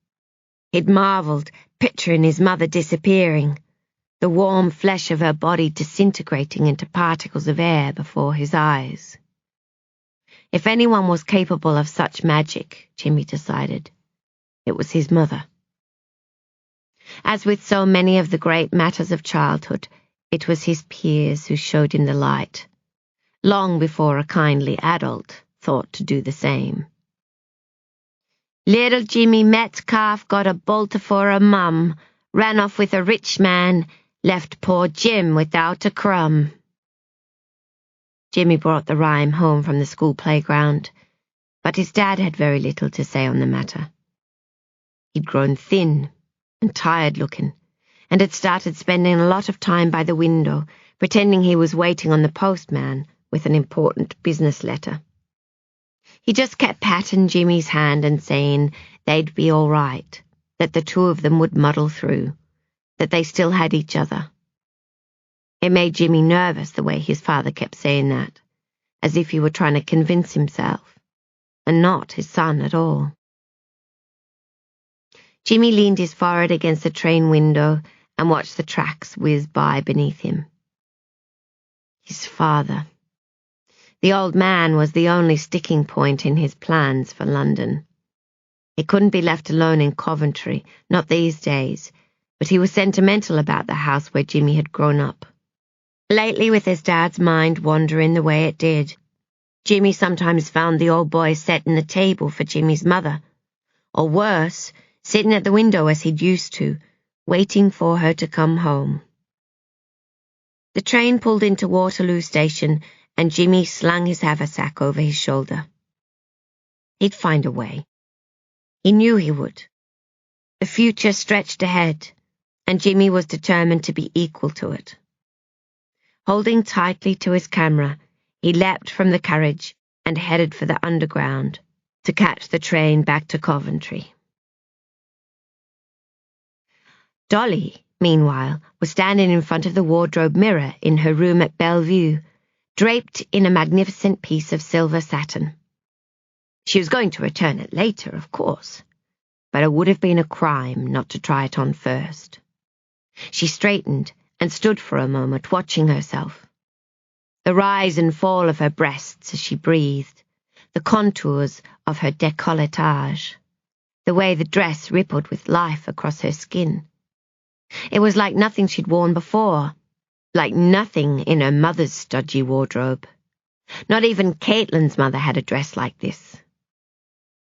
He'd marvelled, picturing his mother disappearing, the warm flesh of her body disintegrating into particles of air before his eyes. If anyone was capable of such magic, Jimmy decided, it was his mother. As with so many of the great matters of childhood, it was his peers who showed him the light, long before a kindly adult thought to do the same. Little Jimmy Metcalf got a bolter for a mum, ran off with a rich man, left poor Jim without a crumb. Jimmy brought the rhyme home from the school playground, but his dad had very little to say on the matter. He'd grown thin and tired-looking, and had started spending a lot of time by the window, pretending he was waiting on the postman with an important business letter. He just kept patting Jimmy's hand and saying they'd be all right, that the two of them would muddle through, that they still had each other. It made Jimmy nervous the way his father kept saying that, as if he were trying to convince himself, and not his son at all. Jimmy leaned his forehead against the train window and watched the tracks whiz by beneath him. His father. The old man was the only sticking point in his plans for London. He couldn't be left alone in Coventry, not these days, but he was sentimental about the house where Jimmy had grown up. Lately, with his dad's mind wandering the way it did, Jimmy sometimes found the old boy setting the table for Jimmy's mother, or worse, sitting at the window as he'd used to, waiting for her to come home. The train pulled into Waterloo Station, and Jimmy slung his haversack over his shoulder. He'd find a way. He knew he would. The future stretched ahead, and Jimmy was determined to be equal to it. Holding tightly to his camera, he leapt from the carriage and headed for the Underground to catch the train back to Coventry. Dolly, meanwhile, was standing in front of the wardrobe mirror in her room at Bellevue, draped in a magnificent piece of silver satin. She was going to return it later, of course, but it would have been a crime not to try it on first. She straightened and stood for a moment watching herself. The rise and fall of her breasts as she breathed, the contours of her décolletage, the way the dress rippled with life across her skin. It was like nothing she'd worn before, like nothing in her mother's stodgy wardrobe. Not even Caitlin's mother had a dress like this.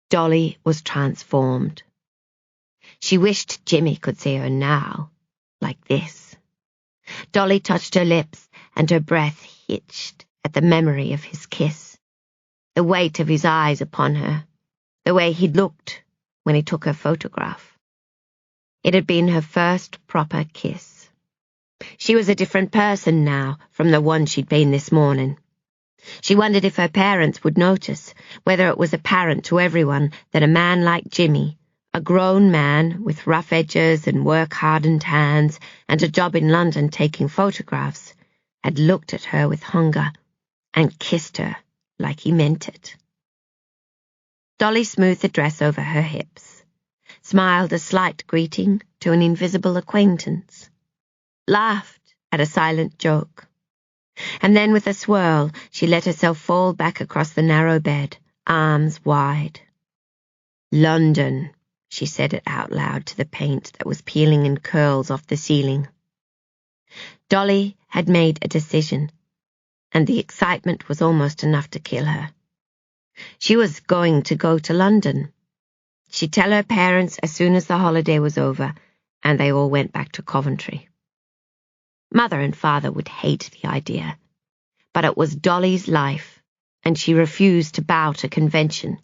Dolly was transformed. She wished Jimmy could see her now, like this. Dolly touched her lips, and her breath hitched at the memory of his kiss, the weight of his eyes upon her, the way he'd looked when he took her photograph. It had been her first proper kiss. She was a different person now from the one she'd been this morning. She wondered if her parents would notice, whether it was apparent to everyone that a man like Jimmy, a grown man with rough edges and work-hardened hands and a job in London taking photographs, had looked at her with hunger and kissed her like he meant it. Dolly smoothed the dress over her hips, smiled a slight greeting to an invisible acquaintance, laughed at a silent joke, and then with a swirl she let herself fall back across the narrow bed, arms wide. London, she said it out loud to the paint that was peeling in curls off the ceiling. Dolly had made a decision, and the excitement was almost enough to kill her. She was going to go to London. She'd tell her parents as soon as the holiday was over, and they all went back to Coventry. Mother and father would hate the idea, but it was Dolly's life, and she refused to bow to convention.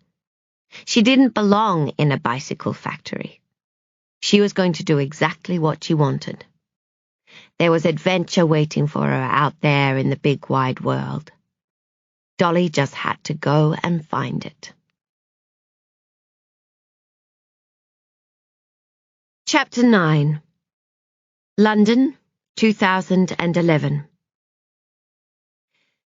She didn't belong in a bicycle factory. She was going to do exactly what she wanted. There was adventure waiting for her out there in the big wide world. Dolly just had to go and find it. Chapter 9. London, 2011.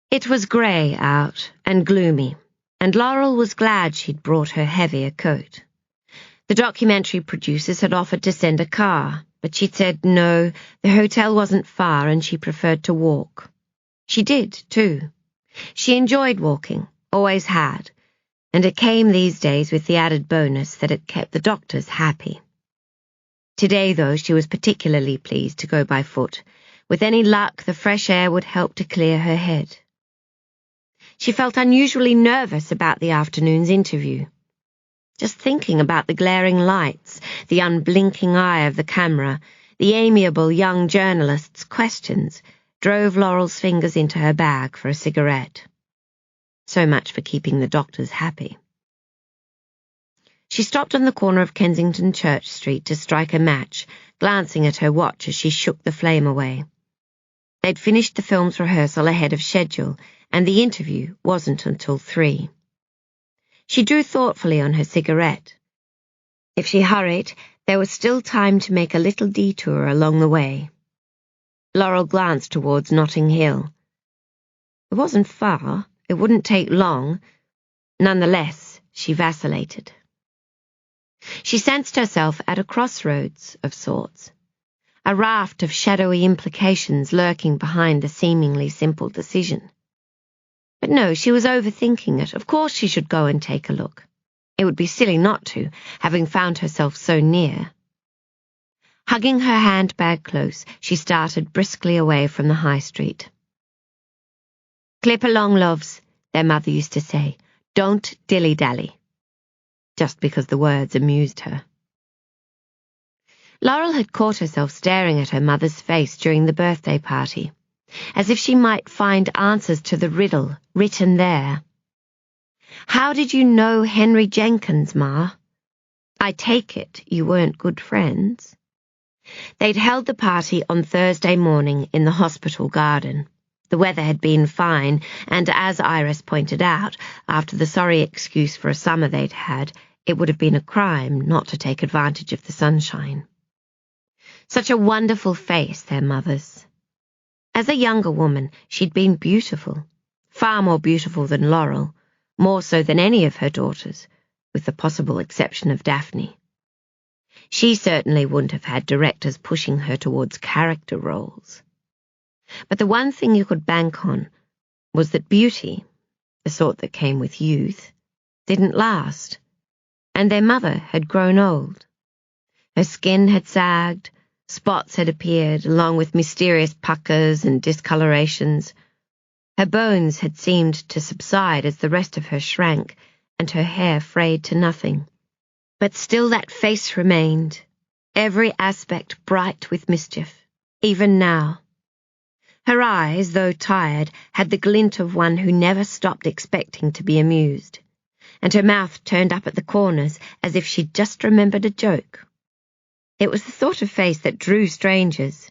It was grey out and gloomy, and Laurel was glad she'd brought her heavier coat. The documentary producers had offered to send a car, but she'd said no, the hotel wasn't far and she preferred to walk. She did, too. She enjoyed walking, always had, and it came these days with the added bonus that it kept the doctors happy. Today, though, she was particularly pleased to go by foot. With any luck, the fresh air would help to clear her head. She felt unusually nervous about the afternoon's interview. Just thinking about the glaring lights, the unblinking eye of the camera, the amiable young journalist's questions, drove Laurel's fingers into her bag for a cigarette. So much for keeping the doctors happy. She stopped on the corner of Kensington Church Street to strike a match, glancing at her watch as she shook the flame away. They'd finished the film's rehearsal ahead of schedule, and the interview wasn't until 3. She drew thoughtfully on her cigarette. If she hurried, there was still time to make a little detour along the way. Laurel glanced towards Notting Hill. It wasn't far, it wouldn't take long. Nonetheless, she vacillated. She sensed herself at a crossroads of sorts, a raft of shadowy implications lurking behind the seemingly simple decision. But no, she was overthinking it. Of course she should go and take a look. It would be silly not to, having found herself so near. Hugging her handbag close, she started briskly away from the high street. "Clip along, loves," their mother used to say. "Don't dilly-dally." Just because the words amused her. Laurel had caught herself staring at her mother's face during the birthday party, as if she might find answers to the riddle written there. "How did you know Henry Jenkins, Ma? I take it you weren't good friends." They'd held the party on Thursday morning in the hospital garden, The weather had been fine, and as Iris pointed out, after the sorry excuse for a summer they'd had, it would have been a crime not to take advantage of the sunshine. Such a wonderful face, their mother's. As a younger woman, she'd been beautiful, far more beautiful than Laurel, more so than any of her daughters, with the possible exception of Daphne. She certainly wouldn't have had directors pushing her towards character roles. But the one thing you could bank on was that beauty, the sort that came with youth, didn't last, and their mother had grown old. Her skin had sagged, spots had appeared, along with mysterious puckers and discolorations. Her bones had seemed to subside as the rest of her shrank, and her hair frayed to nothing. But still that face remained, every aspect bright with mischief, even now. Her eyes, though tired, had the glint of one who never stopped expecting to be amused, and her mouth turned up at the corners as if she'd just remembered a joke. It was the sort of face that drew strangers,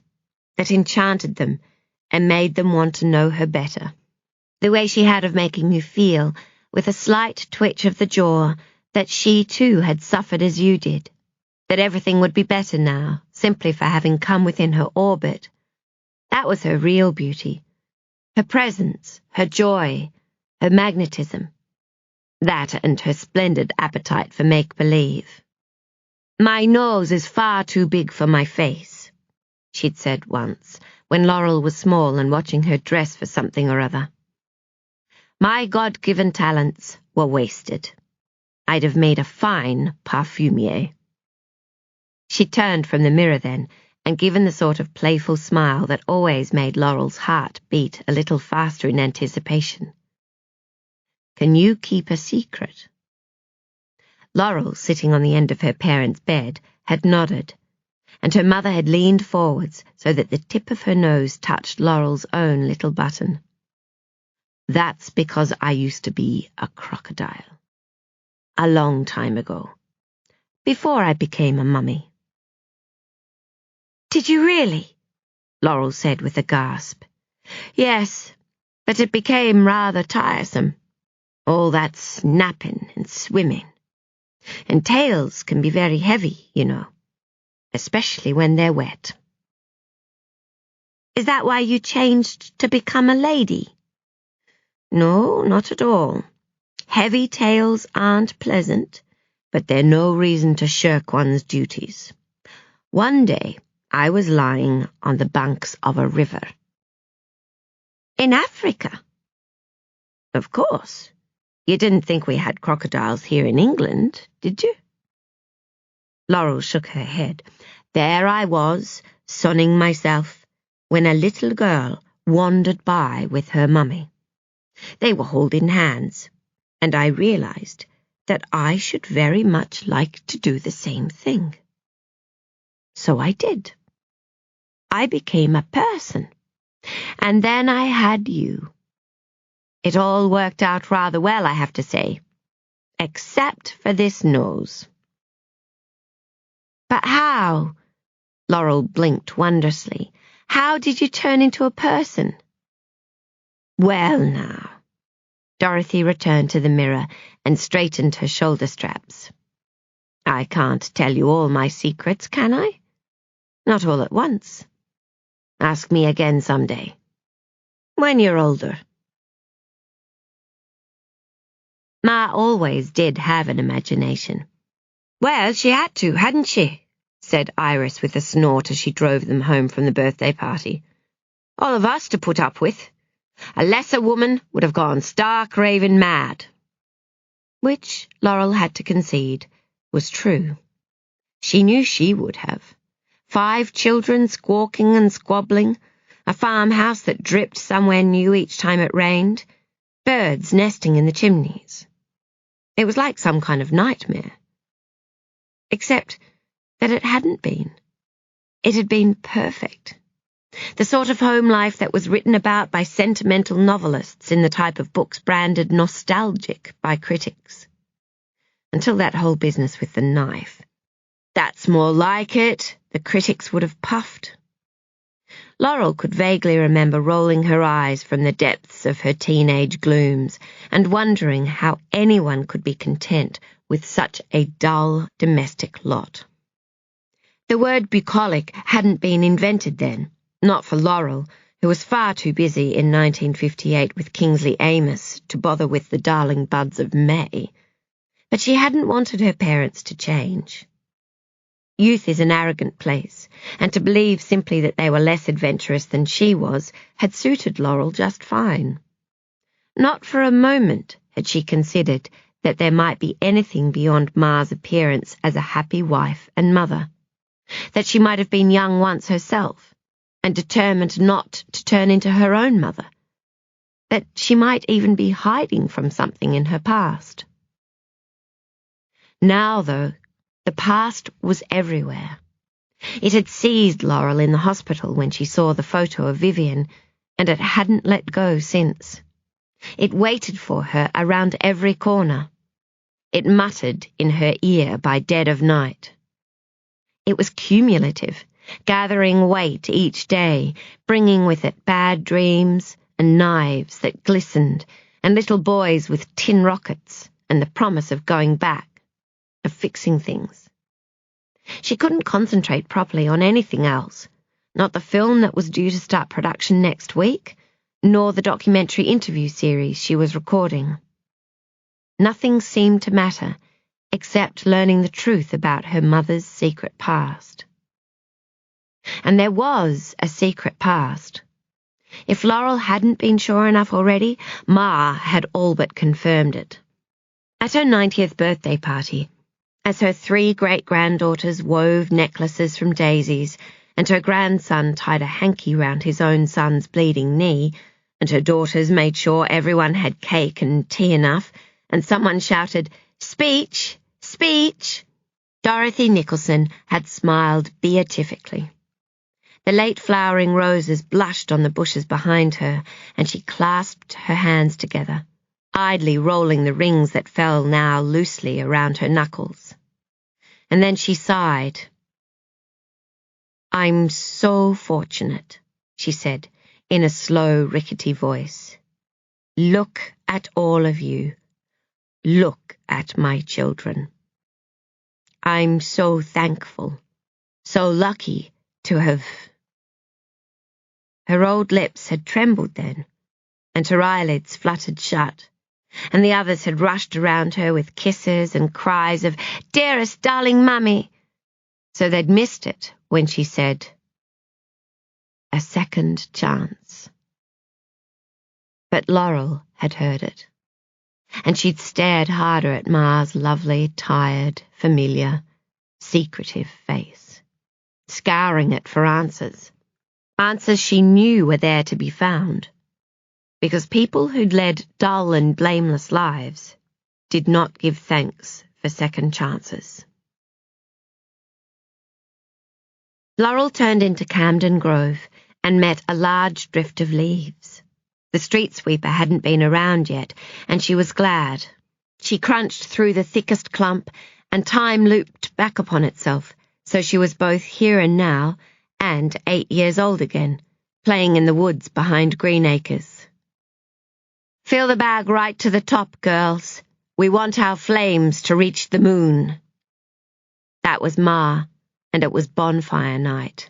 that enchanted them and made them want to know her better. The way she had of making you feel, with a slight twitch of the jaw, that she too had suffered as you did, that everything would be better now, simply for having come within her orbit. That was her real beauty, her presence, her joy, her magnetism. That and her splendid appetite for make-believe. "My nose is far too big for my face," she'd said once, when Laurel was small and watching her dress for something or other. "My God-given talents were wasted. I'd have made a fine parfumier." She turned from the mirror then, and given the sort of playful smile that always made Laurel's heart beat a little faster in anticipation. "Can you keep a secret?" Laurel, sitting on the end of her parents' bed, had nodded, and her mother had leaned forwards so that the tip of her nose touched Laurel's own little button. "That's because I used to be a crocodile. A long time ago. Before I became a mummy." "Did you really?" Laurel said with a gasp. "Yes, but it became rather tiresome. All that snapping and swimming. And tails can be very heavy, you know, especially when they're wet." "Is that why you changed to become a lady?" "No, not at all. Heavy tails aren't pleasant, but they're no reason to shirk one's duties. One day, I was lying on the banks of a river." "In Africa?" "Of course. You didn't think we had crocodiles here in England, did you?" Laurel shook her head. "There I was, sunning myself, when a little girl wandered by with her mummy. They were holding hands, and I realized that I should very much like to do the same thing. So I did. I became a person, and then I had you. It all worked out rather well, I have to say, except for this nose." "But how?" Laurel blinked wondrously. "How did you turn into a person?" "Well, now." Dorothy returned to the mirror and straightened her shoulder straps. "I can't tell you all my secrets, can I? Not all at once. Ask me again someday. When you're older." Ma always did have an imagination. "Well, she had to, hadn't she?" said Iris with a snort as she drove them home from the birthday party. "All of us to put up with. A lesser woman would have gone stark raving mad." Which, Laurel had to concede, was true. She knew she would have. 5 children squawking and squabbling, a farmhouse that dripped somewhere new each time it rained, birds nesting in the chimneys. It was like some kind of nightmare. Except that it hadn't been. It had been perfect. The sort of home life that was written about by sentimental novelists in the type of books branded nostalgic by critics. Until that whole business with the knife. "That's more like it," the critics would have puffed. Laurel could vaguely remember rolling her eyes from the depths of her teenage glooms and wondering how anyone could be content with such a dull domestic lot. The word bucolic hadn't been invented then, not for Laurel, who was far too busy in 1958 with Kingsley Amis to bother with the darling buds of May. But she hadn't wanted her parents to change. Youth is an arrogant place, and to believe simply that they were less adventurous than she was had suited Laurel just fine. Not for a moment had she considered that there might be anything beyond Ma's appearance as a happy wife and mother, that she might have been young once herself, and determined not to turn into her own mother, that she might even be hiding from something in her past. Now, though, the past was everywhere. It had seized Laurel in the hospital when she saw the photo of Vivien, and it hadn't let go since. It waited for her around every corner. It muttered in her ear by dead of night. It was cumulative, gathering weight each day, bringing with it bad dreams and knives that glistened, and little boys with tin rockets, and the promise of going back, of fixing things. She couldn't concentrate properly on anything else, not the film that was due to start production next week, nor the documentary interview series she was recording. Nothing seemed to matter except learning the truth about her mother's secret past. And there was a secret past. If Laurel hadn't been sure enough already, Ma had all but confirmed it. At her 90th birthday party, as her 3 great-granddaughters wove necklaces from daisies, and her grandson tied a hanky round his own son's bleeding knee, and her daughters made sure everyone had cake and tea enough, and someone shouted, "Speech! Speech!" Dorothy Nicolson had smiled beatifically. The late flowering roses blushed on the bushes behind her, and she clasped her hands together, idly rolling the rings that fell now loosely around her knuckles. And then she sighed. "I'm so fortunate," she said, in a slow, rickety voice. "Look at all of you. Look at my children. I'm so thankful, so lucky to have..." Her old lips had trembled then, and her eyelids fluttered shut, and the others had rushed around her with kisses and cries of, "Dearest, darling Mummy," so they'd missed it when she said, "A second chance." But Laurel had heard it, and she'd stared harder at Ma's lovely, tired, familiar, secretive face, scouring it for answers. Answers she knew were there to be found, because people who'd led dull and blameless lives did not give thanks for second chances. Laurel turned into Camden Grove and met a large drift of leaves. The street sweeper hadn't been around yet, and she was glad. She crunched through the thickest clump, and time looped back upon itself, so she was both here and now, and 8 years old again, playing in the woods behind Greenacres. "Fill the bag right to the top, girls. We want our flames to reach the moon." That was Ma, and it was bonfire night.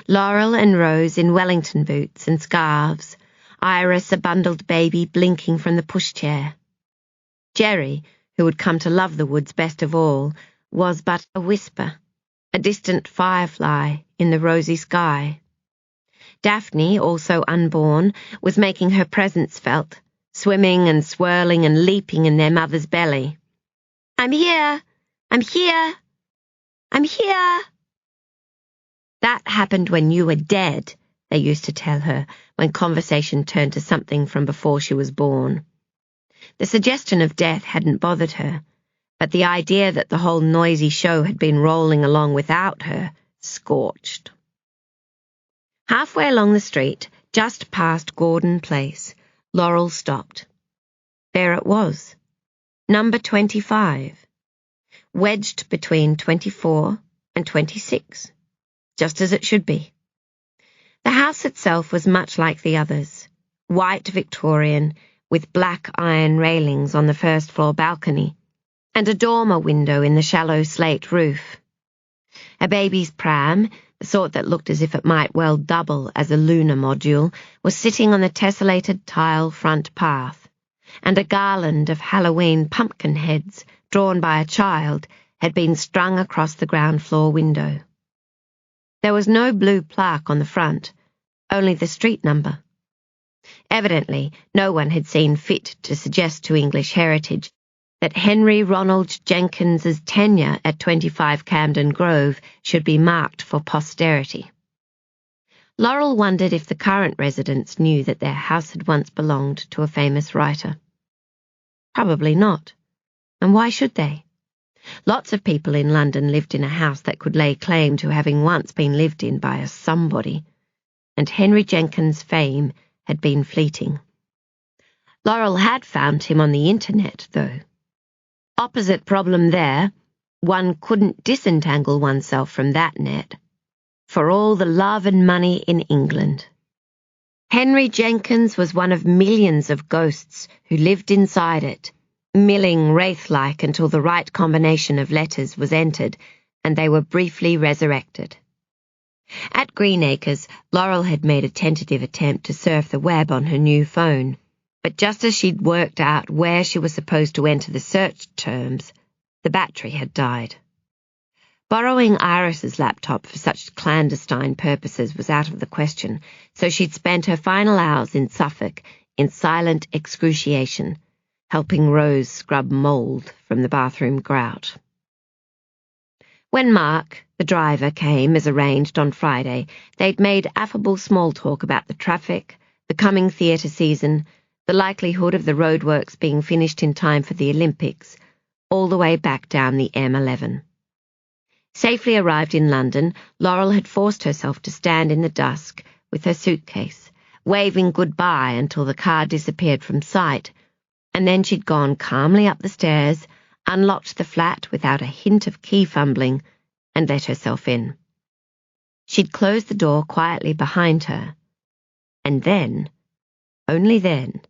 Laurel and Rose in Wellington boots and scarves, Iris, a bundled baby, blinking from the pushchair. Jerry, who had come to love the woods best of all, was but a whisper, a distant firefly in the rosy sky. Daphne, also unborn, was making her presence felt, swimming and swirling and leaping in their mother's belly. "I'm here! I'm here! I'm here!" "That happened when you were dead," they used to tell her when conversation turned to something from before she was born. The suggestion of death hadn't bothered her, but the idea that the whole noisy show had been rolling along without her scorched. Halfway along the street, just past Gordon Place, Laurel stopped. There it was, number 25, wedged between 24 and 26, just as it should be. The house itself was much like the others, white Victorian, with black iron railings on the first-floor balcony, and a dormer window in the shallow slate roof. A baby's pram, the sort that looked as if it might well double as a lunar module, was sitting on the tessellated tile front path, and a garland of Halloween pumpkin heads, drawn by a child, had been strung across the ground floor window. There was no blue plaque on the front, only the street number. Evidently, no one had seen fit to suggest to English heritage that Henry Ronald Jenkins's tenure at 25 Camden Grove should be marked for posterity. Laurel wondered if the current residents knew that their house had once belonged to a famous writer. Probably not. And why should they? Lots of people in London lived in a house that could lay claim to having once been lived in by a somebody, and Henry Jenkins' fame had been fleeting. Laurel had found him on the internet, though. Opposite problem there, one couldn't disentangle oneself from that net, for all the love and money in England. Henry Jenkins was one of millions of ghosts who lived inside it, milling wraith-like until the right combination of letters was entered and they were briefly resurrected. At Greenacres, Laurel had made a tentative attempt to surf the web on her new phone, but just as she'd worked out where she was supposed to enter the search terms, the battery had died. Borrowing Iris's laptop for such clandestine purposes was out of the question, so she'd spent her final hours in Suffolk in silent excruciation, helping Rose scrub mould from the bathroom grout. When Mark, the driver, came as arranged on Friday, they'd made affable small talk about the traffic, the coming theatre season, the likelihood of the roadworks being finished in time for the Olympics, all the way back down the M11. Safely arrived in London, Laurel had forced herself to stand in the dusk with her suitcase, waving goodbye until the car disappeared from sight, and then she'd gone calmly up the stairs, unlocked the flat without a hint of key fumbling, and let herself in. She'd closed the door quietly behind her, and then, only then,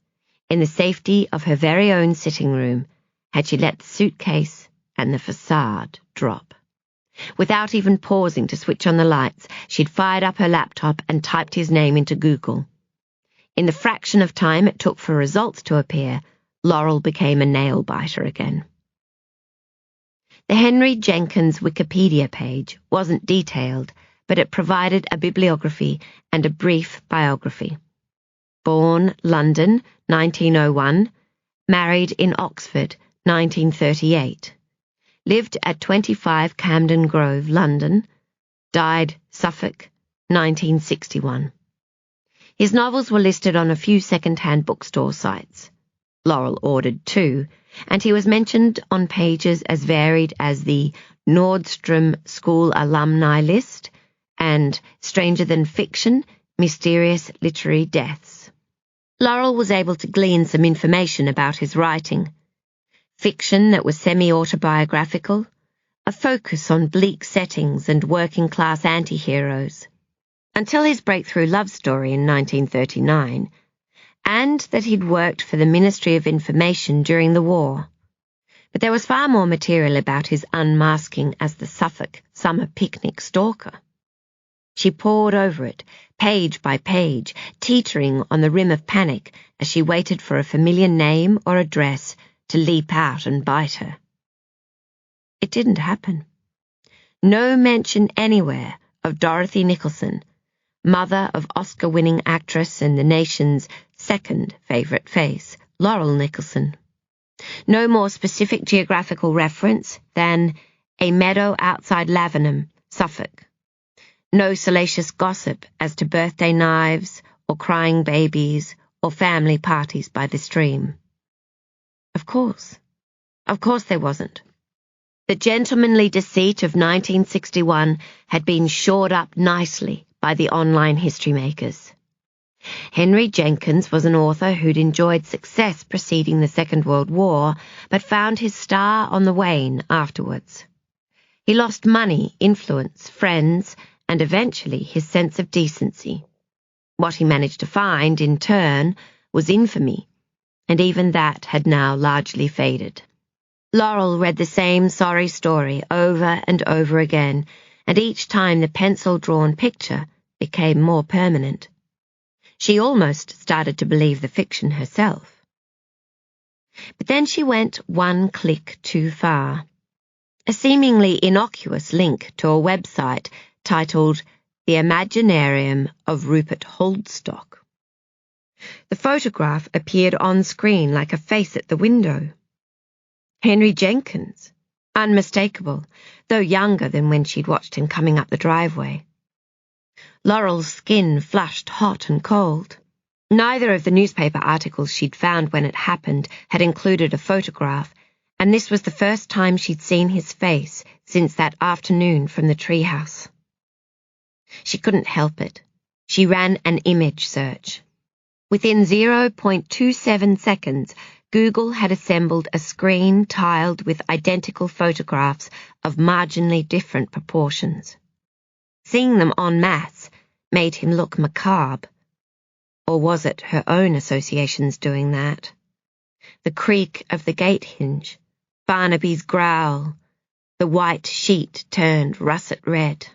in the safety of her very own sitting room, had she let the suitcase and the facade drop. Without even pausing to switch on the lights, she'd fired up her laptop and typed his name into Google. In the fraction of time it took for results to appear, Laurel became a nail-biter again. The Henry Jenkins Wikipedia page wasn't detailed, but it provided a bibliography and a brief biography. Born London, 1901, married in Oxford, 1938. Lived at 25 Camden Grove, London. Died Suffolk, 1961. His novels were listed on a few second-hand bookstore sites. Laurel ordered 2, and he was mentioned on pages as varied as the Nordstrom School Alumni List and Stranger Than Fiction, Mysterious Literary Deaths. Laurel was able to glean some information about his writing. Fiction that was semi-autobiographical, a focus on bleak settings and working-class anti-heroes, until his breakthrough love story in 1939, and that he'd worked for the Ministry of Information during the war. But there was far more material about his unmasking as the Suffolk summer picnic stalker. She pored over it, page by page, teetering on the rim of panic as she waited for a familiar name or address to leap out and bite her. It didn't happen. No mention anywhere of Dorothy Nicolson, mother of Oscar-winning actress and the nation's second favourite face, Laurel Nicolson. No more specific geographical reference than a meadow outside Lavenham, Suffolk. No salacious gossip as to birthday knives or crying babies or family parties by the stream. Of course there wasn't. The gentlemanly deceit of 1961 had been shored up nicely by the online history makers. Henry Jenkins was an author who'd enjoyed success preceding the Second World War, but found his star on the wane afterwards. He lost money, influence, friends, and eventually his sense of decency, What he managed to find, in turn, was infamy, and even that had now largely faded. Laurel read the same sorry story over and over again, and each time the pencil-drawn picture became more permanent. She almost started to believe the fiction herself. But then she went one click too far. A seemingly innocuous link to a website titled The Imaginarium of Rupert Holdstock. The photograph appeared on screen like a face at the window. Henry Jenkins, unmistakable, though younger than when she'd watched him coming up the driveway. Laurel's skin flushed hot and cold. Neither of the newspaper articles she'd found when it happened had included a photograph, and this was the first time she'd seen his face since that afternoon from the treehouse. She couldn't help it. She ran an image search. Within 0.27 seconds, Google had assembled a screen tiled with identical photographs of marginally different proportions. Seeing them en masse made him look macabre. Or was it her own associations doing that? The creak of the gate hinge, Barnaby's growl, the white sheet turned russet red.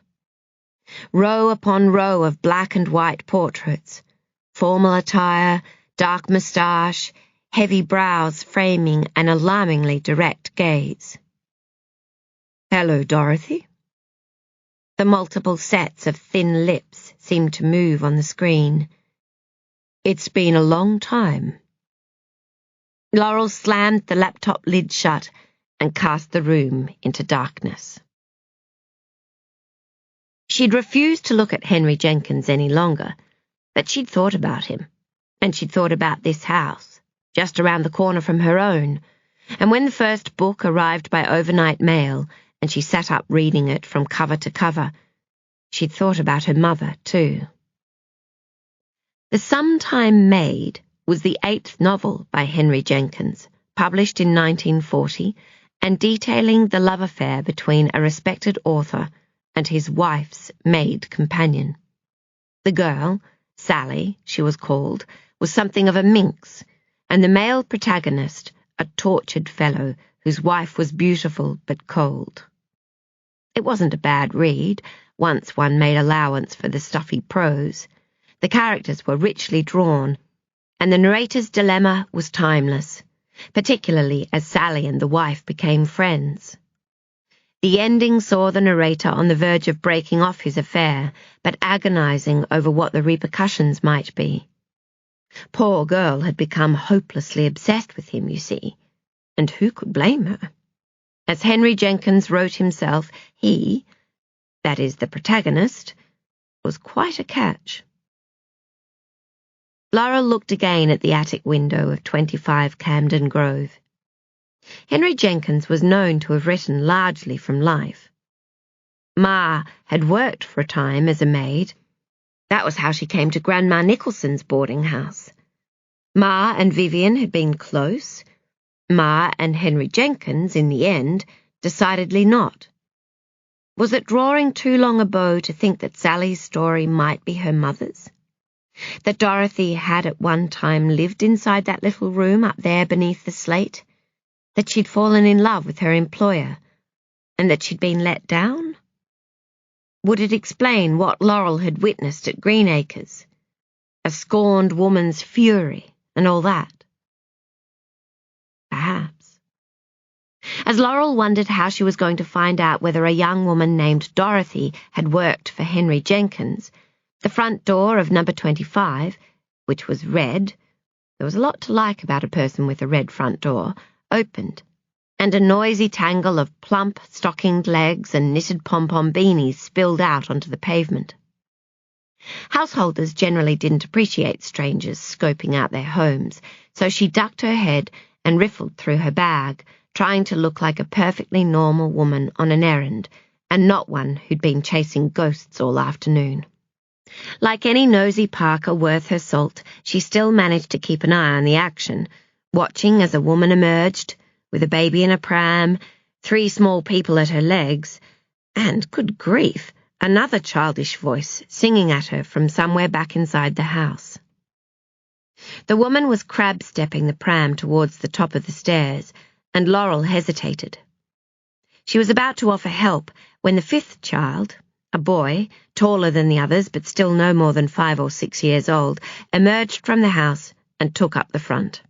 Row upon row of black and white portraits, formal attire, dark moustache, heavy brows framing an alarmingly direct gaze. "Hello, Dorothy." The multiple sets of thin lips seemed to move on the screen. "It's been a long time." Laurel slammed the laptop lid shut and cast the room into darkness. She'd refused to look at Henry Jenkins any longer, but she'd thought about him, and she'd thought about this house, just around the corner from her own, and when the first book arrived by overnight mail and she sat up reading it from cover to cover, she'd thought about her mother, too. The Sometime Maid was the 8th novel by Henry Jenkins, published in 1940, and detailing the love affair between a respected author and his wife's maid companion. The girl, Sally, she was called, was something of a minx, and the male protagonist, a tortured fellow whose wife was beautiful but cold. It wasn't a bad read, once one made allowance for the stuffy prose. The characters were richly drawn, and the narrator's dilemma was timeless, particularly as Sally and the wife became friends. The ending saw the narrator on the verge of breaking off his affair, but agonizing over what the repercussions might be. Poor girl had become hopelessly obsessed with him, you see, and who could blame her? As Henry Jenkins wrote himself, he, that is the protagonist, was quite a catch. Laurel looked again at the attic window of 25 Camden Grove. Henry Jenkins was known to have written largely from life. Ma had worked for a time as a maid. That was how she came to Grandma Nicholson's boarding house. Ma and Vivien had been close. Ma and Henry Jenkins, in the end, decidedly not. Was it drawing too long a bow to think that Sally's story might be her mother's? That Dorothy had at one time lived inside that little room up there beneath the slate? That she'd fallen in love with her employer, and that she'd been let down? Would it explain what Laurel had witnessed at Greenacres? A scorned woman's fury and all that? Perhaps. As Laurel wondered how she was going to find out whether a young woman named Dorothy had worked for Henry Jenkins, the front door of number 25, which was red — there was a lot to like about a person with a red front door — opened, and a noisy tangle of plump, stockinged legs and knitted pom-pom beanies spilled out onto the pavement. Householders generally didn't appreciate strangers scoping out their homes, so she ducked her head and riffled through her bag, trying to look like a perfectly normal woman on an errand, and not one who'd been chasing ghosts all afternoon. Like any nosy Parker worth her salt, she still managed to keep an eye on the action, watching as a woman emerged, with a baby in a pram, 3 small people at her legs, and, good grief, another childish voice singing at her from somewhere back inside the house. The woman was crab-stepping the pram towards the top of the stairs, and Laurel hesitated. She was about to offer help when the fifth child, a boy, taller than the others but still no more than 5 or 6 years old, emerged from the house and took up the front.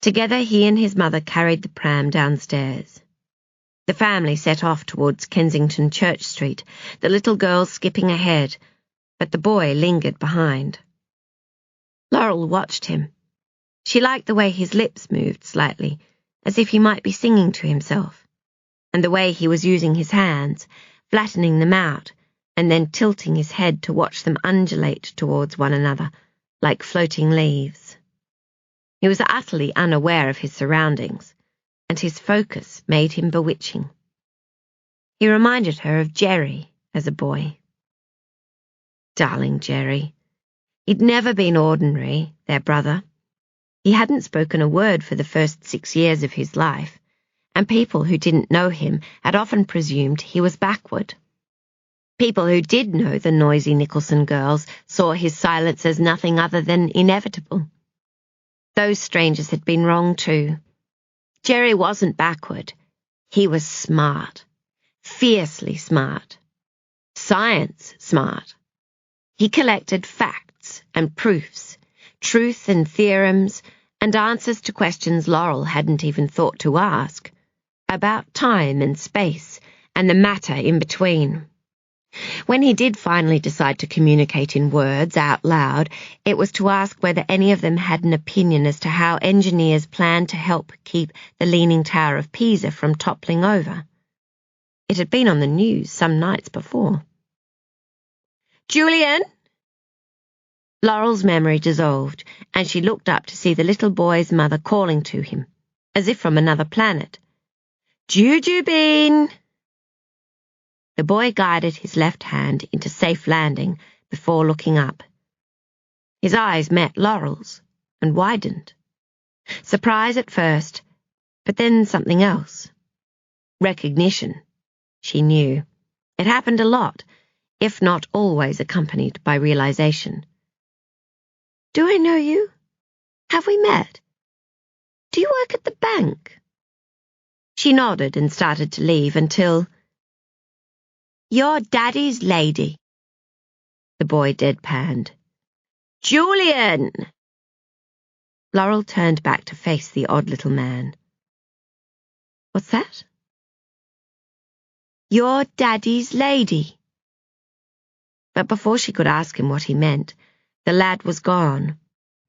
Together he and his mother carried the pram downstairs. The family set off towards Kensington Church Street, the little girl skipping ahead, but the boy lingered behind. Laurel watched him. She liked the way his lips moved slightly, as if he might be singing to himself, and the way he was using his hands, flattening them out, and then tilting his head to watch them undulate towards one another, like floating leaves. He was utterly unaware of his surroundings, and his focus made him bewitching. He reminded her of Jerry as a boy. Darling Jerry. He'd never been ordinary, their brother. He hadn't spoken a word for the first 6 years of his life, and people who didn't know him had often presumed he was backward. People who did know the noisy Nicolson girls saw his silence as nothing other than inevitable. Those strangers had been wrong too. Jerry wasn't backward. He was smart. Fiercely smart. Science smart. He collected facts and proofs, truth and theorems, and answers to questions Laurel hadn't even thought to ask, about time and space and the matter in between. When he did finally decide to communicate in words out loud, it was to ask whether any of them had an opinion as to how engineers planned to help keep the Leaning Tower of Pisa from toppling over. It had been on the news some nights before. "Julian!" Laurel's memory dissolved, and she looked up to see the little boy's mother calling to him, as if from another planet. "Jujubeen!" The boy guided his left hand into safe landing before looking up. His eyes met Laurel's and widened. Surprise at first, but then something else. Recognition, she knew. It happened a lot, if not always accompanied by realization. "Do I know you? Have we met? Do you work at the bank?" She nodded and started to leave until... "You're Daddy's lady," the boy deadpanned. "Julian!" Laurel turned back to face the odd little man. "What's that?" "You're Daddy's lady." But before she could ask him what he meant, the lad was gone,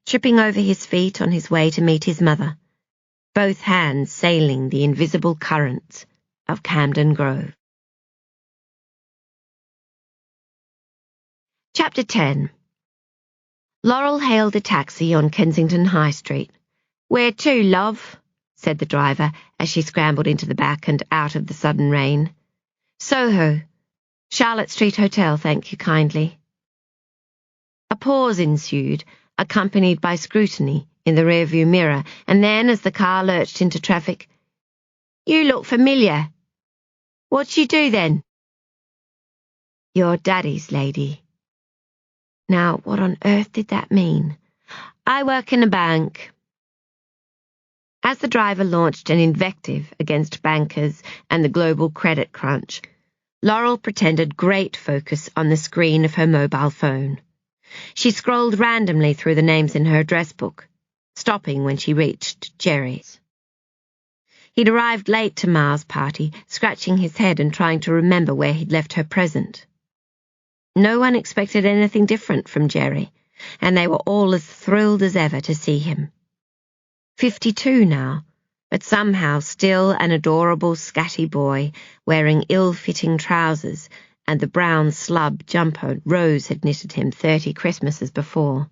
tripping over his feet on his way to meet his mother, both hands sailing the invisible currents of Camden Grove. Chapter 10. Laurel hailed a taxi on Kensington High Street. "Where to, love?" said the driver as she scrambled into the back and out of the sudden rain. "Soho. Charlotte Street Hotel, thank you kindly." A pause ensued, accompanied by scrutiny in the rearview mirror, and then, as the car lurched into traffic, "You look familiar. What'd you do then?" "You're Daddy's lady." Now, what on earth did that mean? "I work in a bank." As the driver launched an invective against bankers and the global credit crunch, Laurel pretended great focus on the screen of her mobile phone. She scrolled randomly through the names in her address book, stopping when she reached Jerry's. He'd arrived late to Ma's party, scratching his head and trying to remember where he'd left her present. No one expected anything different from Jerry, and they were all as thrilled as ever to see him. 52 now, but somehow still an adorable scatty boy wearing ill-fitting trousers and the brown slub jumper Rose had knitted him 30 Christmases before.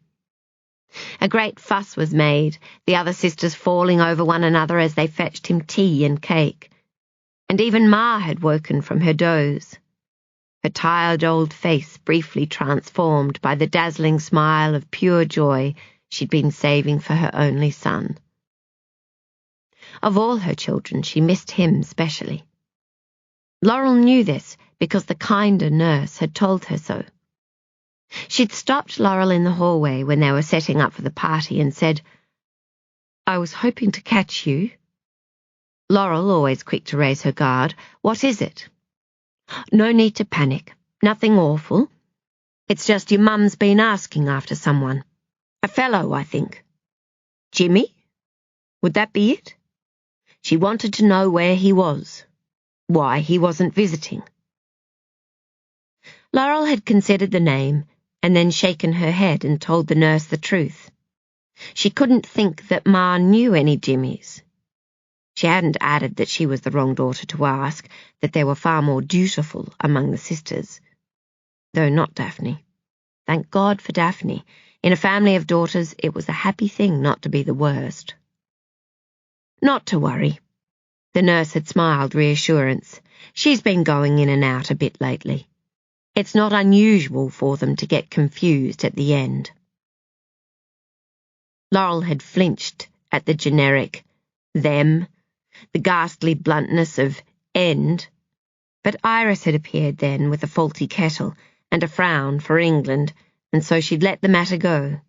A great fuss was made, the other sisters falling over one another as they fetched him tea and cake, and even Ma had woken from her doze, her tired old face briefly transformed by the dazzling smile of pure joy she'd been saving for her only son. Of all her children, she missed him specially. Laurel knew this because the kinder nurse had told her so. She'd stopped Laurel in the hallway when they were setting up for the party and said, "I was hoping to catch you." Laurel, always quick to raise her guard, "What is it?" "No need to panic. Nothing awful. It's just your mum's been asking after someone. A fellow, I think." "Jimmy? Would that be it?" She wanted to know where he was, why he wasn't visiting. Laurel had considered the name and then shaken her head and told the nurse the truth. She couldn't think that Ma knew any Jimmys. She hadn't added that she was the wrong daughter to ask, that there were far more dutiful among the sisters. Though not Daphne. Thank God for Daphne. In a family of daughters, it was a happy thing not to be the worst. "Not to worry." The nurse had smiled reassurance. "She's been going in and out a bit lately. It's not unusual for them to get confused at the end." Laurel had flinched at the generic them, the ghastly bluntness of end, but Iris had appeared then with a faulty kettle and a frown for England, and so she'd let the matter go.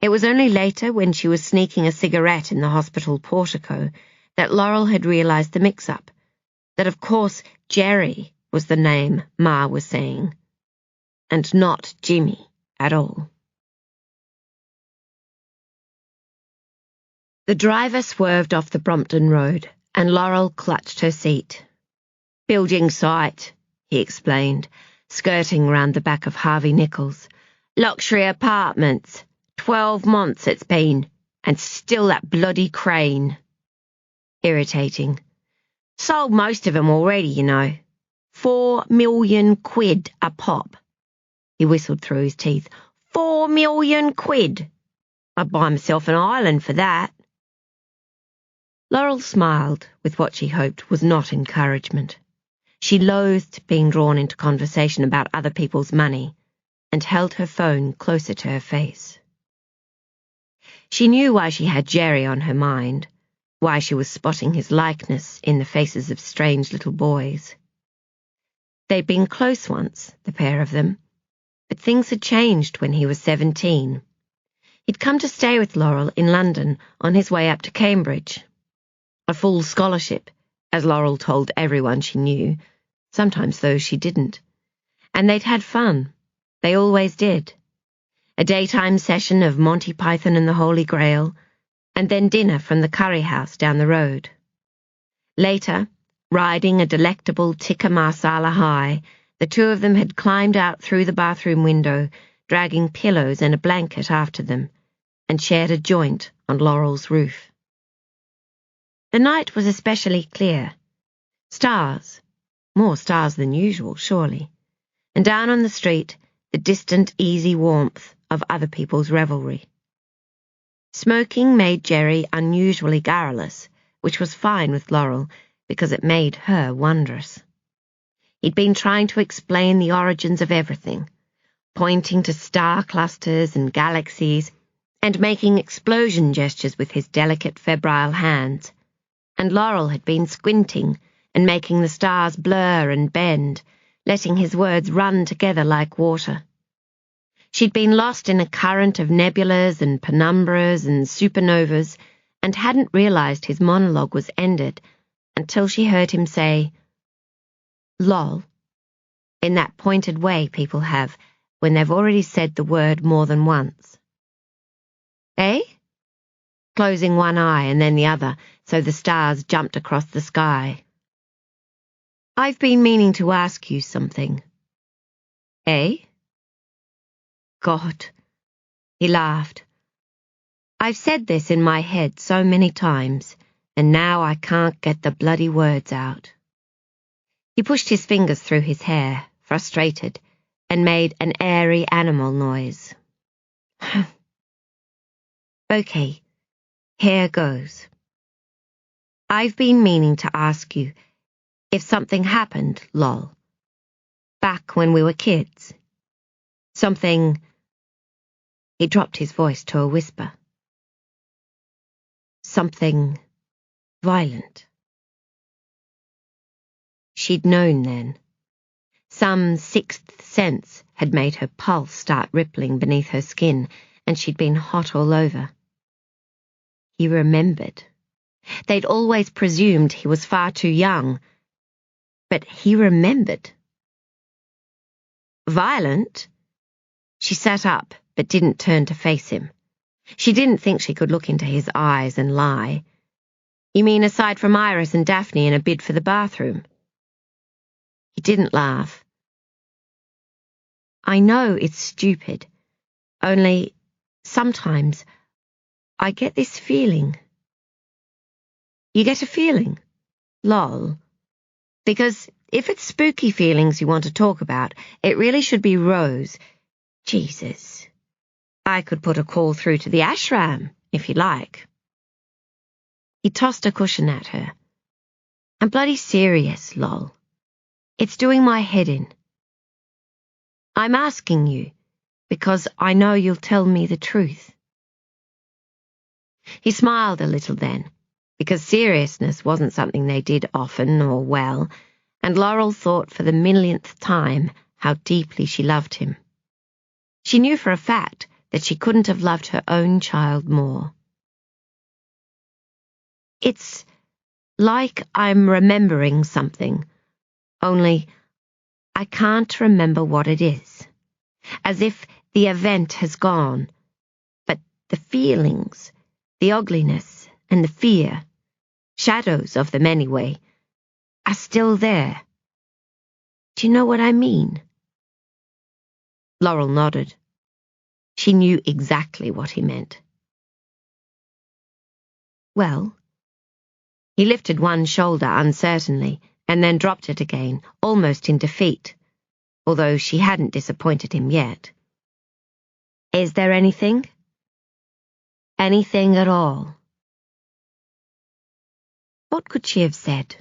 It was only later, when she was sneaking a cigarette in the hospital portico, that Laurel had realised the mix-up, that of course Jerry was the name Ma was saying, and not Jimmy at all. The driver swerved off the Brompton Road, and Laurel clutched her seat. "Building site," he explained, skirting round the back of Harvey Nichols. "Luxury apartments. 12 months it's been, and still that bloody crane." Irritating. "Sold most of 'em already, you know. 4 million quid a pop." He whistled through his teeth. 4 million quid. I'd buy myself an island for that. Laurel smiled with what she hoped was not encouragement. She loathed being drawn into conversation about other people's money, and held her phone closer to her face. She knew why she had Jerry on her mind, why she was spotting his likeness in the faces of strange little boys. They'd been close once, the pair of them, but things had changed when he was 17. He'd come to stay with Laurel in London on his way up to Cambridge. A full scholarship, as Laurel told everyone she knew, sometimes those she didn't. And they'd had fun. They always did. A daytime session of Monty Python and the Holy Grail, and then dinner from the curry house down the road. Later, riding a delectable tikka masala high, the two of them had climbed out through the bathroom window, dragging pillows and a blanket after them, and shared a joint on Laurel's roof. The night was especially clear. Stars, more stars than usual, surely, and down on the street, the distant, easy warmth of other people's revelry. Smoking made Jerry unusually garrulous, which was fine with Laurel, because it made her wondrous. He'd been trying to explain the origins of everything, pointing to star clusters and galaxies, and making explosion gestures with his delicate, febrile hands, and Laurel had been squinting and making the stars blur and bend, letting his words run together like water. She'd been lost in a current of nebulas and penumbras and supernovas, and hadn't realised his monologue was ended until she heard him say, "Lol," in that pointed way people have when they've already said the word more than once. "Eh?" Closing one eye and then the other, so the stars jumped across the sky. "I've been meaning to ask you something." "Eh?" "God," he laughed. "I've said this in my head so many times, and now I can't get the bloody words out." He pushed his fingers through his hair, frustrated, and made an airy animal noise. "Okay, here goes. I've been meaning to ask you if something happened, lol, back when we were kids. Something..." He dropped his voice to a whisper. "Something violent." She'd known then. Some sixth sense had made her pulse start rippling beneath her skin, and she'd been hot all over. He remembered. They'd always presumed he was far too young, but he remembered. Violent? She sat up, but didn't turn to face him. She didn't think she could look into his eyes and lie. You mean aside from Iris and Daphne in a bid for the bathroom? He didn't laugh. I know it's stupid, only sometimes I get this feeling. You get a feeling? Lol. Because if it's spooky feelings you want to talk about, it really should be Rose. Jesus. I could put a call through to the ashram, if you like. He tossed a cushion at her. I'm bloody serious, lol. It's doing my head in. I'm asking you, because I know you'll tell me the truth. He smiled a little then, because seriousness wasn't something they did often or well, and Laurel thought for the millionth time how deeply she loved him. She knew for a fact that she couldn't have loved her own child more. It's like I'm remembering something, only I can't remember what it is. As if the event has gone, but the feelings, the ugliness and the fear, shadows of them anyway, are still there. Do you know what I mean? Laurel nodded. She knew exactly what he meant. Well, he lifted one shoulder uncertainly and then dropped it again, almost in defeat, although she hadn't disappointed him yet. Is there anything? Anything at all? What could she have said?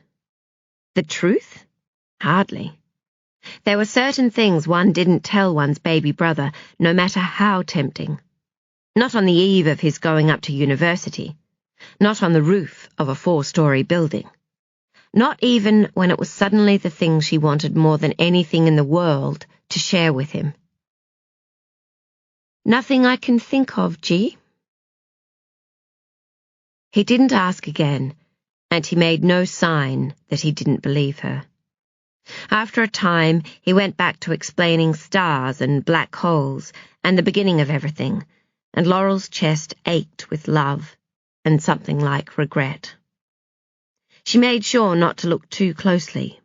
The truth? Hardly. There were certain things one didn't tell one's baby brother, no matter how tempting. Not on the eve of his going up to university. Not on the roof of a 4-story building. Not even when it was suddenly the thing she wanted more than anything in the world to share with him. Nothing I can think of, G. He didn't ask again, and he made no sign that he didn't believe her. After a time, he went back to explaining stars and black holes and the beginning of everything, and Laurel's chest ached with love and something like regret. She made sure not to look too closely,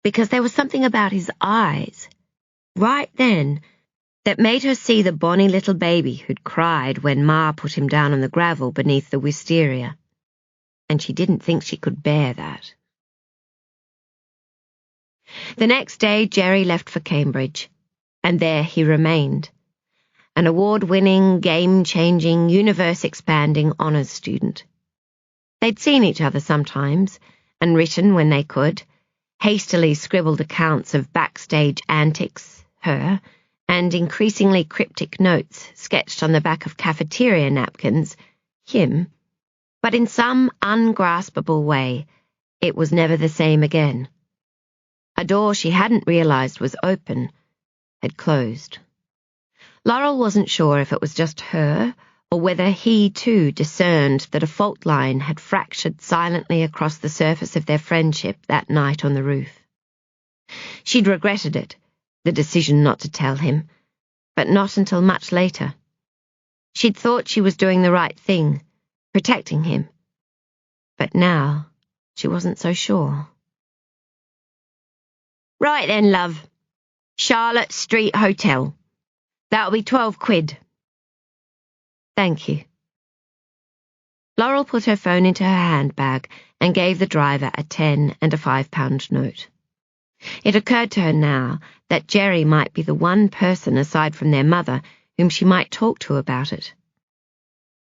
because there was something about his eyes, right then, that made her see the bonny little baby who'd cried when Ma put him down on the gravel beneath the wisteria, and she didn't think she could bear that. The next day, Jerry left for Cambridge, and there he remained, an award-winning, game-changing, universe-expanding honours student. They'd seen each other sometimes, and written when they could, hastily scribbled accounts of backstage antics, her, and increasingly cryptic notes sketched on the back of cafeteria napkins, him, but in some ungraspable way, it was never the same again. A door she hadn't realised was open had closed. Laurel wasn't sure if it was just her, or whether he too discerned that a fault line had fractured silently across the surface of their friendship that night on the roof. She'd regretted it, the decision not to tell him, but not until much later. She'd thought she was doing the right thing, protecting him, but now she wasn't so sure. Right then, love. Charlotte Street Hotel. That'll be 12 quid. Thank you. Laurel put her phone into her handbag and gave the driver a 10 and a £5 note. It occurred to her now that Jerry might be the one person aside from their mother whom she might talk to about it.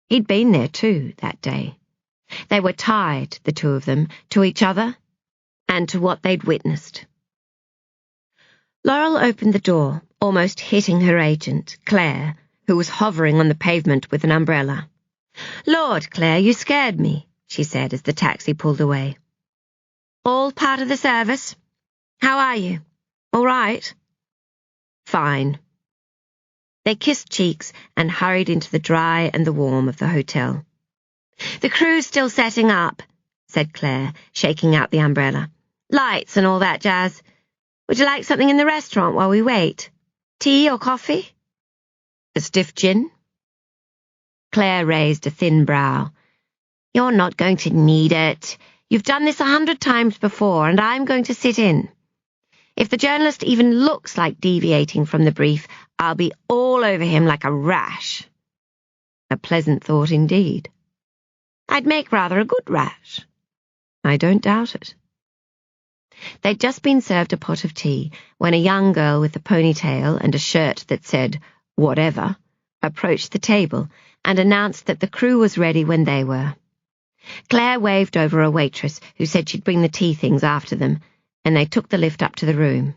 He'd been there too that day. They were tied, the two of them, to each other and to what they'd witnessed. Laurel opened the door, almost hitting her agent, Claire, who was hovering on the pavement with an umbrella. Lord, Claire, you scared me, she said as the taxi pulled away. All part of the service? How are you? All right? Fine. They kissed cheeks and hurried into the dry and the warm of the hotel. The crew's still setting up, said Claire, shaking out the umbrella. Lights and all that jazz. Would you like something in the restaurant while we wait? Tea or coffee? A stiff gin? Claire raised a thin brow. You're not going to need it. You've done this 100 times before, and I'm going to sit in. If the journalist even looks like deviating from the brief, I'll be all over him like a rash. A pleasant thought indeed. I'd make rather a good rash. I don't doubt it. They'd just been served a pot of tea when a young girl with a ponytail and a shirt that said, whatever, approached the table and announced that the crew was ready when they were. Claire waved over a waitress who said she'd bring the tea things after them, and they took the lift up to the room.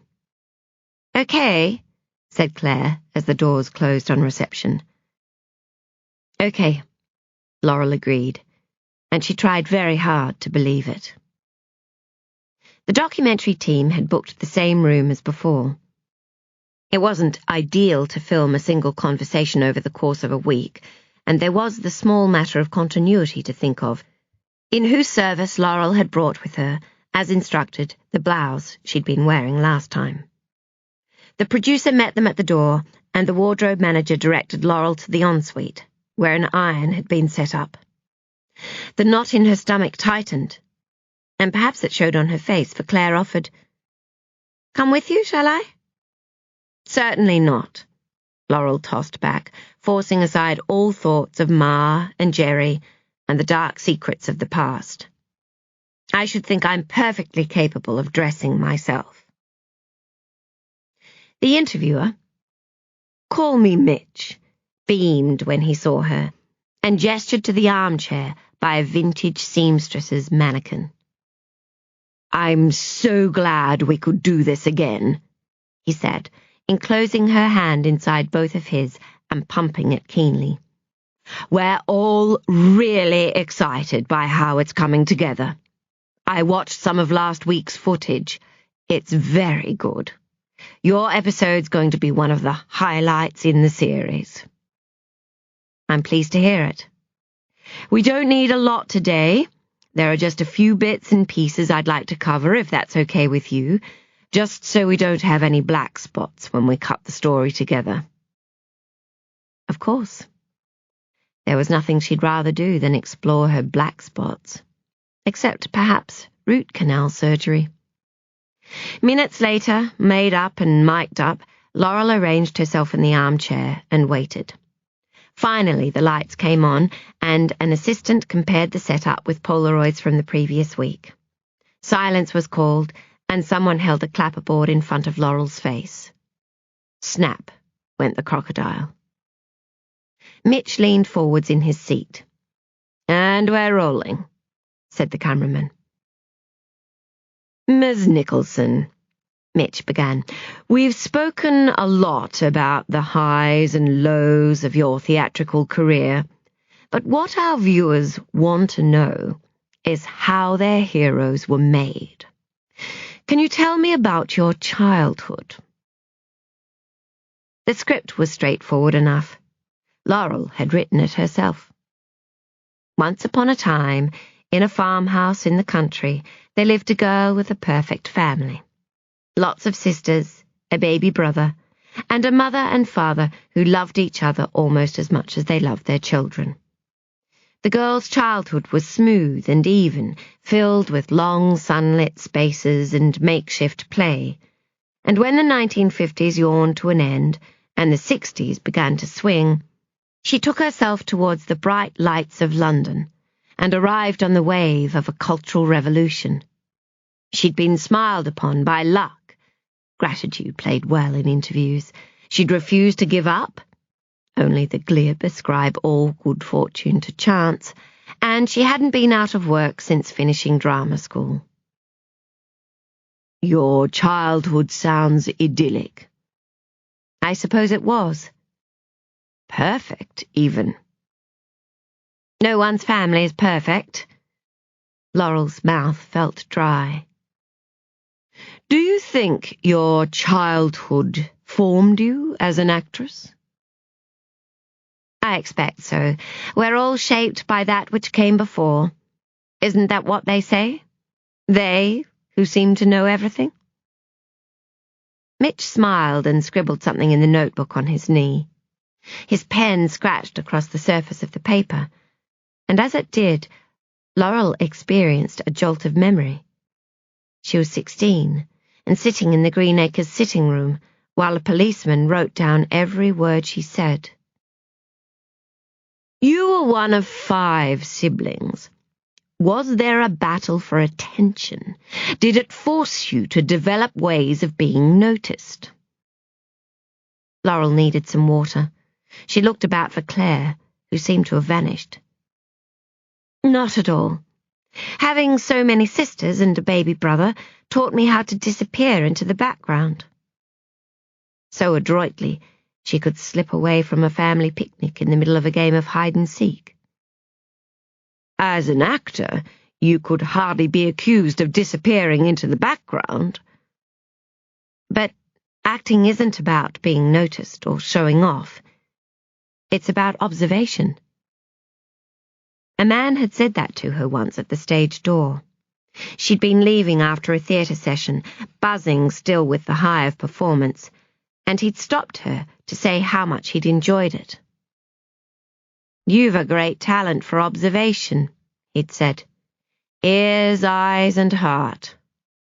Okay, said Claire as the doors closed on reception. Okay, Laurel agreed, and she tried very hard to believe it. The documentary team had booked the same room as before. It wasn't ideal to film a single conversation over the course of a week, and there was the small matter of continuity to think of, in whose service Laurel had brought with her, as instructed, the blouse she'd been wearing last time. The producer met them at the door, and the wardrobe manager directed Laurel to the ensuite, where an iron had been set up. The knot in her stomach tightened, and perhaps it showed on her face, for Claire offered, Come with you, shall I? Certainly not, Laurel tossed back, forcing aside all thoughts of Ma and Jerry and the dark secrets of the past. I should think I'm perfectly capable of dressing myself. The interviewer, call me Mitch, beamed when he saw her, and gestured to the armchair by a vintage seamstress's mannequin. I'm so glad we could do this again, he said, enclosing her hand inside both of his and pumping it keenly. We're all really excited by how it's coming together. I watched some of last week's footage. It's very good. Your episode's going to be one of the highlights in the series. I'm pleased to hear it. We don't need a lot today. There are just a few bits and pieces I'd like to cover, if that's okay with you, just so we don't have any black spots when we cut the story together. Of course. There was nothing she'd rather do than explore her black spots, except perhaps root canal surgery. Minutes later, made up and mic'd up, Laurel arranged herself in the armchair and waited. Finally, the lights came on, and an assistant compared the setup with Polaroids from the previous week. Silence was called, and someone held a clapperboard in front of Laurel's face. Snap went the crocodile. Mitch leaned forwards in his seat. And we're rolling, said the cameraman. Ms. Nicholson, Mitch began, we've spoken a lot about the highs and lows of your theatrical career, but what our viewers want to know is how their heroes were made. Can you tell me about your childhood? The script was straightforward enough. Laurel had written it herself. Once upon a time, in a farmhouse in the country, there lived a girl with a perfect family. Lots of sisters, a baby brother, and a mother and father who loved each other almost as much as they loved their children. The girl's childhood was smooth and even, filled with long sunlit spaces and makeshift play. And when the 1950s yawned to an end and the 60s began to swing, she took herself towards the bright lights of London and arrived on the wave of a cultural revolution. She'd been smiled upon by luck. Gratitude played well in interviews. She'd refused to give up. Only the glib ascribe all good fortune to chance, and she hadn't been out of work since finishing drama school. Your childhood sounds idyllic. I suppose it was. Perfect, even. No one's family is perfect. Laurel's mouth felt dry. Do you think your childhood formed you as an actress? I expect so. We're all shaped by that which came before. Isn't that what they say? They, who seem to know everything? Mitch smiled and scribbled something in the notebook on his knee. His pen scratched across the surface of the paper, and as it did, Laurel experienced a jolt of memory. She was 16, and sitting in the Greenacres sitting room, while a policeman wrote down every word she said. You were one of 5 siblings. Was there a battle for attention? Did it force you to develop ways of being noticed? Laurel needed some water. She looked about for Claire, who seemed to have vanished. Not at all. Having so many sisters and a baby brother taught me how to disappear into the background. So adroitly, she could slip away from a family picnic in the middle of a game of hide-and-seek. As an actor, you could hardly be accused of disappearing into the background. But acting isn't about being noticed or showing off. It's about observation. A man had said that to her once at the stage door. She'd been leaving after a theatre session, buzzing still with the high of performance, and he'd stopped her to say how much he'd enjoyed it. You've a great talent for observation, he'd said. Ears, eyes, and heart,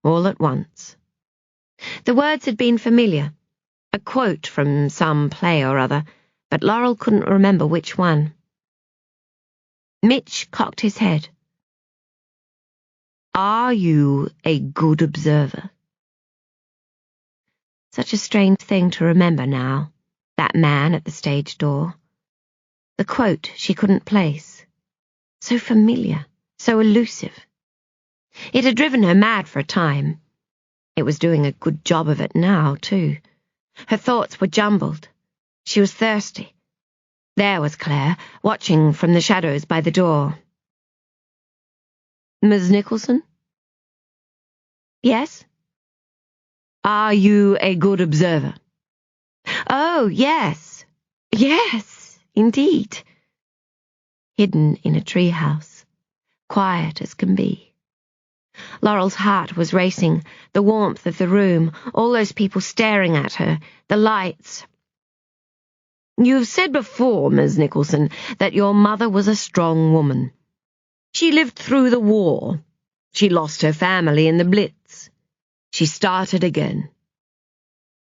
all at once. The words had been familiar, a quote from some play or other, but Laurel couldn't remember which one. Mitch cocked his head. Are you a good observer? Such a strange thing to remember now, that man at the stage door. The quote she couldn't place. So familiar, so elusive. It had driven her mad for a time. It was doing a good job of it now, too. Her thoughts were jumbled. She was thirsty. There was Claire, watching from the shadows by the door. Miss Nicholson? Yes? Are you a good observer? Oh, yes. Yes, indeed. Hidden in a treehouse, quiet as can be. Laurel's heart was racing, the warmth of the room, all those people staring at her, the lights. You've said before, Miss Nicholson, that your mother was a strong woman. She lived through the war. She lost her family in the Blitz. She started again.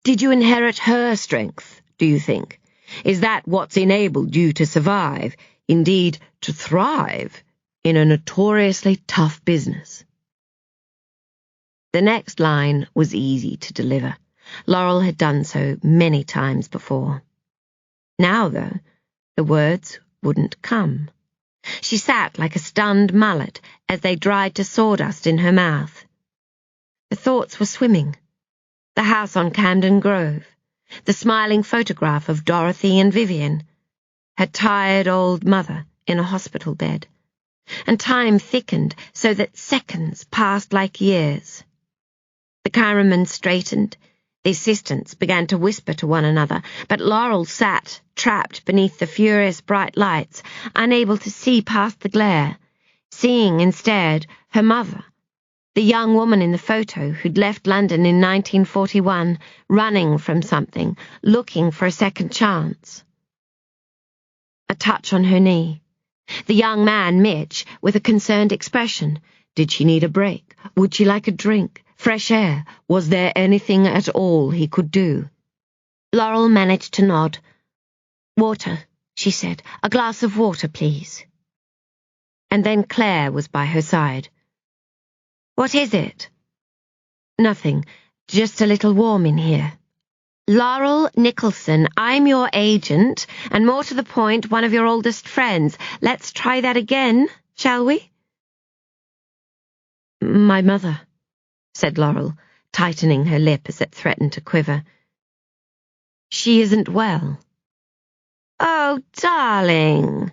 Did you inherit her strength, do you think? Is that what's enabled you to survive, indeed to thrive, in a notoriously tough business? The next line was easy to deliver. Laurel had done so many times before. Now, though, the words wouldn't come. She sat like a stunned mullet as they dried to sawdust in her mouth. The thoughts were swimming. The house on Camden Grove, the smiling photograph of Dorothy and Vivien, her tired old mother in a hospital bed, and time thickened so that seconds passed like years. The cameraman straightened. The assistants began to whisper to one another, but Laurel sat, trapped beneath the furious bright lights, unable to see past the glare, seeing instead her mother, the young woman in the photo who'd left London in 1941, running from something, looking for a second chance. A touch on her knee. The young man, Mitch, with a concerned expression. Did she need a break? Would she like a drink? Fresh air? Was there anything at all he could do? Laurel managed to nod. Water, she said. A glass of water, please. And then Claire was by her side. What is it? Nothing. Just a little warm in here. Laurel Nicolson, I'm your agent, and more to the point, one of your oldest friends. Let's try that again, shall we? My mother, said Laurel, tightening her lip as it threatened to quiver. She isn't well. Oh, darling.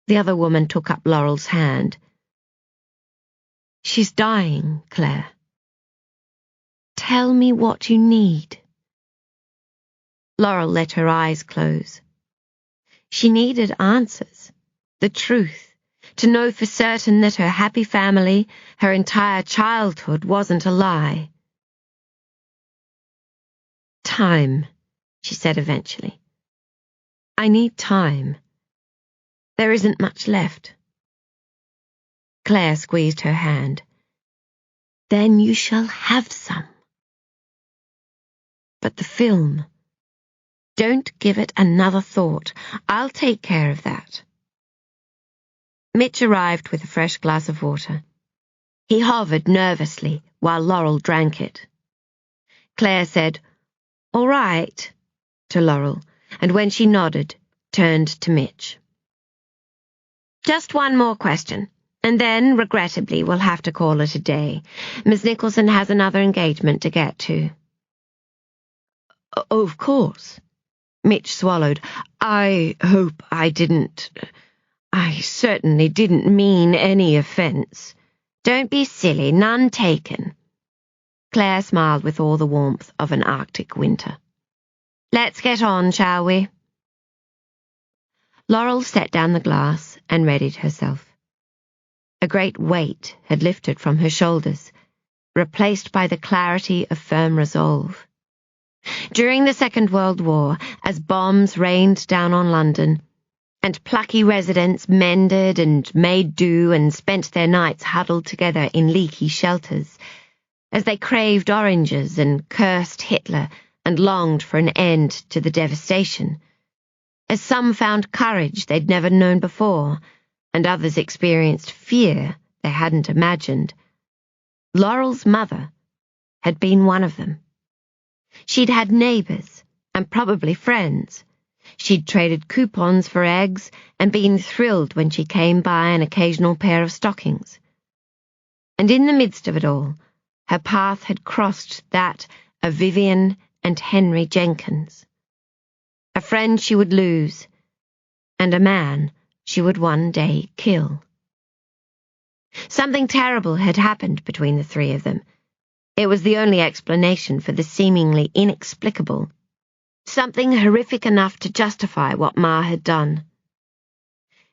The other woman took up Laurel's hand. She's dying, Claire. Tell me what you need. Laurel let her eyes close. She needed answers, the truth, to know for certain that her happy family, her entire childhood, wasn't a lie. Time, she said eventually. I need time. There isn't much left. Claire squeezed her hand. Then you shall have some. But the film. Don't give it another thought. I'll take care of that. Mitch arrived with a fresh glass of water. He hovered nervously while Laurel drank it. Claire said, "All right," to Laurel, and when she nodded, turned to Mitch. Just one more question, and then, regrettably, we'll have to call it a day. Miss Nicholson has another engagement to get to. Of course. Mitch swallowed. I hope I certainly didn't mean any offence. Don't be silly, none taken. Claire smiled with all the warmth of an Arctic winter. Let's get on, shall we? Laurel set down the glass and readied herself. A great weight had lifted from her shoulders, replaced by the clarity of firm resolve. During the Second World War, as bombs rained down on London, and plucky residents mended and made do and spent their nights huddled together in leaky shelters, as they craved oranges and cursed Hitler and longed for an end to the devastation, as some found courage they'd never known before, and others experienced fear they hadn't imagined, Laurel's mother had been one of them. She'd had neighbours, and probably friends. She'd traded coupons for eggs and been thrilled when she came by an occasional pair of stockings. And in the midst of it all, her path had crossed that of Vivien and Henry Jenkins. A friend she would lose, and a man she would one day kill. Something terrible had happened between the three of them. It was the only explanation for the seemingly inexplicable. Something horrific enough to justify what Ma had done.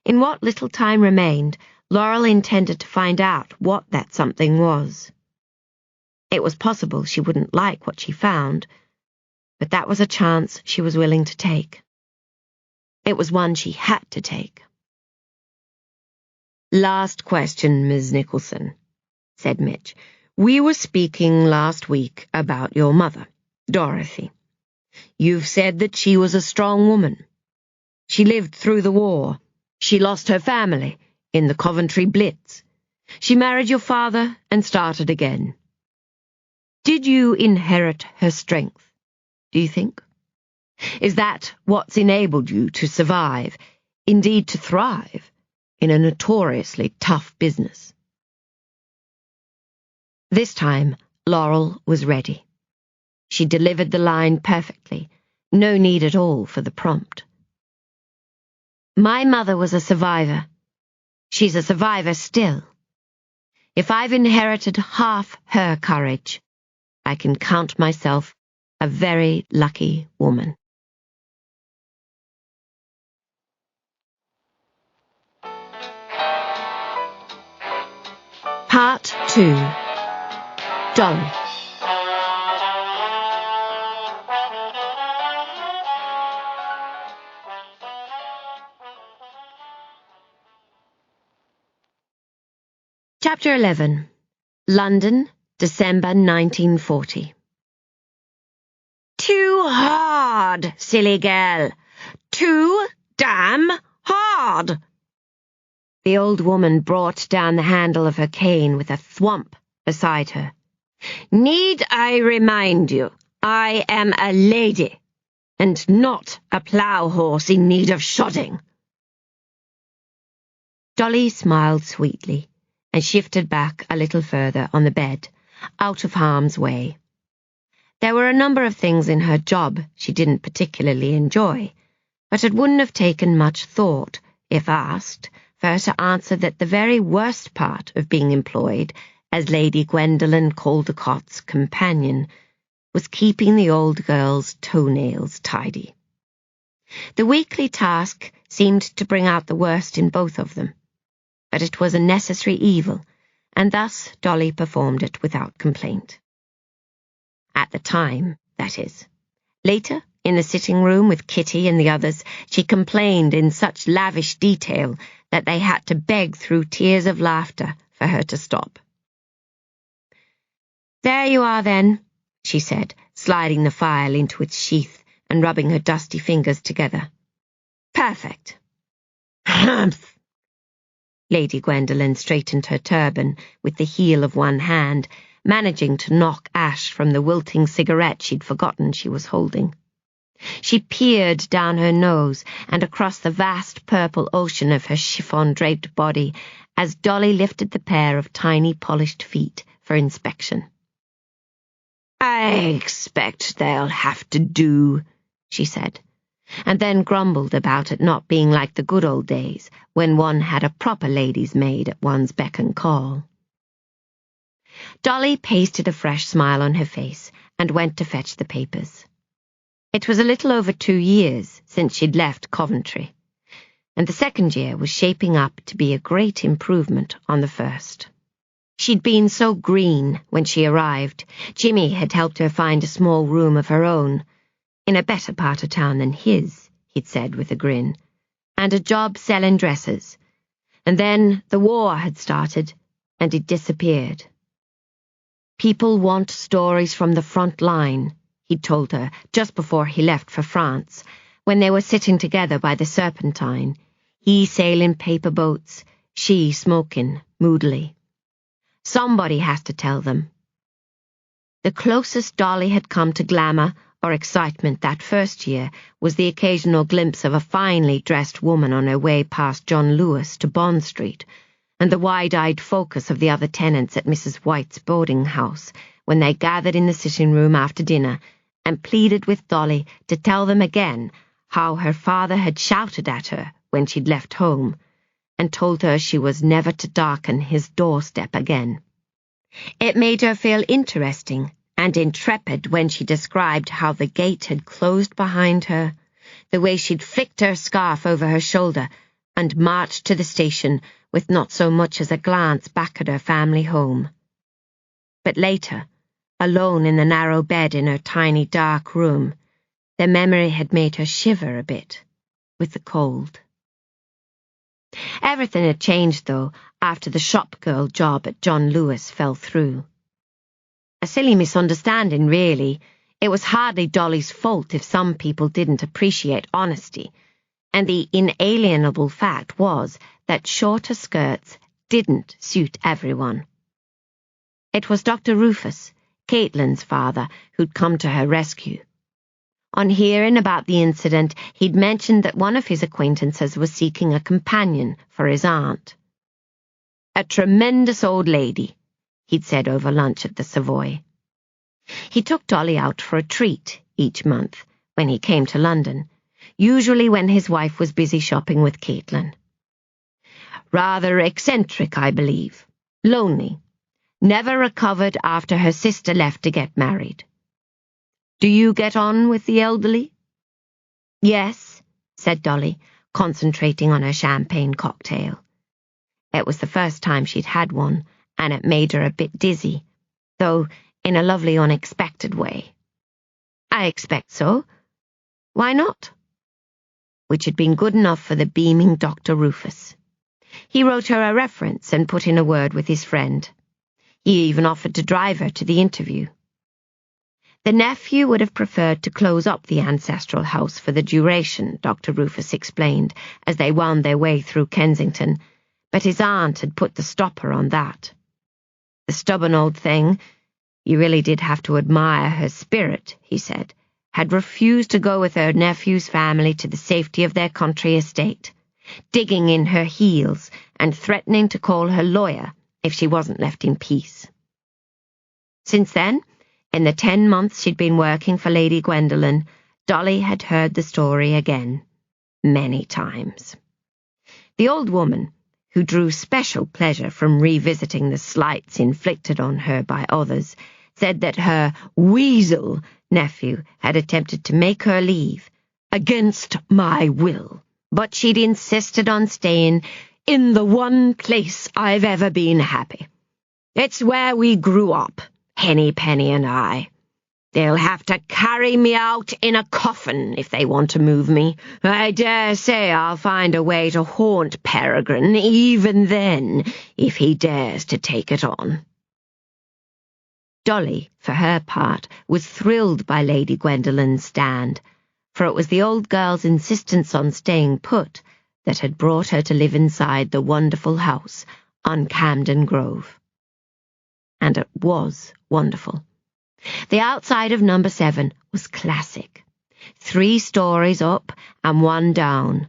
In what little time remained, Laurel intended to find out what that something was. It was possible she wouldn't like what she found, but that was a chance she was willing to take. It was one she had to take. Last question, Miss Nicholson, said Mitch. We were speaking last week about your mother, Dorothy. You've said that she was a strong woman. She lived through the war. She lost her family in the Coventry Blitz. She married your father and started again. Did you inherit her strength, do you think? Is that what's enabled you to survive, indeed to thrive, in a notoriously tough business? This time, Laurel was ready. She delivered the line perfectly, no need at all for the prompt. My mother was a survivor. She's a survivor still. If I've inherited half her courage, I can count myself a very lucky woman. Part 2. Dolly. Chapter 11. London, December 1940. Too hard, silly girl. Too damn hard. The old woman brought down the handle of her cane with a thwomp beside her. Need I remind you, I am a lady, and not a plough horse in need of shodding. Dolly smiled sweetly and shifted back a little further on the bed, out of harm's way. There were a number of things in her job she didn't particularly enjoy, but it wouldn't have taken much thought, if asked, for her to answer that the very worst part of being employed as Lady Gwendolen Caldecott's companion, was keeping the old girl's toenails tidy. The weekly task seemed to bring out the worst in both of them, but it was a necessary evil, and thus Dolly performed it without complaint. At the time, that is. Later, in the sitting room with Kitty and the others, she complained in such lavish detail that they had to beg through tears of laughter for her to stop. "There you are, then," she said, sliding the file into its sheath and rubbing her dusty fingers together. "Perfect." "Humph!" Lady Gwendolen straightened her turban with the heel of one hand, managing to knock ash from the wilting cigarette she'd forgotten she was holding. She peered down her nose and across the vast purple ocean of her chiffon-draped body as Dolly lifted the pair of tiny polished feet for inspection. "I expect they'll have to do," she said, and then grumbled about it not being like the good old days when one had a proper lady's maid at one's beck and call. Dolly pasted a fresh smile on her face and went to fetch the papers. It was a little over 2 years since she'd left Coventry, and the second year was shaping up to be a great improvement on the first. She'd been so green when she arrived. Jimmy had helped her find a small room of her own, in a better part of town than his, he'd said with a grin, and a job selling dresses. And then the war had started, and he'd disappeared. "People want stories from the front line," he'd told her just before he left for France, when they were sitting together by the Serpentine, he sailing paper boats, she smoking moodily. Somebody has to tell them. The closest Dolly had come to glamour or excitement that first year was the occasional glimpse of a finely dressed woman on her way past John Lewis to Bond Street, and the wide-eyed focus of the other tenants at Mrs. White's boarding house when they gathered in the sitting room after dinner and pleaded with Dolly to tell them again how her father had shouted at her when she'd left home and told her she was never to darken his doorstep again. It made her feel interesting and intrepid when she described how the gate had closed behind her, the way she'd flicked her scarf over her shoulder and marched to the station with not so much as a glance back at her family home. But later, alone in the narrow bed in her tiny dark room, the memory had made her shiver a bit with the cold. Everything had changed, though, after the shop girl job at John Lewis fell through. A silly misunderstanding, really. It was hardly Dolly's fault if some people didn't appreciate honesty, and the inalienable fact was that shorter skirts didn't suit everyone. It was Dr. Rufus, Caitlin's father, who'd come to her rescue. On hearing about the incident, he'd mentioned that one of his acquaintances was seeking a companion for his aunt. "A tremendous old lady," he'd said over lunch at the Savoy. He took Dolly out for a treat each month when he came to London, usually when his wife was busy shopping with Caitlin. "Rather eccentric, I believe. Lonely. Never recovered after her sister left to get married. Do you get on with the elderly?" "Yes," said Dolly, concentrating on her champagne cocktail. It was the first time she'd had one, and it made her a bit dizzy, though in a lovely unexpected way. "I expect so. Why not?" Which had been good enough for the beaming Dr. Rufus. He wrote her a reference and put in a word with his friend. He even offered to drive her to the interview. The nephew would have preferred to close up the ancestral house for the duration, Dr. Rufus explained, as they wound their way through Kensington, but his aunt had put the stopper on that. The stubborn old thing, you really did have to admire her spirit, he said, had refused to go with her nephew's family to the safety of their country estate, digging in her heels and threatening to call her lawyer if she wasn't left in peace. Since then, in the 10 months she'd been working for Lady Gwendolen, Dolly had heard the story again, many times. The old woman, who drew special pleasure from revisiting the slights inflicted on her by others, said that her weasel nephew had attempted to make her leave, against my will, but she'd insisted on staying in the one place I've ever been happy. It's where we grew up, Henny Penny and I. They'll have to carry me out in a coffin if they want to move me. I dare say I'll find a way to haunt Peregrine even then, if he dares to take it on. Dolly, for her part, was thrilled by Lady Gwendolyn's stand, for it was the old girl's insistence on staying put that had brought her to live inside the wonderful house on Camden Grove. And it was wonderful. The outside of number 7 was classic. 3 stories up and 1 down.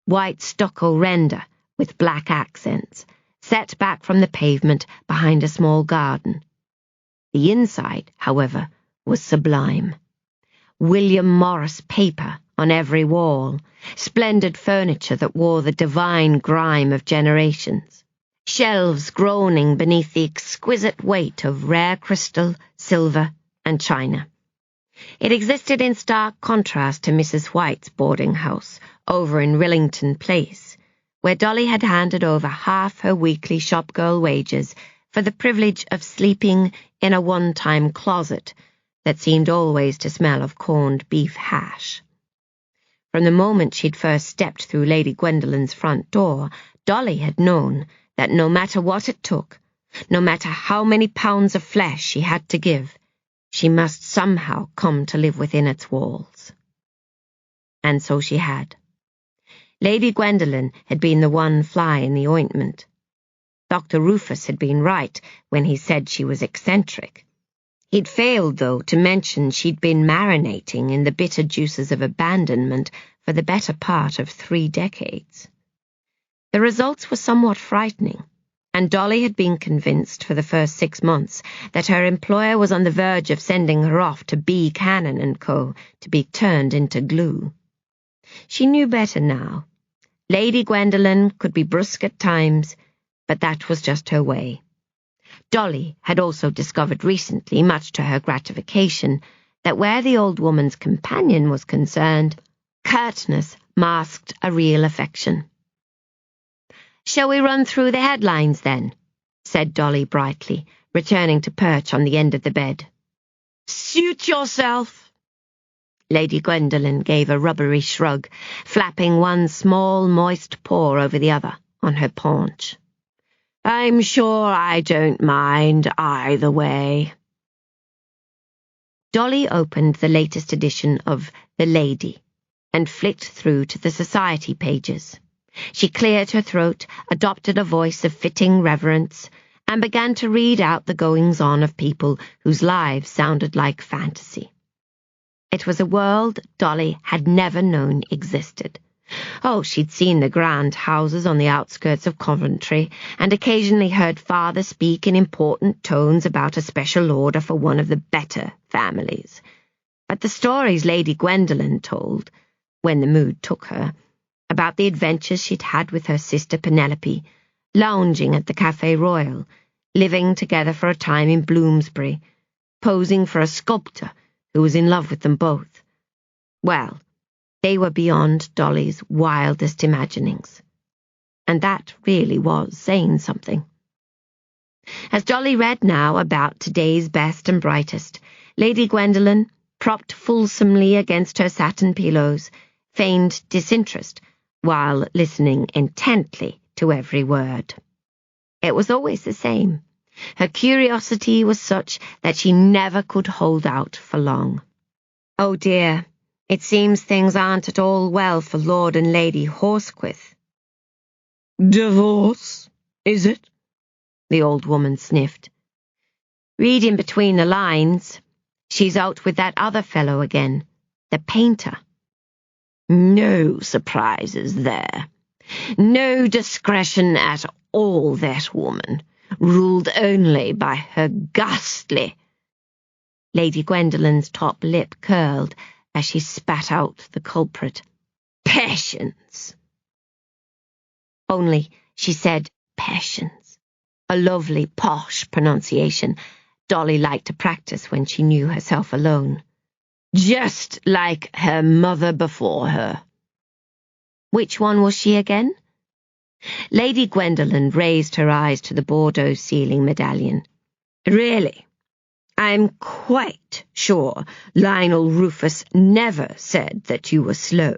White stucco render with black accents, set back from the pavement behind a small garden. The inside, however, was sublime. William Morris paper on every wall, splendid furniture that wore the divine grime of generations, shelves groaning beneath the exquisite weight of rare crystal, silver, and china. It existed in stark contrast to Mrs. White's boarding house over in Rillington Place, where Dolly had handed over half her weekly shop-girl wages for the privilege of sleeping in a one-time closet that seemed always to smell of corned beef hash. From the moment she'd first stepped through Lady Gwendolyn's front door, Dolly had known that no matter what it took, no matter how many pounds of flesh she had to give, she must somehow come to live within its walls. And so she had. Lady Gwendolyn had been the one fly in the ointment. Dr. Rufus had been right when he said she was eccentric. He'd failed, though, to mention she'd been marinating in the bitter juices of abandonment for the better part of 3 decades. The results were somewhat frightening, and Dolly had been convinced for the first 6 months that her employer was on the verge of sending her off to B. Cannon and Co. to be turned into glue. She knew better now. Lady Gwendolyn could be brusque at times, but that was just her way. Dolly had also discovered recently, much to her gratification, that where the old woman's companion was concerned, curtness masked a real affection. "Shall we run through the headlines, then?" said Dolly brightly, returning to perch on the end of the bed. "Suit yourself." Lady Gwendolyn gave a rubbery shrug, flapping one small, moist paw over the other on her paunch. "I'm sure I don't mind either way." Dolly opened the latest edition of The Lady and flicked through to the society pages. She cleared her throat, adopted a voice of fitting reverence, and began to read out the goings-on of people whose lives sounded like fantasy. It was a world Dolly had never known existed. Oh, she'd seen the grand houses on the outskirts of Coventry, and occasionally heard father speak in important tones about a special order for one of the better families. But the stories Lady Gwendolyn told, when the mood took her, about the adventures she'd had with her sister Penelope, lounging at the Café Royal, living together for a time in Bloomsbury, posing for a sculptor who was in love with them both. Well, they were beyond Dolly's wildest imaginings. And that really was saying something. As Dolly read now about today's best and brightest, Lady Gwendolyn, propped fulsomely against her satin pillows, feigned disinterest while listening intently to every word. It was always the same. Her curiosity was such that she never could hold out for long. "Oh dear, it seems things aren't at all well for Lord and Lady Horsquith." "Divorce, is it?" the old woman sniffed. "Reading between the lines, she's out with that other fellow again, the painter." "No surprises there. No discretion at all, that woman, ruled only by her ghastly—" Lady Gwendolyn's top lip curled as she spat out the culprit. "Passions." Only She said patience, a lovely posh pronunciation Dolly liked to practice when she knew herself alone. Just like her mother before her. Which one was she again? Lady Gwendolen raised her eyes to the Bordeaux ceiling medallion. Really, I'm quite sure Lionel Rufus never said that you were slow.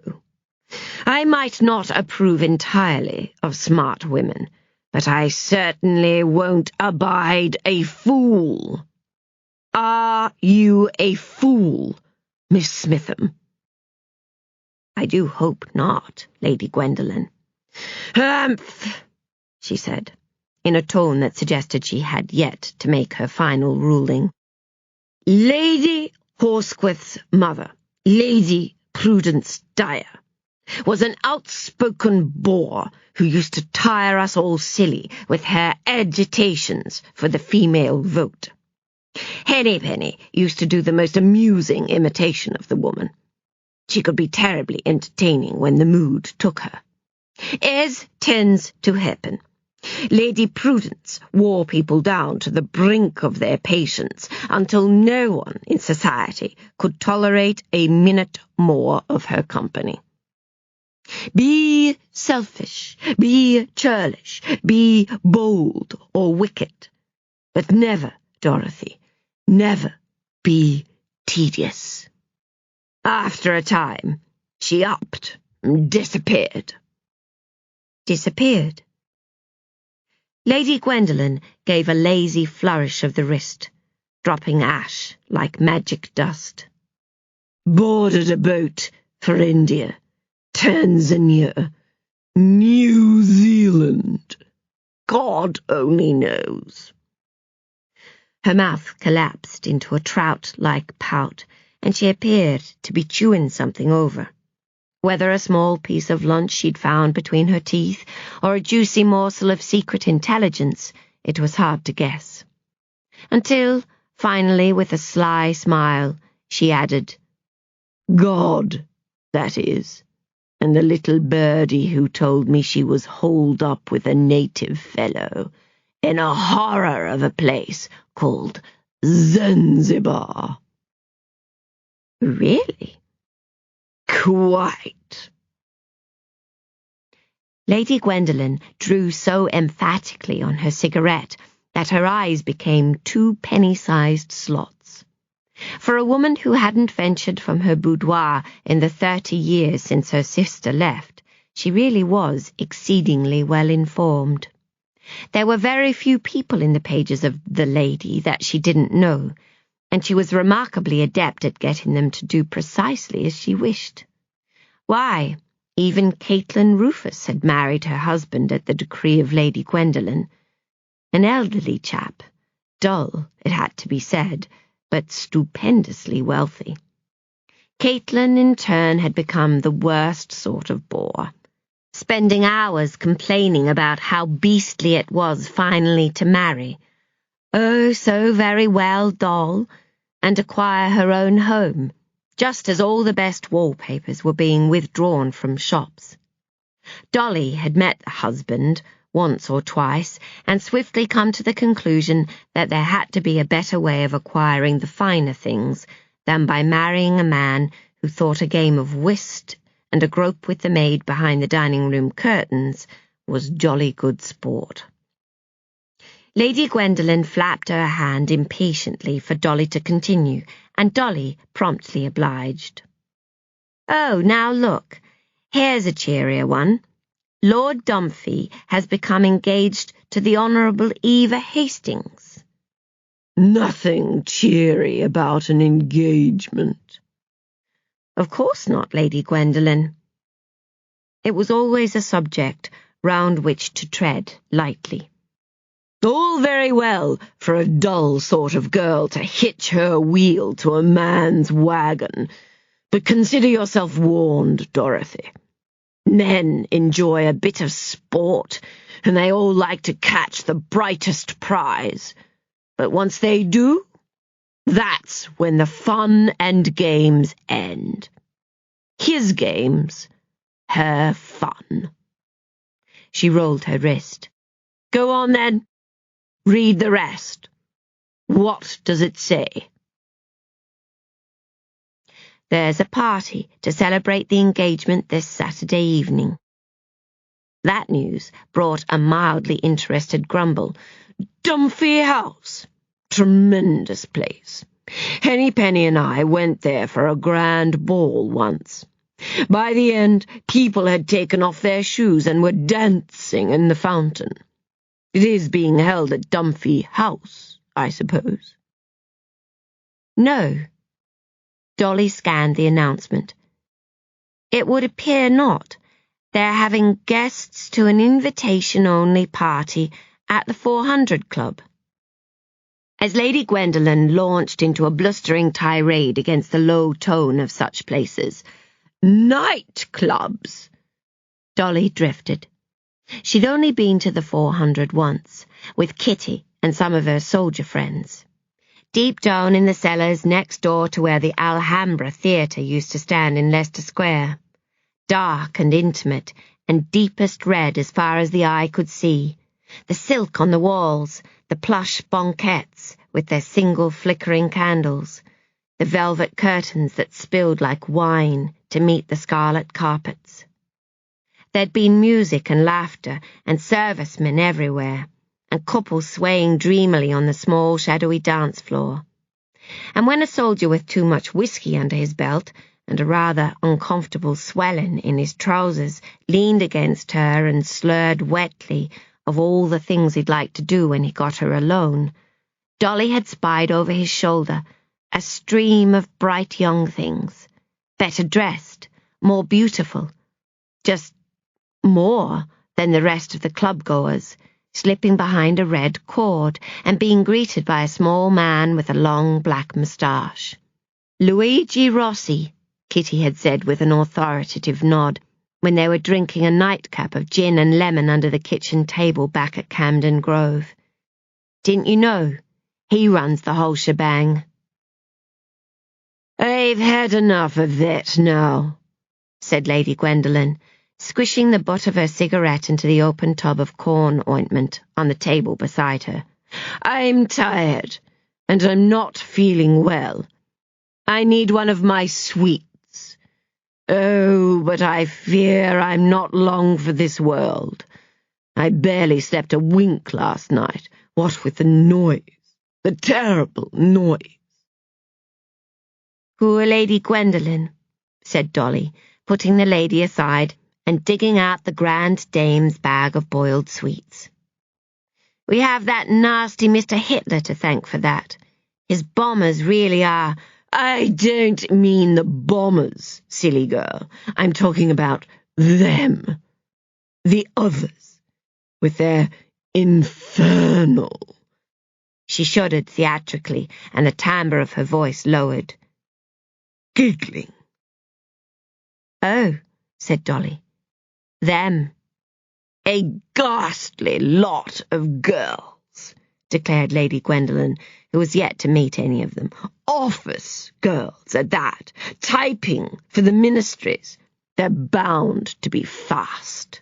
I might not approve entirely of smart women, but I certainly won't abide a fool. Are you a fool, Miss Smitham? I do hope not, Lady Gwendolen. Humph, she said, in a tone that suggested she had yet to make her final ruling. Lady Horsquith's mother, Lady Prudence Dyer, was an outspoken bore who used to tire us all silly with her agitations for the female vote. Hennypenny used to do the most amusing imitation of the woman. She could be terribly entertaining when the mood took her. As tends to happen, Lady Prudence wore people down to the brink of their patience until no one in society could tolerate a minute more of her company. Be selfish, be churlish, be bold or wicked, but never, Dorothy, never be tedious. After a time, she upped and disappeared. Disappeared? Lady Gwendolen gave a lazy flourish of the wrist, dropping ash like magic dust. Boarded a boat for India, Tanzania, New Zealand. God only knows. Her mouth collapsed into a trout-like pout, and she appeared to be chewing something over. Whether a small piece of lunch she'd found between her teeth, or a juicy morsel of secret intelligence, it was hard to guess. Until, finally, with a sly smile, she added, God, that is, and the little birdie who told me she was holed up with a native fellow in a horror of a place called Zanzibar. Really? Quite. Lady Gwendolen drew so emphatically on her cigarette that her eyes became 2 penny-sized slots. For a woman who hadn't ventured from her boudoir in the 30 years since her sister left, she really was exceedingly well informed. There were very few people in the pages of The Lady that she didn't know, and she was remarkably adept at getting them to do precisely as she wished. Why, even Caitlin Rufus had married her husband at the decree of Lady Gwendolen. An elderly chap, dull, it had to be said, but stupendously wealthy. Caitlin, in turn, had become the worst sort of bore, spending hours complaining about how beastly it was finally to marry. Oh, so very well, doll, and acquire her own home, just as all the best wallpapers were being withdrawn from shops. Dolly had met the husband once or twice and swiftly come to the conclusion that there had to be a better way of acquiring the finer things than by marrying a man who thought a game of whist and a grope with the maid behind the dining-room curtains was jolly good sport. Lady Gwendolen flapped her hand impatiently for Dolly to continue, and Dolly promptly obliged. Oh, now look, here's a cheerier one. Lord Dumphy has become engaged to the Honourable Eva Hastings. Nothing cheery about an engagement. Of course not, Lady Gwendolen. It was always a subject round which to tread lightly. All very well for a dull sort of girl to hitch her wheel to a man's wagon, but consider yourself warned, Dorothy. Men enjoy a bit of sport, and they all like to catch the brightest prize. But once they do, that's when the fun and games end. His games, her fun. She rolled her wrist. "Go on, then. Read the rest. What does it say?" "There's a party to celebrate the engagement this Saturday evening." That news brought a mildly interested grumble. "Dunphy House. Tremendous place. Hennypenny and I went there for a grand ball once. By the end, people had taken off their shoes and were dancing in the fountain. It is being held at Dunphy House, I suppose?" "No." Dolly scanned the announcement. "It would appear not. They're having guests to an invitation-only party at the 400 Club." As Lady Gwendolen launched into a blustering tirade against the low tone of such places, "Nightclubs!" Dolly drifted. She'd only been to the 400 once, with Kitty and some of her soldier friends. Deep down in the cellars next door to where the Alhambra Theatre used to stand in Leicester Square. Dark and intimate, and deepest red as far as the eye could see. The silk on the walls, the plush banquettes with their single flickering candles, the velvet curtains that spilled like wine to meet the scarlet carpets. There'd been music and laughter and servicemen everywhere, and couples swaying dreamily on the small shadowy dance floor. And when a soldier with too much whiskey under his belt and a rather uncomfortable swelling in his trousers leaned against her and slurred wetly of all the things he'd like to do when he got her alone, Dolly had spied over his shoulder a stream of bright young things, better dressed, more beautiful, just more than the rest of the club-goers, slipping behind a red cord and being greeted by a small man with a long black moustache. "Luigi Rossi," Kitty had said with an authoritative nod, when they were drinking a nightcap of gin and lemon under the kitchen table back at Camden Grove. "Didn't you know? He runs the whole shebang." "I've had enough of that now," said Lady Gwendolen, squishing the butt of her cigarette into the open tub of corn ointment on the table beside her. "I'm tired, and I'm not feeling well. I need one of my sweets. Oh, but I fear I'm not long for this world. I barely slept a wink last night, what with the noise, the terrible noise." "Poor Lady Gwendolen," said Dolly, putting the lady aside and digging out the Grand Dame's bag of boiled sweets. "We have that nasty Mr. Hitler to thank for that. His bombers really are—" "I don't mean the bombers, silly girl. I'm talking about them. The others, with their infernal—" She shuddered theatrically, and the timbre of her voice lowered. "Giggling." "Oh," said Dolly. "Them." "A ghastly lot of girls," declared Lady Gwendolen, who was yet to meet any of them. "Office girls at that, typing for the ministries. They're bound to be fast.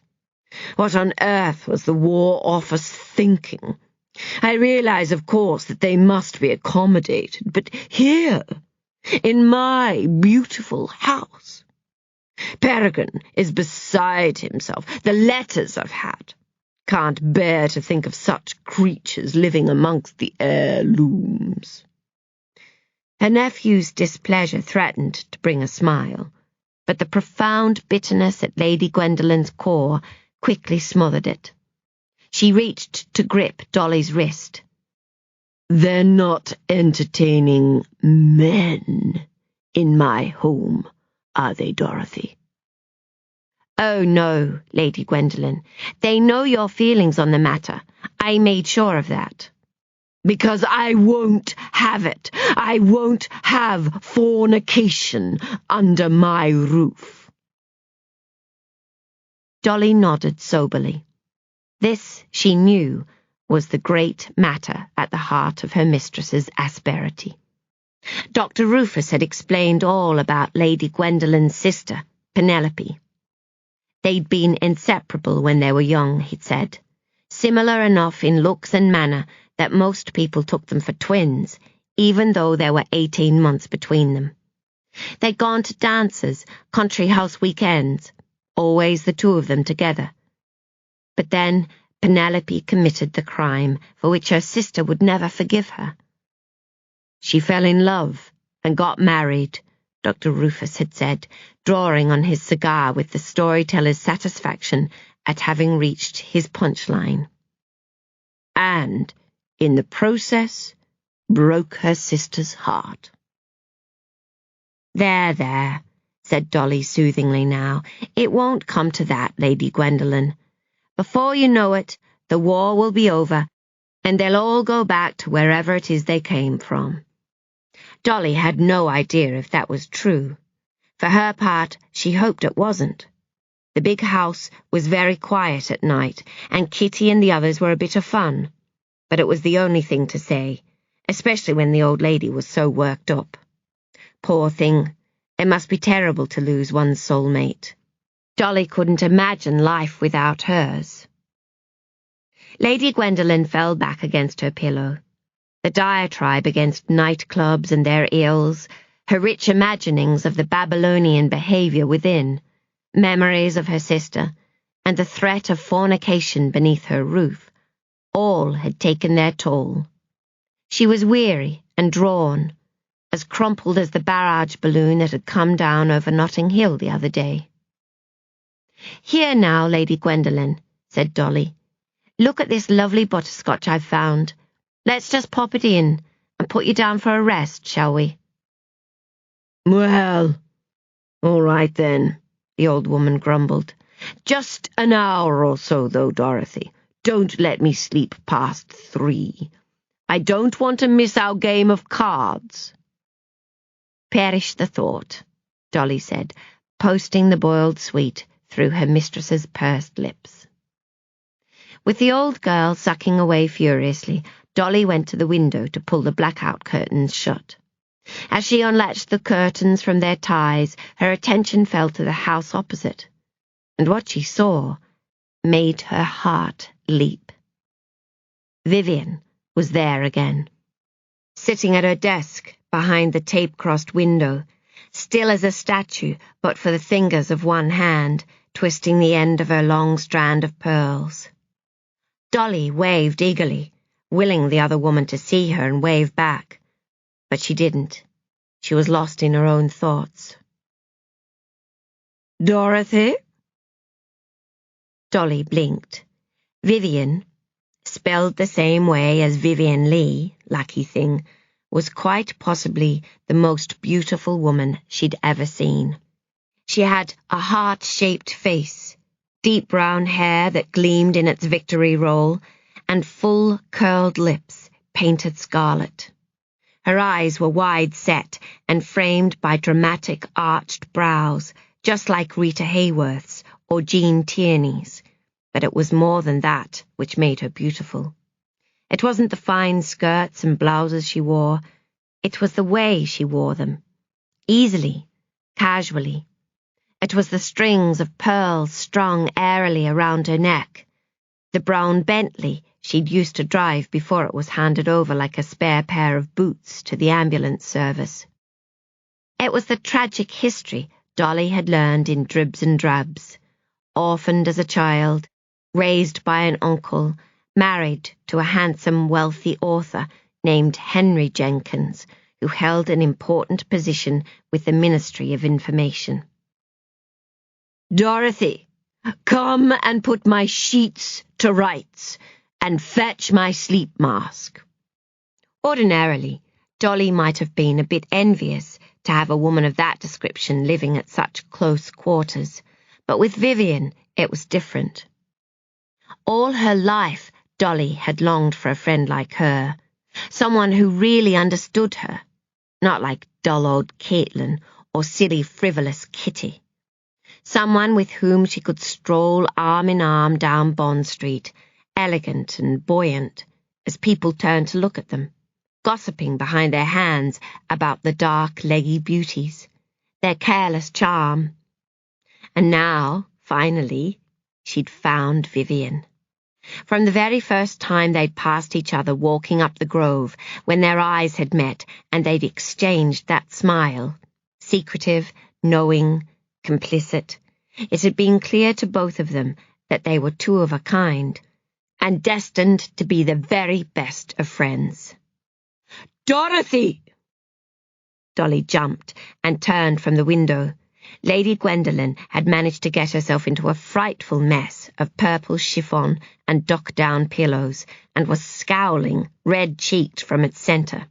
What on earth was the War Office thinking? I realize, of course, that they must be accommodated, but here, in my beautiful house, Peregrine is beside himself. The letters I've had. Can't bear to think of such creatures living amongst the heirlooms." Her nephew's displeasure threatened to bring a smile, but the profound bitterness at Lady Gwendolen's core quickly smothered it. She reached to grip Dolly's wrist. "They're not entertaining men in my home, are they, Dorothy?" "Oh, no, Lady Gwendolen. They know your feelings on the matter. I made sure of that." "Because I won't have it. I won't have fornication under my roof." Dolly nodded soberly. This, she knew, was the great matter at the heart of her mistress's asperity. Dr. Rufus had explained all about Lady Gwendolen's sister, Penelope. They'd been inseparable when they were young, he'd said. Similar enough in looks and manner that most people took them for twins, even though there were 18 months between them. They'd gone to dances, country house weekends, always the two of them together. But then Penelope committed the crime for which her sister would never forgive her. She fell in love and got married, Dr. Rufus had said, drawing on his cigar with the storyteller's satisfaction at having reached his punchline. And, in the process, broke her sister's heart. There, said Dolly soothingly now. It won't come to that, Lady Gwendolen. Before you know it, the war will be over, and they'll all go back to wherever it is they came from. Dolly had no idea if that was true. For her part, she hoped it wasn't. The big house was very quiet at night, and Kitty and the others were a bit of fun. But it was the only thing to say, especially when the old lady was so worked up. Poor thing, it must be terrible to lose one's soulmate. Dolly couldn't imagine life without hers. Lady Gwendolen fell back against her pillow. The diatribe against nightclubs and their ills, her rich imaginings of the Babylonian behaviour within, memories of her sister, and the threat of fornication beneath her roof, all had taken their toll. She was weary and drawn, as crumpled as the barrage balloon that had come down over Notting Hill the other day. "Here now, Lady Gwendolen," said Dolly. "Look at this lovely butterscotch I've found. Let's just pop it in and put you down for a rest, shall we?" "Well, all right then," the old woman grumbled. "Just an hour or so, though, Dorothy. Don't let me sleep past 3. I don't want to miss our game of cards." "Perish the thought," Dolly said, posting the boiled sweet through her mistress's pursed lips. With the old girl sucking away furiously, Dolly went to the window to pull the blackout curtains shut. As she unlatched the curtains from their ties, her attention fell to the house opposite, and what she saw made her heart leap. Vivien was there again, sitting at her desk behind the tape-crossed window, still as a statue but for the fingers of one hand, twisting the end of her long strand of pearls. Dolly waved eagerly, willing the other woman to see her and wave back. But she didn't. She was lost in her own thoughts. "Dorothy?" Dolly blinked. Vivien, spelled the same way as Vivien Leigh, lucky thing, was quite possibly the most beautiful woman she'd ever seen. She had a heart-shaped face, deep brown hair that gleamed in its victory roll, and full, curled lips painted scarlet. Her eyes were wide-set and framed by dramatic arched brows, just like Rita Hayworth's or Jean Tierney's, but it was more than that which made her beautiful. It wasn't the fine skirts and blouses she wore, it was the way she wore them, easily, casually. It was the strings of pearls strung airily around her neck, the brown Bentley she'd used to drive before it was handed over like a spare pair of boots to the ambulance service. It was the tragic history Dolly had learned in dribs and drabs, orphaned as a child, raised by an uncle, married to a handsome, wealthy author named Henry Jenkins, who held an important position with the Ministry of Information. "Dorothy, come and put my sheets to rights, and fetch my sleep mask." Ordinarily, Dolly might have been a bit envious to have a woman of that description living at such close quarters, but with Vivien it was different. All her life, Dolly had longed for a friend like her, someone who really understood her, not like dull old Caitlin or silly frivolous Kitty. Someone with whom she could stroll arm in arm down Bond Street, elegant and buoyant, as people turned to look at them, gossiping behind their hands about the dark, leggy beauties, their careless charm. And now, Finally, she'd found Vivien. From the very first time they'd passed each other walking up the grove, when their eyes had met and they'd exchanged that smile, secretive, knowing, complicit, it had been clear to both of them that they were two of a kind, and destined to be the very best of friends. "Dorothy!" Dolly jumped and turned from the window. Lady Gwendolen had managed to get herself into a frightful mess of purple chiffon and duck-down pillows, and was scowling, red-cheeked from its centre.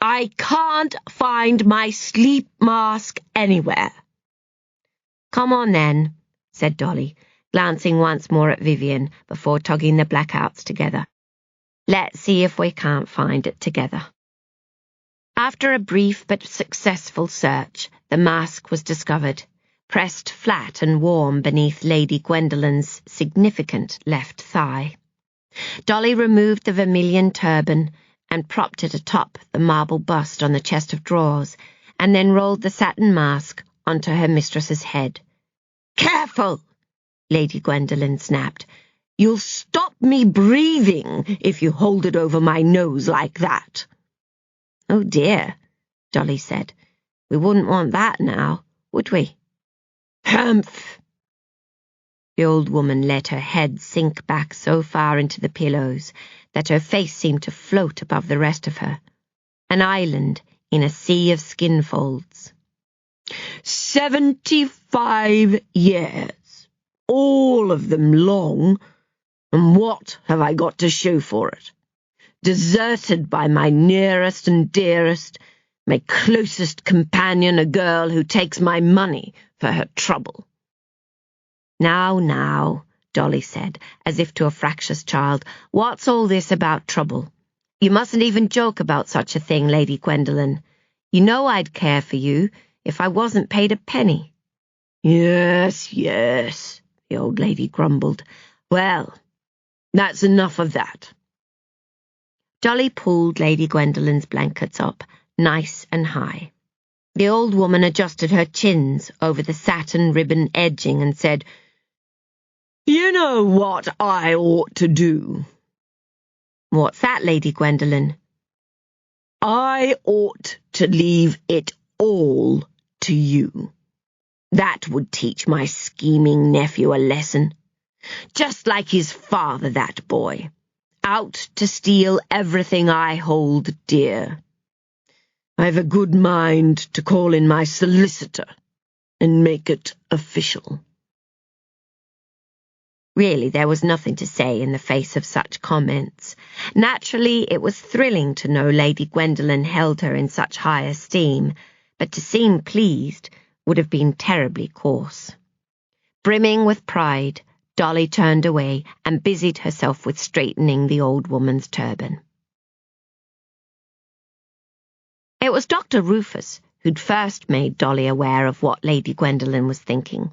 "I can't find my sleep mask anywhere." "Come on, then," said Dolly, glancing once more at Vivien before tugging the blackouts together. "Let's see if we can't find it together." After a brief but successful search, the mask was discovered, pressed flat and warm beneath Lady Gwendolen's significant left thigh. Dolly removed the vermilion turban and propped it atop the marble bust on the chest of drawers, and then rolled the satin mask onto her mistress's head. "Careful!" Lady Gwendolen snapped. "You'll stop me breathing if you hold it over my nose like that." "Oh dear," Dolly said. "We wouldn't want that now, would we?" "Humph!" The old woman let her head sink back so far into the pillows that her face seemed to float above the rest of her, an island in a sea of skin folds. 75 years, all of them long, and what have I got to show for it? Deserted by my nearest and dearest, my closest companion, a girl who takes my money for her trouble." Now, Dolly said, as if to a fractious child, "what's all this about trouble? You mustn't even joke about such a thing, Lady Gwendolen. You know I'd care for you if I wasn't paid a penny." Yes, the old lady grumbled. "Well, that's enough of that." Dolly pulled Lady Gwendolen's blankets up, nice and high. The old woman adjusted her chins over the satin ribbon edging and said, "You know what I ought to do?" "What's that, Lady Gwendolen?" "I ought to leave it all to you. That would teach my scheming nephew a lesson. Just like his father, that boy. Out to steal everything I hold dear. I've a good mind to call in my solicitor and make it official." Really, there was nothing to say in the face of such comments. Naturally, it was thrilling to know Lady Gwendolen held her in such high esteem, but to seem pleased would have been terribly coarse. Brimming with pride, Dolly turned away and busied herself with straightening the old woman's turban. It was Dr. Rufus who'd first made Dolly aware of what Lady Gwendolen was thinking.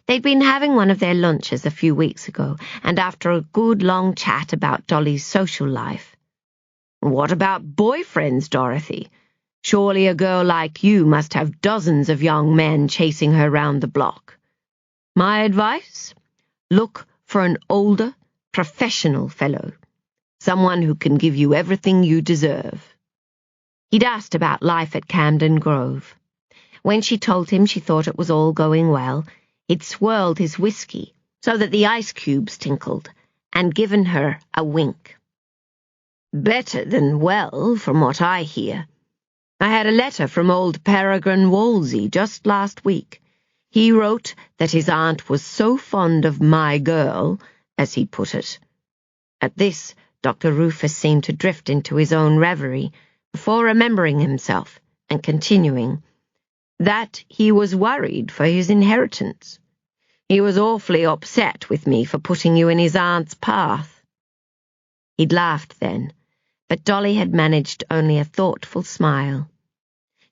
They'd been having one of their lunches a few weeks ago, and after a good long chat about Dolly's social life. "What about boyfriends, Dorothy? Surely a girl like you must have dozens of young men chasing her round the block. My advice? Look for an older, professional fellow, someone who can give you everything you deserve." He'd asked about life at Camden Grove. When she told him she thought it was all going well, he'd swirled his whiskey so that the ice cubes tinkled, and given her a wink. "Better than well, from what I hear. I had a letter from old Peregrine Wolsey just last week. He wrote that his aunt was so fond of my girl, as he put it." At this, Dr. Rufus seemed to drift into his own reverie, before remembering himself and continuing, "that he was worried for his inheritance. He was awfully upset with me for putting you in his aunt's path." He'd laughed then, but Dolly had managed only a thoughtful smile.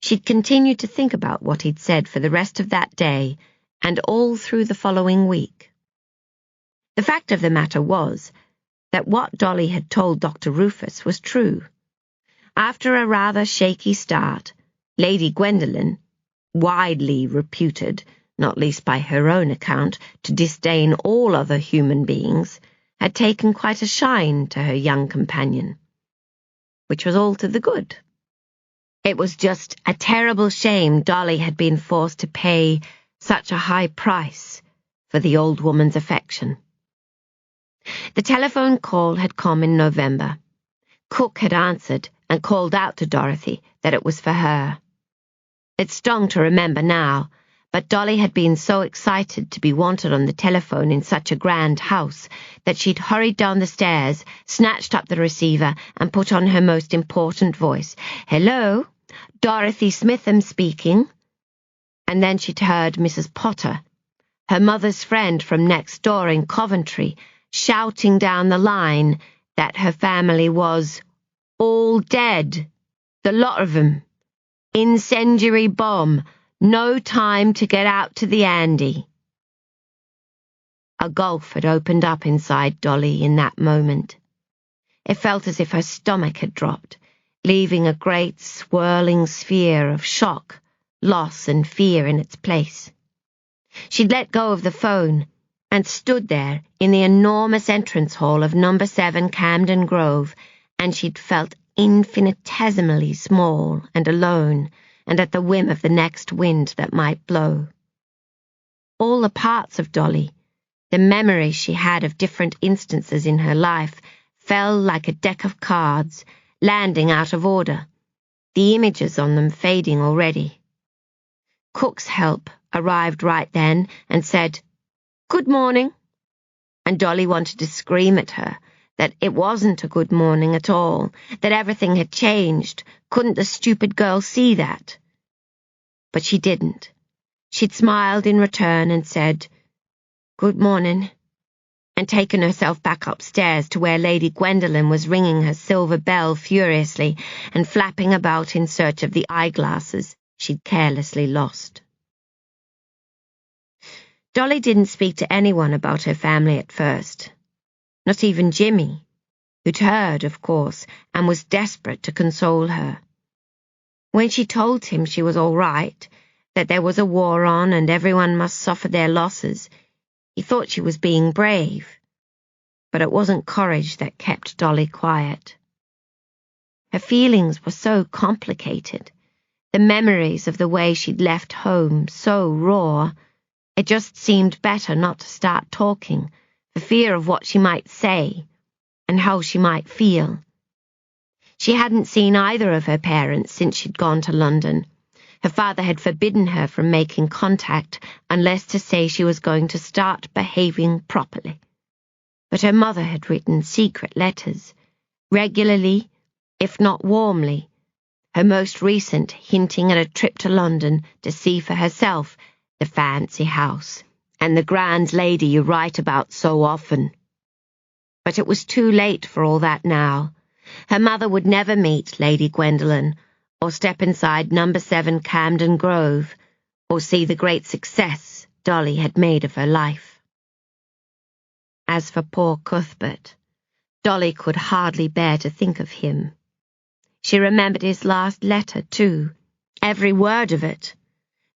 She'd continued to think about what he'd said for the rest of that day and all through the following week. The fact of the matter was that what Dolly had told Dr. Rufus was true. After a rather shaky start, Lady Gwendolen, widely reputed, not least by her own account, to disdain all other human beings, had taken quite a shine to her young companion, which was all to the good. It was just a terrible shame Dolly had been forced to pay such a high price for the old woman's affection. The telephone call had come in November. Cook had answered and called out to Dorothy that it was for her. It stung to remember now, but Dolly had been so excited to be wanted on the telephone in such a grand house that she'd hurried down the stairs, snatched up the receiver, and put on her most important voice. "Hello, Dorothy Smitham speaking." And then she'd heard Mrs. Potter, her mother's friend from next door in Coventry, shouting down the line that her family was all dead, the lot of 'em. Incendiary bomb, no time to get out to the Andy. A gulf had opened up inside Dolly in that moment. It felt as if her stomach had dropped, leaving a great swirling sphere of shock, loss, and fear in its place. She'd let go of the phone and stood there in the enormous entrance hall of number 7 Camden Grove, and she'd felt infinitesimally small and alone and at the whim of the next wind that might blow. All the parts of Dolly, the memories she had of different instances in her life, fell like a deck of cards, landing out of order, the images on them fading already. Cook's help arrived right then and said, "Good morning," and Dolly wanted to scream at her that it wasn't a good morning at all, that everything had changed. Couldn't the stupid girl see that? But she didn't. She'd smiled in return and said, "Good morning," and taken herself back upstairs to where Lady Gwendolen was ringing her silver bell furiously and flapping about in search of the eyeglasses she'd carelessly lost. Dolly didn't speak to anyone about her family at first. Not even Jimmy, who'd heard, of course, and was desperate to console her. When she told him she was all right, that there was a war on and everyone must suffer their losses, he thought she was being brave. But it wasn't courage that kept Dolly quiet. Her feelings were so complicated, the memories of the way she'd left home so raw, it just seemed better not to start talking, for fear of what she might say and how she might feel. She hadn't seen either of her parents since she'd gone to London. Her father had forbidden her from making contact unless to say she was going to start behaving properly. But her mother had written secret letters, regularly, if not warmly, her most recent hinting at a trip to London to see for herself the fancy house and the grand lady you write about so often. But it was too late for all that now. Her mother would never meet Lady Gwendolen, or step inside number 7 Camden Grove, or see the great success Dolly had made of her life. As for poor Cuthbert, Dolly could hardly bear to think of him. She remembered his last letter, too, every word of it,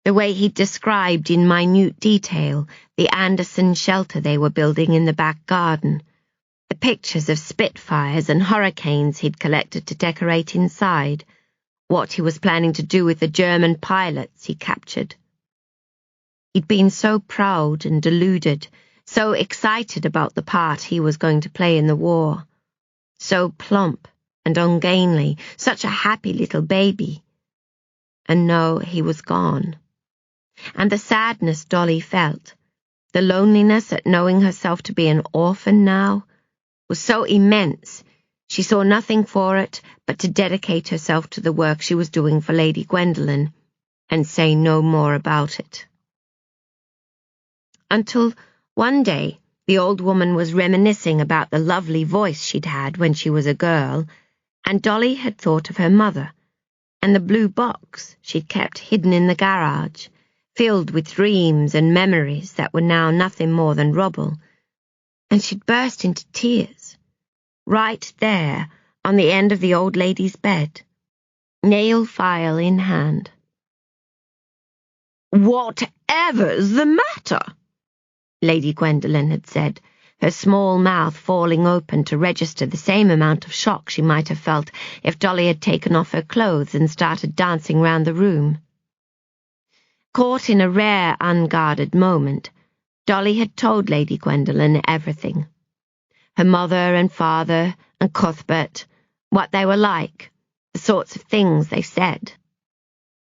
the way he'd described in minute detail the Anderson shelter they were building in the back garden, the pictures of Spitfires and hurricanes he'd collected to decorate inside, what he was planning to do with the German pilots he captured. He'd been so proud and deluded, so excited about the part he was going to play in the war, so plump and ungainly, such a happy little baby. And no, he was gone. And the sadness Dolly felt, the loneliness at knowing herself to be an orphan now, was so immense she saw nothing for it but to dedicate herself to the work she was doing for Lady Gwendolen and say no more about it. Until one day the old woman was reminiscing about the lovely voice she'd had when she was a girl, and Dolly had thought of her mother and the blue box she'd kept hidden in the garage, filled with dreams and memories that were now nothing more than rubble, and she'd burst into tears, right there on the end of the old lady's bed, nail file in hand. "Whatever's the matter?" Lady Gwendolen had said, her small mouth falling open to register the same amount of shock she might have felt if Dolly had taken off her clothes and started dancing round the room. Caught in a rare, unguarded moment, Dolly had told Lady Gwendolen everything. Her mother and father and Cuthbert, what they were like, the sorts of things they said.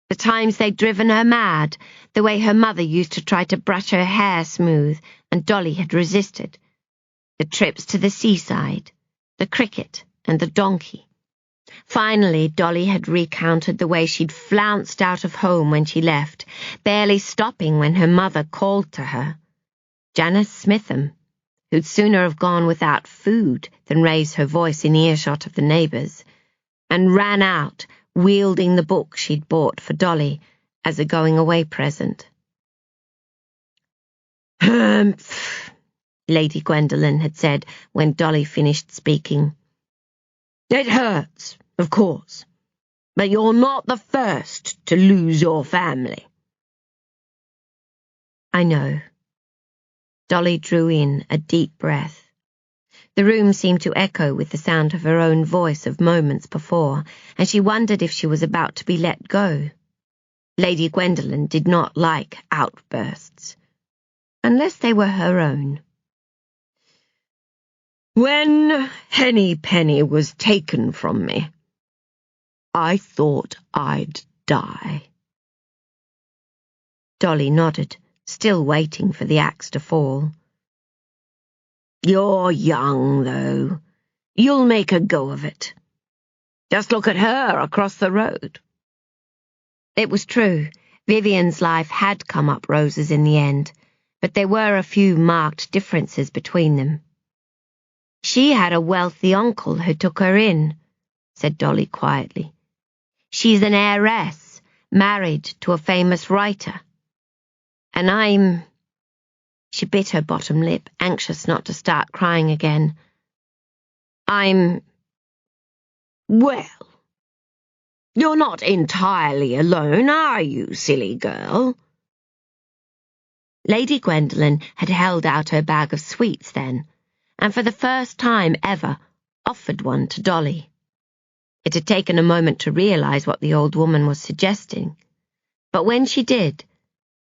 The times they'd driven her mad, the way her mother used to try to brush her hair smooth and Dolly had resisted. The trips to the seaside, the cricket and the donkey. Finally, Dolly had recounted the way she'd flounced out of home when she left, barely stopping when her mother called to her. Janice Smitham, who'd sooner have gone without food than raise her voice in earshot of the neighbours, and ran out, wielding the book she'd bought for Dolly as a going-away present. "Humph," Lady Gwendolen had said when Dolly finished speaking. "It hurts, of course, but you're not the first to lose your family." "I know." Dolly drew in a deep breath. The room seemed to echo with the sound of her own voice of moments before, and she wondered if she was about to be let go. Lady Gwendolen did not like outbursts, unless they were her own. "When Henny Penny was taken from me, I thought I'd die." Dolly nodded, still waiting for the axe to fall. "You're young, though. You'll make a go of it. Just look at her across the road." It was true. Vivien's life had come up roses in the end, but there were a few marked differences between them. "She had a wealthy uncle who took her in," said Dolly quietly. "She's an heiress, married to a famous writer. And I'm—" She bit her bottom lip, anxious not to start crying again. "Well, you're not entirely alone, are you, silly girl?" Lady Gwendolen had held out her bag of sweets then, and for the first time ever offered one to Dolly. It had taken a moment to realise what the old woman was suggesting, but when she did,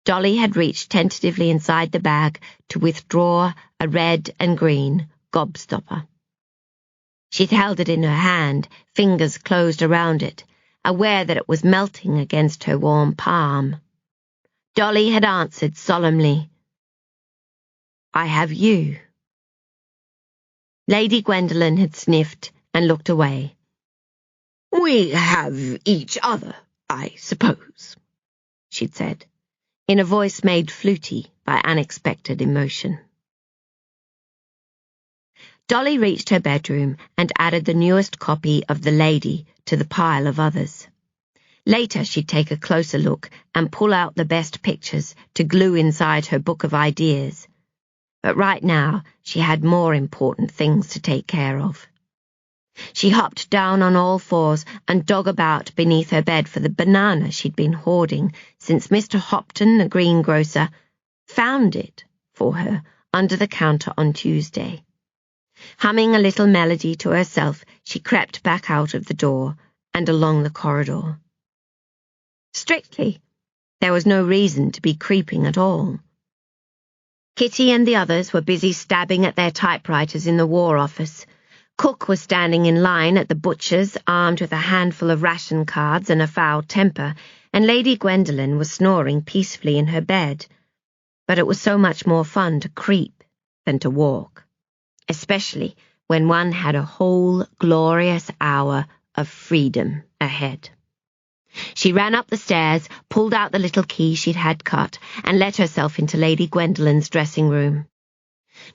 Dolly had reached tentatively inside the bag to withdraw a red and green gobstopper. She'd held it in her hand, fingers closed around it, aware that it was melting against her warm palm. Dolly had answered solemnly, "I have you." Lady Gwendolen had sniffed and looked away. "We have each other, I suppose," she'd said, in a voice made fluty by unexpected emotion. Dolly reached her bedroom and added the newest copy of The Lady to the pile of others. Later she'd take a closer look and pull out the best pictures to glue inside her book of ideas. But right now she had more important things to take care of. She hopped down on all fours and dug about beneath her bed for the banana she'd been hoarding since Mr. Hopton, the greengrocer, found it for her under the counter on Tuesday. Humming a little melody to herself, she crept back out of the door and along the corridor. Strictly, there was no reason to be creeping at all. Kitty and the others were busy stabbing at their typewriters in the War Office. Cook was standing in line at the butcher's, armed with a handful of ration cards and a foul temper, and Lady Gwendolen was snoring peacefully in her bed. But it was so much more fun to creep than to walk, especially when one had a whole glorious hour of freedom ahead. She ran up the stairs, pulled out the little key she'd had cut, and let herself into Lady Gwendolen's dressing room.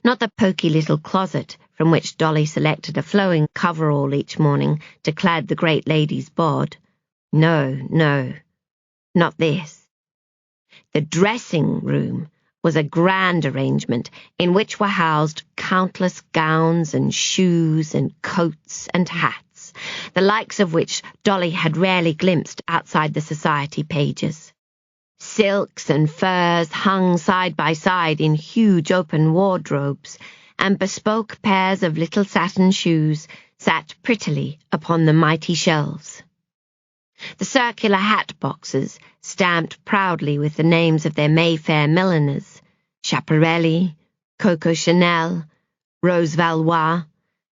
Not the poky little closet from which Dolly selected a flowing coverall each morning to clad the great lady's bod. No, not this. The dressing room was a grand arrangement in which were housed countless gowns and shoes and coats and hats, the likes of which Dolly had rarely glimpsed outside the society pages. Silks and furs hung side by side in huge open wardrobes, and bespoke pairs of little satin shoes sat prettily upon the mighty shelves. The circular hat boxes, stamped proudly with the names of their Mayfair milliners, Schiaparelli, Coco Chanel, Rose Valois,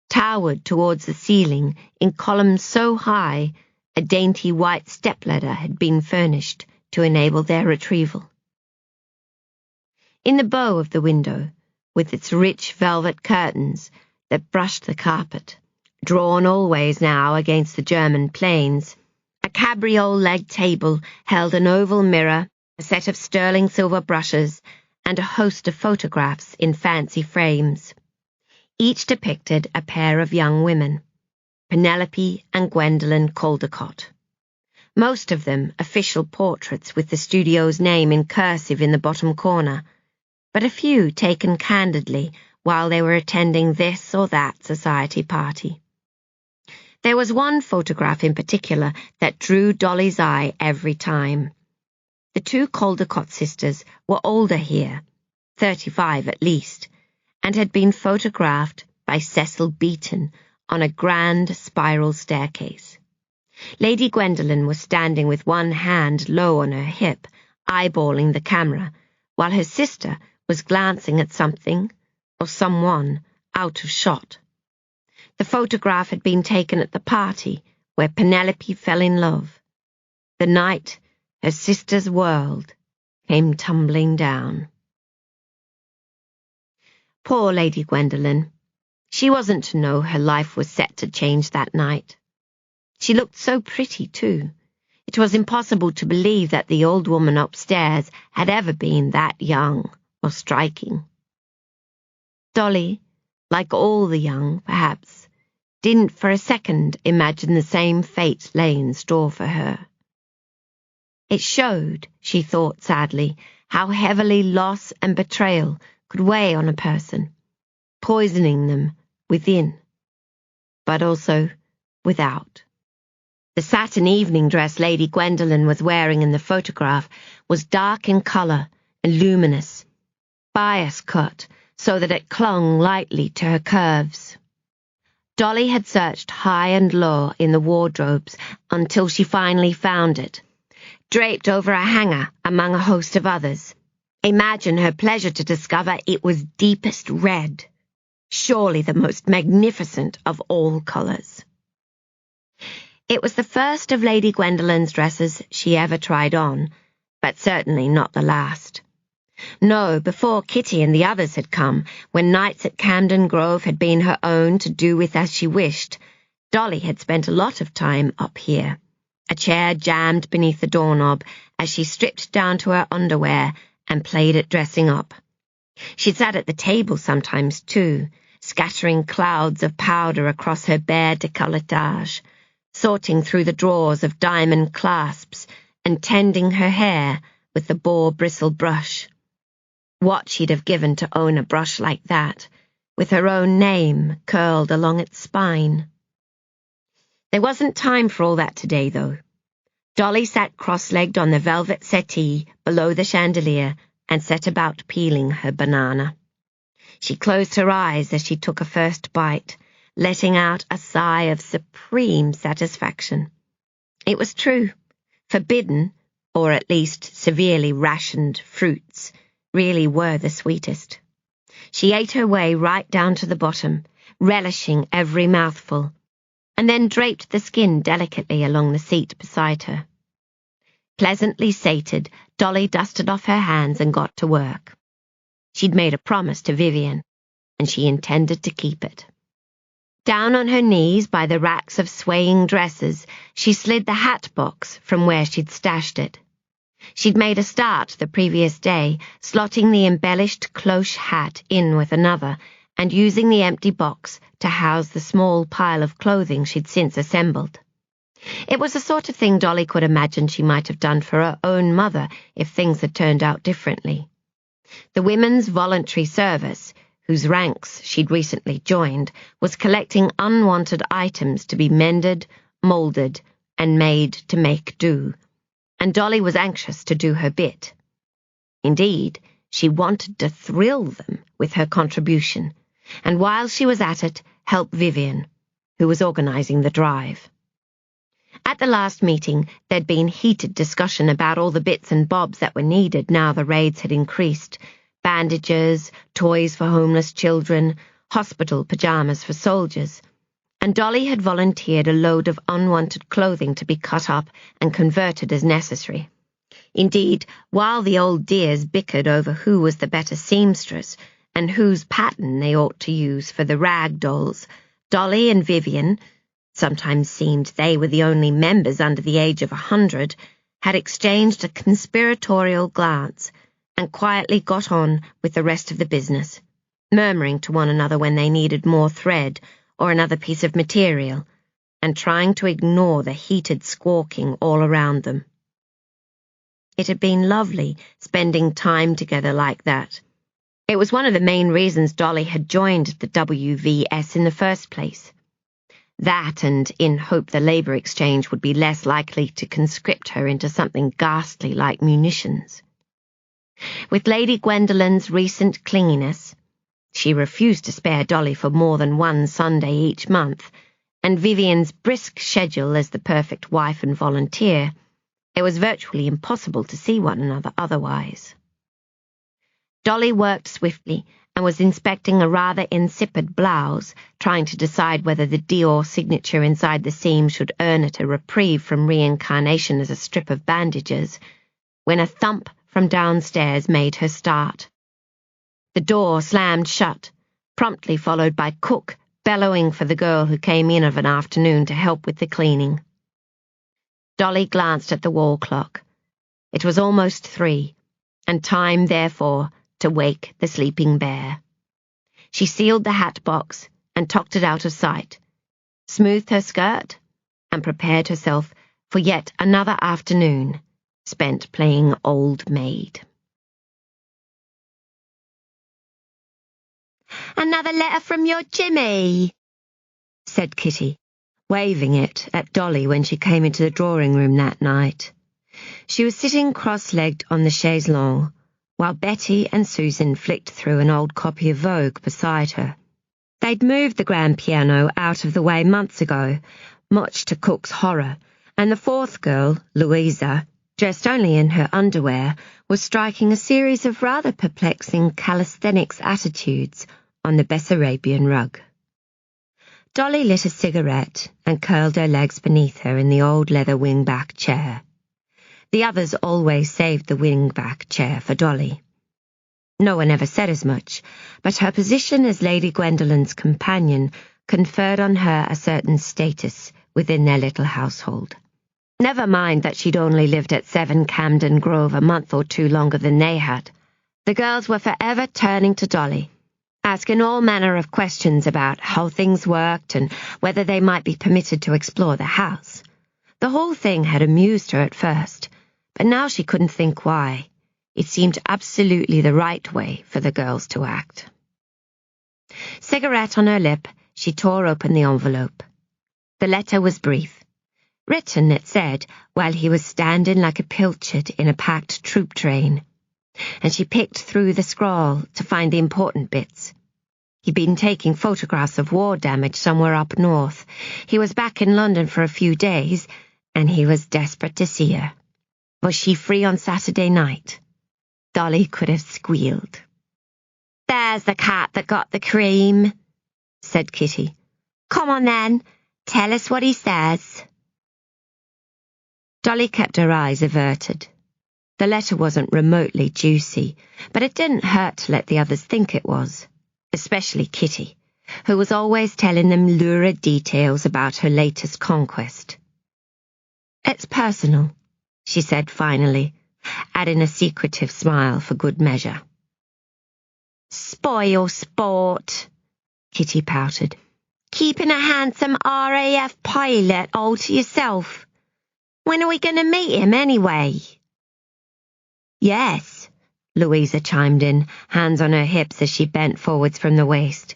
towered towards the ceiling in columns so high a dainty white stepladder had been furnished to enable their retrieval. In the bow of the window, with its rich velvet curtains that brushed the carpet, drawn always now against the German plains, a cabriole-legged table held an oval mirror, a set of sterling silver brushes, and a host of photographs in fancy frames. Each depicted a pair of young women, Penelope and Gwendolen Caldecott. Most of them official portraits with the studio's name in cursive in the bottom corner, but a few taken candidly while they were attending this or that society party. There was one photograph in particular that drew Dolly's eye every time. The two Caldecott sisters were older here, 35 at least, and had been photographed by Cecil Beaton on a grand spiral staircase. Lady Gwendolen was standing with one hand low on her hip, eyeballing the camera, while her sister was glancing at something or someone out of shot. The photograph had been taken at the party where Penelope fell in love, the night her sister's world came tumbling down. Poor Lady Gwendolen. She wasn't to know her life was set to change that night. She looked so pretty, too. It was impossible to believe that the old woman upstairs had ever been that young or striking. Dolly, like all the young, perhaps, didn't for a second imagine the same fate lay in store for her. It showed, she thought sadly, how heavily loss and betrayal could weigh on a person, poisoning them within, but also without. The satin evening dress Lady Gwendolen was wearing in the photograph was dark in colour and luminous, bias cut so that it clung lightly to her curves. Dolly had searched high and low in the wardrobes until she finally found it, draped over a hanger among a host of others. Imagine her pleasure to discover it was deepest red, surely the most magnificent of all colours. It was the first of Lady Gwendolen's dresses she ever tried on, but certainly not the last. No, before Kitty and the others had come, when nights at Camden Grove had been her own to do with as she wished, Dolly had spent a lot of time up here, a chair jammed beneath the doorknob as she stripped down to her underwear and played at dressing up. She'd sat at the table sometimes, too, scattering clouds of powder across her bare décolletage, sorting through the drawers of diamond clasps and tending her hair with the boar bristle brush. What she'd have given to own a brush like that, with her own name curled along its spine. There wasn't time for all that today, though. Dolly sat cross-legged on the velvet settee below the chandelier and set about peeling her banana. She closed her eyes as she took a first bite, letting out a sigh of supreme satisfaction. It was true. Forbidden, or at least severely rationed, fruits really were the sweetest. She ate her way right down to the bottom, relishing every mouthful, and then draped the skin delicately along the seat beside her. Pleasantly sated, Dolly dusted off her hands and got to work. She'd made a promise to Vivien, and she intended to keep it. Down on her knees by the racks of swaying dresses, she slid the hat box from where she'd stashed it. She'd made a start the previous day, slotting the embellished cloche hat in with another, and using the empty box to house the small pile of clothing she'd since assembled. It was the sort of thing Dolly could imagine she might have done for her own mother if things had turned out differently. The Women's Voluntary Service, whose ranks she'd recently joined, was collecting unwanted items to be mended, moulded, and made to make do, and Dolly was anxious to do her bit. Indeed, she wanted to thrill them with her contribution, and while she was at it, help Vivien, who was organising the drive. At the last meeting, there'd been heated discussion about all the bits and bobs that were needed now the raids had increased: bandages, toys for homeless children, hospital pyjamas for soldiers, and Dolly had volunteered a load of unwanted clothing to be cut up and converted as necessary. Indeed, while the old dears bickered over who was the better seamstress and whose pattern they ought to use for the rag dolls, Dolly and Vivien, sometimes seemed they were the only members under the age of 100, had exchanged a conspiratorial glance and quietly got on with the rest of the business, murmuring to one another when they needed more thread or another piece of material, and trying to ignore the heated squawking all around them. It had been lovely spending time together like that. It was one of the main reasons Dolly had joined the WVS in the first place. That, and in hope the labour exchange would be less likely to conscript her into something ghastly like munitions. With Lady Gwendolyn's recent clinginess, she refused to spare Dolly for more than one Sunday each month, and Vivien's brisk schedule as the perfect wife and volunteer, it was virtually impossible to see one another otherwise. Dolly worked swiftly and was inspecting a rather insipid blouse, trying to decide whether the Dior signature inside the seam should earn it a reprieve from reincarnation as a strip of bandages, when a thump from downstairs made her start. The door slammed shut, promptly followed by cook bellowing for the girl who came in of an afternoon to help with the cleaning. Dolly glanced at the wall clock. It was almost 3, and time, therefore, to wake the sleeping bear. She sealed the hat box and tucked it out of sight, smoothed her skirt, and prepared herself for yet another afternoon spent playing old maid. "Another letter from your Jimmy," said Kitty, waving it at Dolly when she came into the drawing room that night. She was sitting cross-legged on the chaise longue, while Betty and Susan flicked through an old copy of Vogue beside her. They'd moved the grand piano out of the way months ago, much to Cook's horror, and the fourth girl, Louisa, dressed only in her underwear, was striking a series of rather perplexing calisthenics attitudes on the Bessarabian rug. Dolly lit a cigarette and curled her legs beneath her in the old leather wing-back chair. The others always saved the wing-back chair for Dolly. No one ever said as much, but her position as Lady Gwendolyn's companion conferred on her a certain status within their little household. Never mind that she'd only lived at 7 Camden Grove a month or 2 longer than they had. The girls were forever turning to Dolly, asking all manner of questions about how things worked and whether they might be permitted to explore the house. The whole thing had amused her at first, but now she couldn't think why. It seemed absolutely the right way for the girls to act. Cigarette on her lip, she tore open the envelope. The letter was brief. Written, it said, while he was standing like a pilchard in a packed troop train, and she picked through the scrawl to find the important bits. He'd been taking photographs of war damage somewhere up north. He was back in London for a few days, and he was desperate to see her. Was she free on Saturday night? Dolly could have squealed. "There's the cat that got the cream," said Kitty. "Come on then, tell us what he says." Dolly kept her eyes averted. The letter wasn't remotely juicy, but it didn't hurt to let the others think it was, especially Kitty, who was always telling them lurid details about her latest conquest. "It's personal," she said finally, adding a secretive smile for good measure. "Spoil sport," Kitty pouted. "Keeping a handsome RAF pilot all to yourself. When are we going to meet him anyway?" "Yes," Louisa chimed in, hands on her hips as she bent forwards from the waist.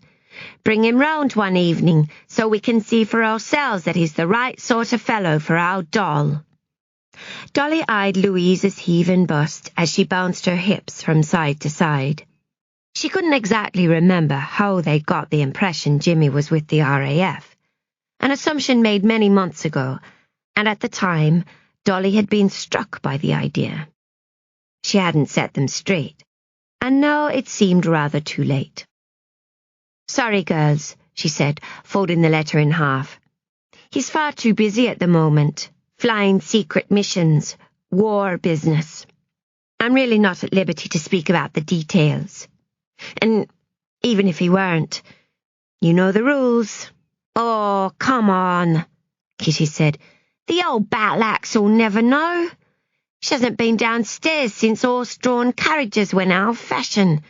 "Bring him round one evening so we can see for ourselves that he's the right sort of fellow for our doll." Dolly eyed Louisa's heaving bust as she bounced her hips from side to side. She couldn't exactly remember how they got the impression Jimmy was with the RAF, an assumption made many months ago, and at the time, Dolly had been struck by the idea. She hadn't set them straight, and now it seemed rather too late. "Sorry, girls," she said, folding the letter in half. "He's far too busy at the moment, flying secret missions, war business. I'm really not at liberty to speak about the details. And even if he weren't, you know the rules." "Oh, come on," Kitty said. "The old battle-axe will never know. She hasn't been downstairs since horse-drawn carriages went out of fashion,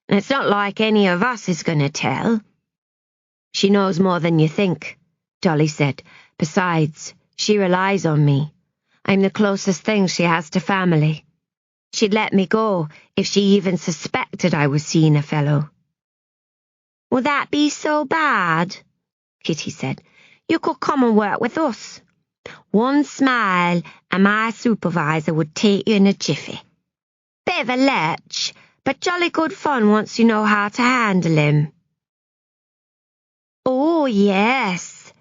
and it's not like any of us is going to tell." "She knows more than you think," Dolly said. "Besides, she relies on me. I'm the closest thing she has to family. She'd let me go if she even suspected I was seeing a fellow." "Will that be so bad?" Kitty said. "You could come and work with us. One smile and my supervisor would take you in a jiffy. Bit of a lech, but jolly good fun once you know how to handle him." "Oh, yes,"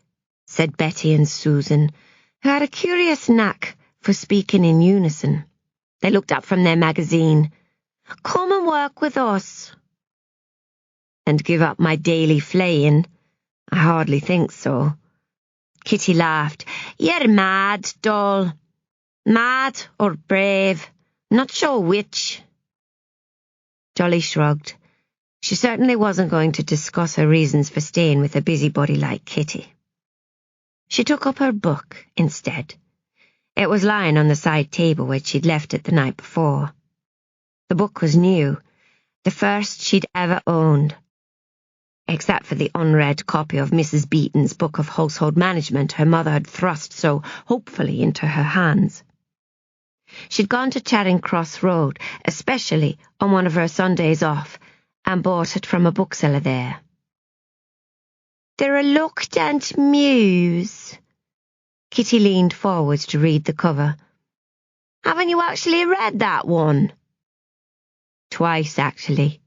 said Betty and Susan, who had a curious knack for speaking in unison. They looked up from their magazine. "Come and work with us." "And give up my daily flaying? I hardly think so." Kitty laughed. "You're mad, doll. Mad or brave, not sure which." Dolly shrugged. She certainly wasn't going to discuss her reasons for staying with a busybody like Kitty. She took up her book instead. It was lying on the side table where she'd left it the night before. The book was new, the first she'd ever owned, except for the unread copy of Mrs. Beaton's book of household management her mother had thrust so hopefully into her hands. She'd gone to Charing Cross Road, especially on one of her Sundays off, and bought it from a bookseller there. "The Reluctant Muse." Kitty leaned forward to read the cover. "Haven't you actually read that one?" "Twice, actually."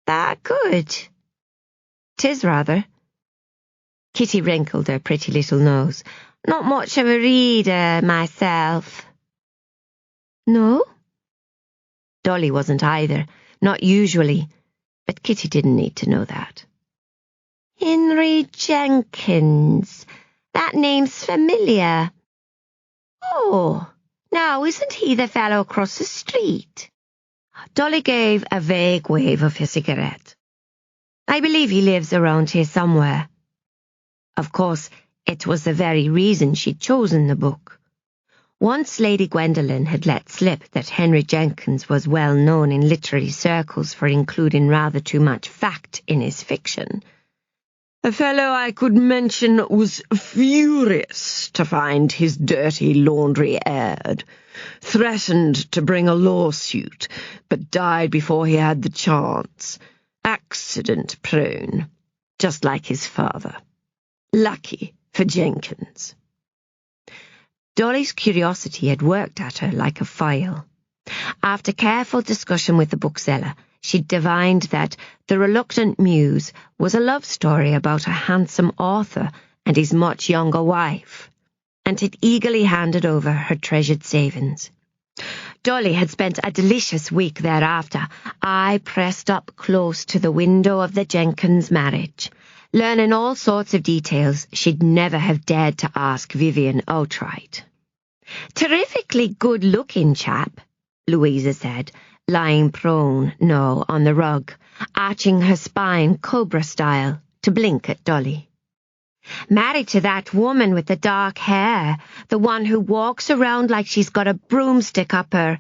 "That good?" "'Tis rather." Kitty wrinkled her pretty little nose. "Not much of a reader, myself." "No?" Dolly wasn't either, not usually, but Kitty didn't need to know that. "Henry Jenkins. That name's familiar. Oh, now isn't he the fellow across the street?" Dolly gave a vague wave of her cigarette. "I believe he lives around here somewhere." Of course, it was the very reason she'd chosen the book. Once Lady Gwendolen had let slip that Henry Jenkins was well known in literary circles for including rather too much fact in his fiction. "A fellow I could mention was furious to find his dirty laundry aired, threatened to bring a lawsuit, but died before he had the chance. Accident-prone, just like his father. Lucky for Jenkins." Dolly's curiosity had worked at her like a file. After careful discussion with the bookseller, she'd divined that The Reluctant Muse was a love story about a handsome author and his much younger wife, and had eagerly handed over her treasured savings. Dolly had spent a delicious week thereafter, eye pressed up close to the window of the Jenkins marriage, learning all sorts of details she'd never have dared to ask Vivien outright. "Terrifically good-looking chap," Louisa said, lying prone, on the rug, arching her spine cobra style to blink at Dolly. "Married to that woman with the dark hair, the one who walks around like she's got a broomstick up her—"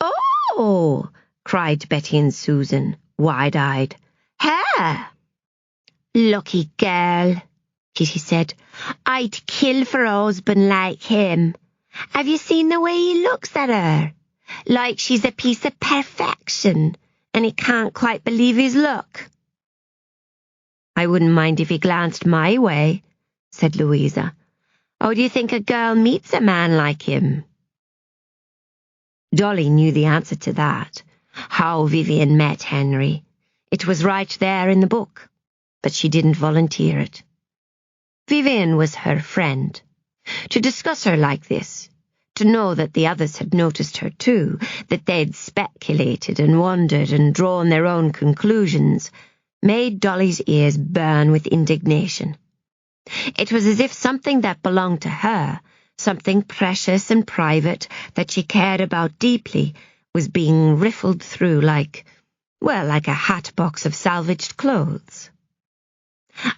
"Oh!" cried Betty and Susan, wide-eyed. "Her!" "Lucky girl," Kitty said. "I'd kill for a husband like him. Have you seen the way he looks at her? Like she's a piece of perfection, and he can't quite believe his luck." "I wouldn't mind if he glanced my way," said Louisa. "How do you think a girl meets a man like him? Dolly knew the answer to that. How Vivien met Henry. It was right there in the book, but she didn't volunteer it. Vivien was her friend. To discuss her like this, to know that the others had noticed her too, that they'd speculated and wondered and drawn their own conclusions, made Dolly's ears burn with indignation. It was as if something that belonged to her, something precious and private that she cared about deeply, was being riffled through like a hat box of salvaged clothes.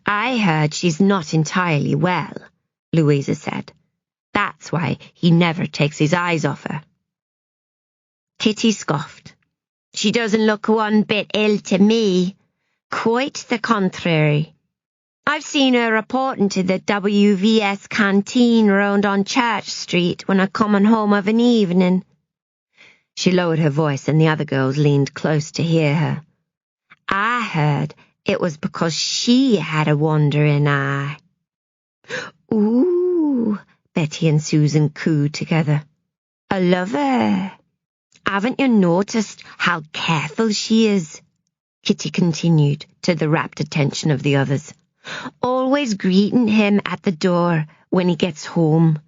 "I heard she's not entirely well," Louisa said. "That's why he never takes his eyes off her." Kitty scoffed. "She doesn't look one bit ill to me. Quite the contrary. I've seen her reporting to the WVS canteen round on Church Street when I'm coming home of an evening." She lowered her voice and the other girls leaned close to hear her. "I heard it was because she had a wandering eye." "Ooh," Betty and Susan cooed together. "I love her. Haven't you noticed how careful she is?" Kitty continued, to the rapt attention of the others. "Always greeting him at the door when he gets home,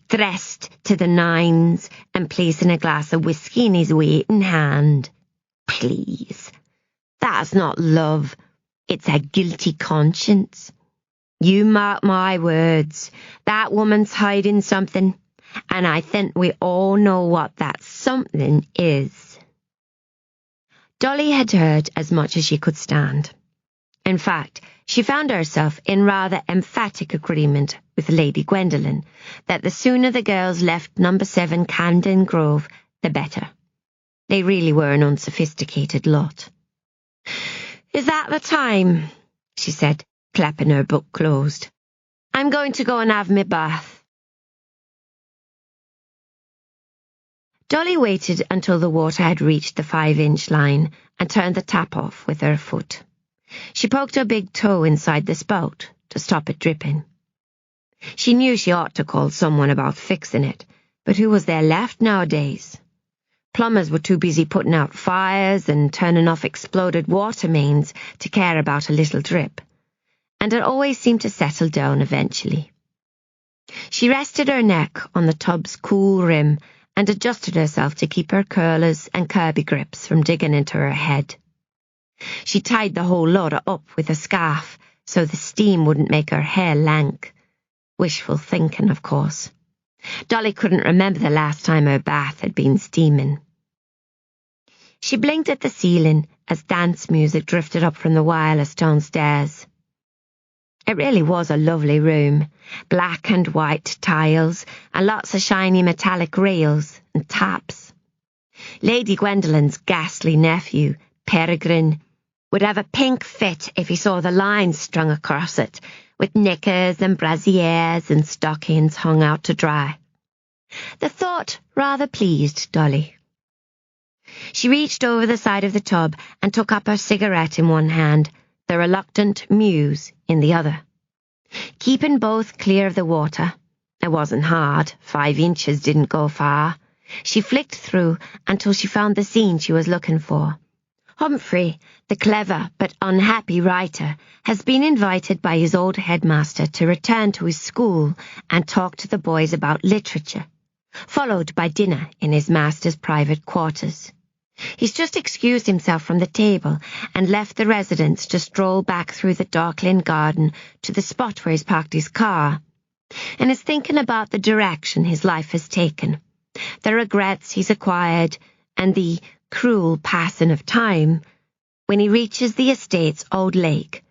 dressed to the nines and placing a glass of whiskey in his waiting hand. Please, that's not love, it's a guilty conscience. You mark my words, that woman's hiding something, and I think we all know what that something is." Dolly had heard as much as she could stand. In fact, she found herself in rather emphatic agreement with Lady Gwendolen that the sooner the girls left number 7 Camden Grove, the better. They really were an unsophisticated lot. "Is that the time?" she said, clapping her book closed. "I'm going to go and have my bath." Dolly waited until the water had reached the 5-inch line and turned the tap off with her foot. She poked her big toe inside the spout to stop it dripping. She knew she ought to call someone about fixing it, but who was there left nowadays? Plumbers were too busy putting out fires and turning off exploded water mains to care about a little drip, and it always seemed to settle down eventually. She rested her neck on the tub's cool rim and adjusted herself to keep her curlers and Kirby grips from digging into her head. She tied the whole lot up with a scarf so the steam wouldn't make her hair lank. Wishful thinking, of course. Dolly couldn't remember the last time her bath had been steaming. She blinked at the ceiling as dance music drifted up from the wireless downstairs. It really was a lovely room, black and white tiles and lots of shiny metallic rails and taps. Lady Gwendolen's ghastly nephew, Peregrine, would have a pink fit if he saw the lines strung across it, with knickers and brassieres and stockings hung out to dry. The thought rather pleased Dolly. She reached over the side of the tub and took up her cigarette in one hand, the reluctant Muse in the other. Keeping both clear of the water, it wasn't hard, 5 inches didn't go far. She flicked through until she found the scene she was looking for. Humphrey, the clever but unhappy writer, has been invited by his old headmaster to return to his school and talk to the boys about literature, followed by dinner in his master's private quarters. He's just excused himself from the table and left the residents to stroll back through the darkling garden to the spot where he's parked his car, and is thinking about the direction his life has taken, the regrets he's acquired, and the cruel passing of time when he reaches the estate's old lake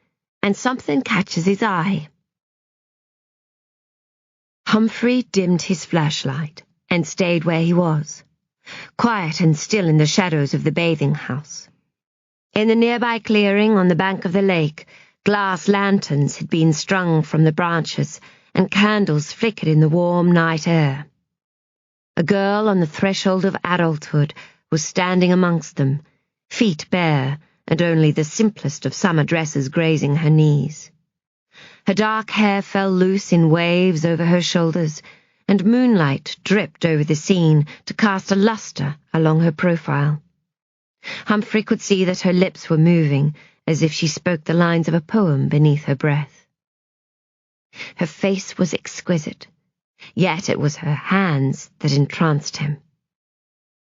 and something catches his eye. Humphrey dimmed his flashlight and stayed where he was, quiet and still in the shadows of the bathing house. In the nearby clearing on the bank of the lake, glass lanterns had been strung from the branches and candles flickered in the warm night air. A girl on the threshold of adulthood was standing amongst them, feet bare and only the simplest of summer dresses grazing her knees. Her dark hair fell loose in waves over her shoulders, and moonlight dripped over the scene to cast a lustre along her profile. Humphrey could see that her lips were moving, as if she spoke the lines of a poem beneath her breath. Her face was exquisite, yet it was her hands that entranced him.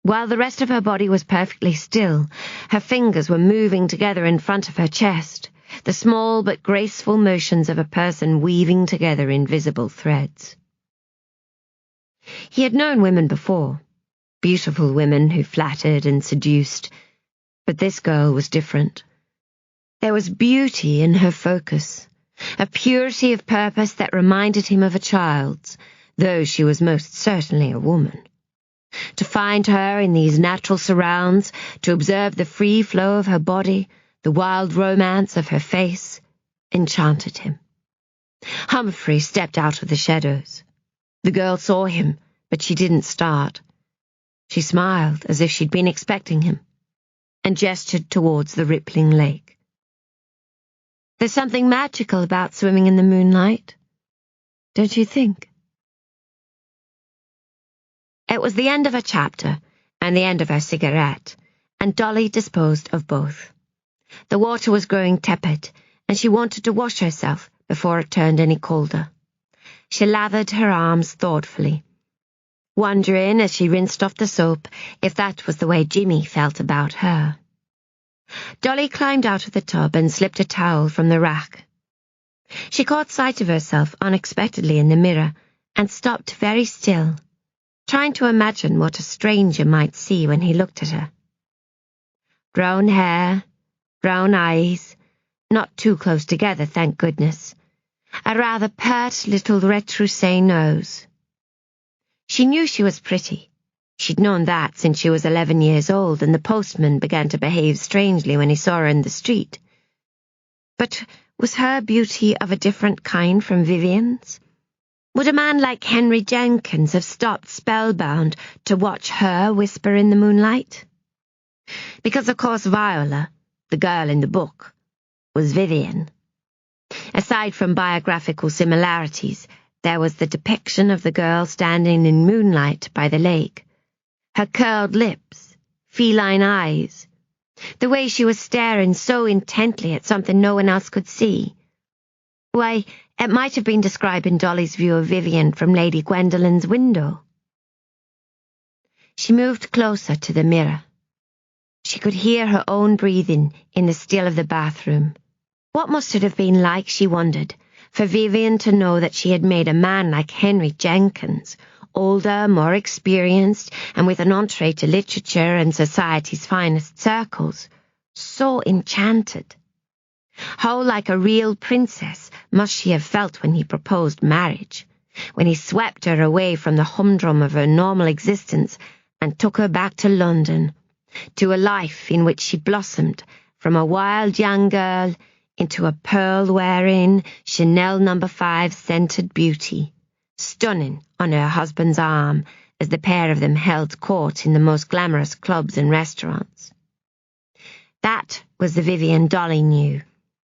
While the rest of her body was perfectly still, her fingers were moving together in front of her chest, the small but graceful motions of a person weaving together invisible threads. He had known women before, beautiful women who flattered and seduced, but this girl was different. There was beauty in her focus, a purity of purpose that reminded him of a child's, though she was most certainly a woman. To find her in these natural surrounds, to observe the free flow of her body, the wild romance of her face, enchanted him. Humphrey stepped out of the shadows. The girl saw him, but she didn't start. She smiled as if she'd been expecting him, and gestured towards the rippling lake. There's something magical about swimming in the moonlight, don't you think? It was the end of a chapter, and the end of her cigarette, and Dolly disposed of both. The water was growing tepid, and she wanted to wash herself before it turned any colder. She lathered her arms thoughtfully, wondering as she rinsed off the soap if that was the way Jimmy felt about her. Dolly climbed out of the tub and slipped a towel from the rack. She caught sight of herself unexpectedly in the mirror and stopped very still, trying to imagine what a stranger might see when he looked at her. Brown hair, brown eyes, not too close together, thank goodness, a rather pert little retroussé nose. She knew she was pretty. She'd known that since she was 11 years old and the postman began to behave strangely when he saw her in the street. But was her beauty of a different kind from Vivien's? Would a man like Henry Jenkins have stopped spellbound to watch her whisper in the moonlight? Because, of course, Viola, the girl in the book, was Vivien. Aside from biographical similarities, there was the depiction of the girl standing in moonlight by the lake. Her curled lips, feline eyes, the way she was staring so intently at something no one else could see. Why, it might have been describing Dolly's view of Vivien from Lady Gwendolyn's window. She moved closer to the mirror. She could hear her own breathing in the still of the bathroom. What must it have been like, she wondered, for Vivien to know that she had made a man like Henry Jenkins, older, more experienced, and with an entree to literature and society's finest circles, so enchanted. How like a real princess must she have felt when he proposed marriage, when he swept her away from the humdrum of her normal existence and took her back to London, to a life in which she blossomed from a wild young girl into a pearl-wearing, Chanel No. 5 scented beauty, stunning on her husband's arm as the pair of them held court in the most glamorous clubs and restaurants. That was the Vivien Dolly knew,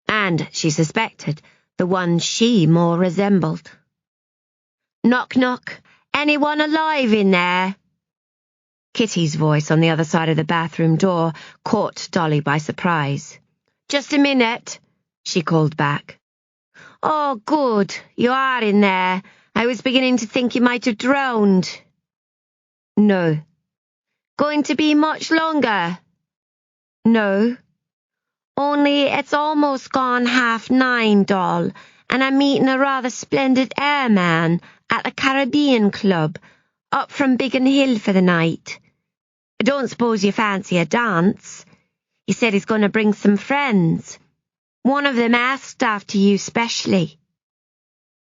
and, she suspected, the one she more resembled. "Knock, knock. Anyone alive in there?" Kitty's voice on the other side of the bathroom door caught Dolly by surprise. "Just a minute," she called back. "Oh, good, you are in there. I was beginning to think you might have drowned." "No." "Going to be much longer?" "No." "Only it's almost gone 9:30, doll, and I'm meeting a rather splendid airman at the Caribbean Club, up from Biggin Hill for the night. I don't suppose you fancy a dance? He said he's going to bring some friends. One of them asked after you specially."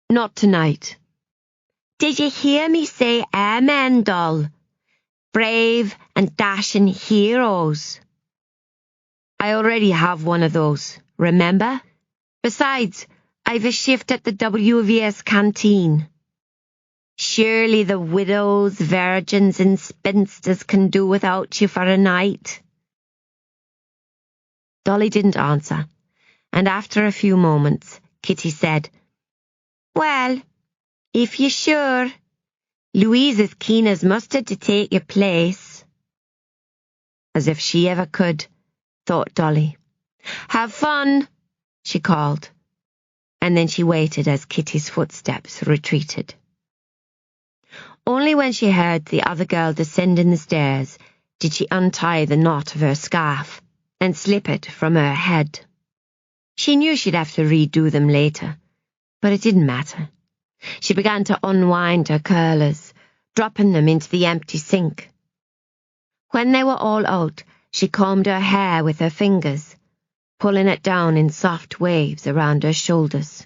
"Not tonight." "Did you hear me say airmen, doll? Brave and dashing heroes." "I already have one of those, remember? Besides, I've a shift at the WVS canteen." "Surely the widows, virgins and spinsters can do without you for a night." Dolly didn't answer, and after a few moments, Kitty said, "Well, if you're sure, Louise as keen as mustard to take your place. As if she ever could, thought Dolly. Have fun, she called, and then she waited as Kitty's footsteps retreated. Only when she heard the other girl descending the stairs did she untie the knot of her scarf and slip it from her head. She knew she'd have to redo them later, but it didn't matter. She began to unwind her curlers, dropping them into the empty sink. When they were all out, she combed her hair with her fingers, pulling it down in soft waves around her shoulders.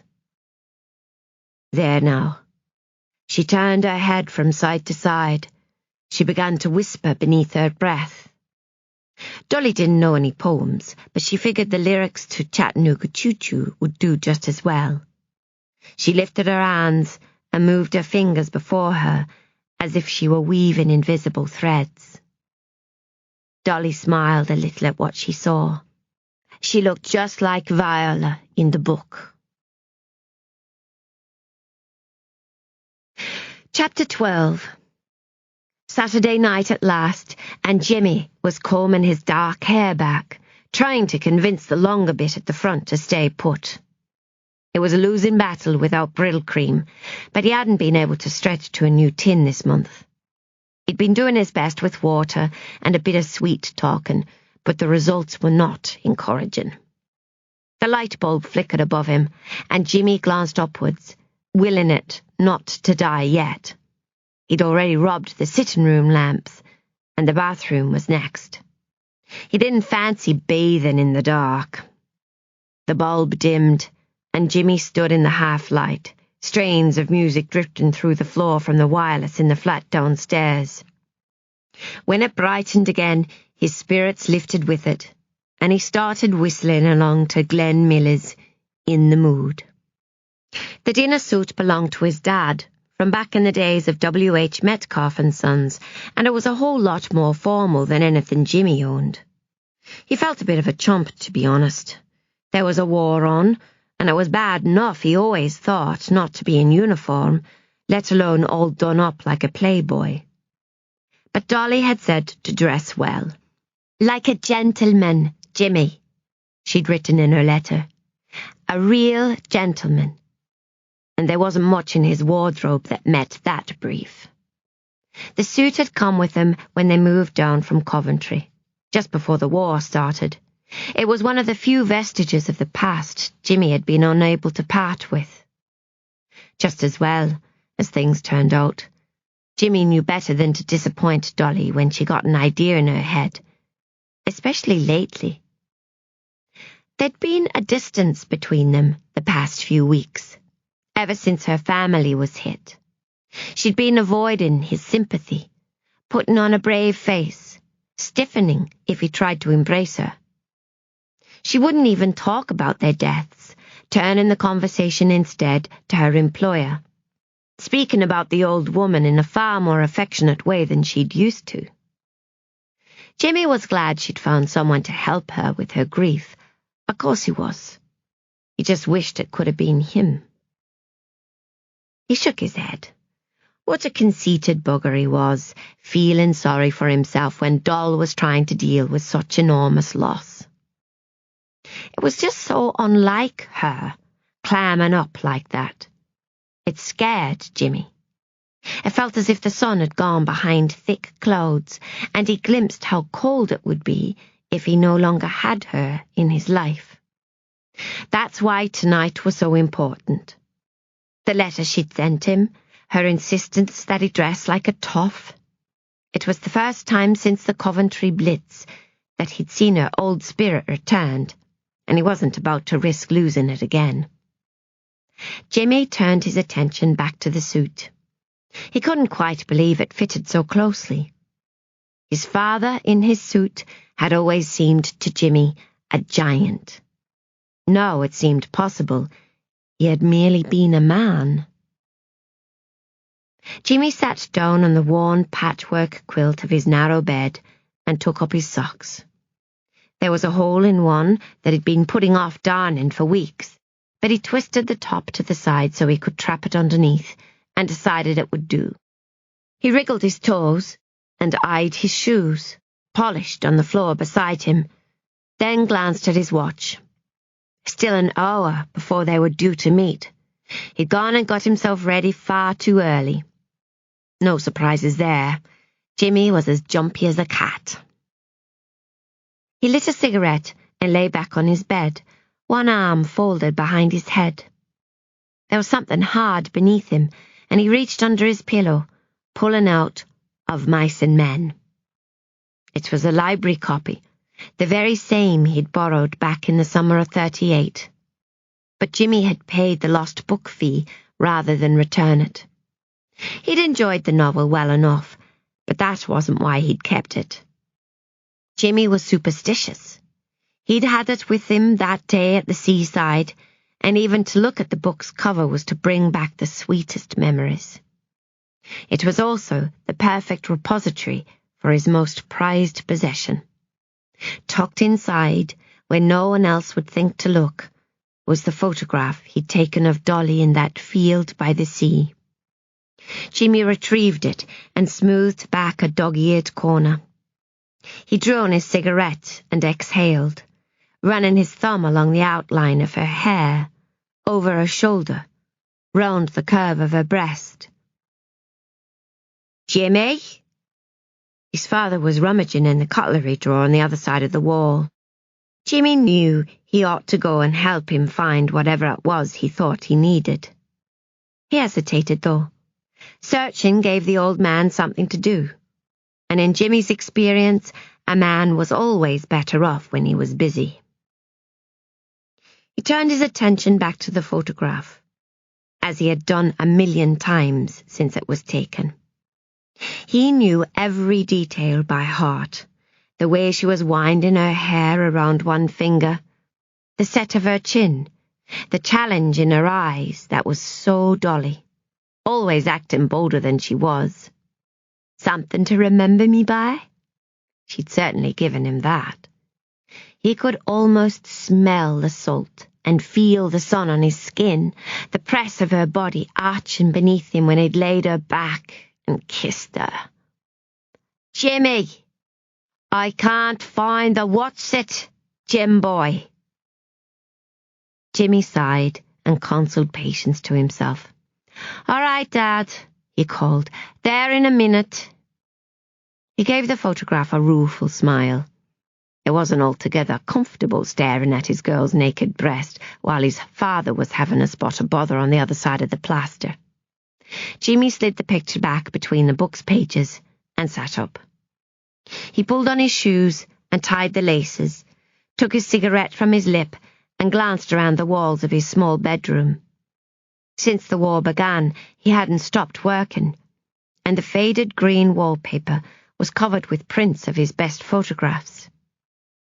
There now. She turned her head from side to side. She began to whisper beneath her breath. Dolly didn't know any poems, but she figured the lyrics to Chattanooga Choo Choo would do just as well. She lifted her hands and moved her fingers before her as if she were weaving invisible threads. Dolly smiled a little at what she saw. She looked just like Viola in the book. Chapter 12. Saturday night at last, and Jimmy was combing his dark hair back, trying to convince the longer bit at the front to stay put. It was a losing battle without Brill cream, but he hadn't been able to stretch to a new tin this month. He'd been doing his best with water and a bit of sweet talking, but the results were not encouraging. The light bulb flickered above him, and Jimmy glanced upwards, willing it not to die yet. He'd already robbed the sitting-room lamps, and the bathroom was next. He didn't fancy bathing in the dark. The bulb dimmed, and Jimmy stood in the half-light, strains of music drifting through the floor from the wireless in the flat downstairs. When it brightened again, his spirits lifted with it, and he started whistling along to Glenn Miller's In the Mood. The dinner suit belonged to his dad, from back in the days of W.H. Metcalf and Sons, and it was a whole lot more formal than anything Jimmy owned. He felt a bit of a chump, to be honest. There was a war on, and it was bad enough, he always thought, not to be in uniform, let alone all done up like a playboy. But Dolly had said to dress well. Like a gentleman, Jimmy, she'd written in her letter. A real gentleman. And there wasn't much in his wardrobe that met that brief. The suit had come with him when they moved down from Coventry, just before the war started. It was one of the few vestiges of the past Jimmy had been unable to part with. Just as well, as things turned out. Jimmy knew better than to disappoint Dolly when she got an idea in her head, especially lately. There'd been a distance between them the past few weeks, ever since her family was hit. She'd been avoiding his sympathy, putting on a brave face, stiffening if he tried to embrace her. She wouldn't even talk about their deaths, turning the conversation instead to her employer, speaking about the old woman in a far more affectionate way than she'd used to. Jimmy was glad she'd found someone to help her with her grief. Of course he was. He just wished it could have been him. He shook his head. What a conceited bugger he was, feeling sorry for himself when Doll was trying to deal with such enormous loss. It was just so unlike her, clamming up like that. It scared Jimmy. It felt as if the sun had gone behind thick clouds, and he glimpsed how cold it would be if he no longer had her in his life. That's why tonight was so important. The letter she'd sent him, her insistence that he dress like a toff. It was the first time since the Coventry Blitz that he'd seen her old spirit returned, and he wasn't about to risk losing it again. Jimmy turned his attention back to the suit. He couldn't quite believe it fitted so closely. His father in his suit had always seemed to Jimmy a giant. Now it seemed possible he had merely been a man. Jimmy sat down on the worn patchwork quilt of his narrow bed and took up his socks. There was a hole in one that he'd been putting off darning for weeks, but he twisted the top to the side so he could trap it underneath and decided it would do. He wriggled his toes and eyed his shoes, polished on the floor beside him, then glanced at his watch. Still an hour before they were due to meet. He'd gone and got himself ready far too early. No surprises there. Jimmy was as jumpy as a cat. He lit a cigarette and lay back on his bed, one arm folded behind his head. There was something hard beneath him, and he reached under his pillow, pulling out Of Mice and Men. It was a library copy, the very same he'd borrowed back in the summer of '38. But Jimmy had paid the lost book fee rather than return it. He'd enjoyed the novel well enough, but that wasn't why he'd kept it. Jimmy was superstitious. He'd had it with him that day at the seaside, and even to look at the book's cover was to bring back the sweetest memories. It was also the perfect repository for his most prized possession. Tucked inside, where no one else would think to look, was the photograph he'd taken of Dolly in that field by the sea. Jimmy retrieved it and smoothed back a dog-eared corner. He drew on his cigarette and exhaled, running his thumb along the outline of her hair, over her shoulder, round the curve of her breast. "Jimmy?" His father was rummaging in the cutlery drawer on the other side of the wall. Jimmy knew he ought to go and help him find whatever it was he thought he needed. He hesitated, though. Searching gave the old man something to do, and in Jimmy's experience, a man was always better off when he was busy. He turned his attention back to the photograph, as he had done 1,000,000 times since it was taken. He knew every detail by heart, the way she was winding her hair around one finger, the set of her chin, the challenge in her eyes that was so Dolly, always acting bolder than she was. Something to remember me by? She'd certainly given him that. He could almost smell the salt and feel the sun on his skin, the press of her body arching beneath him when he'd laid her back and kissed her. "Jimmy, I can't find the what's-it, Jim boy." Jimmy sighed and consoled patience to himself. "All right, Dad," he called. "There in a minute." He gave the photograph a rueful smile. It wasn't altogether comfortable staring at his girl's naked breast while his father was having a spot of bother on the other side of the plaster. Jimmy slid the picture back between the book's pages and sat up. He pulled on his shoes and tied the laces, took his cigarette from his lip and glanced around the walls of his small bedroom. Since the war began, he hadn't stopped working, and the faded green wallpaper was covered with prints of his best photographs.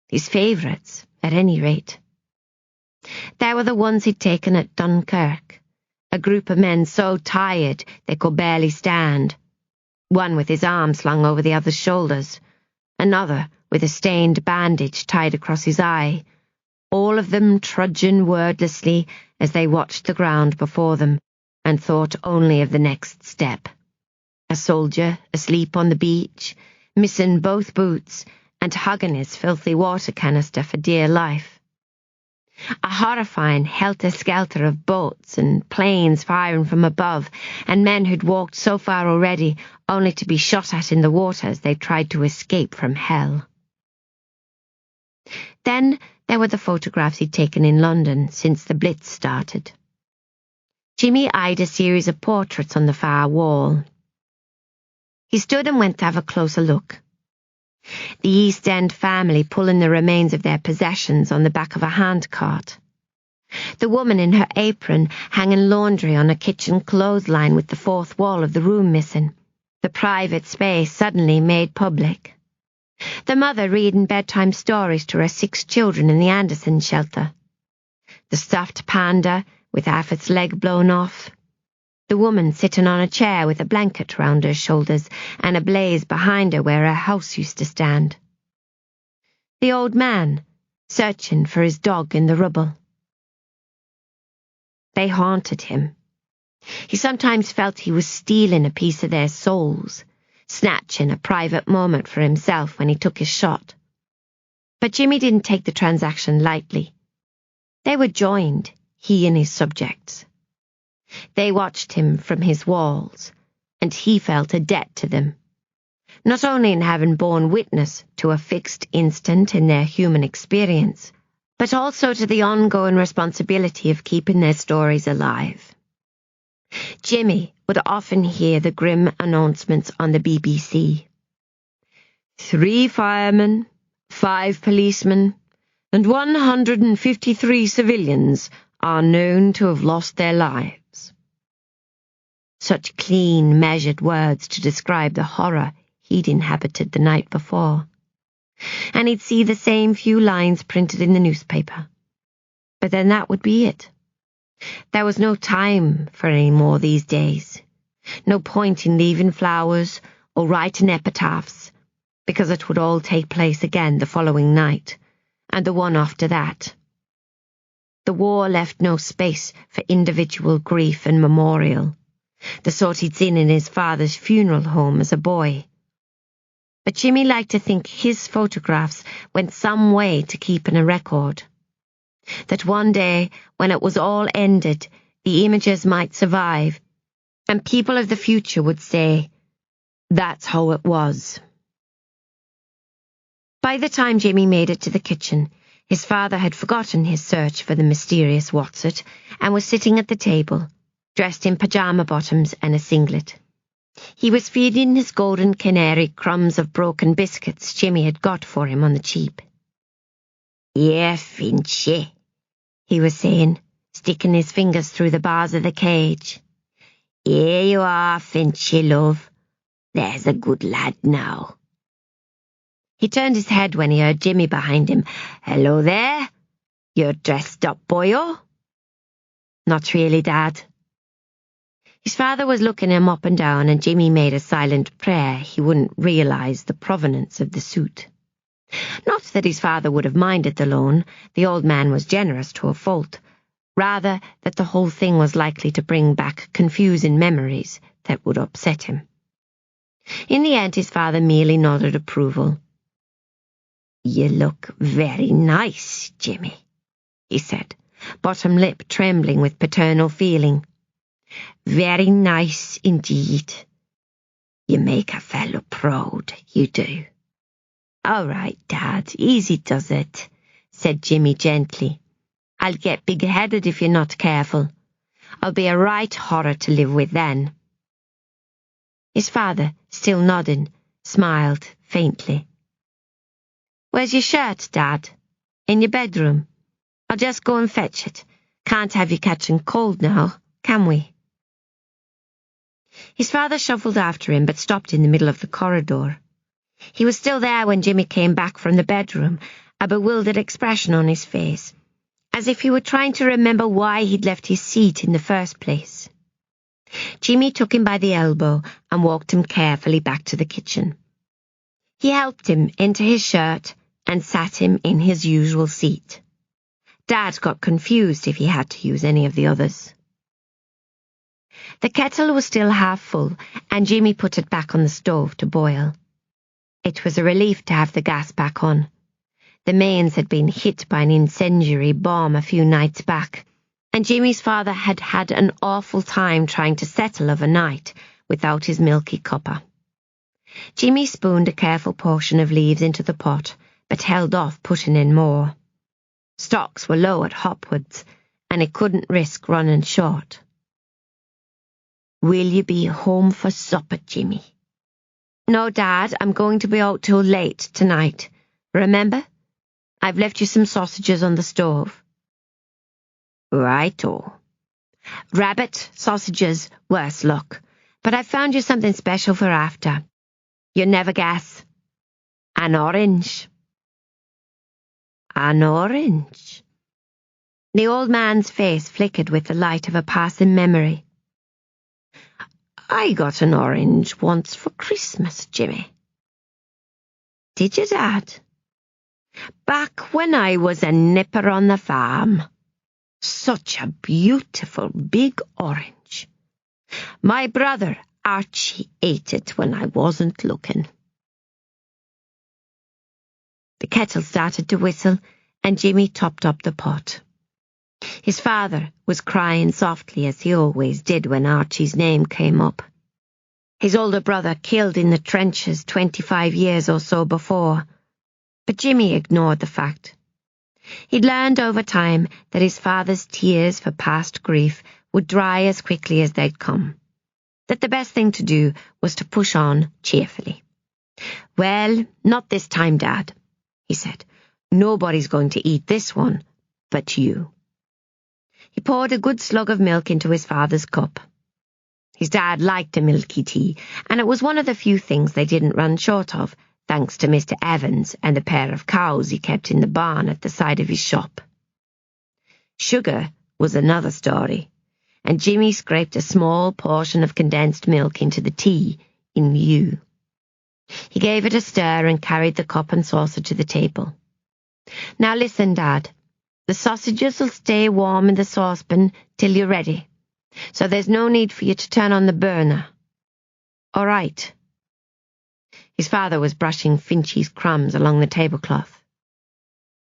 His favourites, at any rate. There were the ones he'd taken at Dunkirk, a group of men so tired they could barely stand, one with his arm slung over the other's shoulders, another with a stained bandage tied across his eye, all of them trudging wordlessly as they watched the ground before them and thought only of the next step. A soldier asleep on the beach, missing both boots and hugging his filthy water canister for dear life. A horrifying helter-skelter of boats and planes firing from above, and men who'd walked so far already only to be shot at in the water as they tried to escape from hell. Then there were the photographs he'd taken in London since the Blitz started. Jimmy eyed a series of portraits on the far wall. He stood and went to have a closer look. The East End family pulling the remains of their possessions on the back of a handcart. The woman in her apron hanging laundry on a kitchen clothesline with the fourth wall of the room missing, the private space suddenly made public. The mother reading bedtime stories to her 6 children in the Anderson shelter. The stuffed panda with half its leg blown off. The woman sitting on a chair with a blanket round her shoulders and a blaze behind her where her house used to stand. The old man, searching for his dog in the rubble. They haunted him. He sometimes felt he was stealing a piece of their souls, snatching a private moment for himself when he took his shot. But Jimmy didn't take the transaction lightly. They were joined, he and his subjects. They watched him from his walls, and he felt a debt to them, not only in having borne witness to a fixed instant in their human experience, but also to the ongoing responsibility of keeping their stories alive. Jimmy would often hear the grim announcements on the BBC. 3 firemen, 5 policemen, and 153 civilians are known to have lost their lives. Such clean, measured words to describe the horror he'd inhabited the night before. And he'd see the same few lines printed in the newspaper. But then that would be it. There was no time for any more these days. No point in leaving flowers or writing epitaphs, because it would all take place again the following night, and the one after that. The war left no space for individual grief and memorial, the sort he'd seen in his father's funeral home as a boy. But Jimmy liked to think his photographs went some way to keeping a record. That one day, when it was all ended, the images might survive, and people of the future would say, "That's how it was." By the time Jimmy made it to the kitchen, his father had forgotten his search for the mysterious What's-it and was sitting at the table, dressed in pyjama bottoms and a singlet. He was feeding his golden canary crumbs of broken biscuits Jimmy had got for him on the cheap. "Yeah, Finchy," he was saying, sticking his fingers through the bars of the cage. "Here you are, Finchy, love. There's a good lad now." He turned his head when he heard Jimmy behind him. "Hello there. You're dressed up, boyo?" "Not really, Dad." His father was looking him up and down, and Jimmy made a silent prayer he wouldn't realise the provenance of the suit. Not that his father would have minded the loan, the old man was generous to a fault, rather that the whole thing was likely to bring back confusing memories that would upset him. In the end, his father merely nodded approval. "You look very nice, Jimmy," he said, bottom lip trembling with paternal feeling. "Very nice indeed. You make a fellow proud, you do." "All right, Dad, easy does it," said Jimmy gently. "I'll get big-headed if you're not careful. I'll be a right horror to live with then." His father, still nodding, smiled faintly. "Where's your shirt, Dad? In your bedroom? I'll just go and fetch it. Can't have you catching cold now, can we?" His father shuffled after him, but stopped in the middle of the corridor. He was still there when Jimmy came back from the bedroom, a bewildered expression on his face, as if he were trying to remember why he'd left his seat in the first place. Jimmy took him by the elbow and walked him carefully back to the kitchen. He helped him into his shirt and sat him in his usual seat. Dad got confused if he had to use any of the others. The kettle was still half full, and Jimmy put it back on the stove to boil. It was a relief to have the gas back on. The mains had been hit by an incendiary bomb a few nights back, and Jimmy's father had had an awful time trying to settle overnight without his milky cuppa. Jimmy spooned a careful portion of leaves into the pot, but held off putting in more. Stocks were low at Hopwood's, and it couldn't risk running short. "Will you be home for supper, Jimmy?" "No, Dad, I'm going to be out till late tonight. Remember? I've left you some sausages on the stove." "Righto. Rabbit, sausages, worse luck. But I've found you something special for after. You'll never guess. An orange." "An orange?" The old man's face flickered with the light of a passing memory. "I got an orange once for Christmas, Jimmy." "Did you, Dad?" "Back when I was a nipper on the farm. Such a beautiful big orange. My brother Archie ate it when I wasn't looking. The kettle started to whistle, and Jimmy topped up the pot. His father was crying softly, as he always did when Archie's name came up. His older brother killed in the trenches 25 years or so before, but Jimmy ignored the fact. He'd learned over time that his father's tears for past grief would dry as quickly as they'd come, that the best thing to do was to push on cheerfully. "Well, not this time, Dad," he said. "Nobody's going to eat this one but you." He poured a good slug of milk into his father's cup. His dad liked a milky tea, and it was one of the few things they didn't run short of, thanks to Mr. Evans and the pair of cows he kept in the barn at the side of his shop. Sugar was another story, and Jimmy scraped a small portion of condensed milk into the tea in lieu. He gave it a stir and carried the cup and saucer to the table. "Now listen, Dad. The sausages will stay warm in the saucepan till you're ready, so there's no need for you to turn on the burner. All right?" His father was brushing Finchie's crumbs along the tablecloth.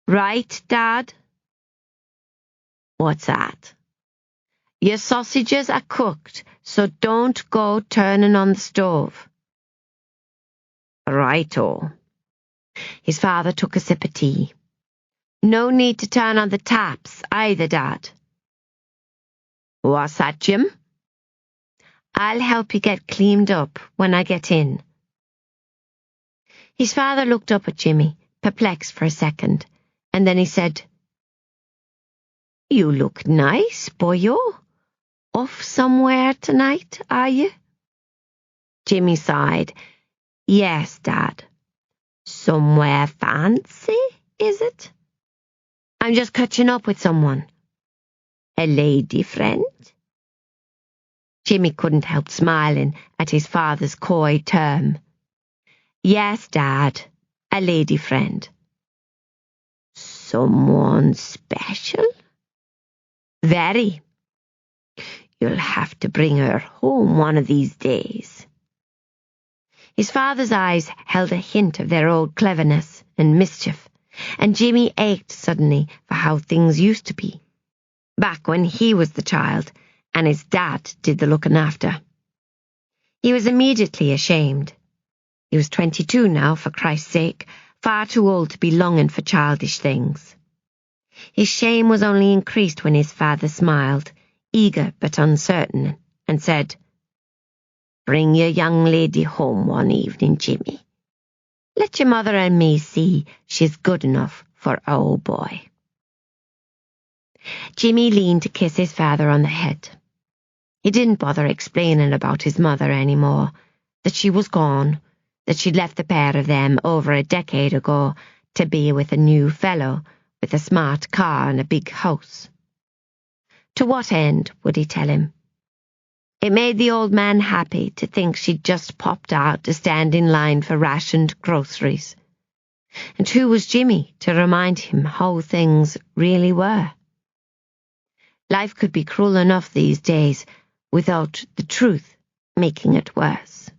"Right, Dad?" "What's that?" "Your sausages are cooked, so don't go turning on the stove." "Righto." His father took a sip of tea. "No need to turn on the taps either, Dad." "What's that, Jim?" "I'll help you get cleaned up when I get in." His father looked up at Jimmy, perplexed for a second, and then he said, "You look nice, boyo. Off somewhere tonight, are you?" Jimmy sighed. "Yes, Dad." "Somewhere fancy, is it?" "I'm just catching up with someone." "A lady friend?" Jimmy couldn't help smiling at his father's coy term. "Yes, Dad, a lady friend." "Someone special?" "Very. You'll have to bring her home one of these days." His father's eyes held a hint of their old cleverness and mischief, and Jimmy ached suddenly for how things used to be, back when he was the child and his dad did the looking after. He was immediately ashamed. He was 22 now, for Christ's sake, far too old to be longing for childish things. His shame was only increased when his father smiled, eager but uncertain, and said, "Bring your young lady home one evening, Jimmy. Let your mother and me see she's good enough for our old boy." Jimmy leaned to kiss his father on the head. He didn't bother explaining about his mother anymore, that she was gone, that she'd left the pair of them over a decade ago to be with a new fellow with a smart car and a big house. To what end would he tell him? It made the old man happy to think she'd just popped out to stand in line for rationed groceries. And who was Jimmy to remind him how things really were? Life could be cruel enough these days without the truth making it worse.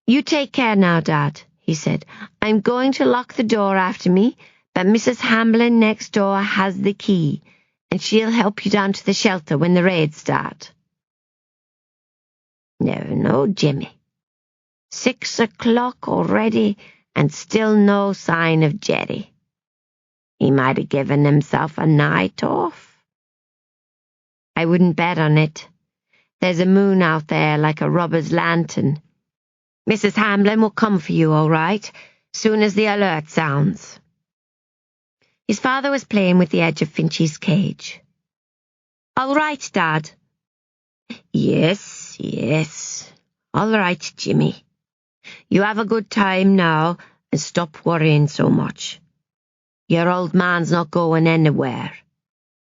"You take care now, Dad," he said. "I'm going to lock the door after me, but Mrs. Hamblin next door has the key, and she'll help you down to the shelter when the raids start." Never know, Jimmy. 6 o'clock already, and still no sign of Jerry. He might have given himself a night off. "I wouldn't bet on it. There's a moon out there like a rubber's lantern. Mrs. Hamblin will come for you, all right, soon as the alert sounds." His father was playing with the edge of Finchie's cage. "All right, Dad." Yes. All right, Jimmy. You have a good time now and stop worrying so much. Your old man's not going anywhere.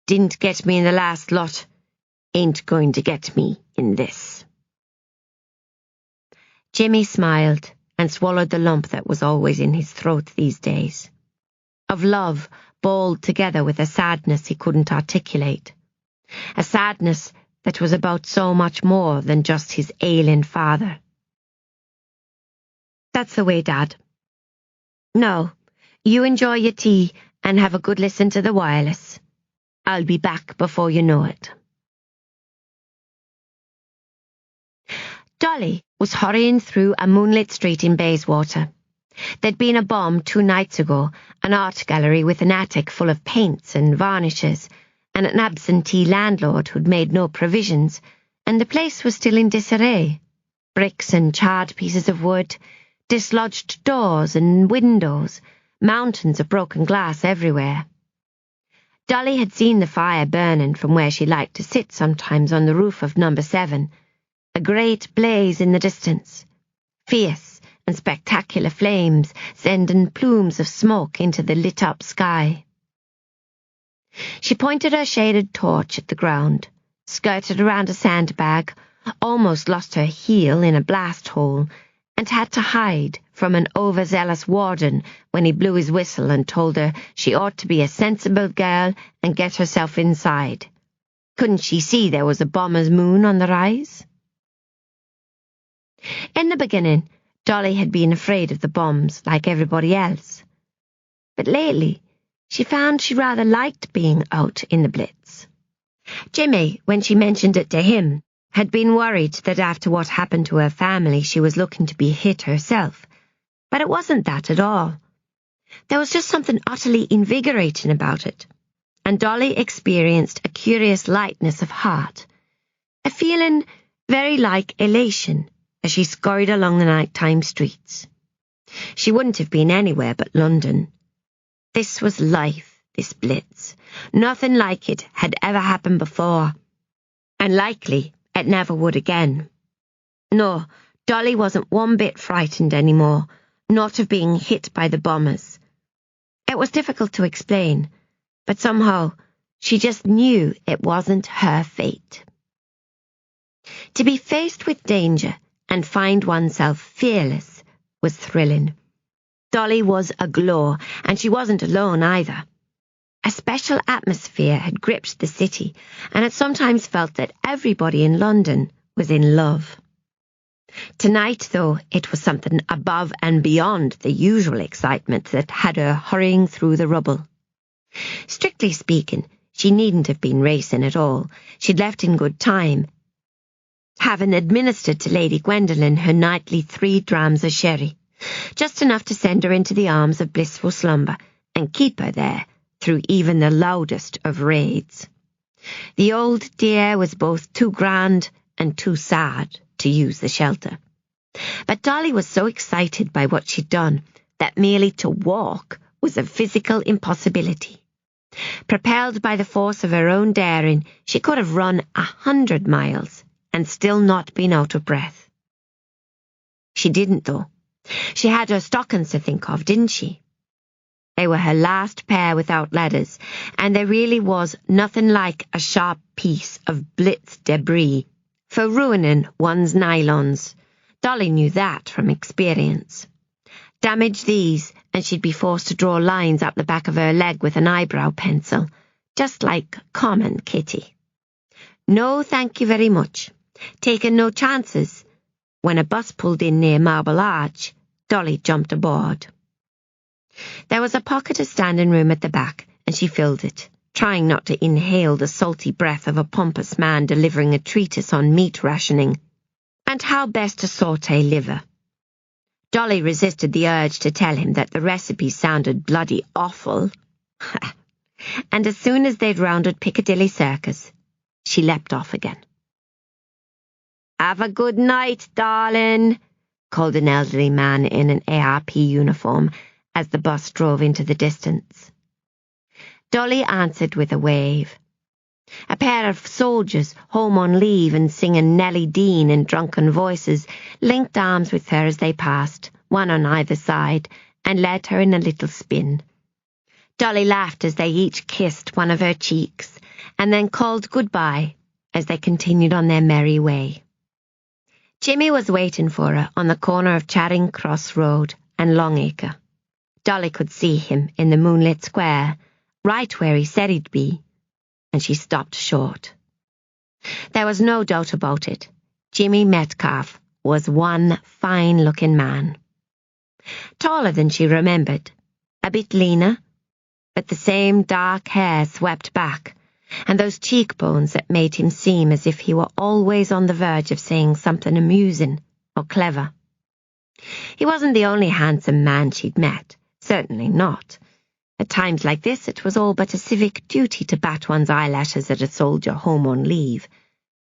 Didn't get me in the last lot. Ain't going to get me in this." Jimmy smiled and swallowed the lump that was always in his throat these days, of love balled together with a sadness he couldn't articulate, a sadness that was about so much more than just his ailing father. That's the way, Dad. No, you enjoy your tea and have a good listen to the wireless. I'll be back before you know it. Dolly was hurrying through a moonlit street in Bayswater. There'd been a bomb 2 nights ago, an art gallery with an attic full of paints and varnishes, and an absentee landlord who'd made no provisions, and the place was still in disarray. Bricks and charred pieces of wood, dislodged doors and windows, mountains of broken glass everywhere. Dolly had seen the fire burning from where she liked to sit sometimes on the roof of number 7, a great blaze in the distance, fierce and spectacular flames sending plumes of smoke into the lit-up sky. She pointed her shaded torch at the ground, skirted around a sandbag, almost lost her heel in a blast hole, and had to hide from an overzealous warden when he blew his whistle and told her she ought to be a sensible girl and get herself inside. Couldn't she see there was a bomber's moon on the rise? In the beginning, Dolly had been afraid of the bombs like everybody else. But lately, she found she rather liked being out in the blitz. Jimmy, when she mentioned it to him, had been worried that after what happened to her family she was looking to be hit herself. But it wasn't that at all. There was just something utterly invigorating about it, and Dolly experienced a curious lightness of heart, a feeling very like elation as she scurried along the nighttime streets. She wouldn't have been anywhere but London. This was life, this blitz. Nothing like it had ever happened before, and likely it never would again. No, Dolly wasn't one bit frightened anymore, not of being hit by the bombers. It was difficult to explain, but somehow she just knew it wasn't her fate. To be faced with danger and find oneself fearless was thrilling. Dolly was aglow, and she wasn't alone either. A special atmosphere had gripped the city, and it sometimes felt that everybody in London was in love. Tonight, though, it was something above and beyond the usual excitement that had her hurrying through the rubble. Strictly speaking, she needn't have been racing at all. She'd left in good time, having administered to Lady Gwendolen her nightly 3 drams of sherry, just enough to send her into the arms of blissful slumber and keep her there through even the loudest of raids. The old dear was both too grand and too sad to use the shelter. But Dolly was so excited by what she'd done that merely to walk was a physical impossibility. Propelled by the force of her own daring, she could have run 100 miles and still not been out of breath. She didn't, though. She had her stockings to think of, didn't she? They were her last pair without leathers, and there really was nothing like a sharp piece of blitz debris for ruining one's nylons. Dolly knew that from experience. Damage these, and she'd be forced to draw lines up the back of her leg with an eyebrow pencil, just like common Kitty. No, thank you very much. Taking no chances. When a bus pulled in near Marble Arch, Dolly jumped aboard. There was a pocket of standing room at the back, and she filled it, trying not to inhale the salty breath of a pompous man delivering a treatise on meat rationing, and how best to saute liver. Dolly resisted the urge to tell him that the recipe sounded bloody awful, and as soon as they'd rounded Piccadilly Circus, she leapt off again. "Have a good night, darling," called an elderly man in an ARP uniform as the bus drove into the distance. Dolly answered with a wave. A pair of soldiers, home on leave and singing Nellie Dean in drunken voices, linked arms with her as they passed, one on either side, and led her in a little spin. Dolly laughed as they each kissed one of her cheeks, and then called goodbye as they continued on their merry way. Jimmy was waiting for her on the corner of Charing Cross Road and Longacre. Dolly could see him in the moonlit square, right where he said he'd be, and she stopped short. There was no doubt about it. Jimmy Metcalf was one fine-looking man. Taller than she remembered, a bit leaner, but the same dark hair swept back, and those cheekbones that made him seem as if he were always on the verge of saying something amusing or clever. He wasn't the only handsome man she'd met, certainly not. At times like this it was all but a civic duty to bat one's eyelashes at a soldier home on leave.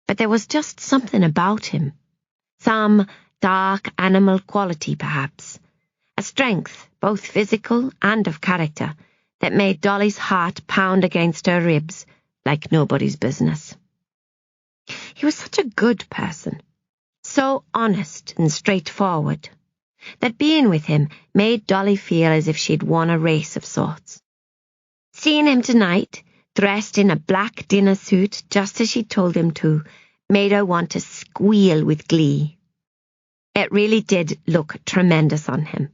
But there was just something about him. Some dark animal quality, perhaps. A strength, both physical and of character, that made Dolly's heart pound against her ribs like nobody's business. He was such a good person, so honest and straightforward, that being with him made Dolly feel as if she'd won a race of sorts. Seeing him tonight, dressed in a black dinner suit just as she told him to, made her want to squeal with glee. It really did look tremendous on him.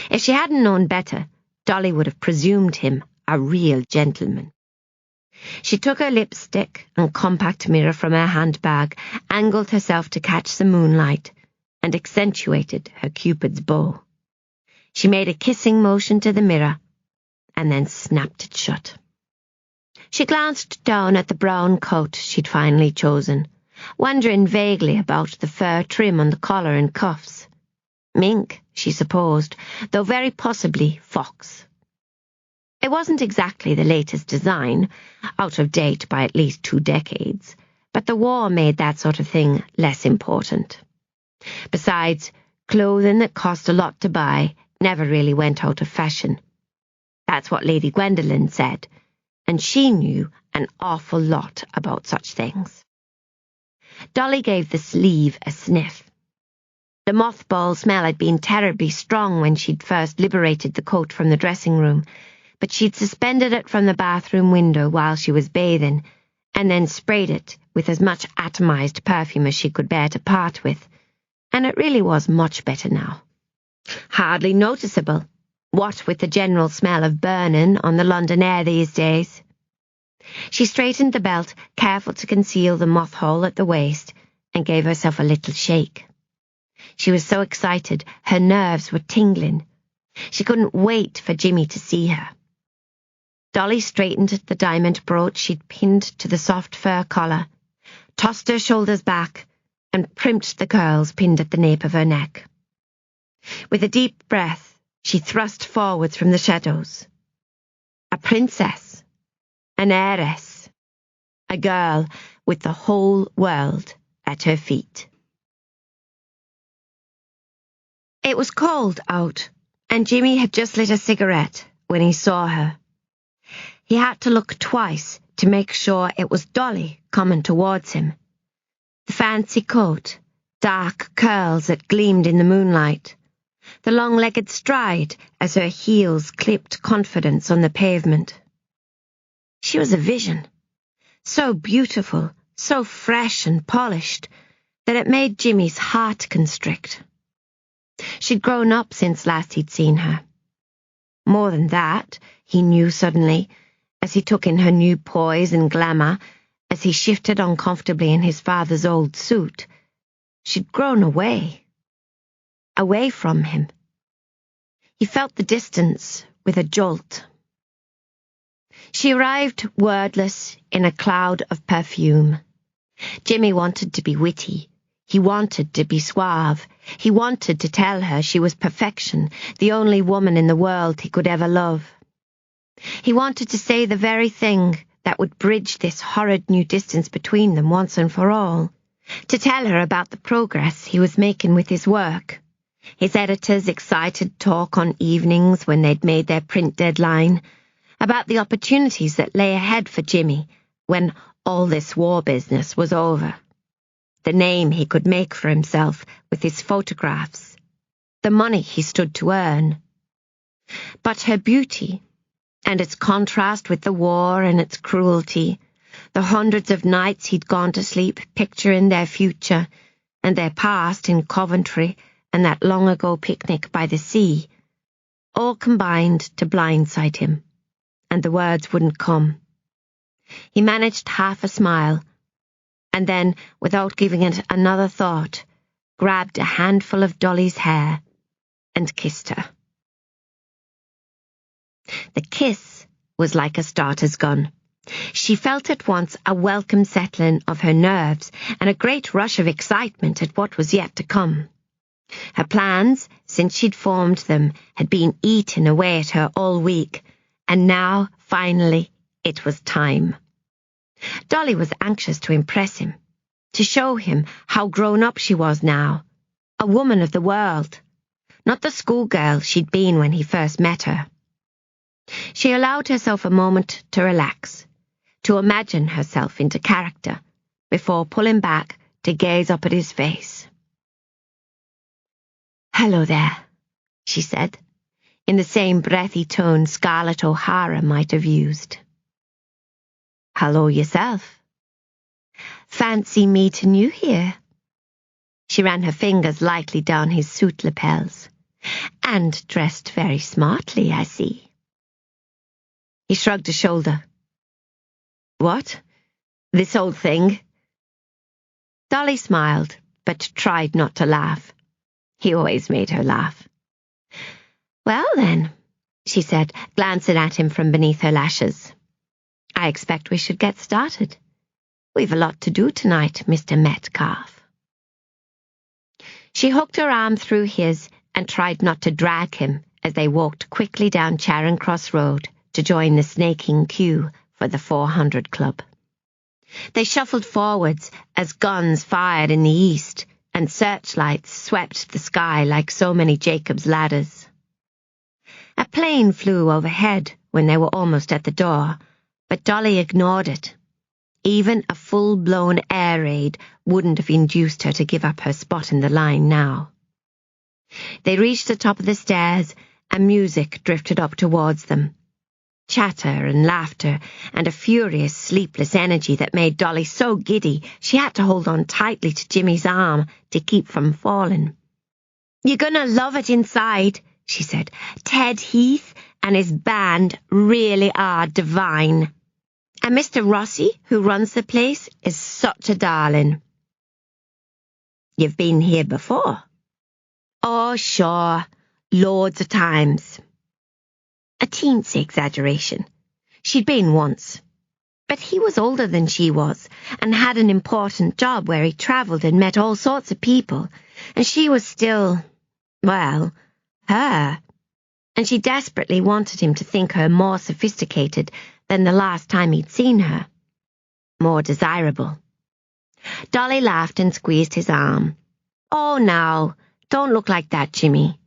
If she hadn't known better, Dolly would have presumed him a real gentleman. She took her lipstick and compact mirror from her handbag, angled herself to catch the moonlight, and accentuated her Cupid's bow. She made a kissing motion to the mirror, and then snapped it shut. She glanced down at the brown coat she'd finally chosen, wondering vaguely about the fur trim on the collar and cuffs. Mink, she supposed, though very possibly fox. It wasn't exactly the latest design, out of date by at least 2 decades, but the war made that sort of thing less important. Besides, clothing that cost a lot to buy never really went out of fashion. That's what Lady Gwendolen said, and she knew an awful lot about such things. Dolly gave the sleeve a sniff. The mothball smell had been terribly strong when she'd first liberated the coat from the dressing room, but she'd suspended it from the bathroom window while she was bathing, and then sprayed it with as much atomized perfume as she could bear to part with, and it really was much better now. Hardly noticeable, what with the general smell of burning on the London air these days. She straightened the belt, careful to conceal the moth hole at the waist, and gave herself a little shake. She was so excited, her nerves were tingling. She couldn't wait for Jimmy to see her. Dolly straightened the diamond brooch she'd pinned to the soft fur collar, tossed her shoulders back, and primped the curls pinned at the nape of her neck. With a deep breath, she thrust forwards from the shadows. A princess, an heiress, a girl with the whole world at her feet. It was cold out, and Jimmy had just lit a cigarette when he saw her. He had to look twice to make sure it was Dolly coming towards him. The fancy coat, dark curls that gleamed in the moonlight, the long-legged stride as her heels clipped confidence on the pavement. She was a vision, so beautiful, so fresh and polished, that it made Jimmy's heart constrict. She'd grown up since last he'd seen her. More than that, he knew suddenly, as he took in her new poise and glamour, as he shifted uncomfortably in his father's old suit. She'd grown away from him. He felt the distance with a jolt. She arrived wordless in a cloud of perfume. Jimmy wanted to be witty. He wanted to be suave. He wanted to tell her she was perfection, the only woman in the world he could ever love. He wanted to say the very thing that would bridge this horrid new distance between them once and for all, to tell her about the progress he was making with his work, his editor's excited talk on evenings when they'd made their print deadline, about the opportunities that lay ahead for Jimmy when all this war business was over, the name he could make for himself with his photographs, the money he stood to earn. But her beauty, and its contrast with the war and its cruelty, the hundreds of nights he'd gone to sleep picturing their future and their past in Coventry and that long-ago picnic by the sea, all combined to blindside him, and the words wouldn't come. He managed half a smile, and then, without giving it another thought, grabbed a handful of Dolly's hair and kissed her. The kiss was like a starter's gun. She felt at once a welcome settling of her nerves and a great rush of excitement at what was yet to come. Her plans, since she'd formed them, had been eating away at her all week, and now, finally, it was time. Dolly was anxious to impress him, to show him how grown up she was now, a woman of the world, not the schoolgirl she'd been when he first met her. She allowed herself a moment to relax, to imagine herself into character, before pulling back to gaze up at his face. "Hello there," she said, in the same breathy tone Scarlett O'Hara might have used. "Hello yourself. Fancy meeting you here." She ran her fingers lightly down his suit lapels. "And dressed very smartly, I see." He shrugged a shoulder. "What? This old thing?" Dolly smiled, but tried not to laugh. He always made her laugh. "Well then," she said, glancing at him from beneath her lashes, "I expect we should get started. We've a lot to do tonight, Mr. Metcalf." She hooked her arm through his and tried not to drag him as they walked quickly down Charing Cross Road to join the snaking queue for the 400 Club. They shuffled forwards as guns fired in the east and searchlights swept the sky like so many Jacob's ladders. A plane flew overhead when they were almost at the door, but Dolly ignored it. Even a full-blown air raid wouldn't have induced her to give up her spot in the line now. They reached the top of the stairs, and music drifted up towards them. Chatter and laughter and a furious, sleepless energy that made Dolly so giddy she had to hold on tightly to Jimmy's arm to keep from falling. "You're gonna love it inside," she said. "Ted Heath and his band really are divine. And Mr. Rossi, who runs the place, is such a darling." "You've been here before?" "Oh, sure. Loads of times." A teensy exaggeration. She'd been once. But he was older than she was, and had an important job where he travelled and met all sorts of people, and she was still, well, her. And she desperately wanted him to think her more sophisticated than the last time he'd seen her. More desirable. Dolly laughed and squeezed his arm. "Oh, now, don't look like that, Jimmy.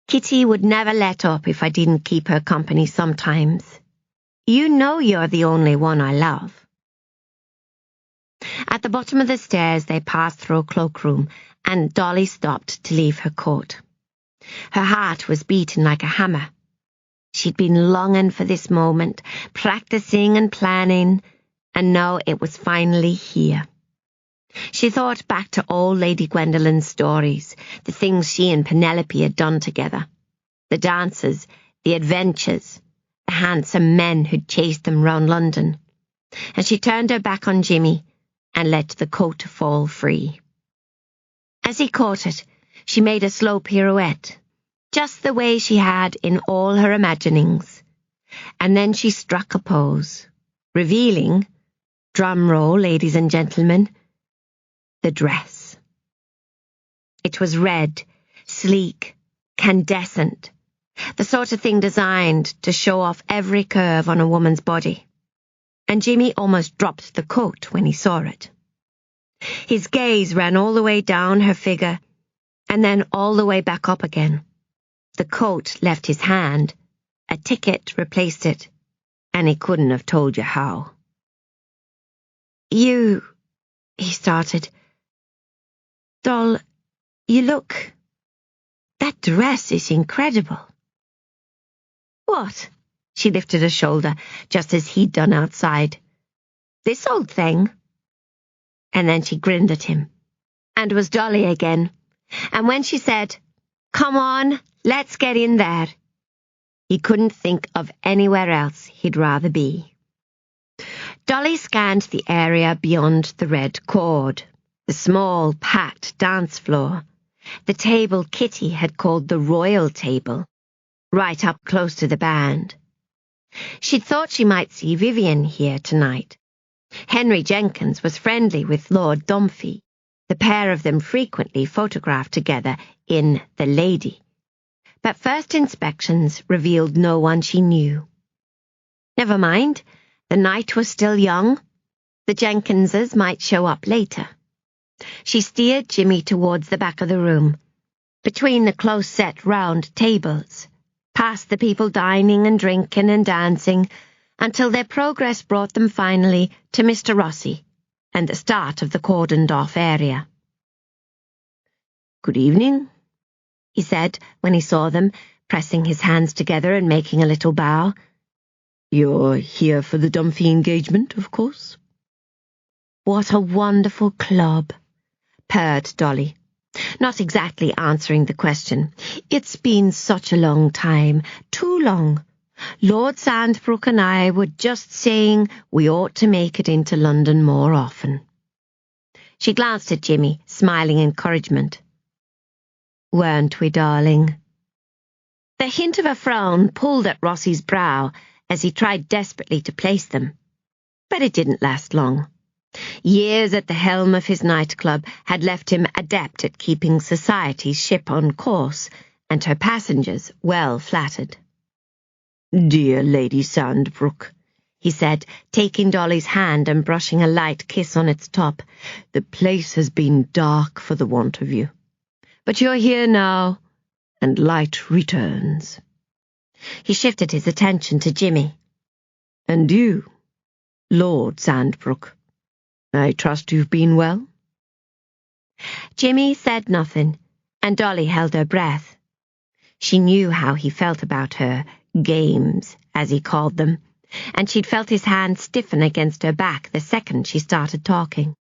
Kitty would never let up if I didn't keep her company sometimes. You know you're the only one I love." At the bottom of the stairs they passed through a cloakroom, and Dolly stopped to leave her coat. Her heart was beating like a hammer. She'd been longing for this moment, practicing and planning, and now it was finally here. She thought back to old Lady Gwendolyn's stories, the things she and Penelope had done together, the dances, the adventures, the handsome men who'd chased them round London, and she turned her back on Jimmy and let the coat fall free. As he caught it, she made a slow pirouette, just the way she had in all her imaginings, and then she struck a pose, revealing, drum roll, ladies and gentlemen, the dress. It was red, sleek, candescent, the sort of thing designed to show off every curve on a woman's body, and Jimmy almost dropped the coat when he saw it. His gaze ran all the way down her figure, and then all the way back up again. The coat left his hand, a ticket replaced it, and he couldn't have told you how. "You," he started. "Doll, you look... That dress is incredible." "What?" She lifted a shoulder, just as he'd done outside. "This old thing?" And then she grinned at him, and was Dolly again. And when she said, "Come on, let's get in there," he couldn't think of anywhere else he'd rather be. Dolly scanned the area beyond the red cord, the small, packed dance floor, the table Kitty had called the royal table, right up close to the band. She'd thought she might see Vivien here tonight. Henry Jenkins was friendly with Lord Dunphy, the pair of them frequently photographed together in The Lady. But first inspections revealed no one she knew. Never mind, the night was still young. The Jenkinses might show up later. She steered Jimmy towards the back of the room, between the close-set round tables, past the people dining and drinking and dancing, until their progress brought them finally to Mr. Rossi and the start of the cordoned-off area. "Good evening," he said when he saw them, pressing his hands together and making a little bow. "You're here for the Dunphy engagement, of course?" "What a wonderful club," purred Dolly, not exactly answering the question. "It's been such a long time, too long. Lord Sandbrook and I were just saying we ought to make it into London more often." She glanced at Jimmy, smiling encouragement. "Weren't we, darling?" The hint of a frown pulled at Rossi's brow as he tried desperately to place them. But it didn't last long. Years at the helm of his nightclub had left him adept at keeping society's ship on course and her passengers well flattered. "Dear Lady Sandbrook," he said, taking Dolly's hand and brushing a light kiss on its top, "the place has been dark for the want of you. But you're here now, and light returns." He shifted his attention to Jimmy. "And you, Lord Sandbrook, I trust you've been well?" Jimmy said nothing, and Dolly held her breath. She knew how he felt about her games, as he called them, and she'd felt his hand stiffen against her back the second she started talking.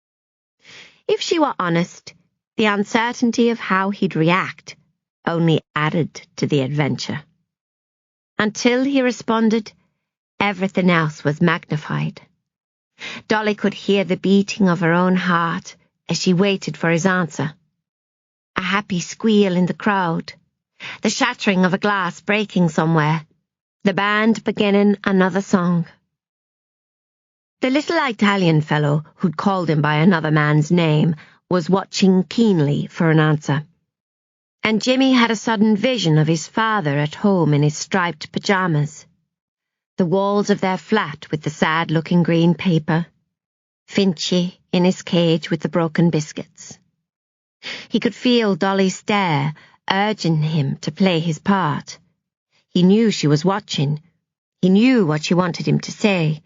If she were honest, the uncertainty of how he'd react only added to the adventure. Until he responded, everything else was magnified. Dolly could hear the beating of her own heart as she waited for his answer. A happy squeal in the crowd, the shattering of a glass breaking somewhere, the band beginning another song. The little Italian fellow who'd called him by another man's name was watching keenly for an answer. And Jimmy had a sudden vision of his father at home in his striped pyjamas, the walls of their flat with the sad-looking green paper, Finchy in his cage with the broken biscuits. He could feel Dolly's stare, urging him to play his part. He knew she was watching. He knew what she wanted him to say.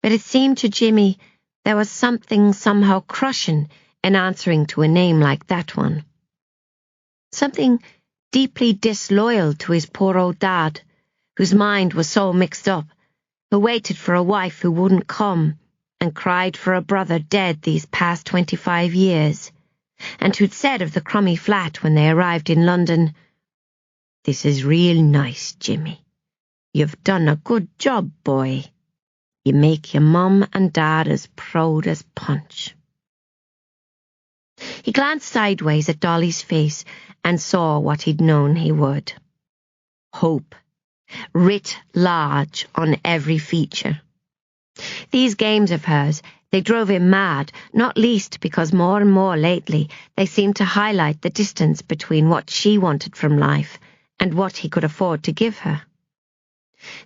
But it seemed to Jimmy there was something somehow crushing in answering to a name like that one. Something deeply disloyal to his poor old dad, whose mind was so mixed up, who waited for a wife who wouldn't come, and cried for a brother dead these past 25 years, and who'd said of the crummy flat when they arrived in London, "This is real nice, Jimmy. You've done a good job, boy. You make your mum and dad as proud as punch." He glanced sideways at Dolly's face and saw what he'd known he would. Hope, writ large on every feature. These games of hers, they drove him mad, not least because more and more lately they seemed to highlight the distance between what she wanted from life and what he could afford to give her.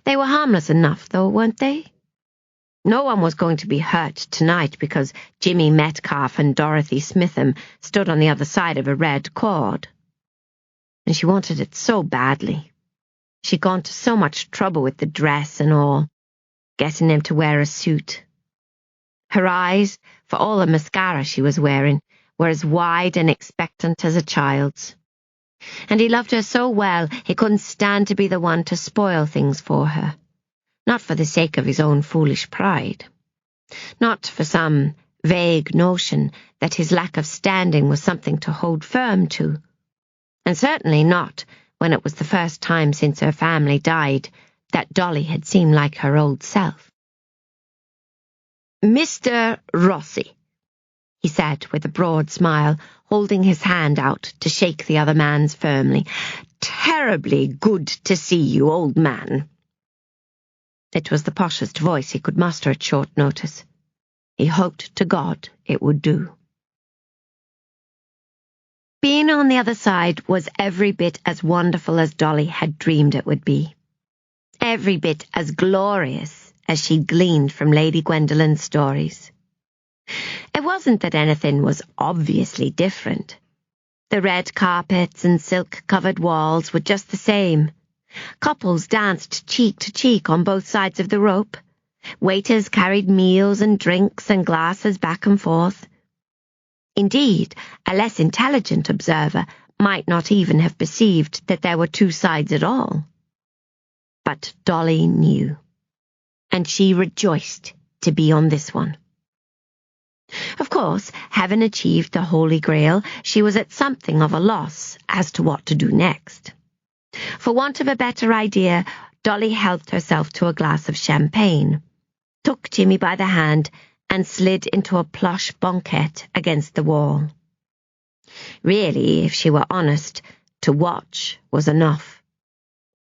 They were harmless enough, though, weren't they? No one was going to be hurt tonight because Jimmy Metcalf and Dorothy Smitham stood on the other side of a red cord. And she wanted it so badly. She'd gone to so much trouble with the dress and all, getting him to wear a suit. Her eyes, for all the mascara she was wearing, were as wide and expectant as a child's. And he loved her so well he couldn't stand to be the one to spoil things for her. Not for the sake of his own foolish pride. Not for some vague notion that his lack of standing was something to hold firm to. And certainly not when it was the first time since her family died that Dolly had seemed like her old self. Mr. Rossi, he said with a broad smile, holding his hand out to shake the other man's firmly. Terribly good to see you, old man. It was the poshest voice he could muster at short notice. He hoped to God it would do. Being on the other side was every bit as wonderful as Dolly had dreamed it would be. Every bit as glorious as she'd gleaned from Lady Gwendolyn's stories. It wasn't that anything was obviously different. The red carpets and silk-covered walls were just the same. Couples danced cheek to cheek on both sides of the rope. Waiters carried meals and drinks and glasses back and forth. Indeed, a less intelligent observer might not even have perceived that there were two sides at all. But Dolly knew, and she rejoiced to be on this one. Of course, having achieved the Holy Grail, she was at something of a loss as to what to do next. For want of a better idea, Dolly helped herself to a glass of champagne, took Jimmy by the hand, and slid into a plush banquette against the wall. Really, if she were honest, to watch was enough.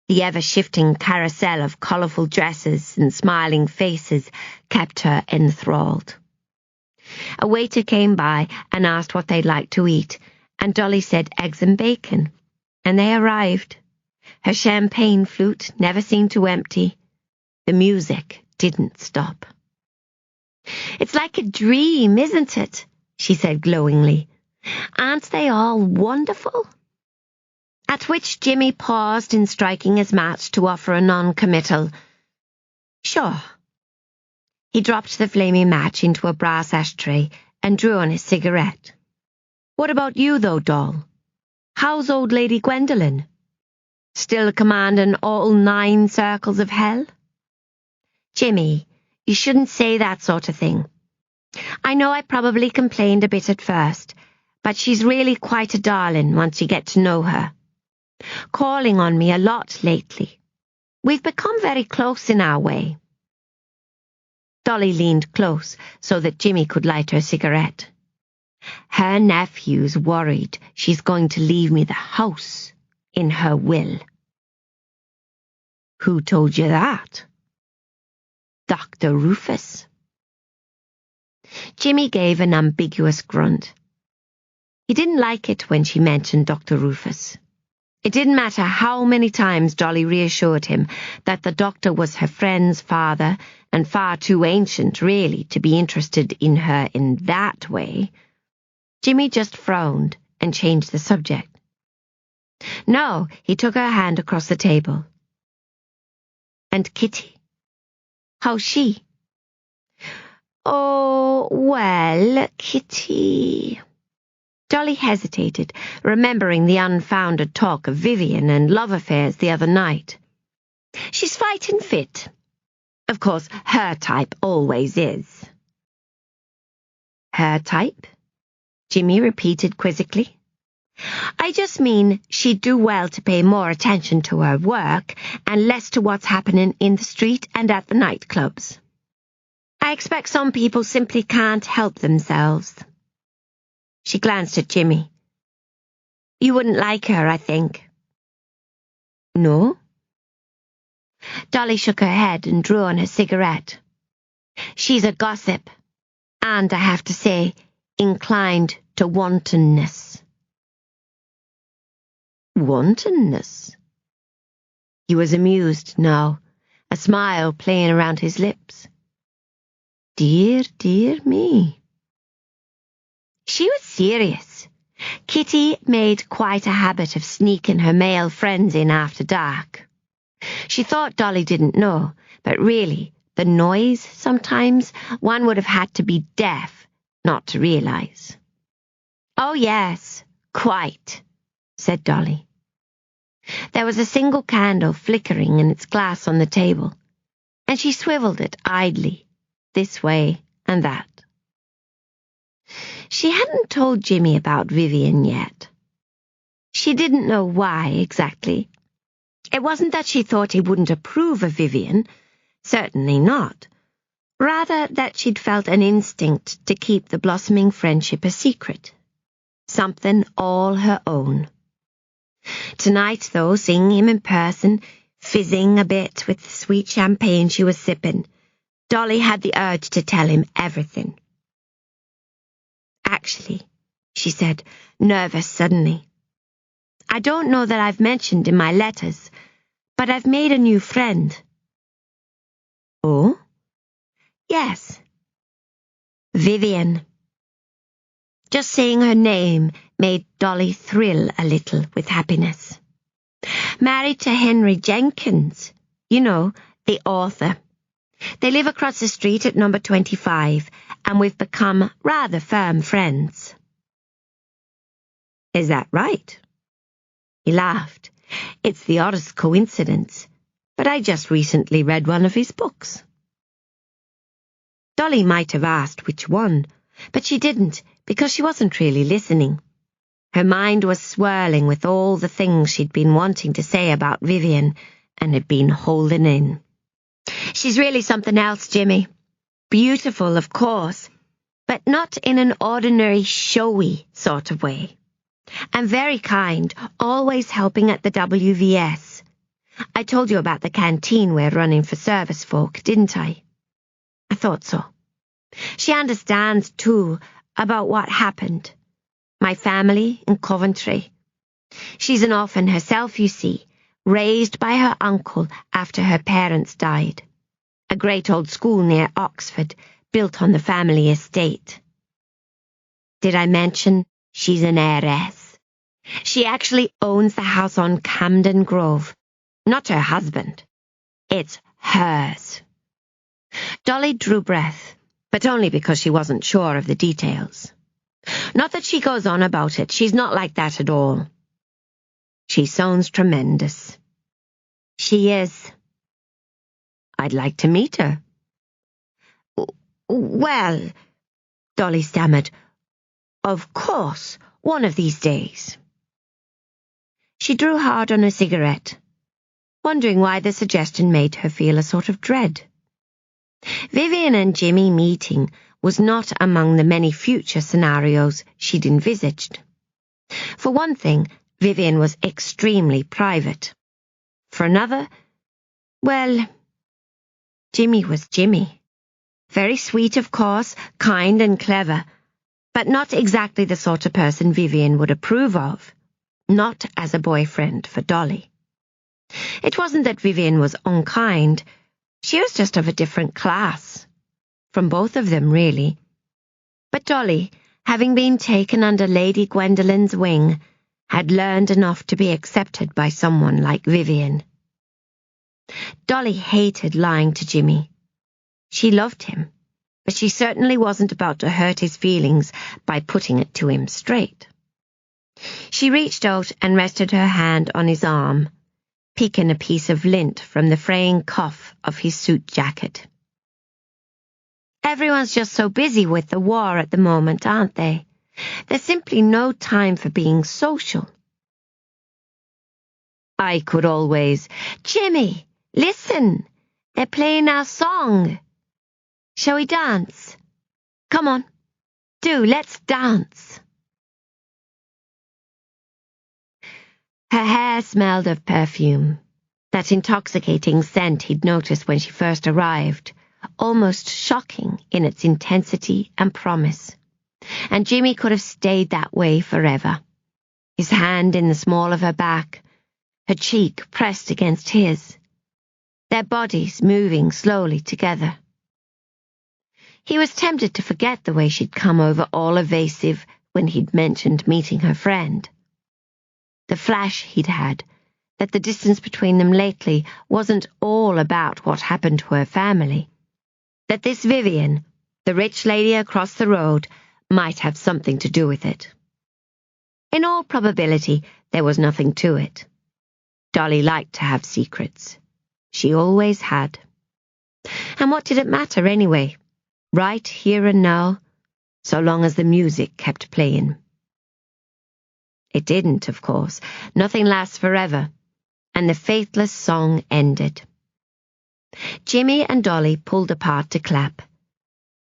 The ever-shifting carousel of colourful dresses and smiling faces kept her enthralled. A waiter came by and asked what they'd like to eat, and Dolly said eggs and bacon, and they arrived. Her champagne flute never seemed to empty. The music didn't stop. "It's like a dream, isn't it?" she said glowingly. "Aren't they all wonderful?" At which Jimmy paused in striking his match to offer a non-committal, "Sure." He dropped the flaming match into a brass ashtray and drew on his cigarette. "What about you, though, doll? How's old Lady Gwendolyn? Still commanding all 9 circles of hell?" "Jimmy, you shouldn't say that sort of thing. I know I probably complained a bit at first, but she's really quite a darling once you get to know her. Calling on me a lot lately. We've become very close in our way." Dolly leaned close so that Jimmy could light her cigarette. "Her nephew's worried she's going to leave me the house in her will." "Who told you that?" "Dr. Rufus." Jimmy gave an ambiguous grunt. He didn't like it when she mentioned Dr. Rufus. It didn't matter how many times Dolly reassured him that the doctor was her friend's father and far too ancient, really, to be interested in her in that way. Jimmy just frowned and changed the subject. No, he took her hand across the table. "And Kitty? How's she?" "Oh, well, Kitty..." Dolly hesitated, remembering the unfounded talk of Vivien and love affairs the other night. "She's fighting fit. Of course, her type always is." "Her type?" Jimmy repeated quizzically. "I just mean she'd do well to pay more attention to her work and less to what's happening in the street and at the nightclubs. I expect some people simply can't help themselves." She glanced at Jimmy. "You wouldn't like her, I think." "No?" Dolly shook her head and drew on her cigarette. "She's a gossip, and I have to say, inclined to wantonness." "Wantonness?" He was amused now, a smile playing around his lips. "Dear, dear me." She was serious. Kitty made quite a habit of sneaking her male friends in after dark. She thought Dolly didn't know, but really, the noise sometimes one would have had to be deaf not to realize. "Oh yes, quite," said Dolly. There was a single candle flickering in its glass on the table, and she swiveled it idly, this way and that. She hadn't told Jimmy about Vivien yet. She didn't know why exactly. It wasn't that she thought he wouldn't approve of Vivien, certainly not. Rather that she'd felt an instinct to keep the blossoming friendship a secret. Something all her own. Tonight, though, seeing him in person, fizzing a bit with the sweet champagne she was sipping, Dolly had the urge to tell him everything. Actually, she said, nervous suddenly, I don't know that I've mentioned in my letters, but I've made a new friend. Oh? Yes. Vivien. Just saying her name made Dolly thrill a little with happiness. Married to Henry Jenkins, you know, the author. They live across the street at number 25, and we've become rather firm friends. Is that right? He laughed. It's the oddest coincidence, but I just recently read one of his books. Dolly might have asked which one, but she didn't, because she wasn't really listening. Her mind was swirling with all the things she'd been wanting to say about Vivien and had been holding in. She's really something else, Jimmy. Beautiful, of course, but not in an ordinary, showy sort of way. And very kind, always helping at the WVS. I told you about the canteen we're running for service folk, didn't I? I thought so. She understands, too, about what happened. My family in Coventry. She's an orphan herself, you see, raised by her uncle after her parents died. A great old school near Oxford, built on the family estate. Did I mention she's an heiress? She actually owns the house on Camden Grove. Not her husband. It's hers. Dolly drew breath, but only because she wasn't sure of the details. Not that she goes on about it, she's not like that at all. She sounds tremendous. She is. I'd like to meet her. Well, Dolly stammered, of course, one of these days. She drew hard on a cigarette, wondering why the suggestion made her feel a sort of dread. Vivien and Jimmy meeting was not among the many future scenarios she'd envisaged. For one thing, Vivien was extremely private. For another, well, Jimmy was Jimmy. Very sweet, of course, kind and clever, but not exactly the sort of person Vivien would approve of. Not as a boyfriend for Dolly. It wasn't that Vivien was unkind. She was just of a different class. From both of them, really. But Dolly, having been taken under Lady Gwendolyn's wing, had learned enough to be accepted by someone like Vivien. Dolly hated lying to Jimmy. She loved him, but she certainly wasn't about to hurt his feelings by putting it to him straight. She reached out and rested her hand on his arm, picking a piece of lint from the fraying cuff of his suit jacket. Everyone's just so busy with the war at the moment, aren't they? There's simply no time for being social. I could always, Jimmy, listen, they're playing our song. Shall we dance? Come on, do, let's dance. Her hair smelled of perfume, that intoxicating scent he'd noticed when she first arrived, almost shocking in its intensity and promise. And Jimmy could have stayed that way forever, his hand in the small of her back, her cheek pressed against his, their bodies moving slowly together. He was tempted to forget the way she'd come over all evasive when he'd mentioned meeting her friend. The flash he'd had, that the distance between them lately wasn't all about what happened to her family, that this Vivien, the rich lady across the road, might have something to do with it. In all probability, there was nothing to it. Dolly liked to have secrets. She always had. And what did it matter anyway? Right here and now, so long as the music kept playing. It didn't, of course. Nothing lasts forever, and the faithless song ended. Jimmy and Dolly pulled apart to clap,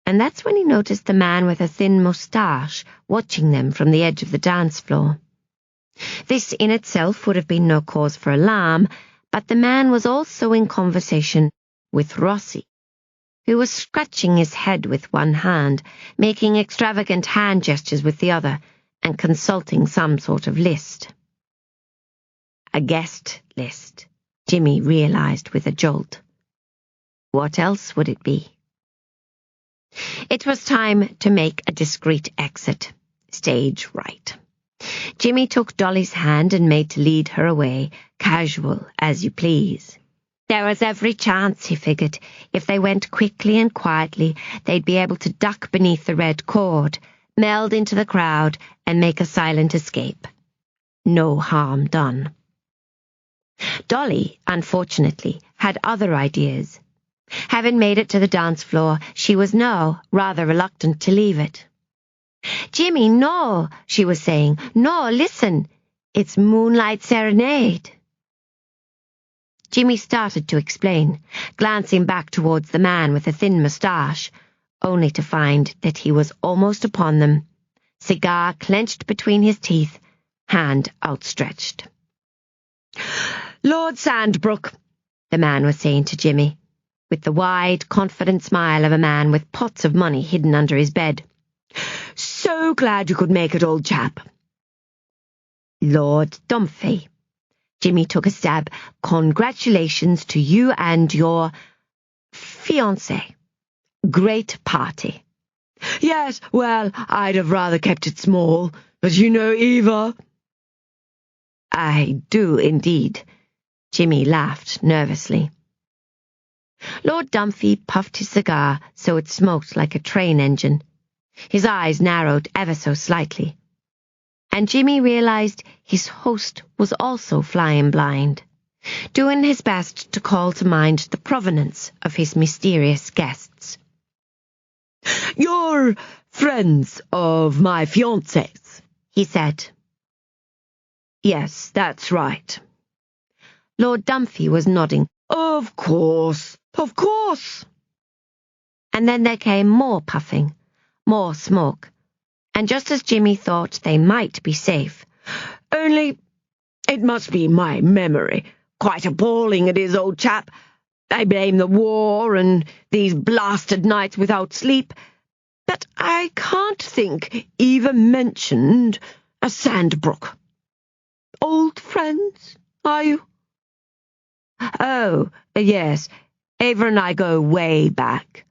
and that's when he noticed the man with a thin moustache watching them from the edge of the dance floor. This in itself would have been no cause for alarm, but the man was also in conversation with Rossi, who was scratching his head with one hand, making extravagant hand gestures with the other, and consulting some sort of list. A guest list, Jimmy realized with a jolt. What else would it be? It was time to make a discreet exit, stage right. Jimmy took Dolly's hand and made to lead her away, casual as you please. There was every chance, he figured. If they went quickly and quietly, they'd be able to duck beneath the red cord, meld into the crowd, and make a silent escape. No harm done. Dolly, unfortunately, had other ideas. Having made it to the dance floor, she was now rather reluctant to leave it. "Jimmy, no," she was saying. "No, listen. It's Moonlight Serenade." Jimmy started to explain, glancing back towards the man with the thin moustache, only to find that he was almost upon them, cigar clenched between his teeth, hand outstretched. "Lord Sandbrook," the man was saying to Jimmy, with the wide, confident smile of a man with pots of money hidden under his bed. "So glad you could make it, old chap." "Lord Dumphy," Jimmy took a stab. "Congratulations to you and your fiancé. Great party." "Yes, well, I'd have rather kept it small, but you know Eva." "I do indeed," Jimmy laughed nervously. Lord Dumphy puffed his cigar so it smoked like a train engine. His eyes narrowed ever so slightly, and Jimmy realized his host was also flying blind, doing his best to call to mind the provenance of his mysterious guests. "You're friends of my fiancé's," he said. "Yes, that's right." Lord Dumphy was nodding. Of course. And then there came more puffing, more smoke, and just as Jimmy thought they might be safe. "Only, it must be my memory. Quite appalling it is, old chap. I blame the war and these blasted nights without sleep, but I can't think Eva mentioned a Sandbrook. Old friends, are you?" "Oh, yes, Eva and I go way back."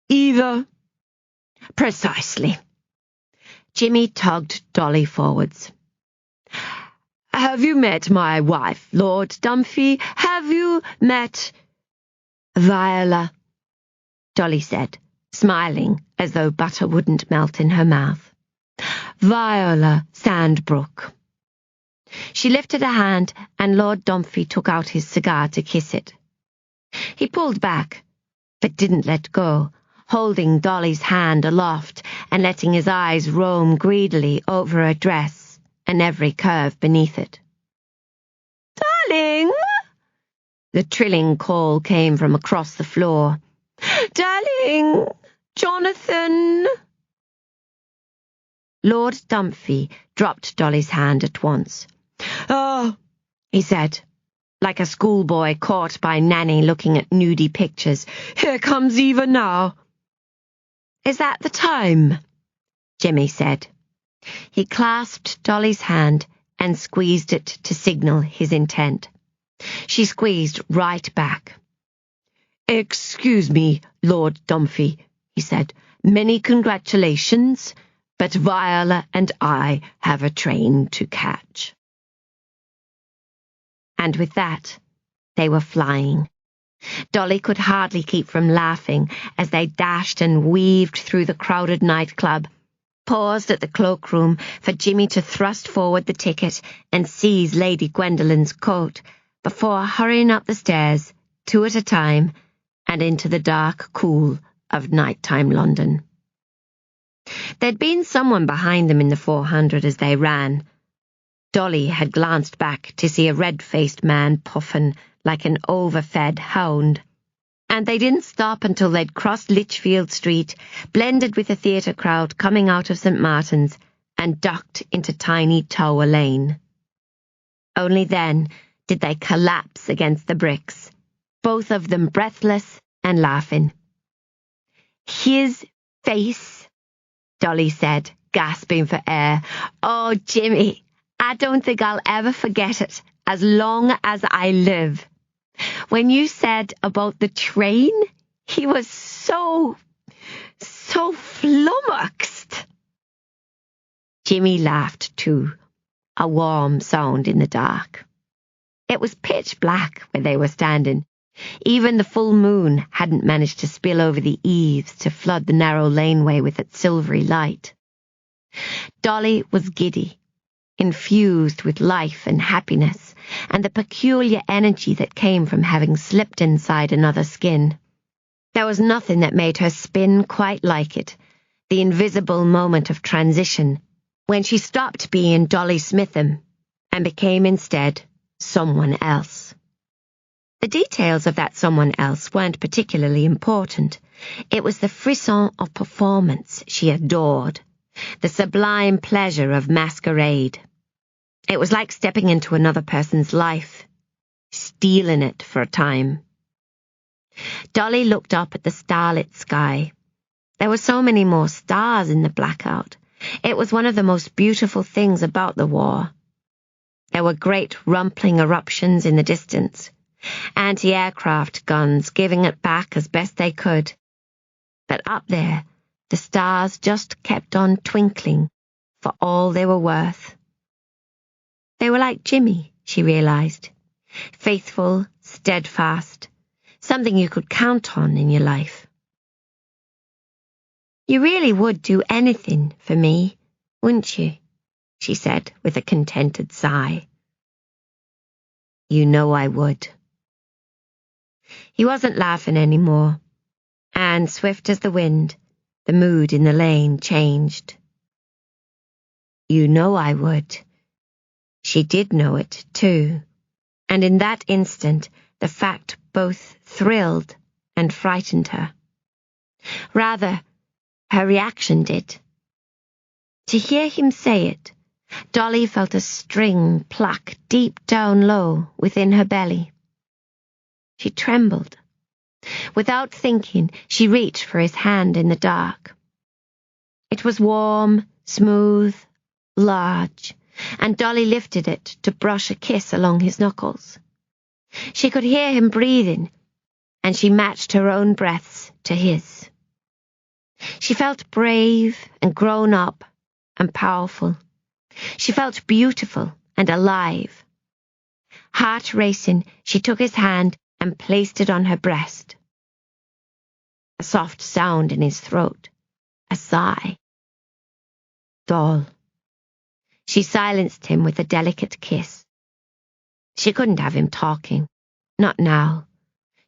"Eva?" "Precisely." Jimmy tugged Dolly forwards. "Have you met my wife, Lord Dumphy? Have you met—" "Viola," Dolly said, smiling as though butter wouldn't melt in her mouth. "Viola Sandbrook." She lifted a hand, and Lord Dumphy took out his cigar to kiss it. He pulled back, but didn't let go, holding Dolly's hand aloft and letting his eyes roam greedily over her dress and every curve beneath it. "Darling!" The trilling call came from across the floor. "Darling! Jonathan!" Lord Dumphy dropped Dolly's hand at once. "Oh," he said, like a schoolboy caught by Nanny looking at nudie pictures. "Here comes Eva now." "Is that the time?" Jimmy said. He clasped Dolly's hand and squeezed it to signal his intent. She squeezed right back. "Excuse me, Lord Dumphy," he said. "Many congratulations, but Viola and I have a train to catch." And with that, they were flying. Dolly could hardly keep from laughing as they dashed and weaved through the crowded nightclub, paused at the cloakroom for Jimmy to thrust forward the ticket and seize Lady Gwendolyn's coat, before hurrying up the stairs, two at a time, and into the dark cool of nighttime London. There'd been someone behind them in the 400 as they ran. Dolly had glanced back to see a red-faced man puffing like an overfed hound. And they didn't stop until they'd crossed Lichfield Street, blended with the theatre crowd coming out of St. Martin's, and ducked into tiny Tower Lane. Only then did they collapse against the bricks, both of them breathless and laughing. "His face," Dolly said, gasping for air. "Oh, Jimmy, I don't think I'll ever forget it as long as I live. When you said about the train, he was so flummoxed." Jimmy laughed too, a warm sound in the dark. It was pitch black where they were standing. Even the full moon hadn't managed to spill over the eaves to flood the narrow laneway with its silvery light. Dolly was giddy, infused with life and happiness, and the peculiar energy that came from having slipped inside another skin. There was nothing that made her spin quite like it, the invisible moment of transition, when she stopped being Dolly Smitham and became instead someone else. The details of that someone else weren't particularly important. It was the frisson of performance she adored, the sublime pleasure of masquerade. It was like stepping into another person's life, stealing it for a time. Dolly looked up at the starlit sky. There were so many more stars in the blackout. It was one of the most beautiful things about the war. There were great rumpling eruptions in the distance, anti-aircraft guns giving it back as best they could. But up there, the stars just kept on twinkling for all they were worth. They were like Jimmy, she realized. Faithful, steadfast, something you could count on in your life. "You really would do anything for me, wouldn't you?" she said with a contented sigh. "You know I would." He wasn't laughing anymore, and swift as the wind, the mood in the lane changed. "You know I would." She did know it, too, and in that instant the fact both thrilled and frightened her. Rather, her reaction did. To hear him say it, Dolly felt a string pluck deep down low within her belly. She trembled. Without thinking, she reached for his hand in the dark. It was warm, smooth, large, and Dolly lifted it to brush a kiss along his knuckles. She could hear him breathing, and she matched her own breaths to his. She felt brave and grown up and powerful. She felt beautiful and alive. Heart racing, she took his hand and placed it on her breast. A soft sound in his throat, a sigh. Dull. She silenced him with a delicate kiss. She couldn't have him talking. Not now.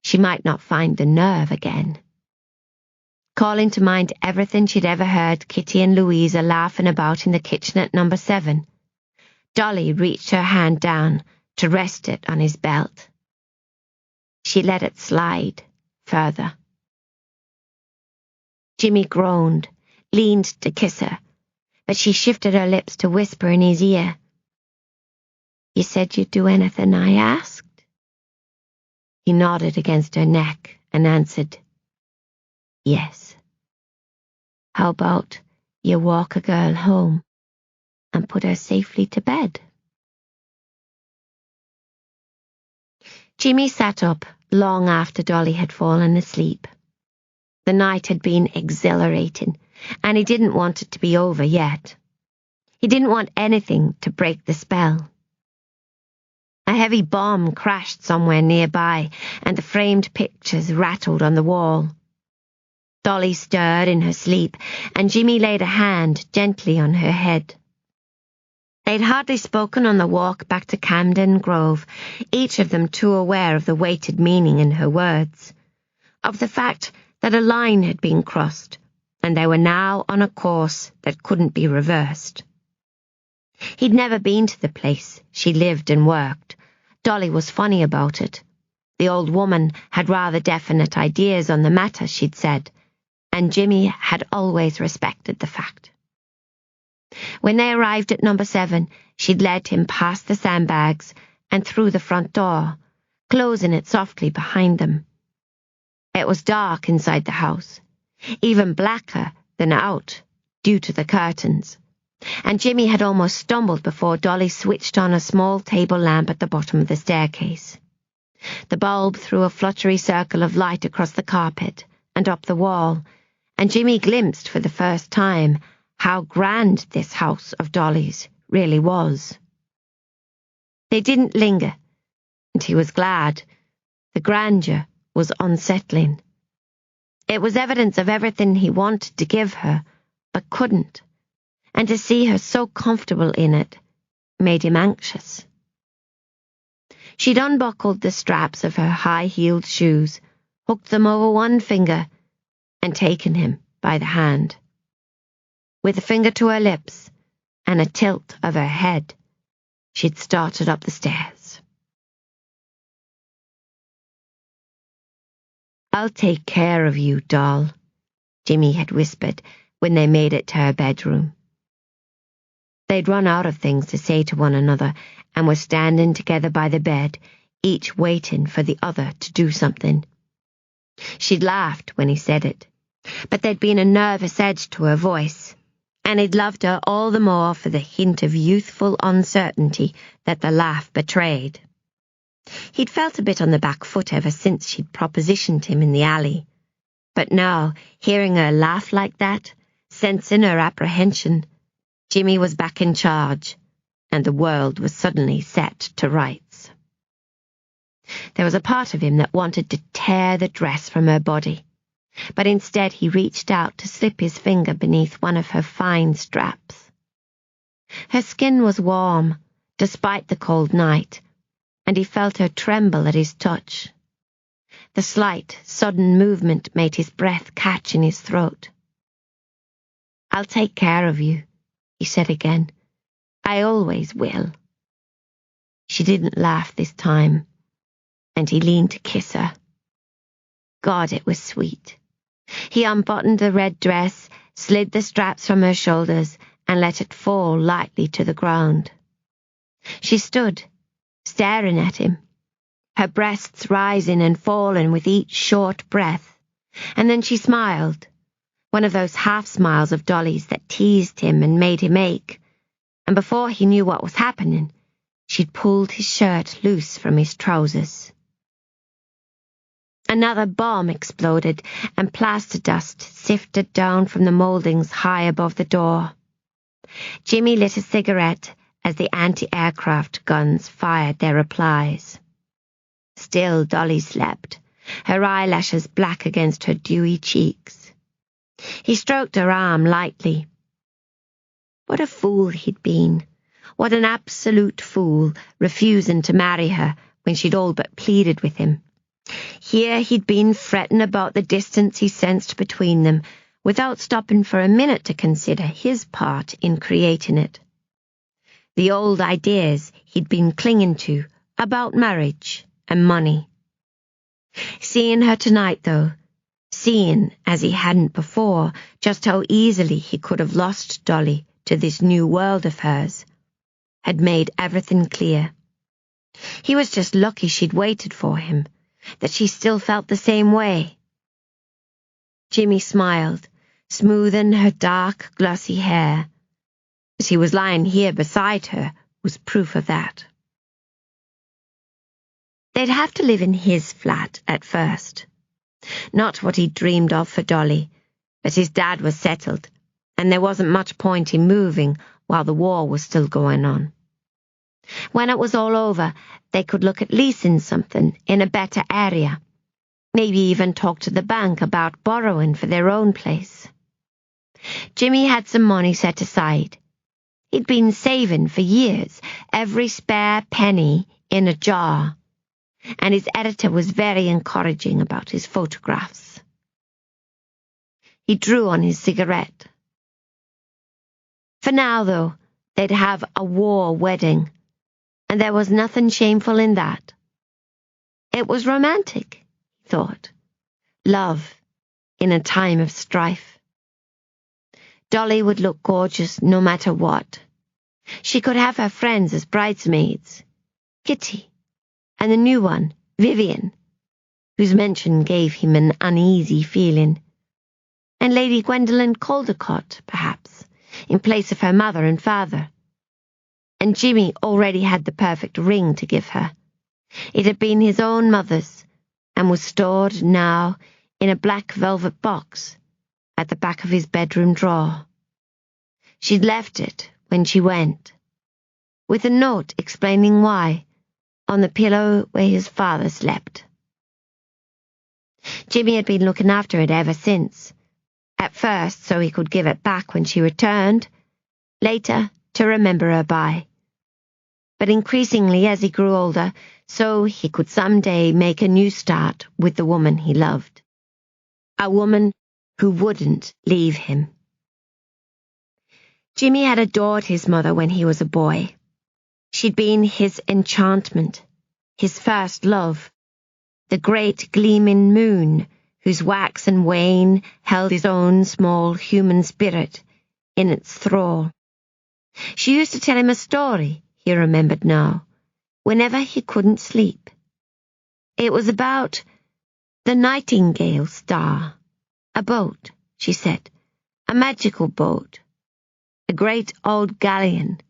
She might not find the nerve again. Calling to mind everything she'd ever heard Kitty and Louisa laughing about in the kitchen at number 7, Dolly reached her hand down to rest it on his belt. She let it slide further. Jimmy groaned, leaned to kiss her, but she shifted her lips to whisper in his ear. "You said you'd do anything I asked?" He nodded against her neck and answered, "Yes. How about you walk a girl home and put her safely to bed?" Jimmy sat up long after Dolly had fallen asleep. The night had been exhilarating, and he didn't want it to be over yet. He didn't want anything to break the spell. A heavy bomb crashed somewhere nearby, and the framed pictures rattled on the wall. Dolly stirred in her sleep, and Jimmy laid a hand gently on her head. They'd hardly spoken on the walk back to Camden Grove, each of them too aware of the weighted meaning in her words, of the fact that a line had been crossed, and they were now on a course that couldn't be reversed. He'd never been to the place she lived and worked. Dolly was funny about it. The old woman had rather definite ideas on the matter, she'd said, and Jimmy had always respected the fact. When they arrived at number 7, she'd led him past the sandbags and through the front door, closing it softly behind them. It was dark inside the house, even blacker than out, due to the curtains, and Jimmy had almost stumbled before Dolly switched on a small table lamp at the bottom of the staircase. The bulb threw a fluttery circle of light across the carpet and up the wall, and Jimmy glimpsed for the first time how grand this house of Dolly's really was. They didn't linger, and he was glad. The grandeur was unsettling. It was evidence of everything he wanted to give her, but couldn't, and to see her so comfortable in it made him anxious. She'd unbuckled the straps of her high-heeled shoes, hooked them over one finger, and taken him by the hand. With a finger to her lips and a tilt of her head, she'd started up the stairs. "I'll take care of you, doll," Jimmy had whispered when they made it to her bedroom. They'd run out of things to say to one another and were standing together by the bed, each waiting for the other to do something. She'd laughed when he said it, but there'd been a nervous edge to her voice, and he'd loved her all the more for the hint of youthful uncertainty that the laugh betrayed. He'd felt a bit on the back foot ever since she'd propositioned him in the alley, but now, hearing her laugh like that, sensing her apprehension, Jimmy was back in charge, and the world was suddenly set to rights. There was a part of him that wanted to tear the dress from her body, but instead he reached out to slip his finger beneath one of her fine straps. Her skin was warm, despite the cold night, and he felt her tremble at his touch. The slight, sudden movement made his breath catch in his throat. "I'll take care of you," he said again. "I always will." She didn't laugh this time, and he leaned to kiss her. God, it was sweet. He unbuttoned the red dress, slid the straps from her shoulders, and let it fall lightly to the ground. She stood, staring at him, her breasts rising and falling with each short breath, and then she smiled, one of those half-smiles of Dolly's that teased him and made him ache, and before he knew what was happening, she'd pulled his shirt loose from his trousers. Another bomb exploded, and plaster dust sifted down from the mouldings high above the door. Jimmy lit a cigarette as the anti-aircraft guns fired their replies. Still Dolly slept, her eyelashes black against her dewy cheeks. He stroked her arm lightly. What a fool he'd been. What an absolute fool, refusing to marry her when she'd all but pleaded with him. Here he'd been fretting about the distance he sensed between them, without stopping for a minute to consider his part in creating it. The old ideas he'd been clinging to about marriage and money. Seeing her tonight, though, seeing, as he hadn't before, just how easily he could have lost Dolly to this new world of hers, had made everything clear. He was just lucky she'd waited for him, that she still felt the same way. Jimmy smiled, smoothing her dark, glossy hair. As he was lying here beside her was proof of that. They'd have to live in his flat at first. Not what he'd dreamed of for Dolly, but his dad was settled, and there wasn't much point in moving while the war was still going on. When it was all over, they could look at leasing something in a better area, maybe even talk to the bank about borrowing for their own place. Jimmy had some money set aside. He'd been saving for years, every spare penny in a jar, and his editor was very encouraging about his photographs. He drew on his cigarette. For now, though, they'd have a war wedding, and there was nothing shameful in that. It was romantic, he thought. Love in a time of strife. Dolly would look gorgeous no matter what. She could have her friends as bridesmaids, Kitty, and the new one, Vivien, whose mention gave him an uneasy feeling, and Lady Gwendolen Caldecott, perhaps, in place of her mother and father. And Jimmy already had the perfect ring to give her. It had been his own mother's, and was stored now in a black velvet box at the back of his bedroom drawer. She'd left it when she went, with a note explaining why, on the pillow where his father slept. Jimmy had been looking after it ever since, at first so he could give it back when she returned, later to remember her by. But increasingly as he grew older, so he could someday make a new start with the woman he loved. A woman who wouldn't leave him. Jimmy had adored his mother when he was a boy. She'd been his enchantment, his first love, the great gleaming moon whose wax and wane held his own small human spirit in its thrall. She used to tell him a story, he remembered now, whenever he couldn't sleep. It was about the Nightingale star, a boat, she said, a magical boat, a great old galleon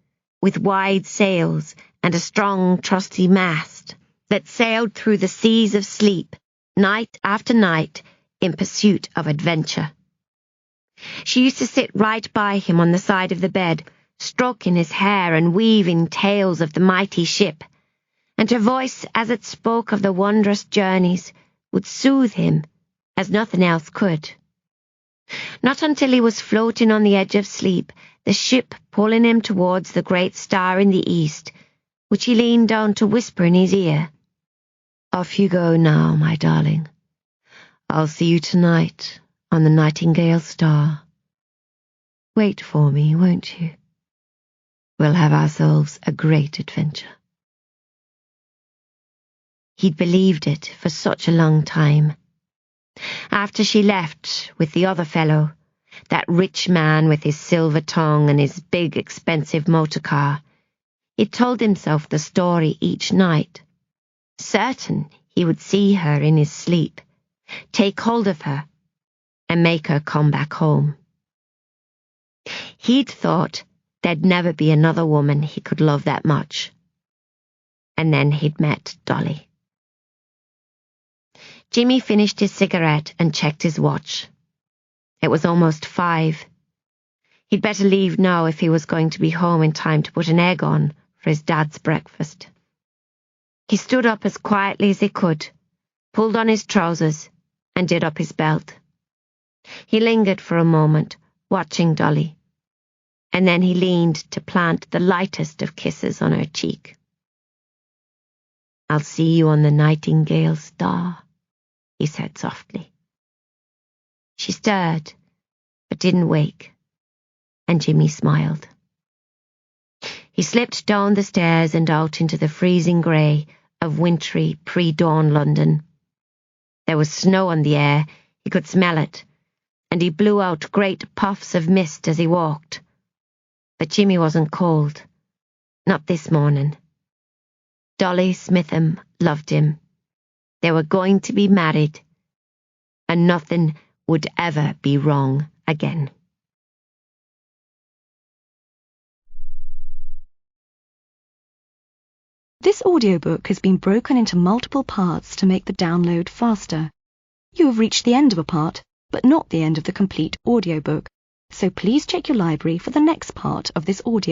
with wide sails and a strong, trusty mast that sailed through the seas of sleep, night after night, in pursuit of adventure. She used to sit right by him on the side of the bed, stroking his hair and weaving tales of the mighty ship, and her voice, as it spoke of the wondrous journeys, would soothe him as nothing else could. Not until he was floating on the edge of sleep, the ship pulling him towards the great star in the east, which he leaned down to whisper in his ear, "Off you go now, my darling. I'll see you tonight on the Nightingale star. Wait for me, won't you? We'll have ourselves a great adventure." He'd believed it for such a long time. After she left with the other fellow, that rich man with his silver tongue and his big, expensive motor car, he'd told himself the story each night, certain he would see her in his sleep, take hold of her, and make her come back home. He'd thought there'd never be another woman he could love that much. And then he'd met Dolly. Jimmy finished his cigarette and checked his watch. It was almost 5. He'd better leave now if he was going to be home in time to put an egg on for his dad's breakfast. He stood up as quietly as he could, pulled on his trousers, and did up his belt. He lingered for a moment, watching Dolly, and then he leaned to plant the lightest of kisses on her cheek. "I'll see you on the Nightingale star," he said softly. She stirred, but didn't wake, and Jimmy smiled. He slipped down the stairs and out into the freezing grey of wintry pre-dawn London. There was snow on the air, he could smell it, and he blew out great puffs of mist as he walked. But Jimmy wasn't cold, not this morning. Dolly Smitham loved him. They were going to be married, and nothing would ever be wrong again. This audiobook has been broken into multiple parts to make the download faster. You have reached the end of a part, but not the end of the complete audiobook, so please check your library for the next part of this audio.